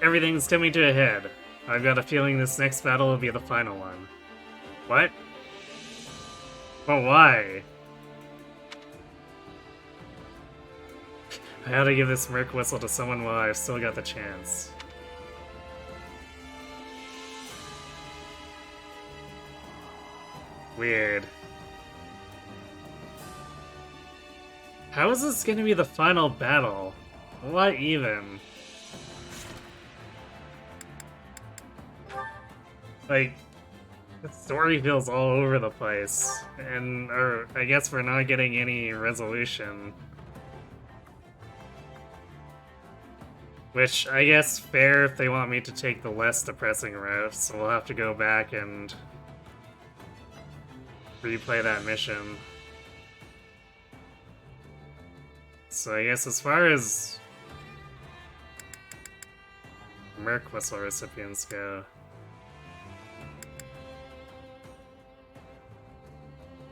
Everything's coming to a head. I've got a feeling this next battle will be the final one. What? But why? I ought to give this Merc Whistle to someone while I've still got the chance. Weird. How is this gonna be the final battle? What even? Like, the story feels all over the place, and I guess we're not getting any resolution. Which, I guess, fair if they want me to take the less depressing route, so we'll have to go back and replay that mission. So I guess as far as Merc Whistle recipients go,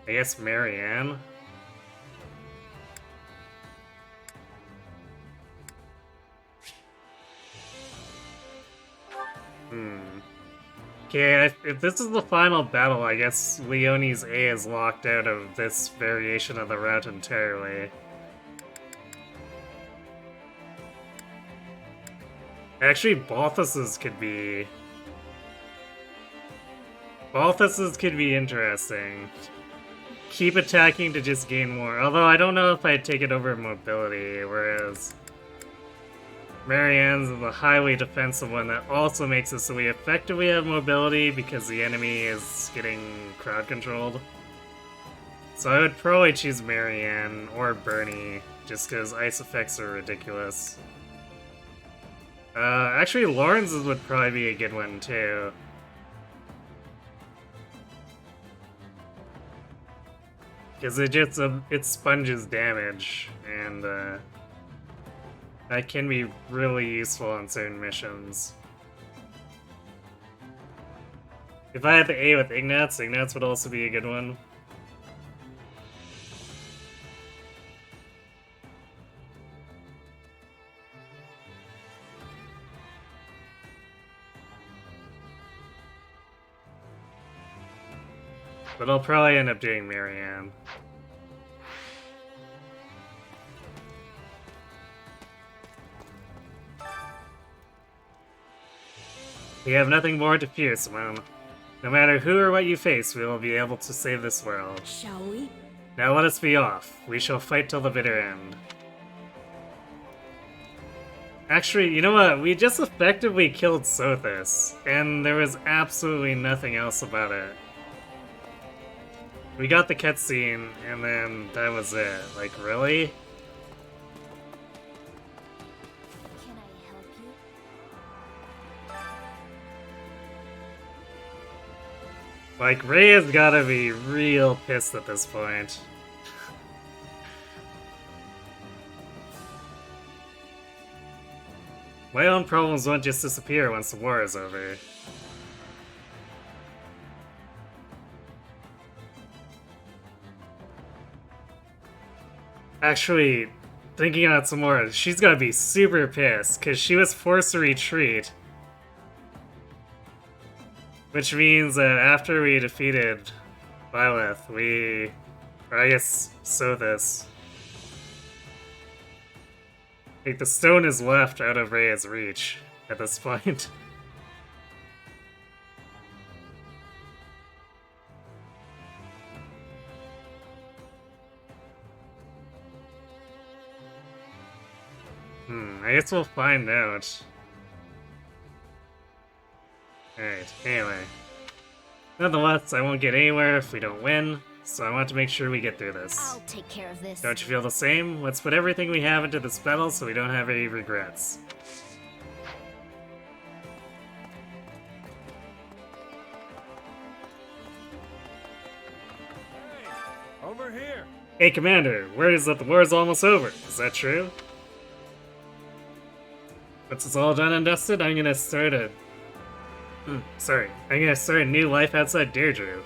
I guess Marianne? Okay, if this is the final battle, I guess Leonie's A is locked out of this variation of the route entirely. Actually, Balthus's could be... Balthus's could be interesting. Keep attacking to just gain more. Although I don't know if I'd take it over mobility, whereas Marianne's the highly defensive one that also makes it so we effectively have mobility because the enemy is getting crowd controlled. So I would probably choose Marianne or Bernie, just because ice effects are ridiculous. Actually, Lawrence's would probably be a good one too. Because it sponges damage, and that can be really useful on certain missions. If I had the A with Ignatz, Ignatz would also be a good one. But I'll probably end up doing Marianne. We have nothing more to fear, Simone. No matter who or what you face, we will be able to save this world. Shall we? Now let us be off. We shall fight till the bitter end. Actually, you know what? We just effectively killed Sothis, and there was absolutely nothing else about it. We got the cutscene, and then that was it. Like, really? Can I help you? Like, Ray has gotta be real pissed at this point. My own problems won't just disappear once the war is over. Actually, thinking on it some more, she's gotta be super pissed, because she was forced to retreat. Which means that after we defeated Byleth, or I guess Sothis, like, the stone is left out of Rhea's reach at this point. I guess we'll find out. Alright, anyway. Nonetheless, I won't get anywhere if we don't win, so I want to make sure we get through this. I'll take care of this. Don't you feel the same? Let's put everything we have into this battle so we don't have any regrets. Over here! Hey, Commander, word is that the war is almost over. Is that true? Once it's all done and dusted, I'm gonna start a... I'm gonna start a new life outside Deirdre.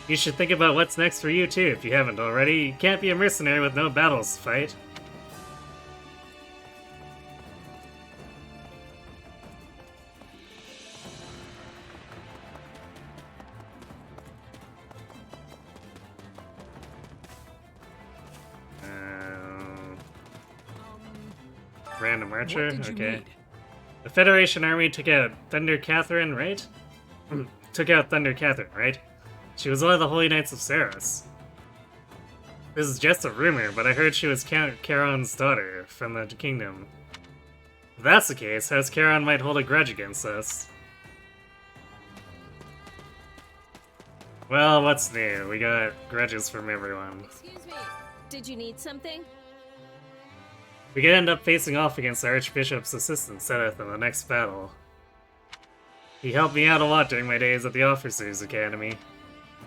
You should think about what's next for you too, if you haven't already. You can't be a mercenary with no battles to fight. Random archer? What did you Okay. need? The Federation army took out Thunder Catherine, right? Took out Thunder Catherine, right? She was one of the Holy Knights of Saros. This is just a rumor, but I heard she was Count Charon's daughter from the kingdom. If that's the case, House Charon might hold a grudge against us. Well, what's new? We got grudges from everyone. Excuse me. Did you need something? We could end up facing off against the Archbishop's assistant, Seth, in the next battle. He helped me out a lot during my days at the Officers' Academy.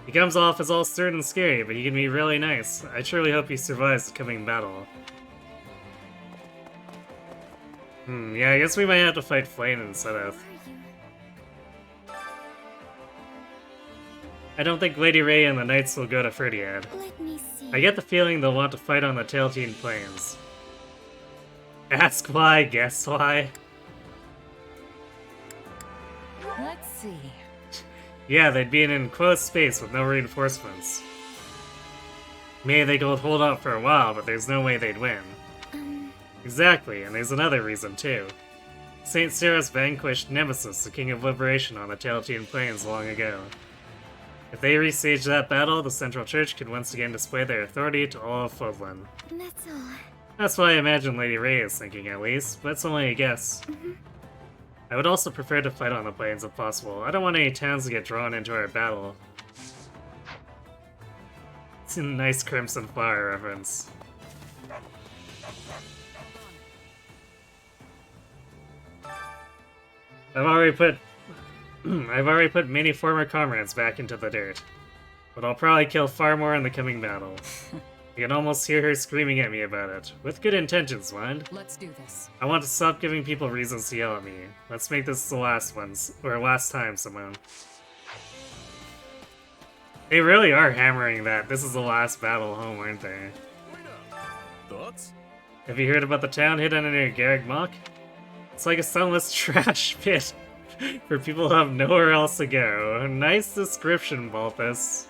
He comes off as all stern and scary, but he can be really nice. I truly hope he survives the coming battle. Yeah, I guess we might have to fight Flame instead of. I don't think Lady Ray and the Knights will go to Ferdiad. Let me see. I get the feeling they'll want to fight on the Tailtean Plains. Ask why, guess why. Let's see. Yeah, they'd be in an enclosed space with no reinforcements. Maybe they could hold out for a while, but there's no way they'd win. Exactly, and there's another reason too. Saint Saros vanquished Nemesis, the King of Liberation, on the Tailtean Plains long ago. If they restage that battle, the Central Church could once again display their authority to all of Fodlan. That's all. That's what I imagine Lady Ray is thinking, at least, but it's only a guess. I would also prefer to fight on the plains if possible. I don't want any towns to get drawn into our battle. It's a nice Crimson Flower reference. I've already put many former comrades back into the dirt, but I'll probably kill far more in the coming battle. I can almost hear her screaming at me about it, with good intentions, mind. Let's do this. I want to stop giving people reasons to yell at me. Let's make this the last last time, Simone. They really are hammering that this is the last battle home, aren't they? Thoughts? Have you heard about the town hidden under Garreg Mach? It's like a sunless trash pit for people who have nowhere else to go. Nice description, Balthus.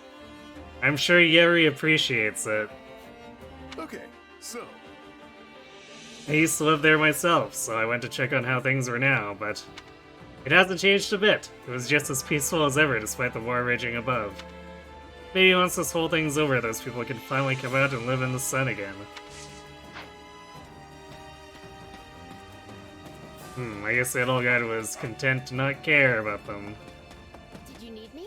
I'm sure Yeri appreciates it. Okay, so. I used to live there myself, so I went to check on how things were now, but it hasn't changed a bit. It was just as peaceful as ever despite the war raging above. Maybe once this whole thing's over, those people can finally come out and live in the sun again. I guess the old guy was content to not care about them. Did you need me?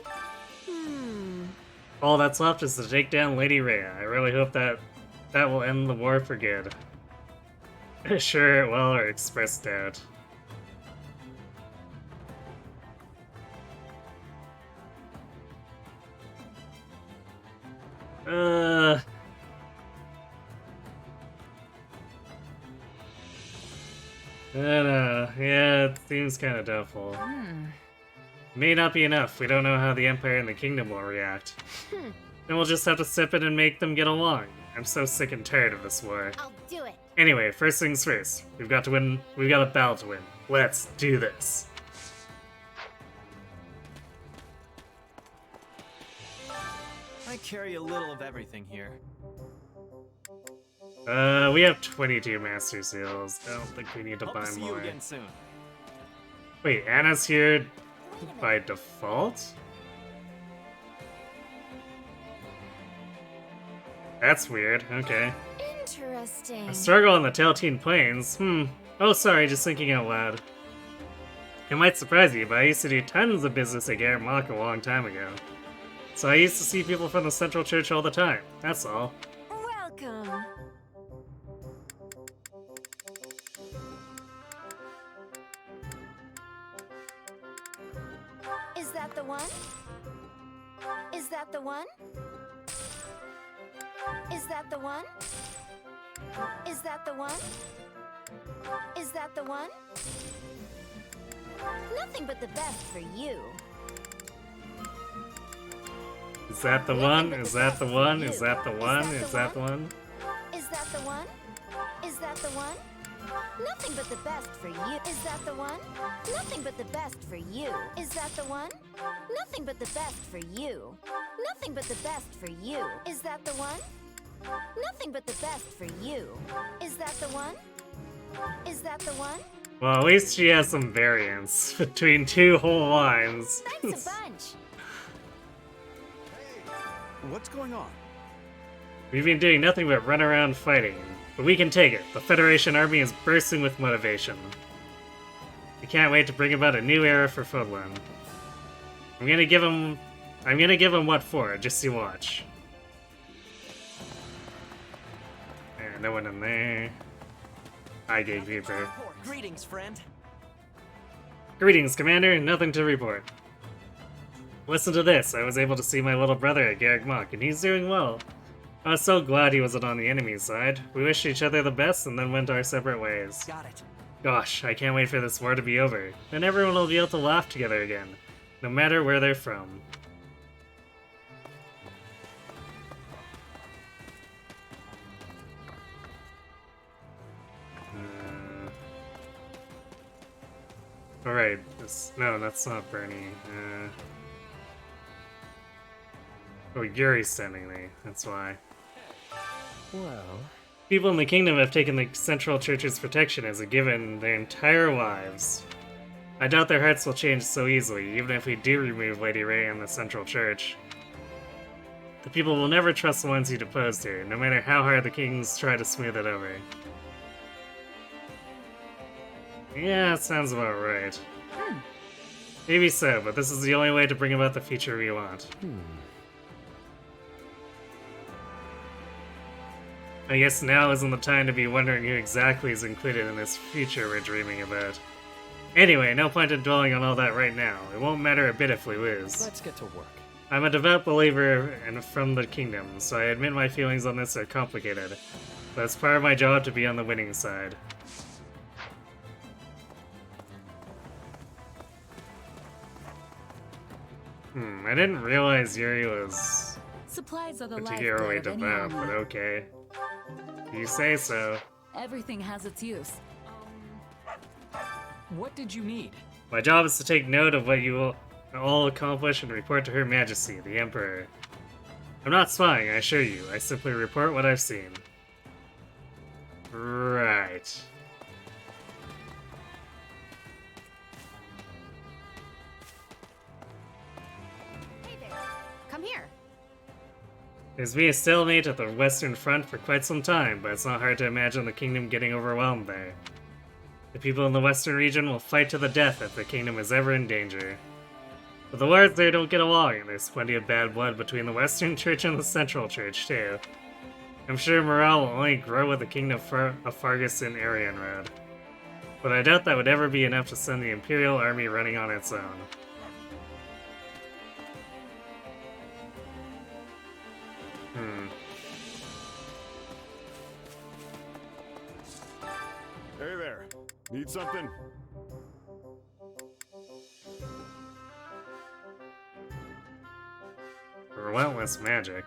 All that's left is to take down Lady Rhea. I really hope that will end the war for good. Sure it will, or express doubt. I don't know. Yeah, it seems kind of doubtful. May not be enough. We don't know how the Empire and the Kingdom will react. Then we'll just have to sip it and make them get along. I'm so sick and tired of this war. I'll do it. Anyway, first things first. We've got to win. We've got a battle to win. Let's do this. I carry a little of everything here. We have 22 Master Seals. I don't think we need to buy See more. you again soon. Wait, Anna's here by default? That's weird. Okay. Interesting. A struggle on the Tailtean Plains? Oh, sorry, just thinking out loud. It might surprise you, but I used to do tons of business at Garreg Mach a long time ago. So I used to see people from the Central Church all the time. That's all. Welcome. Is that the one? Is that the one? Is that the one? Is that the one? Is that the one? Nothing but the best for you. Is that the one? Is that the one? Is that the one? Is that the one? Is that the one? Is that the one? Nothing but the best for you. Is that the one? Nothing but the best for you. Is that the one? Nothing but the best for you. Nothing but the best for you. Is that the one? Nothing but the best for you. Is that the one? Is that the one? Well, at least she has some variance between two whole lines. Thanks a bunch. What's going on? We've been doing nothing but run around fighting, but we can take it. The Federation army is bursting with motivation. We can't wait to bring about a new era for Fodlan. I'm gonna give him what for, just you watch. And no one in there. Hi, Gatekeeper. Greetings, friend. Greetings, Commander. Nothing to report. Listen to this. I was able to see my little brother at Garreg Mach, and he's doing well. I was so glad he wasn't on the enemy's side. We wished each other the best and then went our separate ways. Got it. Gosh, I can't wait for this war to be over. Then everyone will be able to laugh together again, no matter where they're from. Alright, no, that's not Bernie. Oh, Yuri's sending me, that's why. Well... People in the kingdom have taken the Central Church's protection as a given their entire lives. I doubt their hearts will change so easily, even if we do remove Lady Ray and the Central Church. The people will never trust the ones who deposed her, no matter how hard the kings try to smooth it over. Yeah, that sounds about right. Maybe so, but this is the only way to bring about the future we want. I guess now isn't the time to be wondering who exactly is included in this future we're dreaming about. Anyway, no point in dwelling on all that right now. It won't matter a bit if we lose. Let's get to work. I'm a devout believer and from the kingdom, so I admit my feelings on this are complicated. But it's part of my job to be on the winning side. I didn't realize Yuri was Supplies are the particularly lifeblood of any devout, but army. okay. You say so. Everything has its use. What did you need? My job is to take note of what you will all accomplish and report to Her Majesty, the Emperor. I'm not spying, I assure you. I simply report what I've seen. Right. Come here. There's been a stalemate at the Western Front for quite some time, but it's not hard to imagine the kingdom getting overwhelmed there. The people in the Western region will fight to the death if the kingdom is ever in danger. But the lords there don't get along, and there's plenty of bad blood between the Western Church and the Central Church, too. I'm sure morale will only grow with the kingdom of Fargus and Arianrod. But I doubt that would ever be enough to send the Imperial Army running on its own. Hey there. Need something? Relentless magic.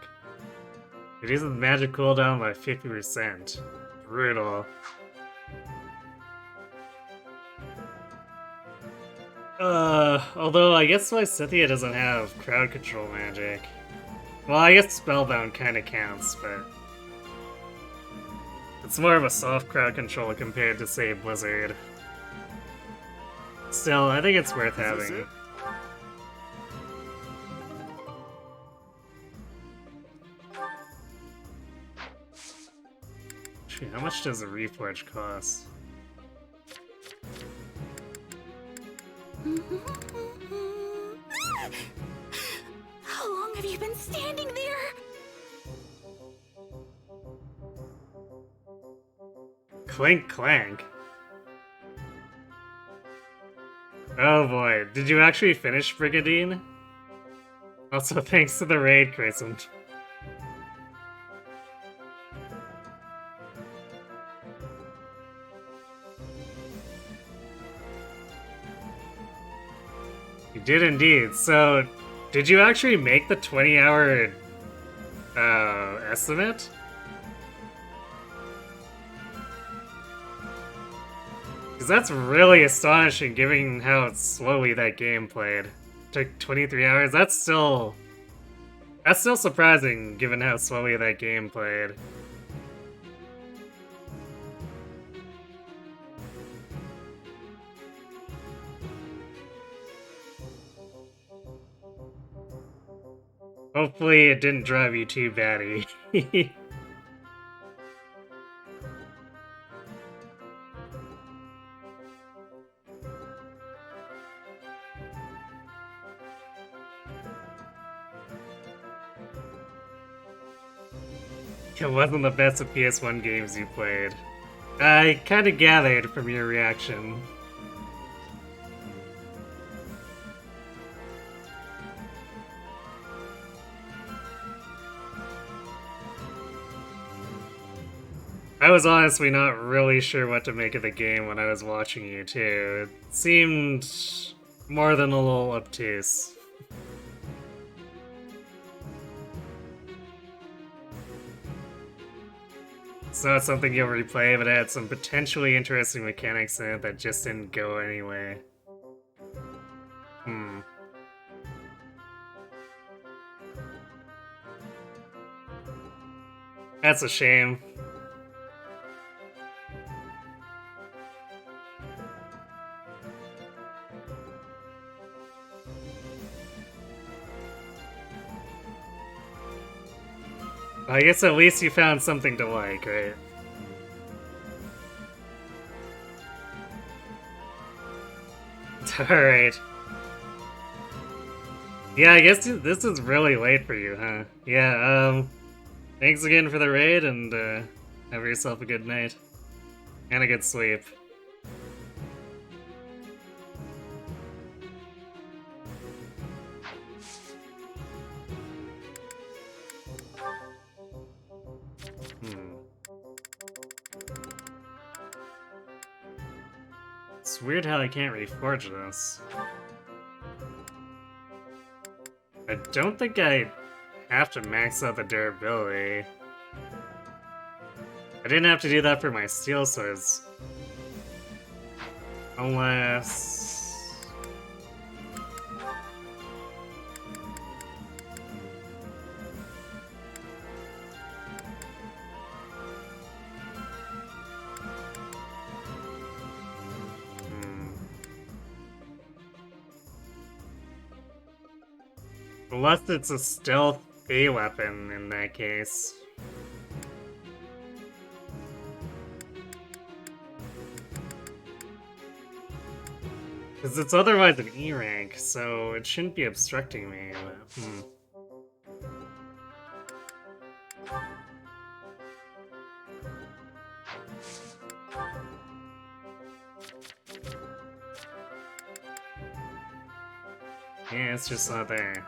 It uses magic cooldown by 50%. Brutal. Although I guess Lysithea doesn't have crowd control magic. Well, I guess Spellbound kinda counts, but it's more of a soft crowd control compared to, say, Blizzard. Still, I think it's worth having. Gee, how much does a Reforge cost? How long have you been standing there? Clink clank. Oh boy, did you actually finish Brigadine? Also thanks to the raid, Crescent. You did indeed. So, did you actually make the 20-hour estimate? Because that's really astonishing given how slowly that game played. Took 23 hours. That's still surprising given how slowly that game played. Hopefully it didn't drive you too batty. It wasn't the best of PS1 games you played. I kinda gathered from your reaction. I was honestly not really sure what to make of the game when I was watching you too. It seemed more than a little obtuse. It's not something you'll replay, but it had some potentially interesting mechanics in it that just didn't go anyway. That's a shame. I guess at least you found something to like, right? Alright. Yeah, I guess this is really late for you, huh? Yeah, thanks again for the raid, and, have yourself a good night. And a good sleep. It's weird how I can't reforge this. I don't think I have to max out the durability. I didn't have to do that for my steel swords. Unless... Unless it's a stealth A weapon in that case. Because it's otherwise an E rank, so it shouldn't be obstructing me, but, yeah, it's just not there.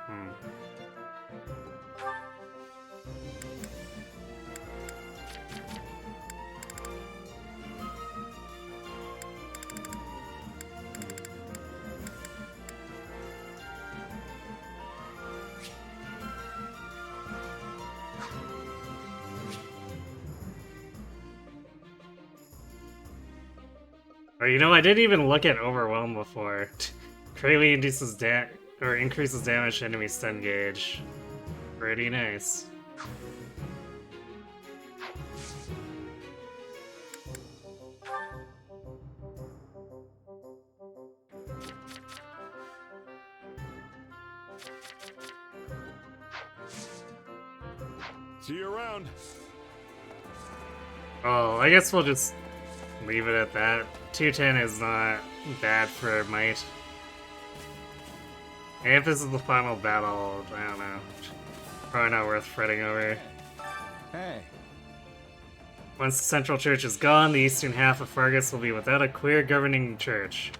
Oh, you know, I didn't even look at Overwhelm before. Greatly increases damage to enemy stun gauge. Pretty nice. See you around. Oh, I guess we'll just leave it at that. 210 is not bad for might. And if this is the final battle, I don't know. Probably not worth fretting over. Hey. Once the central church is gone, the eastern half of Faerghus will be without a clear governing church.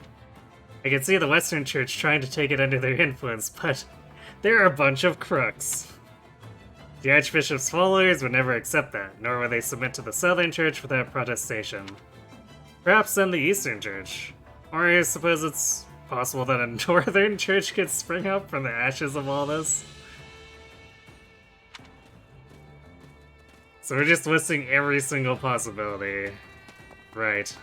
I can see the western church trying to take it under their influence, but they're a bunch of crooks. The Archbishop's followers would never accept that, nor would they submit to the southern church without protestation. Perhaps then the eastern church. Or I suppose it's possible that a northern church could spring up from the ashes of all this. So we're just listing every single possibility. Right.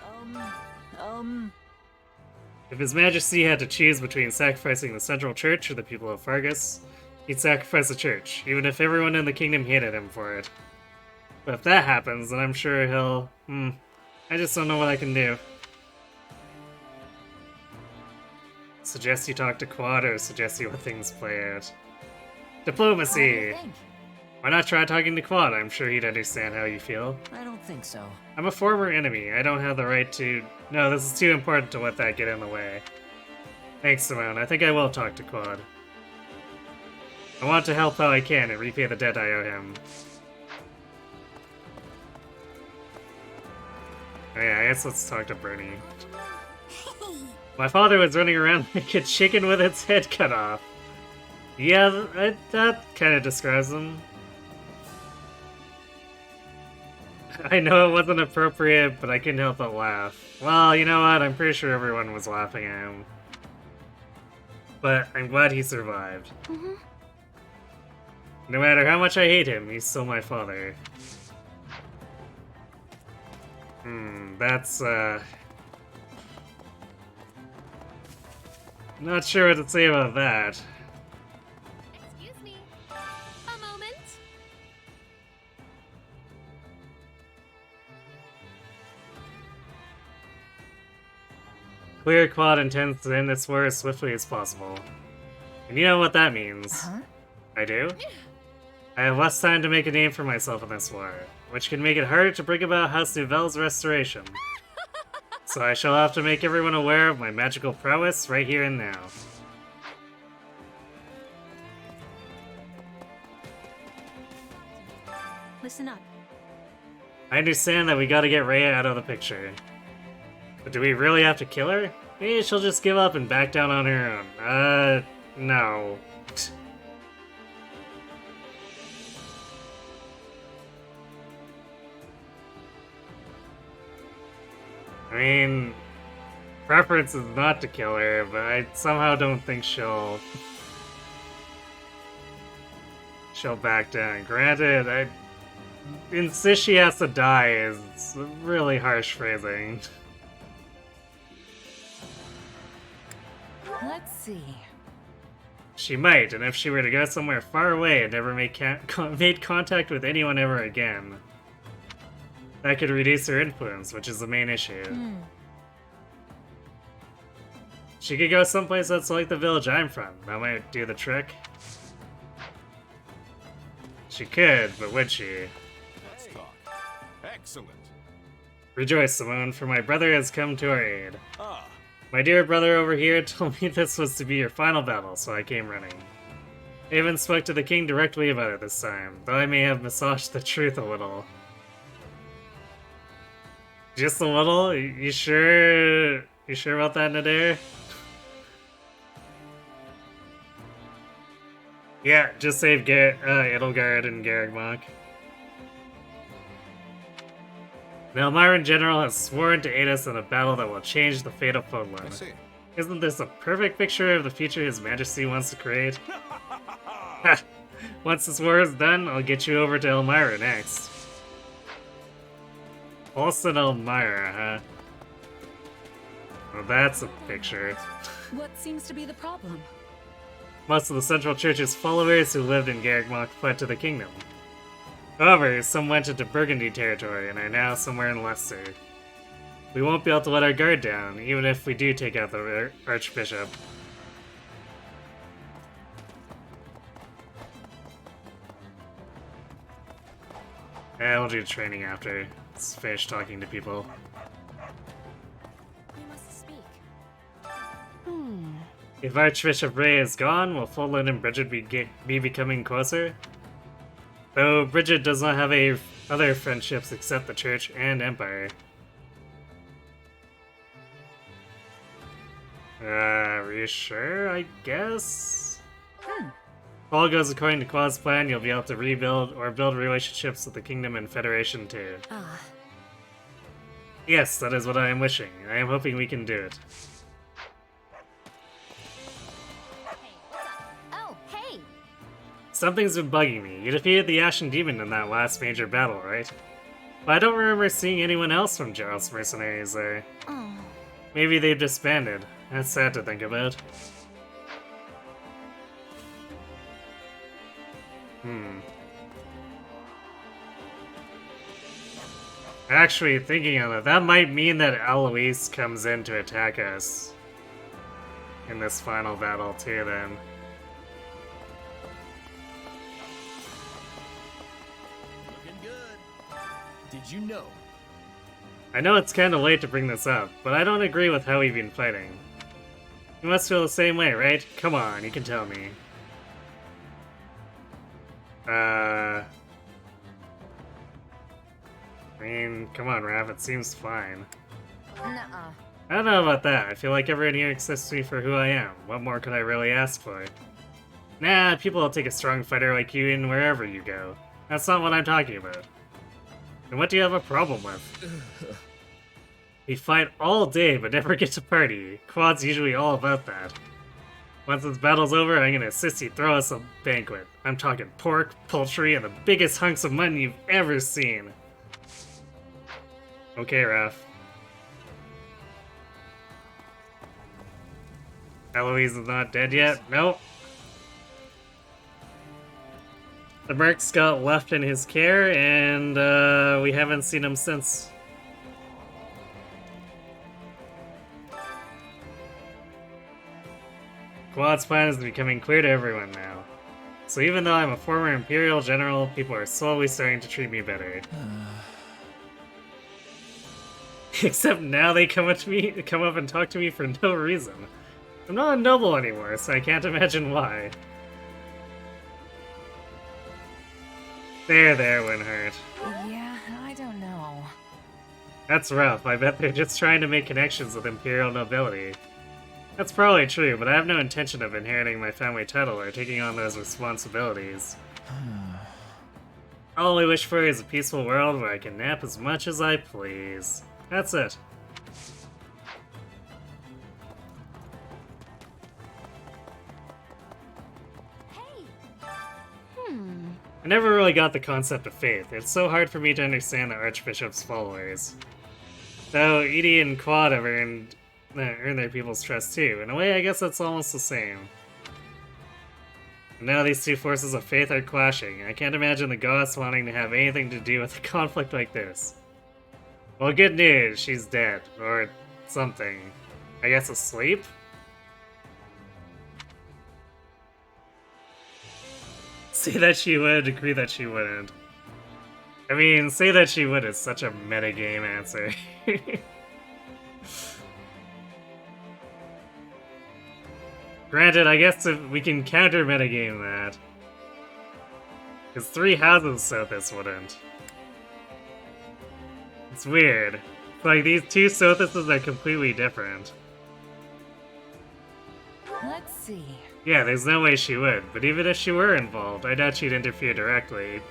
If His Majesty had to choose between sacrificing the central church or the people of Faerghus, he'd sacrifice the church, even if everyone in the kingdom hated him for it. But if that happens, then I'm sure he'll... I just don't know what I can do. Suggest you talk to Quad or suggest you let things play out? Diplomacy! Why not try talking to Claude? I'm sure he'd understand how you feel. I don't think so. I'm a former enemy. I don't have the right to... No, this is too important to let that get in the way. Thanks, Simone. I think I will talk to Claude. I want to help how I can and repay the debt I owe him. Oh yeah, I guess let's talk to Bernie. My father was running around like a chicken with its head cut off. Yeah, that kind of describes him. I know it wasn't appropriate, but I couldn't help but laugh. Well, you know what? I'm pretty sure everyone was laughing at him. But I'm glad he survived. No matter how much I hate him, he's still my father. That's, not sure what to say about that. Excuse me. A moment. Clear Claude intends to end this war as swiftly as possible. And you know what that means. I do? I have less time to make a name for myself in this war, which can make it harder to bring about House Nouvelle's restoration. So I shall have to make everyone aware of my magical prowess right here and now. Listen up. I understand that we gotta get Rhea out of the picture. But do we really have to kill her? Maybe she'll just give up and back down on her own. No. I mean, preference is not to kill her, but I somehow don't think she'll back down. Granted, I insist she has to die is really harsh phrasing. Let's see. She might, and if she were to go somewhere far away and never make made contact with anyone ever again, that could reduce her influence, which is the main issue. She could go someplace that's like the village I'm from. That might do the trick. She could, but would she? Let's talk. Excellent. Rejoice, Simone, for my brother has come to our aid. Ah. My dear brother over here told me this was to be your final battle, so I came running. I even spoke to the king directly about it this time, though I may have massaged the truth a little. Just a little? You sure? You sure about that, Nadir? Yeah, just save Edelgard and Garreg The Elmiran General has sworn to aid us in a battle that will change the fate of Fodlan. I see. Isn't this a perfect picture of the future His Majesty wants to create? Once this war is done, I'll get you over to Elmira next. Olsen Elmira, huh? Well, that's a picture. What seems to be the problem? Most of the Central Church's followers who lived in Garreg fled to the kingdom. However, some went into Burgundy territory and are now somewhere in Leicester. We won't be able to let our guard down, even if we do take out the Archbishop. We'll do training after. Let's finish talking to people. You must speak. If Archbishop Ray is gone, will Fodlan and Bridget be becoming closer? Though Bridget does not have other friendships except the Church and Empire. Are you sure? I guess? If all goes according to Claude's plan, you'll be able to rebuild or build relationships with the Kingdom and Federation too. Yes, that is what I am wishing. I am hoping we can do it. Oh, hey! Something's been bugging me. You defeated the Ashen Demon in that last major battle, right? But I don't remember seeing anyone else from Gerald's mercenaries there. Maybe they've disbanded. That's sad to think about. Actually, thinking of it, that might mean that Eloise comes in to attack us in this final battle too, then. Did you know? I know it's kinda late to bring this up, but I don't agree with how we've been fighting. You must feel the same way, right? Come on, you can tell me. I mean, come on, Raph, it seems fine. Nuh-uh. I don't know about that. I feel like everyone here accepts me for who I am. What more could I really ask for? Nah, people will take a strong fighter like you in wherever you go. That's not what I'm talking about. And what do you have a problem with? We fight all day but never get to party. Quad's usually all about that. Once this battle's over, I'm gonna insist you throw us a banquet. I'm talking pork, poultry, and the biggest hunks of mutton you've ever seen. Okay, Raph. Eloise is not dead yet? Nope. The mercs got left in his care, and we haven't seen him since. Quad's plan is becoming clear to everyone now. So even though I'm a former Imperial General, people are slowly starting to treat me better. Except now they come up and talk to me for no reason. I'm not a noble anymore, so I can't imagine why. There, Winhart. Yeah, I don't know. That's rough. I bet they're just trying to make connections with Imperial nobility. That's probably true, but I have no intention of inheriting my family title or taking on those responsibilities. All I wish for is a peaceful world where I can nap as much as I please. That's it. I never really got the concept of faith. It's so hard for me to understand the Archbishop's followers. Though Edie and Quad have earned their people's trust too. In a way, I guess that's almost the same. And now these two forces of faith are clashing. I can't imagine the gods wanting to have anything to do with a conflict like this. Well, good news, she's dead. Or something. I guess asleep? Say that she would, agree that she wouldn't. I mean, say that she would is such a metagame answer. Granted, I guess we can counter metagame that. Because 3 houses Sothis wouldn't. It's weird. It's like these 2 Sothises are completely different. Let's see. Yeah, there's no way she would, but even if she were involved, I doubt she'd interfere directly.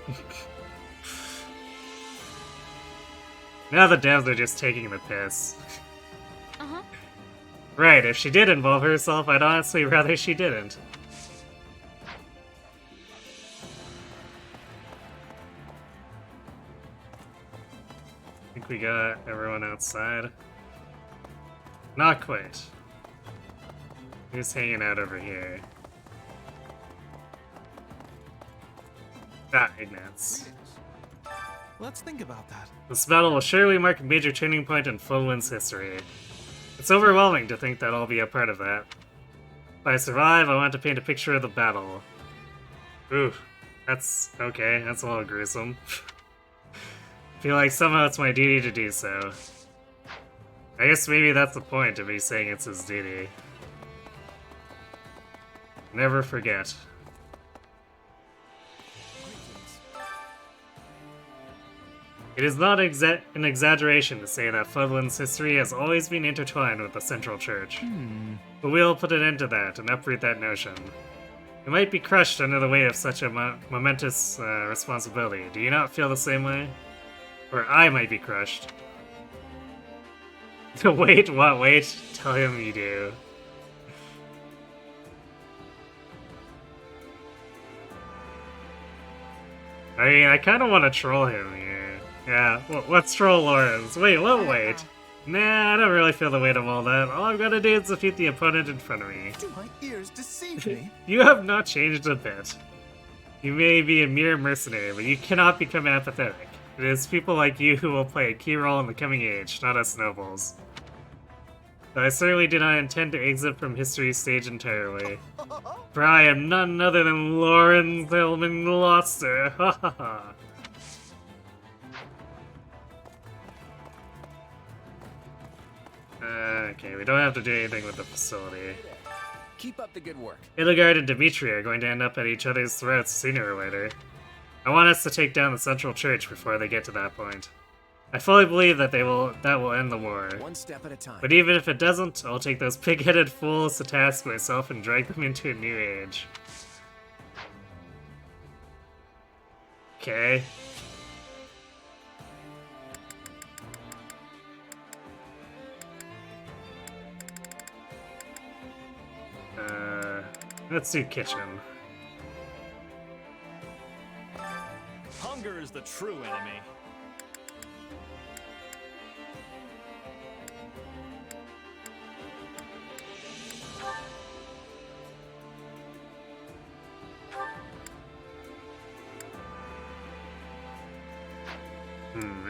Now the devs are just taking the piss. Right, if she did involve herself, I'd honestly rather she didn't. I think we got everyone outside. Not quite. Who's hanging out over here? Ah, Ignatz. Let's think about that. This battle will surely mark a major turning point in Flowland's history. It's overwhelming to think that I'll be a part of that. If I survive, I want to paint a picture of the battle. Ooh, that's okay, that's a little gruesome. Feel like somehow it's my duty to do so. I guess maybe that's the point of me saying it's his duty. Never forget. It is not an exaggeration to say that Floodland's history has always been intertwined with the Central Church. But we'll put an end to that and uproot that notion. It might be crushed under the weight of such a momentous responsibility. Do you not feel the same way? Or I might be crushed. Wait, what? Wait? Tell him you do. I mean, I kind of want to troll him here. Yeah, let's troll Lawrence. Wait, what wait? Nah, I don't really feel the weight of all that. All I've got to do is defeat the opponent in front of me. Do my ears deceive me? You have not changed a bit. You may be a mere mercenary, but you cannot become apathetic. It is people like you who will play a key role in the coming age, not us nobles. But I certainly do not intend to exit from history's stage entirely. For I am none other than Lawrence Hillman Gloucester. Ha ha ha. Okay, we don't have to do anything with the facility. Keep up the good work. Hildegard and Dimitri are going to end up at each other's throats sooner or later. I want us to take down the Central Church before they get to that point. I fully believe that that will end the war. One step at a time. But even if it doesn't, I'll take those pig-headed fools to task myself and drag them into a new age. Okay. Let's do kitchen. Hunger is the true enemy.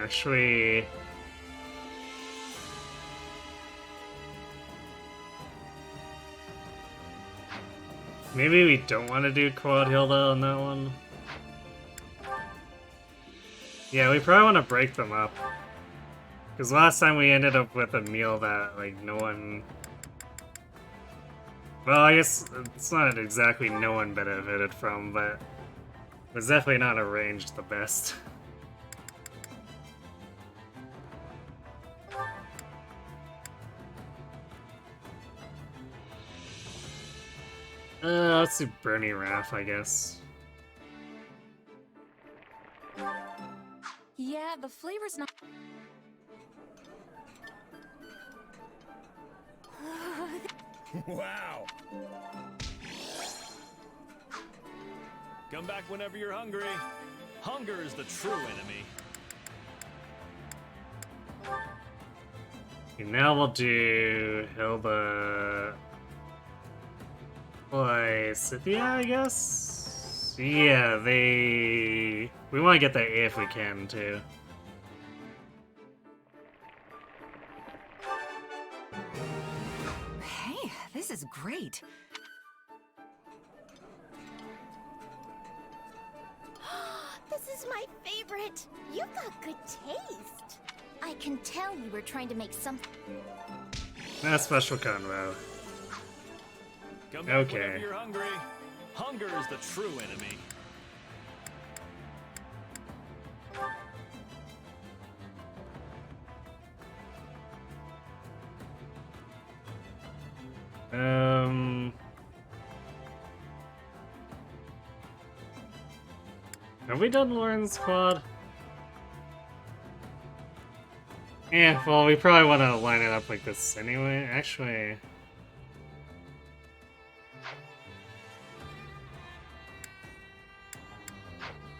Actually... maybe we don't want to do Quad Hilda on that one. Yeah, we probably want to break them up. Because last time we ended up with a meal that, like, no one... well, I guess it's not exactly no one benefited from, but it was definitely not arranged the best. Let's do Bernie Raff, I guess. Yeah, the flavor's not... Wow! Come back whenever you're hungry. Hunger is the true enemy. Okay, now we'll do Hilda... Scythia, I guess? Yeah, we want to get that A if we can, too. Hey, this is great. This is my favorite. You've got good taste. I can tell you were trying to make something. That's special convo. Come back whenever you're hungry. Hunger is the true enemy. Have we done Lauren's quad? Yeah, well, we probably want to line it up like this anyway. Actually...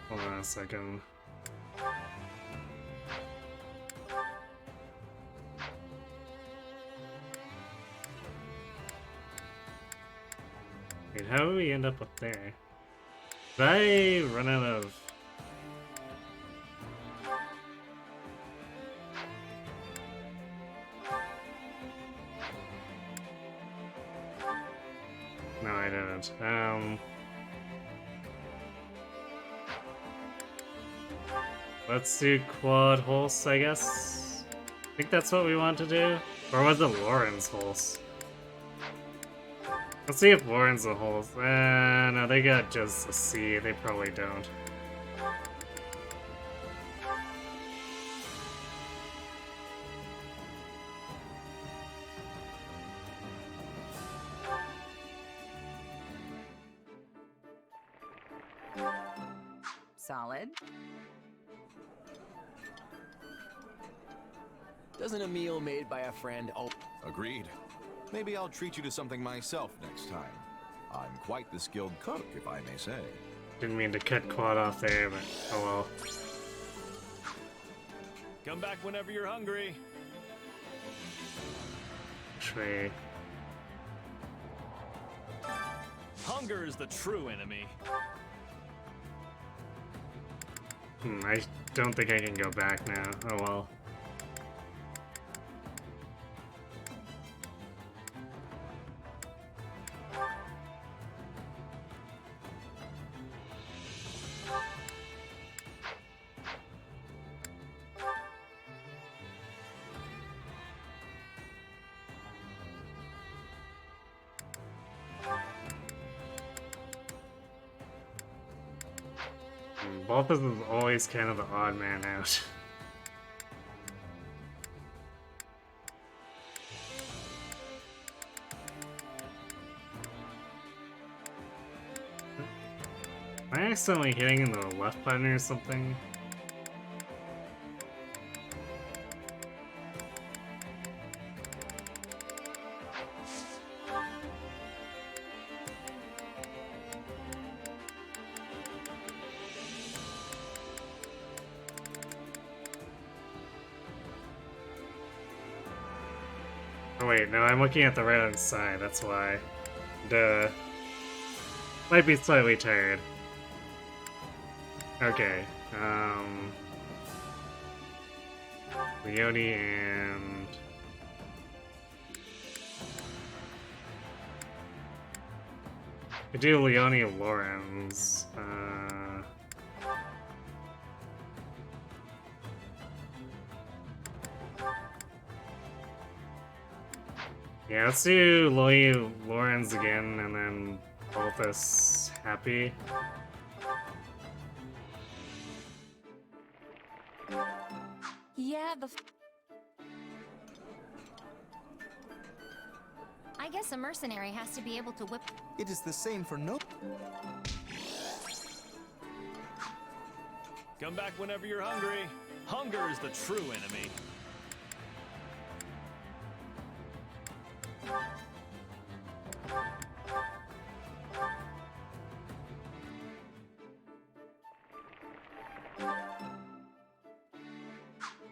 hold on a second. Wait, how do we end up up there? Did I run out of... no, I didn't. Let's do Quad Hulse, I guess. I think that's what we want to do. Or was it Lauren's Hulse? Let's see if Lauren's a Hulse. No, they got just a C. They probably don't. Solid. Doesn't a meal made by a friend Agreed. Maybe I'll treat you to something myself next time. I'm quite the skilled cook, if I may say. Didn't mean to cut Quad off there, but oh well. Come back whenever you're hungry. Actually... Hunger is the true enemy. I don't think I can go back now. Oh well. Balthus is always kind of the odd man out. Am I accidentally hitting in the left button or something? Oh wait, no, I'm looking at the right hand side, that's why. Duh. Might be slightly tired. Okay, Leone and... I do Leone and Lorenz. Yeah, let's do Lorenz again, and then Balthus happy. Yeah, I guess a mercenary has to be able to whip. It is the same for no. Come back whenever you're hungry. Hunger is the true enemy.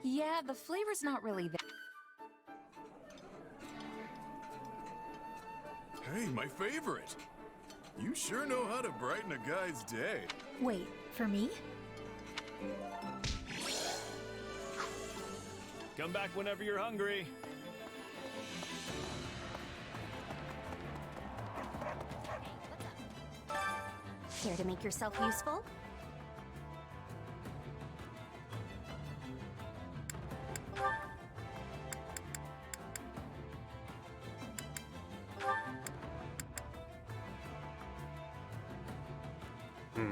Yeah, the flavor's not really there. Hey, my favorite! You sure know how to brighten a guy's day. Wait, for me? Come back whenever you're hungry. Care to make yourself useful?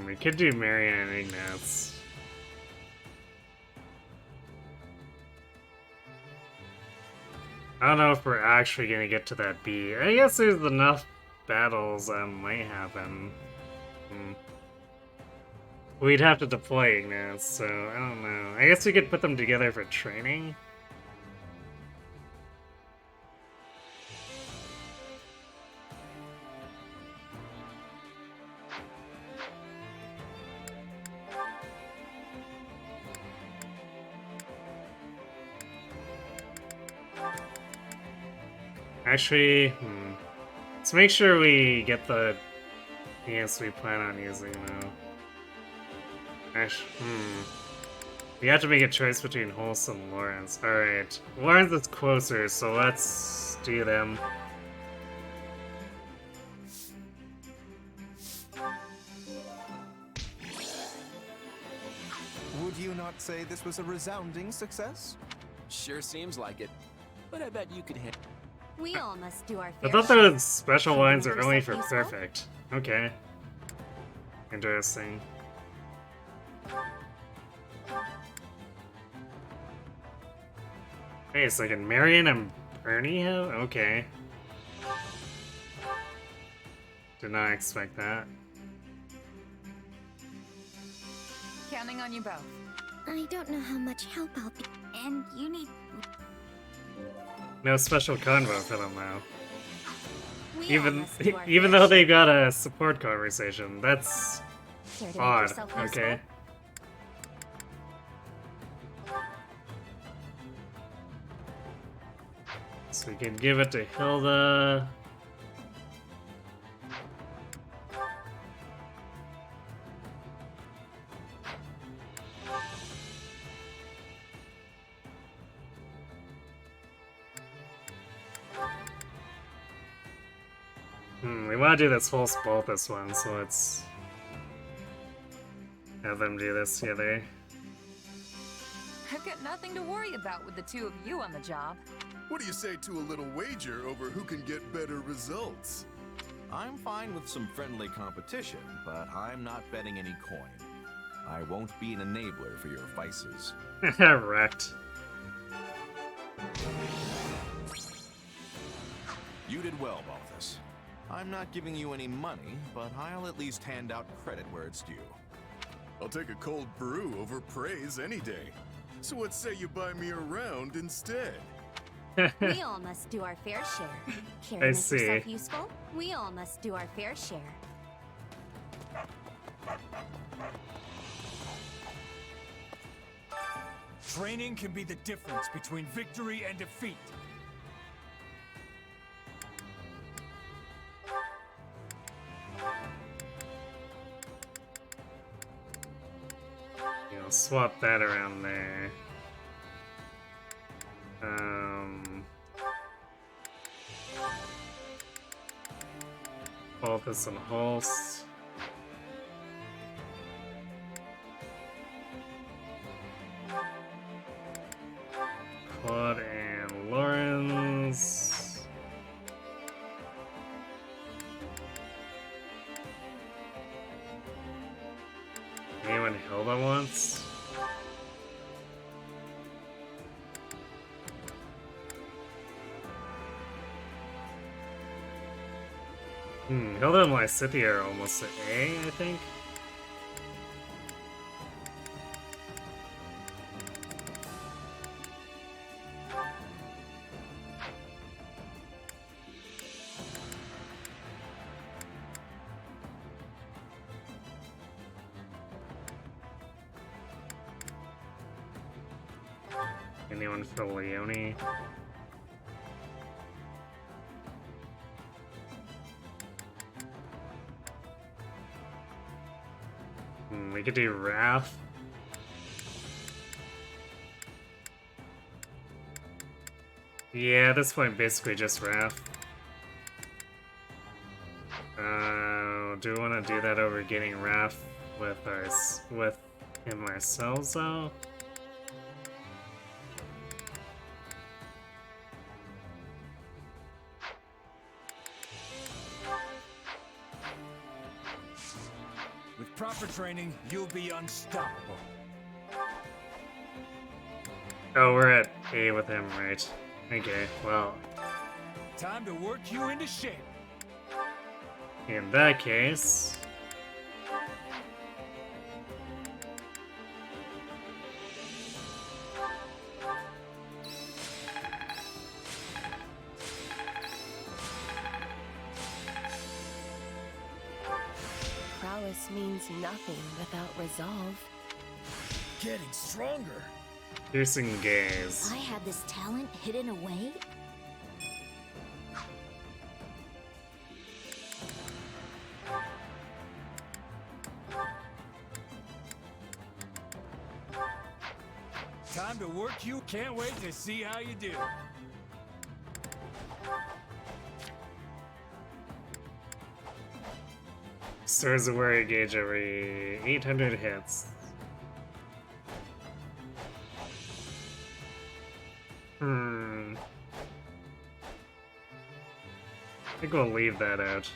We could do Marion and Ignatz. I don't know if we're actually gonna get to that B. I guess there's enough battles that might happen. We'd have to deploy Ignatz, so I don't know. I guess we could put them together for training. Actually, let's make sure we get the units we plan on using, though. Actually, we have to make a choice between Holst and Lorenz. Alright, Lorenz is closer, so let's do them. Would you not say this was a resounding success? Sure seems like it. But I bet you could hit. We all must do our I fair thought share. those special lines are only for Yourself useful? perfect. Okay. Interesting. Wait a second, Marion and Bernie have? Okay. Did not expect that. Counting on you both. I don't know how much help I'll be. And you need. No special convo for them now. We all Even must do our even fair though they got a support conversation, that's Care to make odd. yourself useful? Okay. So we can give it to Hilda. We want to do this whole Balthus one, so let's have them do this together. I've got nothing to worry about with the two of you on the job. What do you say to a little wager over who can get better results? I'm fine with some friendly competition, but I'm not betting any coin. I won't be an enabler for your vices. Wrecked. You did well, Balthus. I'm not giving you any money, but I'll at least hand out credit where it's due. I'll take a cold brew over praise any day. So what say you buy me a round instead? We all must do our fair share. Care I to make see. yourself useful? We all must do our fair share. Training can be the difference between victory and defeat. You know, swap that around there. Balthus and Holst. Claude and Lawrence. Anyone Hilda wants? Hilda and Lysithea are almost at A, I think. Anyone for Leone? We could do Raph. Yeah, at this point, basically just Raph. Do we want to do that over getting Raph with him ourselves, though? With proper training, you'll be unstoppable. Oh, we're at A with him, right? Okay, well, Time to work you into shape. in that case... Prowess means nothing without resolve. Getting stronger. Piercing Gaze. I had this talent hidden away? Time to work you. Can't wait to see how you do. Stores a warrior gauge every 800 hits. I think we'll leave that out.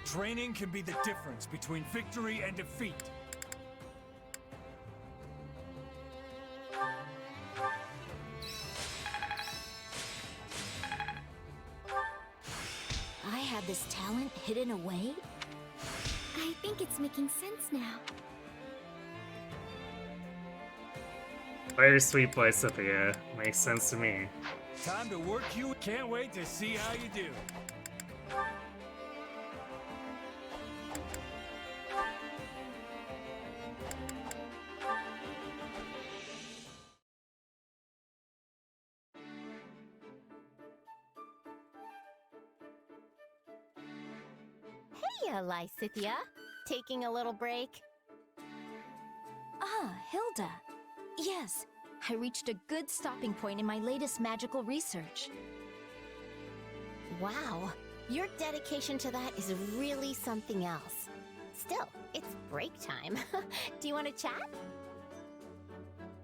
Training can be the difference between victory and defeat. I had this talent hidden away? I think it's making sense now. Fire Sweep Lysithea. Makes sense to me. Time to work you. Can't wait to see how you do. Hey, Lysithea. Taking a little break? Ah, Hilda. Yes, I reached a good stopping point in my latest magical research. Wow, your dedication to that is really something else. Still, it's break time. Do you want to chat?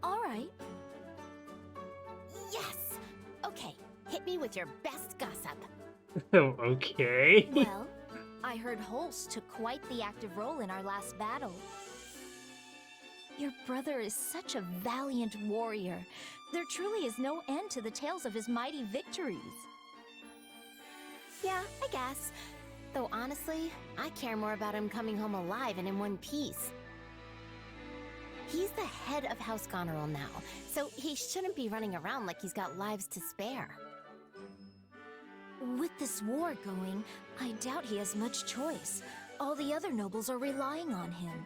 All right. Yes! Okay, hit me with your best gossip. Okay. Well, I heard Holst took quite the active role in our last battle. Your brother is such a valiant warrior. There truly is no end to the tales of his mighty victories. Yeah, I guess. Though honestly, I care more about him coming home alive and in one piece. He's the head of House Goneril now, so he shouldn't be running around like he's got lives to spare. With this war going, I doubt he has much choice. All the other nobles are relying on him.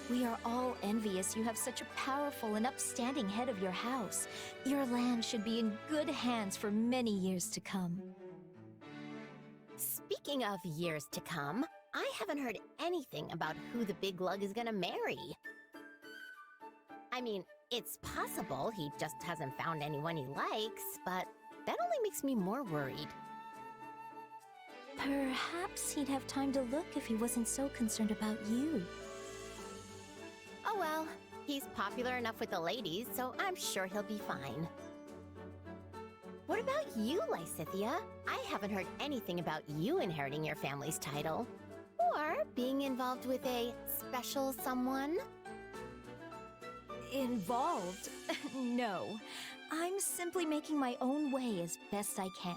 We are all envious you have such a powerful and upstanding head of your house. Your land should be in good hands for many years to come. Speaking of years to come, I haven't heard anything about who the big lug is gonna marry. I mean, it's possible he just hasn't found anyone he likes, but that only makes me more worried. Perhaps he'd have time to look if he wasn't so concerned about you. Oh well, he's popular enough with the ladies, so I'm sure he'll be fine. What about you, Lysithea? I haven't heard anything about you inheriting your family's title. Or being involved with a special someone? Involved? No. I'm simply making my own way as best I can.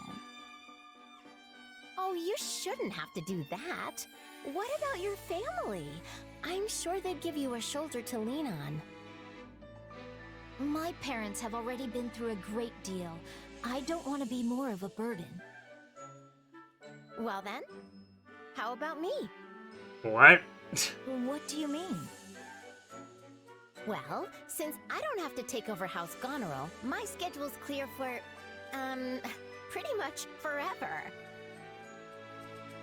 Oh, you shouldn't have to do that. What about your family? I'm sure they'd give you a shoulder to lean on. My parents have already been through a great deal. I don't want to be more of a burden. Well then, how about me? What? What do you mean? Well, since I don't have to take over House Goneril, my schedule's clear for, pretty much forever.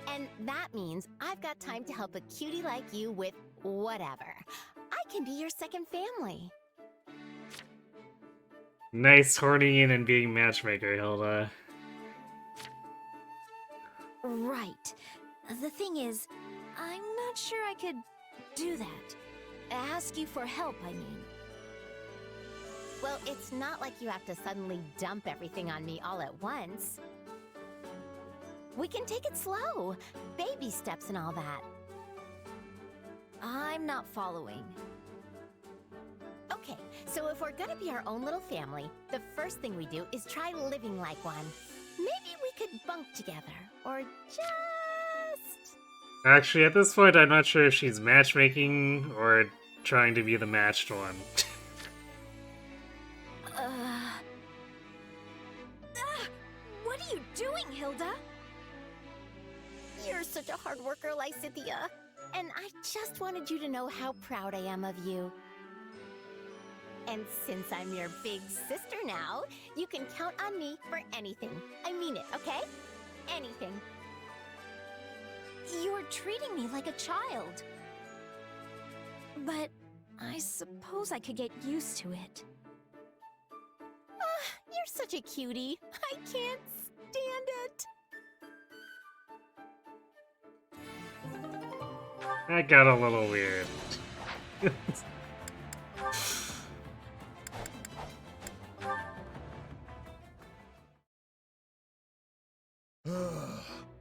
And that means I've got time to help a cutie like you with whatever. I can be your second family. Nice horning in and being matchmaker, Hilda. Right. The thing is, I'm not sure I could do that. Ask you for help, I mean. Well, it's not like you have to suddenly dump everything on me all at once. We can take it slow. Baby steps and all that. I'm not following. Okay, so if we're gonna be our own little family, the first thing we do is try living like one. Maybe we could bunk together, or just... Actually, at this point, I'm not sure if she's matchmaking or trying to be the matched one. What are you doing, Hilda? You're such a hard worker, Lysithea. And I just wanted you to know how proud I am of you. And since I'm your big sister now, you can count on me for anything. I mean it, okay? Anything. You're treating me like a child. But I suppose I could get used to it. You're such a cutie. I can't stand it. That got a little weird.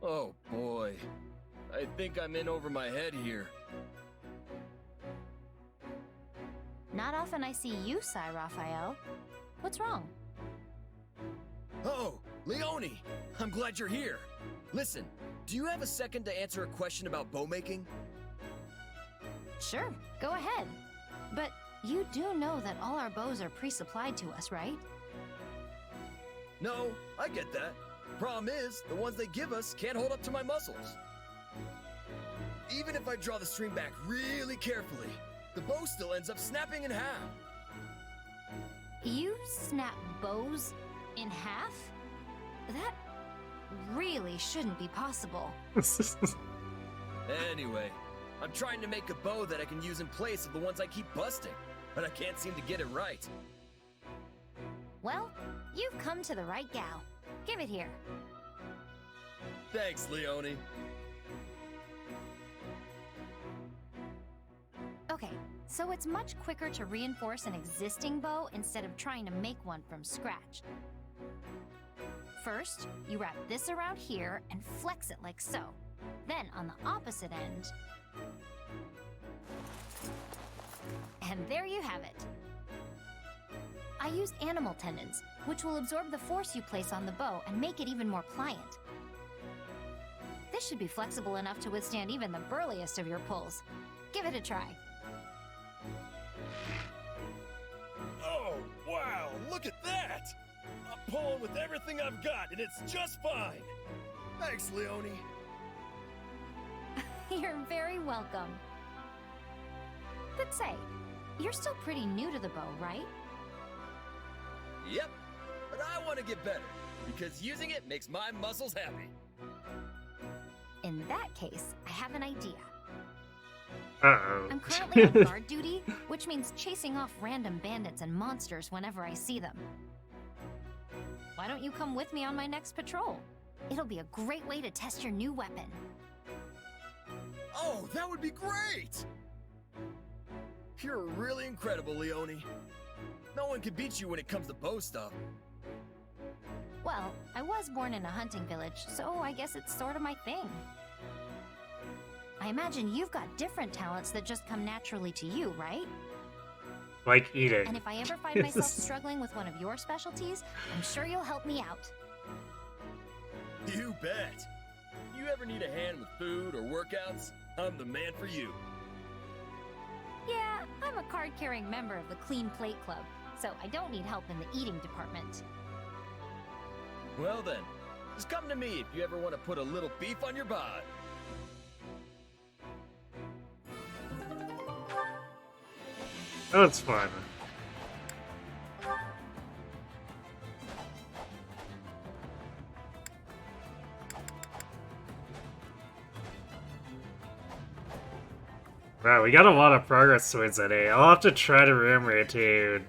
Oh boy. I think I'm in over my head here. Not often I see you sigh, Raphael. What's wrong? Oh, Leone! I'm glad you're here. Listen, do you have a second to answer a question about bow making? Sure, go ahead. But you do know that all our bows are pre-supplied to us, right? No, I get that. Problem is, the ones they give us can't hold up to my muscles. Even if I draw the string back really carefully, the bow still ends up snapping in half. You snap bows in half? That really shouldn't be possible. Anyway, I'm trying to make a bow that I can use in place of the ones I keep busting, but I can't seem to get it right. Well, you've come to the right gal. Give it here. Thanks, Leone. Okay, so it's much quicker to reinforce an existing bow instead of trying to make one from scratch. First, you wrap this around here and flex it like so. Then on the opposite end... And there you have it. I used animal tendons, which will absorb the force you place on the bow and make it even more pliant. This should be flexible enough to withstand even the burliest of your pulls. Give it a try. Oh, wow, look at that! I'm pulling with everything I've got, and it's just fine! Thanks, Leone. You're very welcome. But say, you're still pretty new to the bow, right? Yep, but I want to get better, because using it makes my muscles happy. In that case, I have an idea. Uh-oh. I'm currently on guard duty, which means chasing off random bandits and monsters whenever I see them. Why don't you come with me on my next patrol? It'll be a great way to test your new weapon. Oh, that would be great! You're really incredible, Leone. No one can beat you when it comes to bow stuff. Well, I was born in a hunting village, so I guess it's sort of my thing. I imagine you've got different talents that just come naturally to you, right? Like eating. And if I ever find myself struggling with one of your specialties, I'm sure you'll help me out. You bet! You ever need a hand with food or workouts, I'm the man for you. Yeah, I'm a card-carrying member of the Clean Plate Club, so I don't need help in the eating department. Well then, just come to me if you ever want to put a little beef on your bod. Oh, it's fun. Wow, we got a lot of progress towards that A. I'll have to try to remember to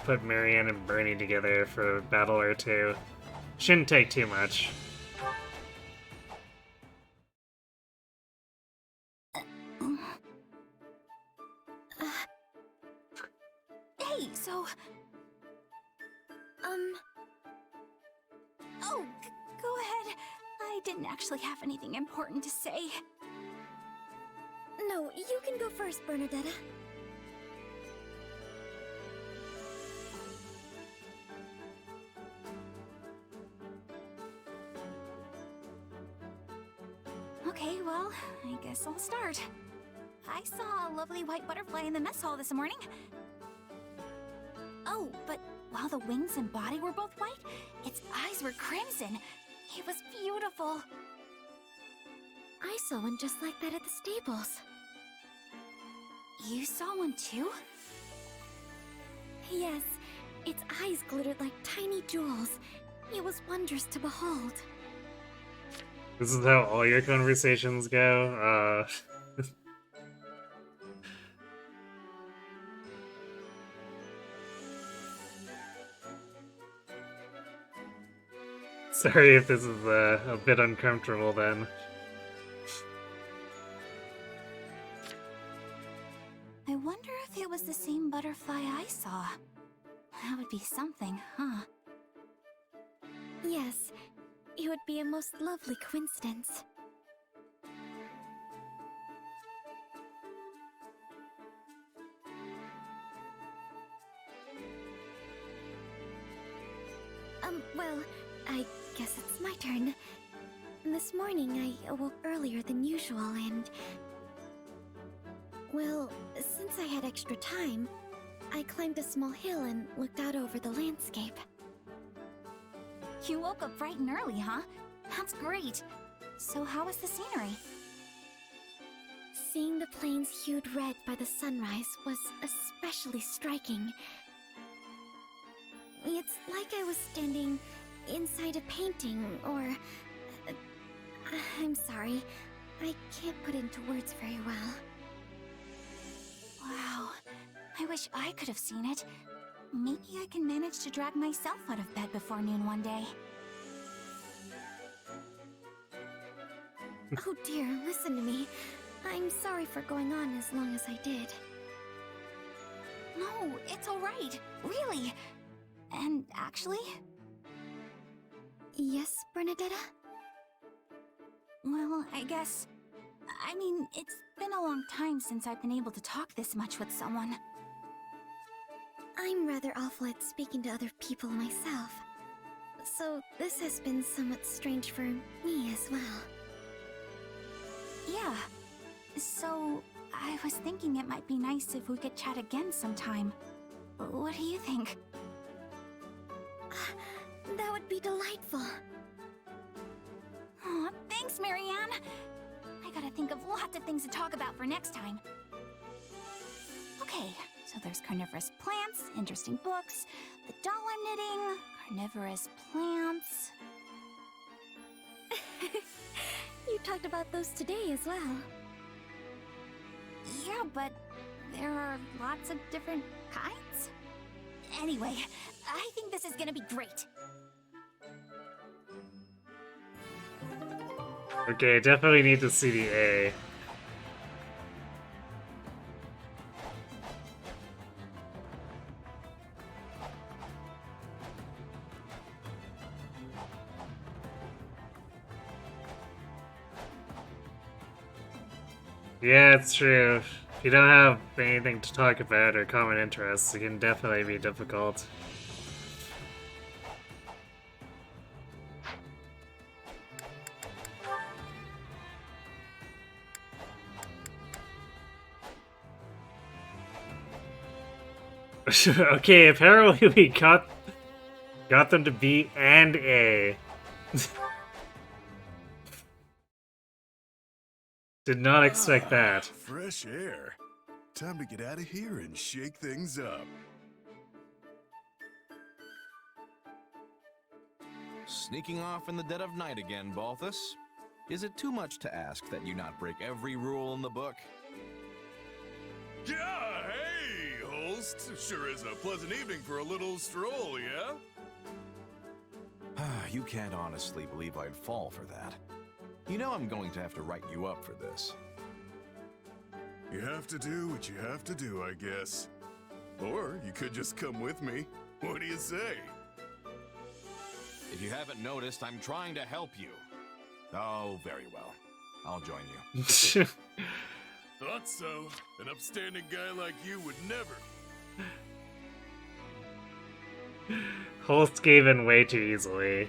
put Marianne and Bernie together for a battle or two. Shouldn't take too much. Hey, so... Oh, go ahead. I didn't actually have anything important to say. No, you can go first, Bernadetta. Okay, well, I guess I'll start. I saw a lovely white butterfly in the mess hall this morning. Oh, but while the wings and body were both white, its eyes were crimson. It was beautiful. I saw one just like that at the stables. You saw one too? Yes, its eyes glittered like tiny jewels. It was wondrous to behold. This is how all your conversations go? Sorry if this is a bit uncomfortable then. I wonder if it was the same butterfly I saw. That would be something, huh? Yes, it would be a most lovely coincidence. Well, I guess it's my turn. This morning I awoke earlier than usual and... Well, since I had extra time, I climbed a small hill and looked out over the landscape. You woke up bright and early, huh? That's great. So how was the scenery? Seeing the plains hued red by the sunrise was especially striking. It's like I was standing inside a painting, or... I'm sorry, I can't put it into words very well. Wow, I wish I could have seen it. Maybe I can manage to drag myself out of bed before noon one day. Oh dear, listen to me. I'm sorry for going on as long as I did. No, it's alright. Really. And actually... Yes, Bernadetta? Well, I guess... I mean, it's been a long time since I've been able to talk this much with someone. I'm rather awful at speaking to other people myself. So this has been somewhat strange for me as well. Yeah. So, I was thinking it might be nice if we could chat again sometime. What do you think? That would be delightful. Aw, thanks, Marianne. I gotta think of lots of things to talk about for next time. Okay, so there's carnivorous plants, interesting books, the doll I'm knitting, carnivorous plants... You talked about those today as well. Yeah, but there are lots of different kinds? Anyway, I think this is gonna be great. Okay, definitely need to see the A. Yeah, it's true. If you don't have anything to talk about or common interests, it can definitely be difficult. Okay, apparently we got them to B and A. Did not expect that. Fresh air. Time to get out of here and shake things up. Sneaking off in the dead of night again, Balthus? Is it too much to ask that you not break every rule in the book? Yeah, hey, Holst. Sure is a pleasant evening for a little stroll, yeah? You can't honestly believe I'd fall for that. You know I'm going to have to write you up for this. You have to do what you have to do, I guess. Or you could just come with me. What do you say? If you haven't noticed, I'm trying to help you. Oh, very well. I'll join you. Thought so. An upstanding guy like you would never. Holst gave in way too easily.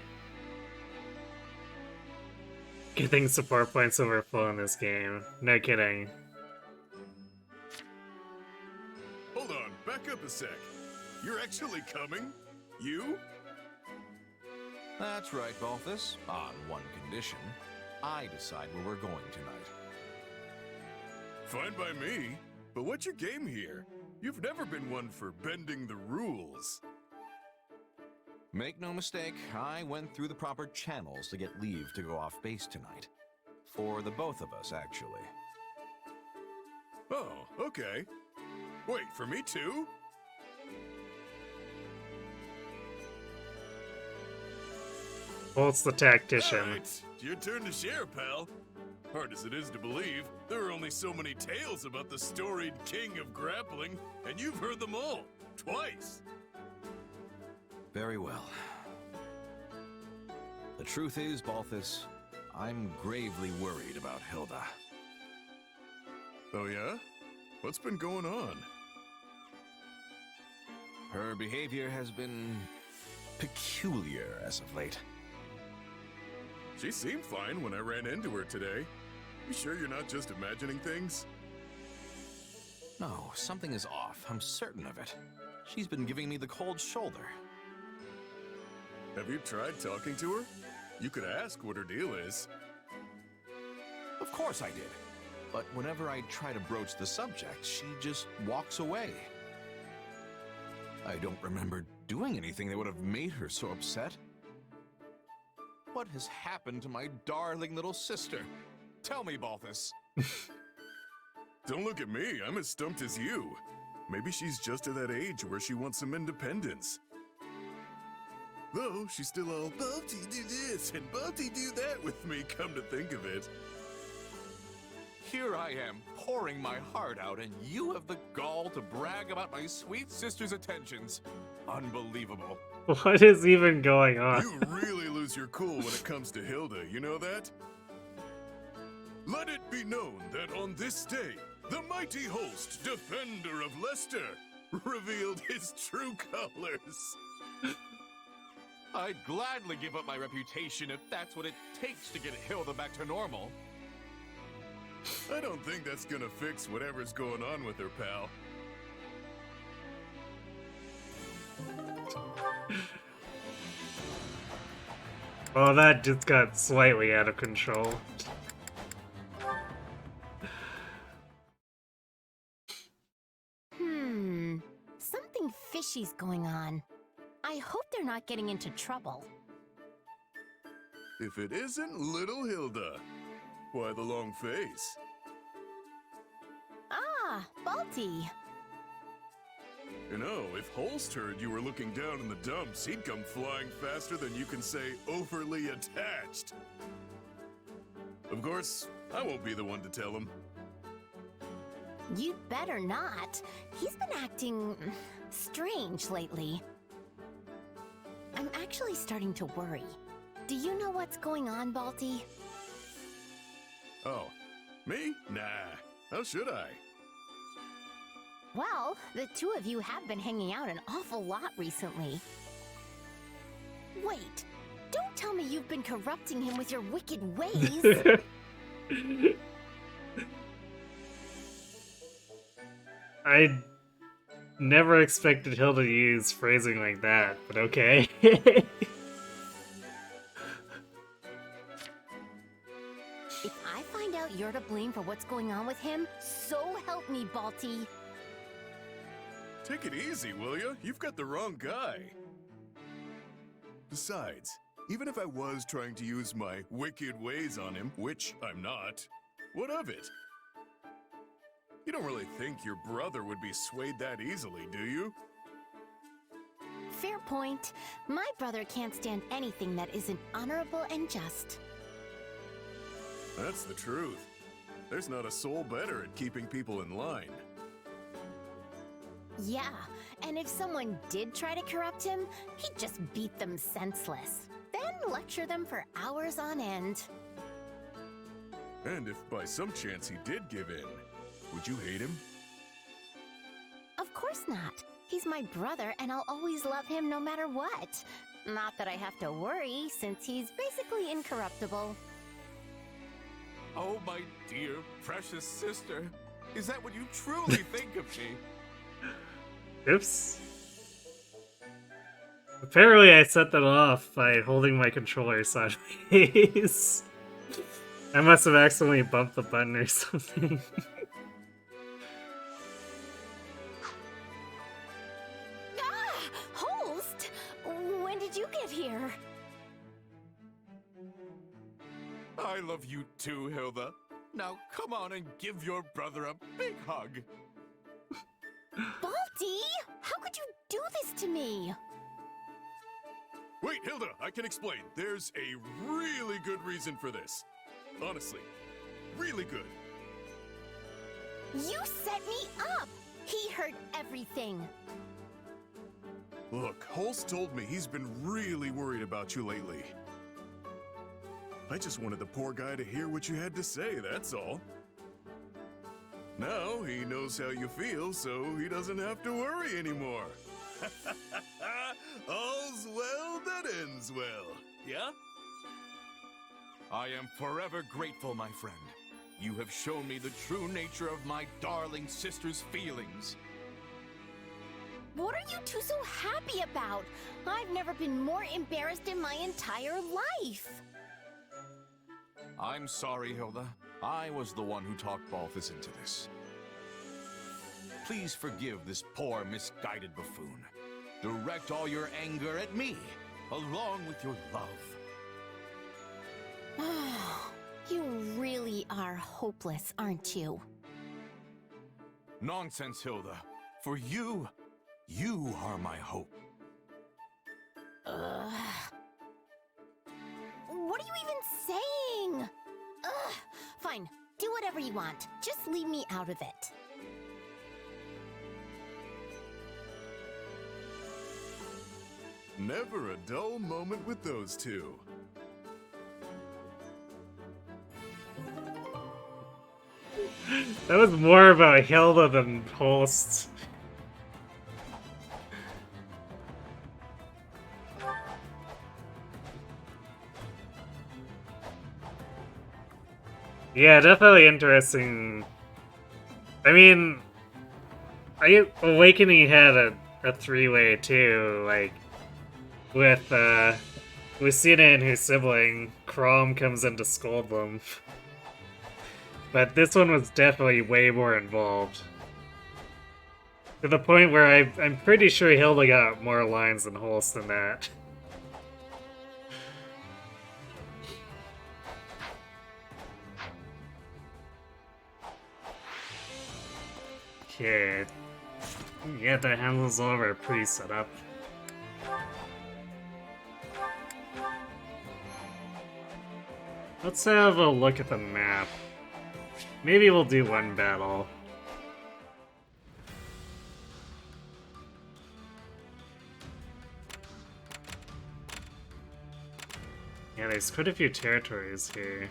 Getting support points overflow in this game. No kidding. Hold on, back up a sec. You're actually coming? You? That's right, Balthus. On one condition. I decide where we're going tonight. Fine by me. But what's your game here? You've never been one for bending the rules. Make no mistake, I went through the proper channels to get leave to go off base tonight. For the both of us, actually. Oh, okay. Wait, for me too? Holt's the tactician. All right, it's your turn to share, pal. Hard as it is to believe, there are only so many tales about the storied king of grappling, and you've heard them all. Twice. Very well. The truth is, Balthus, I'm gravely worried about Hilda. Oh yeah? What's been going on? Her behavior has been peculiar as of late. She seemed fine when I ran into her today. You sure you're not just imagining things? No, something is off. I'm certain of it. She's been giving me the cold shoulder. Have you tried talking to her? You could ask what her deal is. Of course I did. But whenever I try to broach the subject, she just walks away. I don't remember doing anything that would have made her so upset. What has happened to my darling little sister? Tell me, Balthus. Don't look at me, I'm as stumped as you. Maybe she's just at that age where she wants some independence. Though, she's still all, Balti do this and Balti do that with me, come to think of it. Here I am, pouring my heart out, and you have the gall to brag about my sweet sister's attentions. Unbelievable. What is even going on? You really lose your cool when it comes to Hilda, you know that? Let it be known that on this day, the mighty Holst, defender of Leicester, revealed his true colors. I'd gladly give up my reputation if that's what it takes to get Hilda back to normal. I don't think that's gonna fix whatever's going on with her, pal. Well, that just got slightly out of control. Something fishy's going on. I hope they're not getting into trouble. If it isn't little Hilda, why the long face? Ah, Balti. You know, if Holst heard you were looking down in the dumps, he'd come flying faster than you can say overly attached. Of course, I won't be the one to tell him. You'd better not. He's been acting strange lately. I'm actually starting to worry. Do you know what's going on, Balti? Oh, me? Nah, how should I? Well, the two of you have been hanging out an awful lot recently. Wait, don't tell me you've been corrupting him with your wicked ways. I never expected Hilda to use phrasing like that, but okay. If I find out you're to blame for what's going on with him, so help me, Balti. Take it easy, will ya? You've got the wrong guy. Besides, even if I was trying to use my wicked ways on him, which I'm not, what of it? You don't really think your brother would be swayed that easily, do you? Fair point. My brother can't stand anything that isn't honorable and just. That's the truth. There's not a soul better at keeping people in line. Yeah, and if someone did try to corrupt him, he'd just beat them senseless. Then lecture them for hours on end. And if by some chance he did give in, would you hate him? Of course not. He's my brother, and I'll always love him no matter what. Not that I have to worry, since he's basically incorruptible. Oh, my dear, precious sister. Is that what you truly think of me? Oops. Apparently I set that off by holding my controller sideways. I must have accidentally bumped the button or something. Holst! When did you get here? I love you too, Hilda. Now come on and give your brother a big hug. Balti! How could you do this to me? Wait, Hilda, I can explain. There's a really good reason for this. Honestly, really good. You set me up! He heard everything. Look, Holst told me he's been really worried about you lately. I just wanted the poor guy to hear what you had to say, that's all. Now he knows how you feel, so he doesn't have to worry anymore. All's well that ends well, yeah? I am forever grateful, my friend. You have shown me the true nature of my darling sister's feelings. What are you two so happy about? I've never been more embarrassed in my entire life. I'm sorry, Hilda. I was the one who talked Balthus into this. Please forgive this poor, misguided buffoon. Direct all your anger at me, along with your love. You really are hopeless, aren't you? Nonsense, Hilda. For you are my hope. What are you even saying? Fine, do whatever you want. Just leave me out of it. Never a dull moment with those two. That was more about Hilda than Holst. Yeah, definitely interesting. I mean, Awakening had a three-way too, like with Lucina and her sibling. Chrom comes in to scold them. But this one was definitely way more involved. To the point where I'm pretty sure Hilda got more lines than Holst than that. Okay. Get the handles over pre-set up. Let's have a look at the map. Maybe we'll do one battle. Yeah, there's quite a few territories here.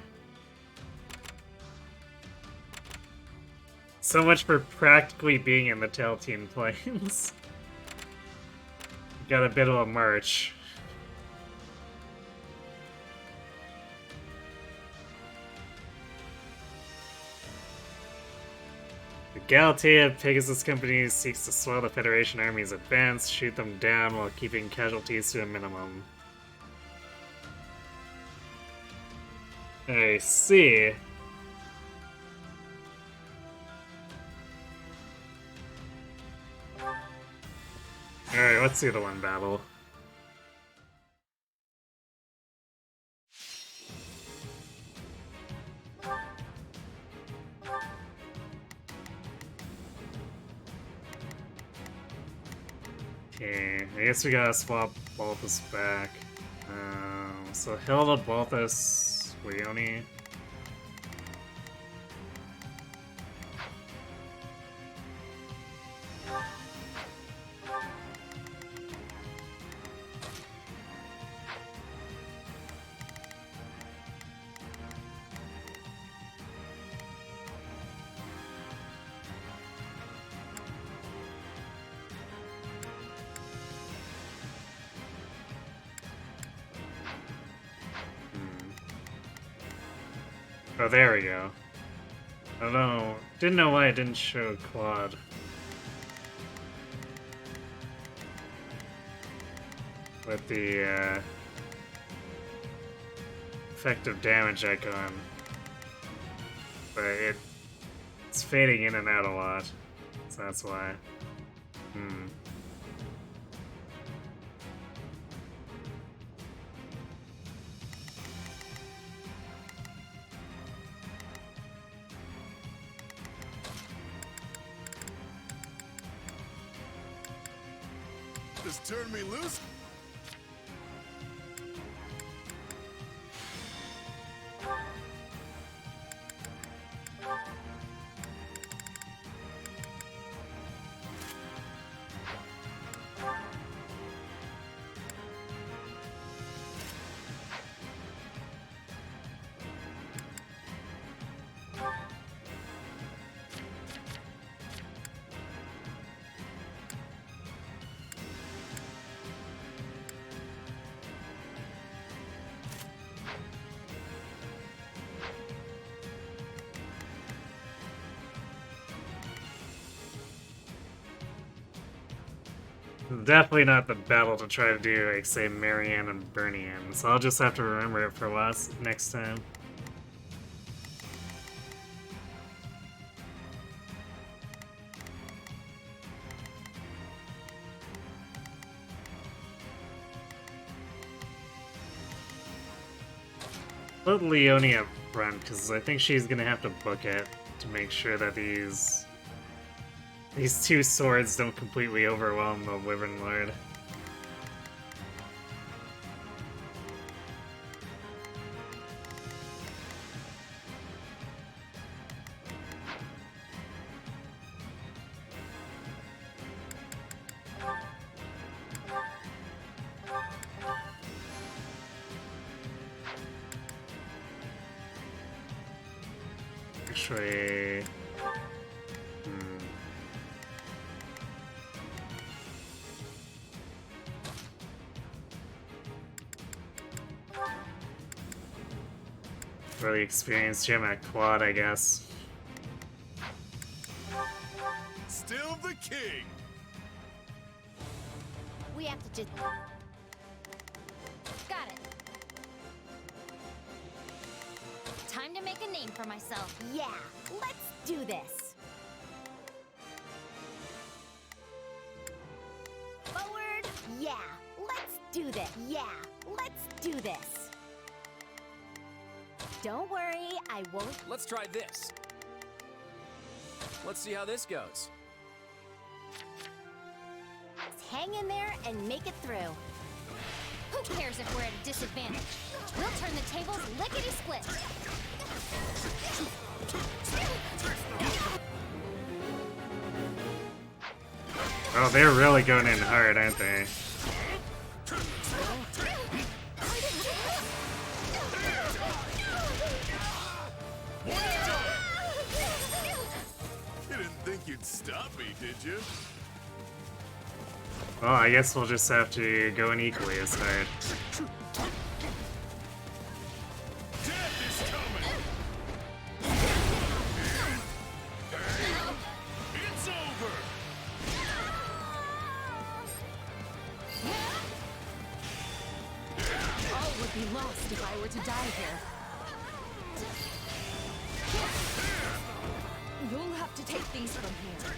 So much for practically being in the Tailtean Plains. Got a bit of a march. The Galatea Pegasus Company seeks to swell the Federation Army's advance, shoot them down while keeping casualties to a minimum. I see. Alright, let's see the one battle. Okay, I guess we gotta swap Balthus back. So Hilda, Balthus, Leone. Oh, there we go. I don't know. Didn't know why it didn't show Claude. With the effective damage icon. But it's fading in and out a lot. So that's why. Just turn me loose. Definitely not the battle to try to do, like, say, Marianne and Bernian, so I'll just have to remember it for next time. Put Leone up front, because I think she's gonna have to book it to make sure that these two swords don't completely overwhelm the Wyvern Lord. actually... Really experienced him at quad, I guess. Still the king. We have to just... Got it. Time to make a name for myself. Yeah, let's do this. Forward. Yeah, let's do this. Yeah, let's do this. Don't worry, I won't. Let's try this. Let's see how this goes. Just hang in there and make it through. Who cares if we're at a disadvantage? We'll turn the tables lickety-split. Oh, they're really going in hard, aren't they? You didn't think you'd stop me, did you? Well, I guess we'll just have to go in equally as hard. Death is coming. It's over. All would be lost if I were to die here. You'll have to take these from here.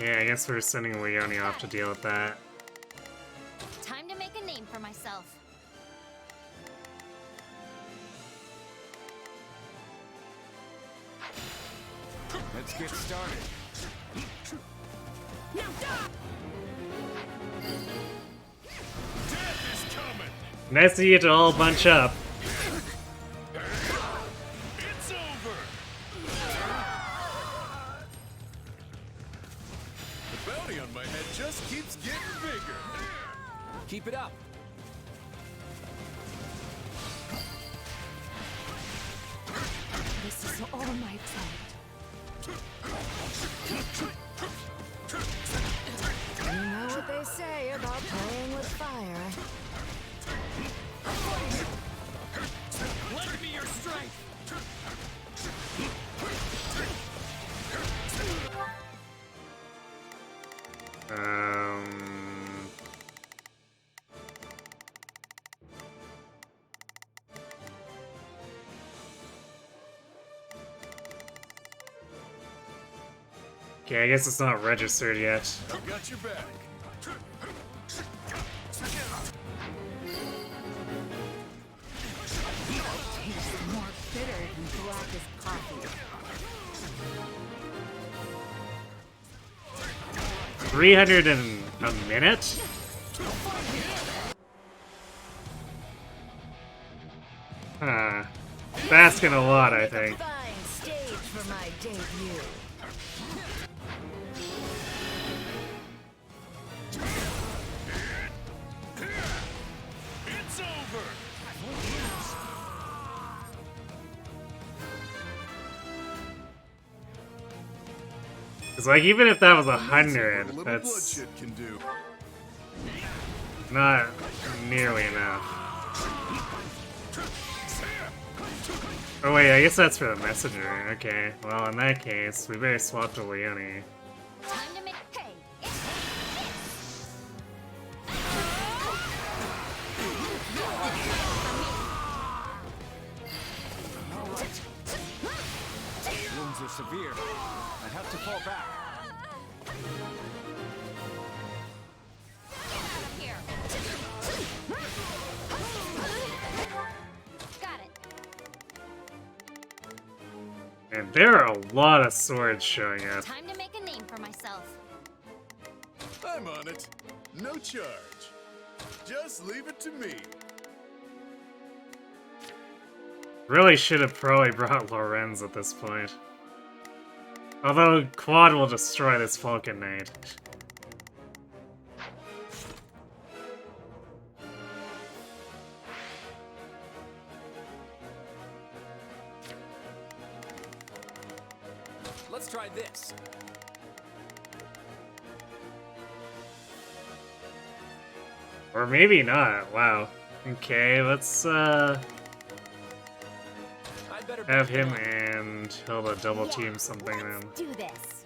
Yeah, I guess we're sending Leone off to deal with that. Time to make a name for myself. Let's get started. Death is coming. Nice of you to all bunch up. It's over. The bounty on my head just keeps getting bigger. Keep it up. This is all my fault. You know what they say about playing with fire. Lend me your strength. Okay, I guess it's not registered yet. I've got your back. Tastes more bitter than blackest coffee. 300 in a minute? Huh. Basking a lot, I think. Fine stage for my debut. It's over. It's like, even if that was 100, A little that's bloodshed can do. not nearly enough. Oh wait, I guess that's for the messenger. Okay, well in that case, we better swap to Leone. Time to make... Hey, Wounds are severe. I have to fall back. here. Got it. And there are a lot of swords showing up. Time to make a name for myself. I'm on it. No charge. Just leave it to me. Really should have probably brought Lorenz at this point. Although Quad will destroy this Falcon Knight. Let's try this. Or maybe not. Wow. Okay, let's have him and Hilda double team something then. Do this.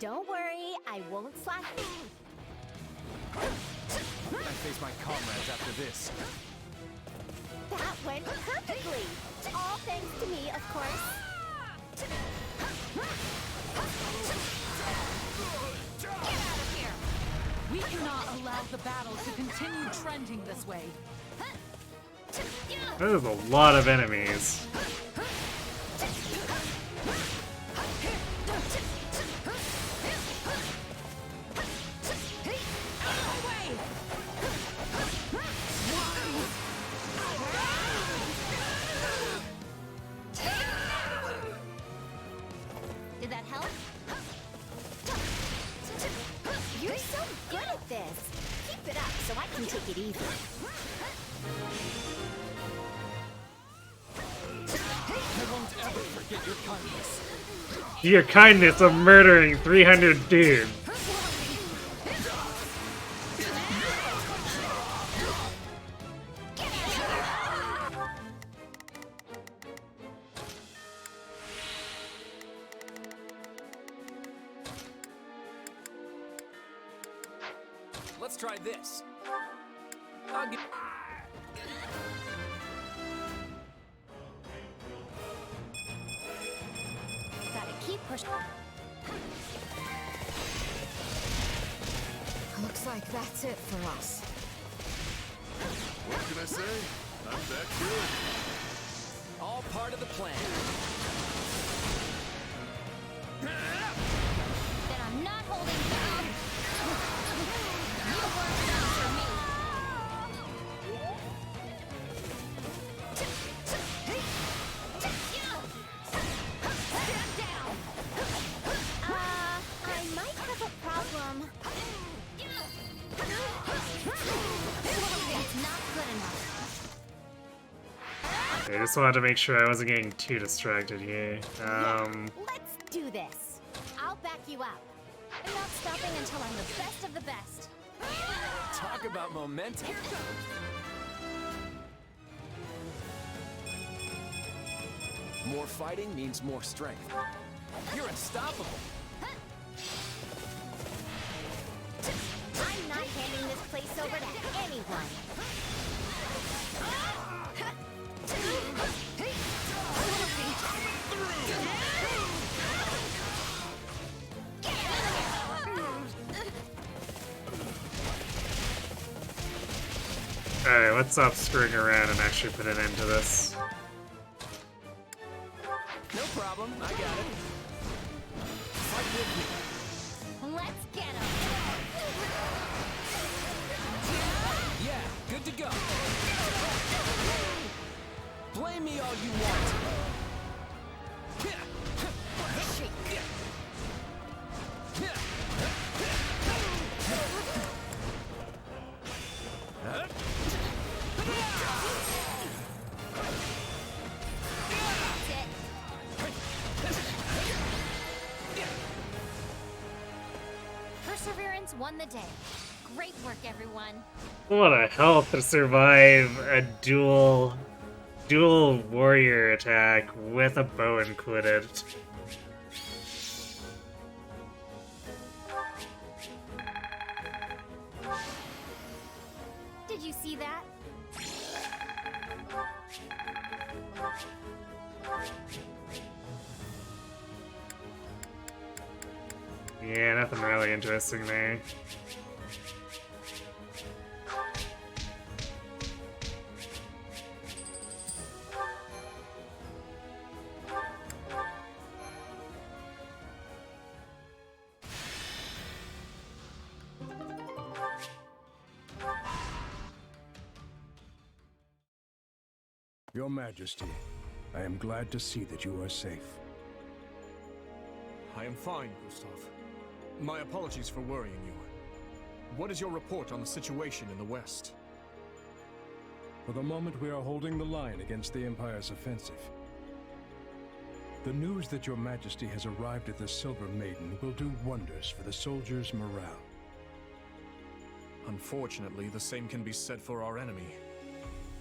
Don't worry, I won't slack. I face my comrades after this. That went perfectly. All thanks to me, of course. Get out of here! We cannot allow the battle to continue trending this way. There's a lot of enemies. Did that help? You're so good at this. Keep it up so I can take it easy. I won't ever forget your kindness. Your kindness of murdering 300 dudes. Let's try this. I'll get... Gotta keep pushing. Looks like that's it for us. What can I say? I'm back good. All part of the plan. Then I'm not holding back. You weren't done for me. Stand down. I might have a problem. It's not good enough. I just wanted to make sure I wasn't getting too distracted here. Let's do this. I'll back you up. I'm not stopping until I'm the best of the best. Talk about momentum. More fighting means more strength. You're unstoppable. I'm not handing this place over to anyone. Alright, let's stop screwing around and actually put an end to this. No problem, I got it. Fight with me. Let's get him. Yeah, good to go. Blame me all you want. Perseverance won the day. Great work, everyone. What a health to survive a dual warrior attack with a bow included. Did you see that? Yeah, nothing really interesting there. Your Majesty, I am glad to see that you are safe. I am fine, Gustav. My apologies for worrying you. What is your report on the situation in the West? For the moment, we are holding the line against the Empire's offensive. The news that your Majesty has arrived at the Silver Maiden will do wonders for the soldiers' morale. Unfortunately, the same can be said for our enemy.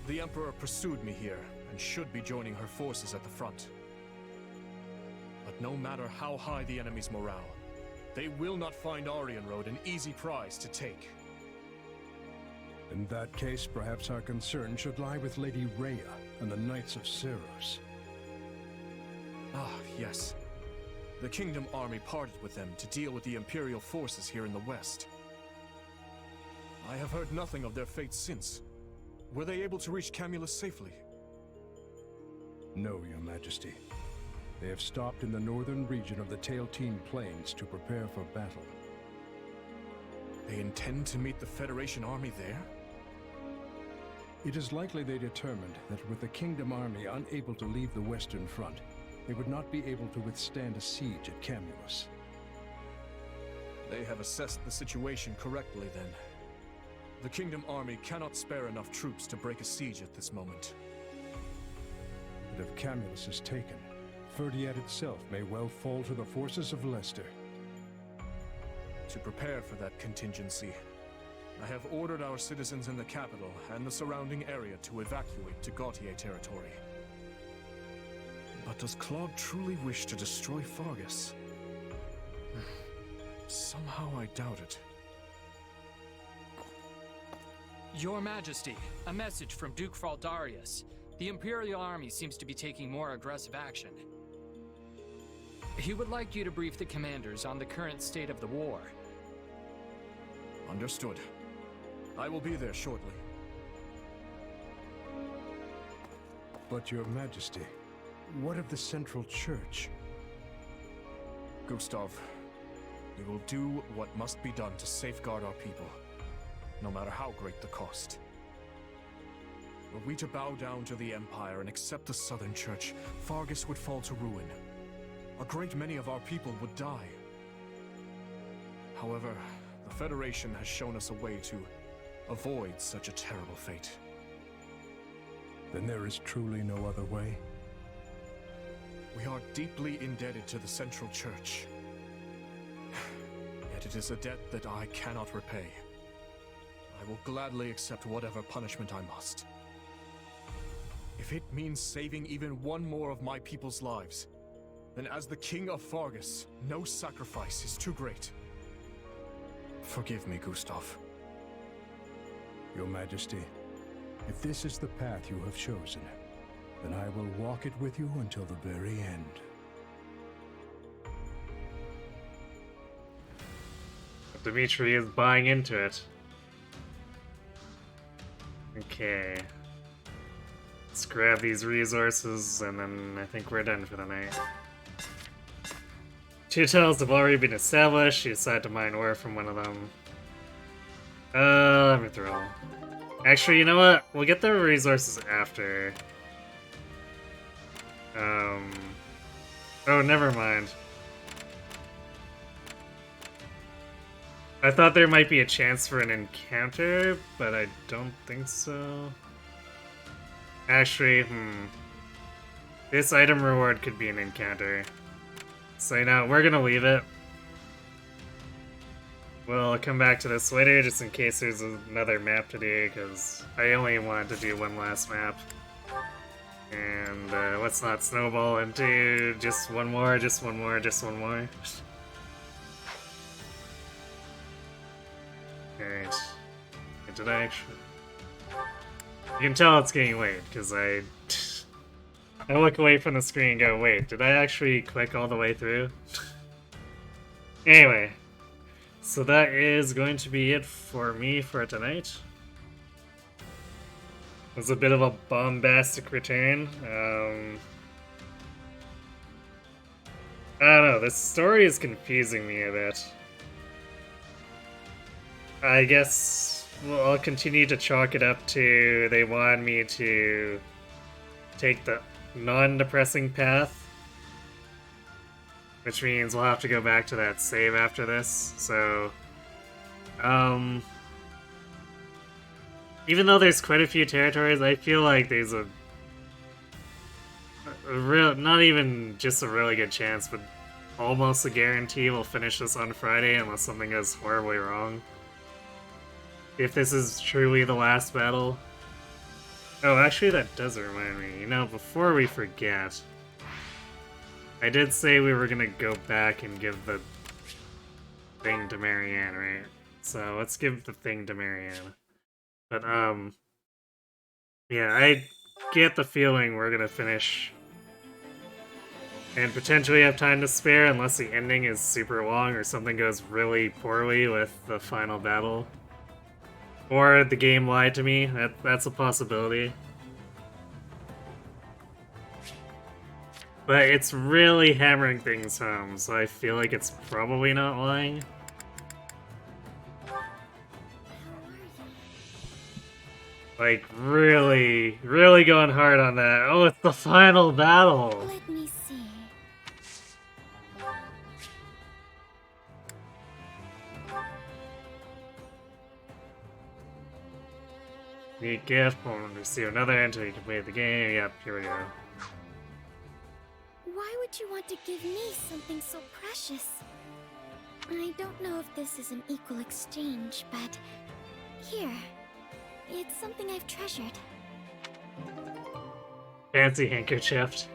The Emperor pursued me here, and should be joining her forces at the front. But no matter how high the enemy's morale, they will not find Arianrhod an easy prize to take. In that case, perhaps our concern should lie with Lady Rhea and the Knights of Ceros. Ah, yes. The Kingdom army parted with them to deal with the Imperial forces here in the West. I have heard nothing of their fate since. Were they able to reach Camulus safely? No, Your Majesty. They have stopped in the northern region of the Tailtean Plains to prepare for battle. They intend to meet the Federation army there? It is likely they determined that with the Kingdom army unable to leave the Western Front, they would not be able to withstand a siege at Camulus. They have assessed the situation correctly, then. The Kingdom army cannot spare enough troops to break a siege at this moment. But if Camulus is taken, Ferdiad itself may well fall to the forces of Leicester. To prepare for that contingency, I have ordered our citizens in the capital and the surrounding area to evacuate to Gautier territory. But does Claude truly wish to destroy Fargus? Somehow I doubt it. Your Majesty, a message from Duke Fraldarius. The Imperial Army seems to be taking more aggressive action. He would like you to brief the commanders on the current state of the war. Understood. I will be there shortly. But Your Majesty, what of the Central Church? Gustav, we will do what must be done to safeguard our people, no matter how great the cost. Were we to bow down to the Empire and accept the Southern Church, Fargus would fall to ruin. A great many of our people would die. However, the Federation has shown us a way to avoid such a terrible fate. Then there is truly no other way? We are deeply indebted to the Central Church. Yet it is a debt that I cannot repay. I will gladly accept whatever punishment I must. If it means saving even one more of my people's lives, then as the King of Fargus, no sacrifice is too great. Forgive me, Gustav. Your Majesty, if this is the path you have chosen, then I will walk it with you until the very end. Dimitri is buying into it. Okay. Let's grab these resources, and then I think we're done for the night. 2 tunnels have already been established. You decide to mine ore from one of them. Let me throw. Actually, you know what? We'll get the resources after. Oh, never mind. I thought there might be a chance for an encounter, but I don't think so. Actually, this item reward could be an encounter. So, you know, we're gonna leave it. We'll come back to this later, just in case there's another map to do, because I only wanted to do one last map. And let's not snowball into just one more, just one more, just one more. Alright. Did I actually... You can tell it's getting late, because I look away from the screen and go, wait, did I actually click all the way through? Anyway. So that is going to be it for me for tonight. It was a bit of a bombastic return. I don't know, this story is confusing me a bit. I guess well, I'll continue to chalk it up to they wanted me to take the non-depressing path. Which means we'll have to go back to that save after this, so... even though there's quite a few territories, I feel like there's a real, not even just a really good chance, but almost a guarantee we'll finish this on Friday unless something goes horribly wrong. If this is truly the last battle. Oh, actually that does remind me, you know, before we forget, I did say we were gonna go back and give the thing to Marianne, right? So let's give the thing to Marianne. But, yeah, I get the feeling we're gonna finish and potentially have time to spare unless the ending is super long or something goes really poorly with the final battle. Or the game lied to me, that's a possibility. But it's really hammering things home, so I feel like it's probably not lying. Like, really, really going hard on that. Oh, it's the final battle! Let me see. Need gift, won't receive another entry to complete the game. Yep, here we go. Why would you want to give me something so precious? I don't know if this is an equal exchange, but here. It's something I've treasured. Fancy handkerchief.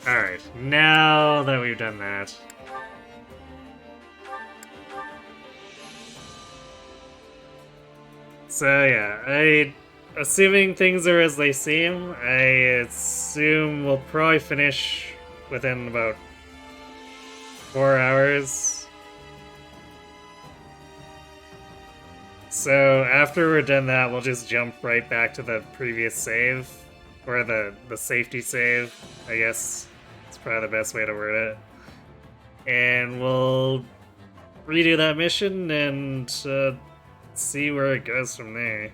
Alright, now that we've done that. So yeah, assuming things are as they seem, I assume we'll probably finish within about 4 hours. So after we're done that, we'll just jump right back to the previous save, or the safety save, I guess. It's probably the best way to word it. And we'll redo that mission and see where it goes from there.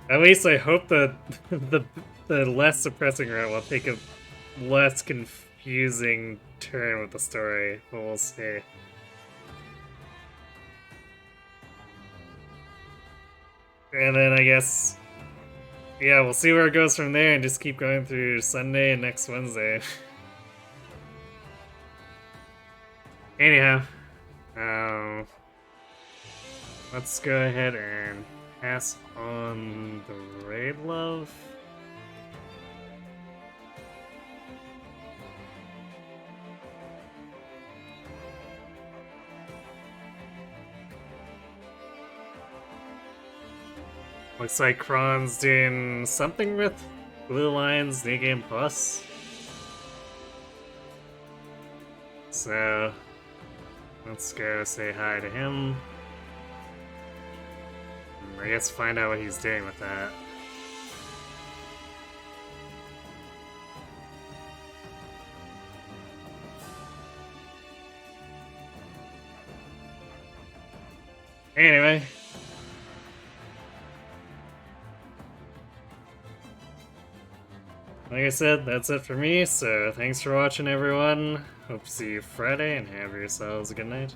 At least I hope that the less depressing route will take a less confusing turn with the story, but we'll see. And then I guess, yeah, we'll see where it goes from there and just keep going through Sunday and next Wednesday. Anyhow, let's go ahead and pass on the raid love. Looks like Kron's doing something with Blue Lions New Game Plus. So, let's go say hi to him. I guess find out what he's doing with that. Anyway. Like I said, that's it for me, so thanks for watching everyone. Hope to see you Friday and have yourselves a good night.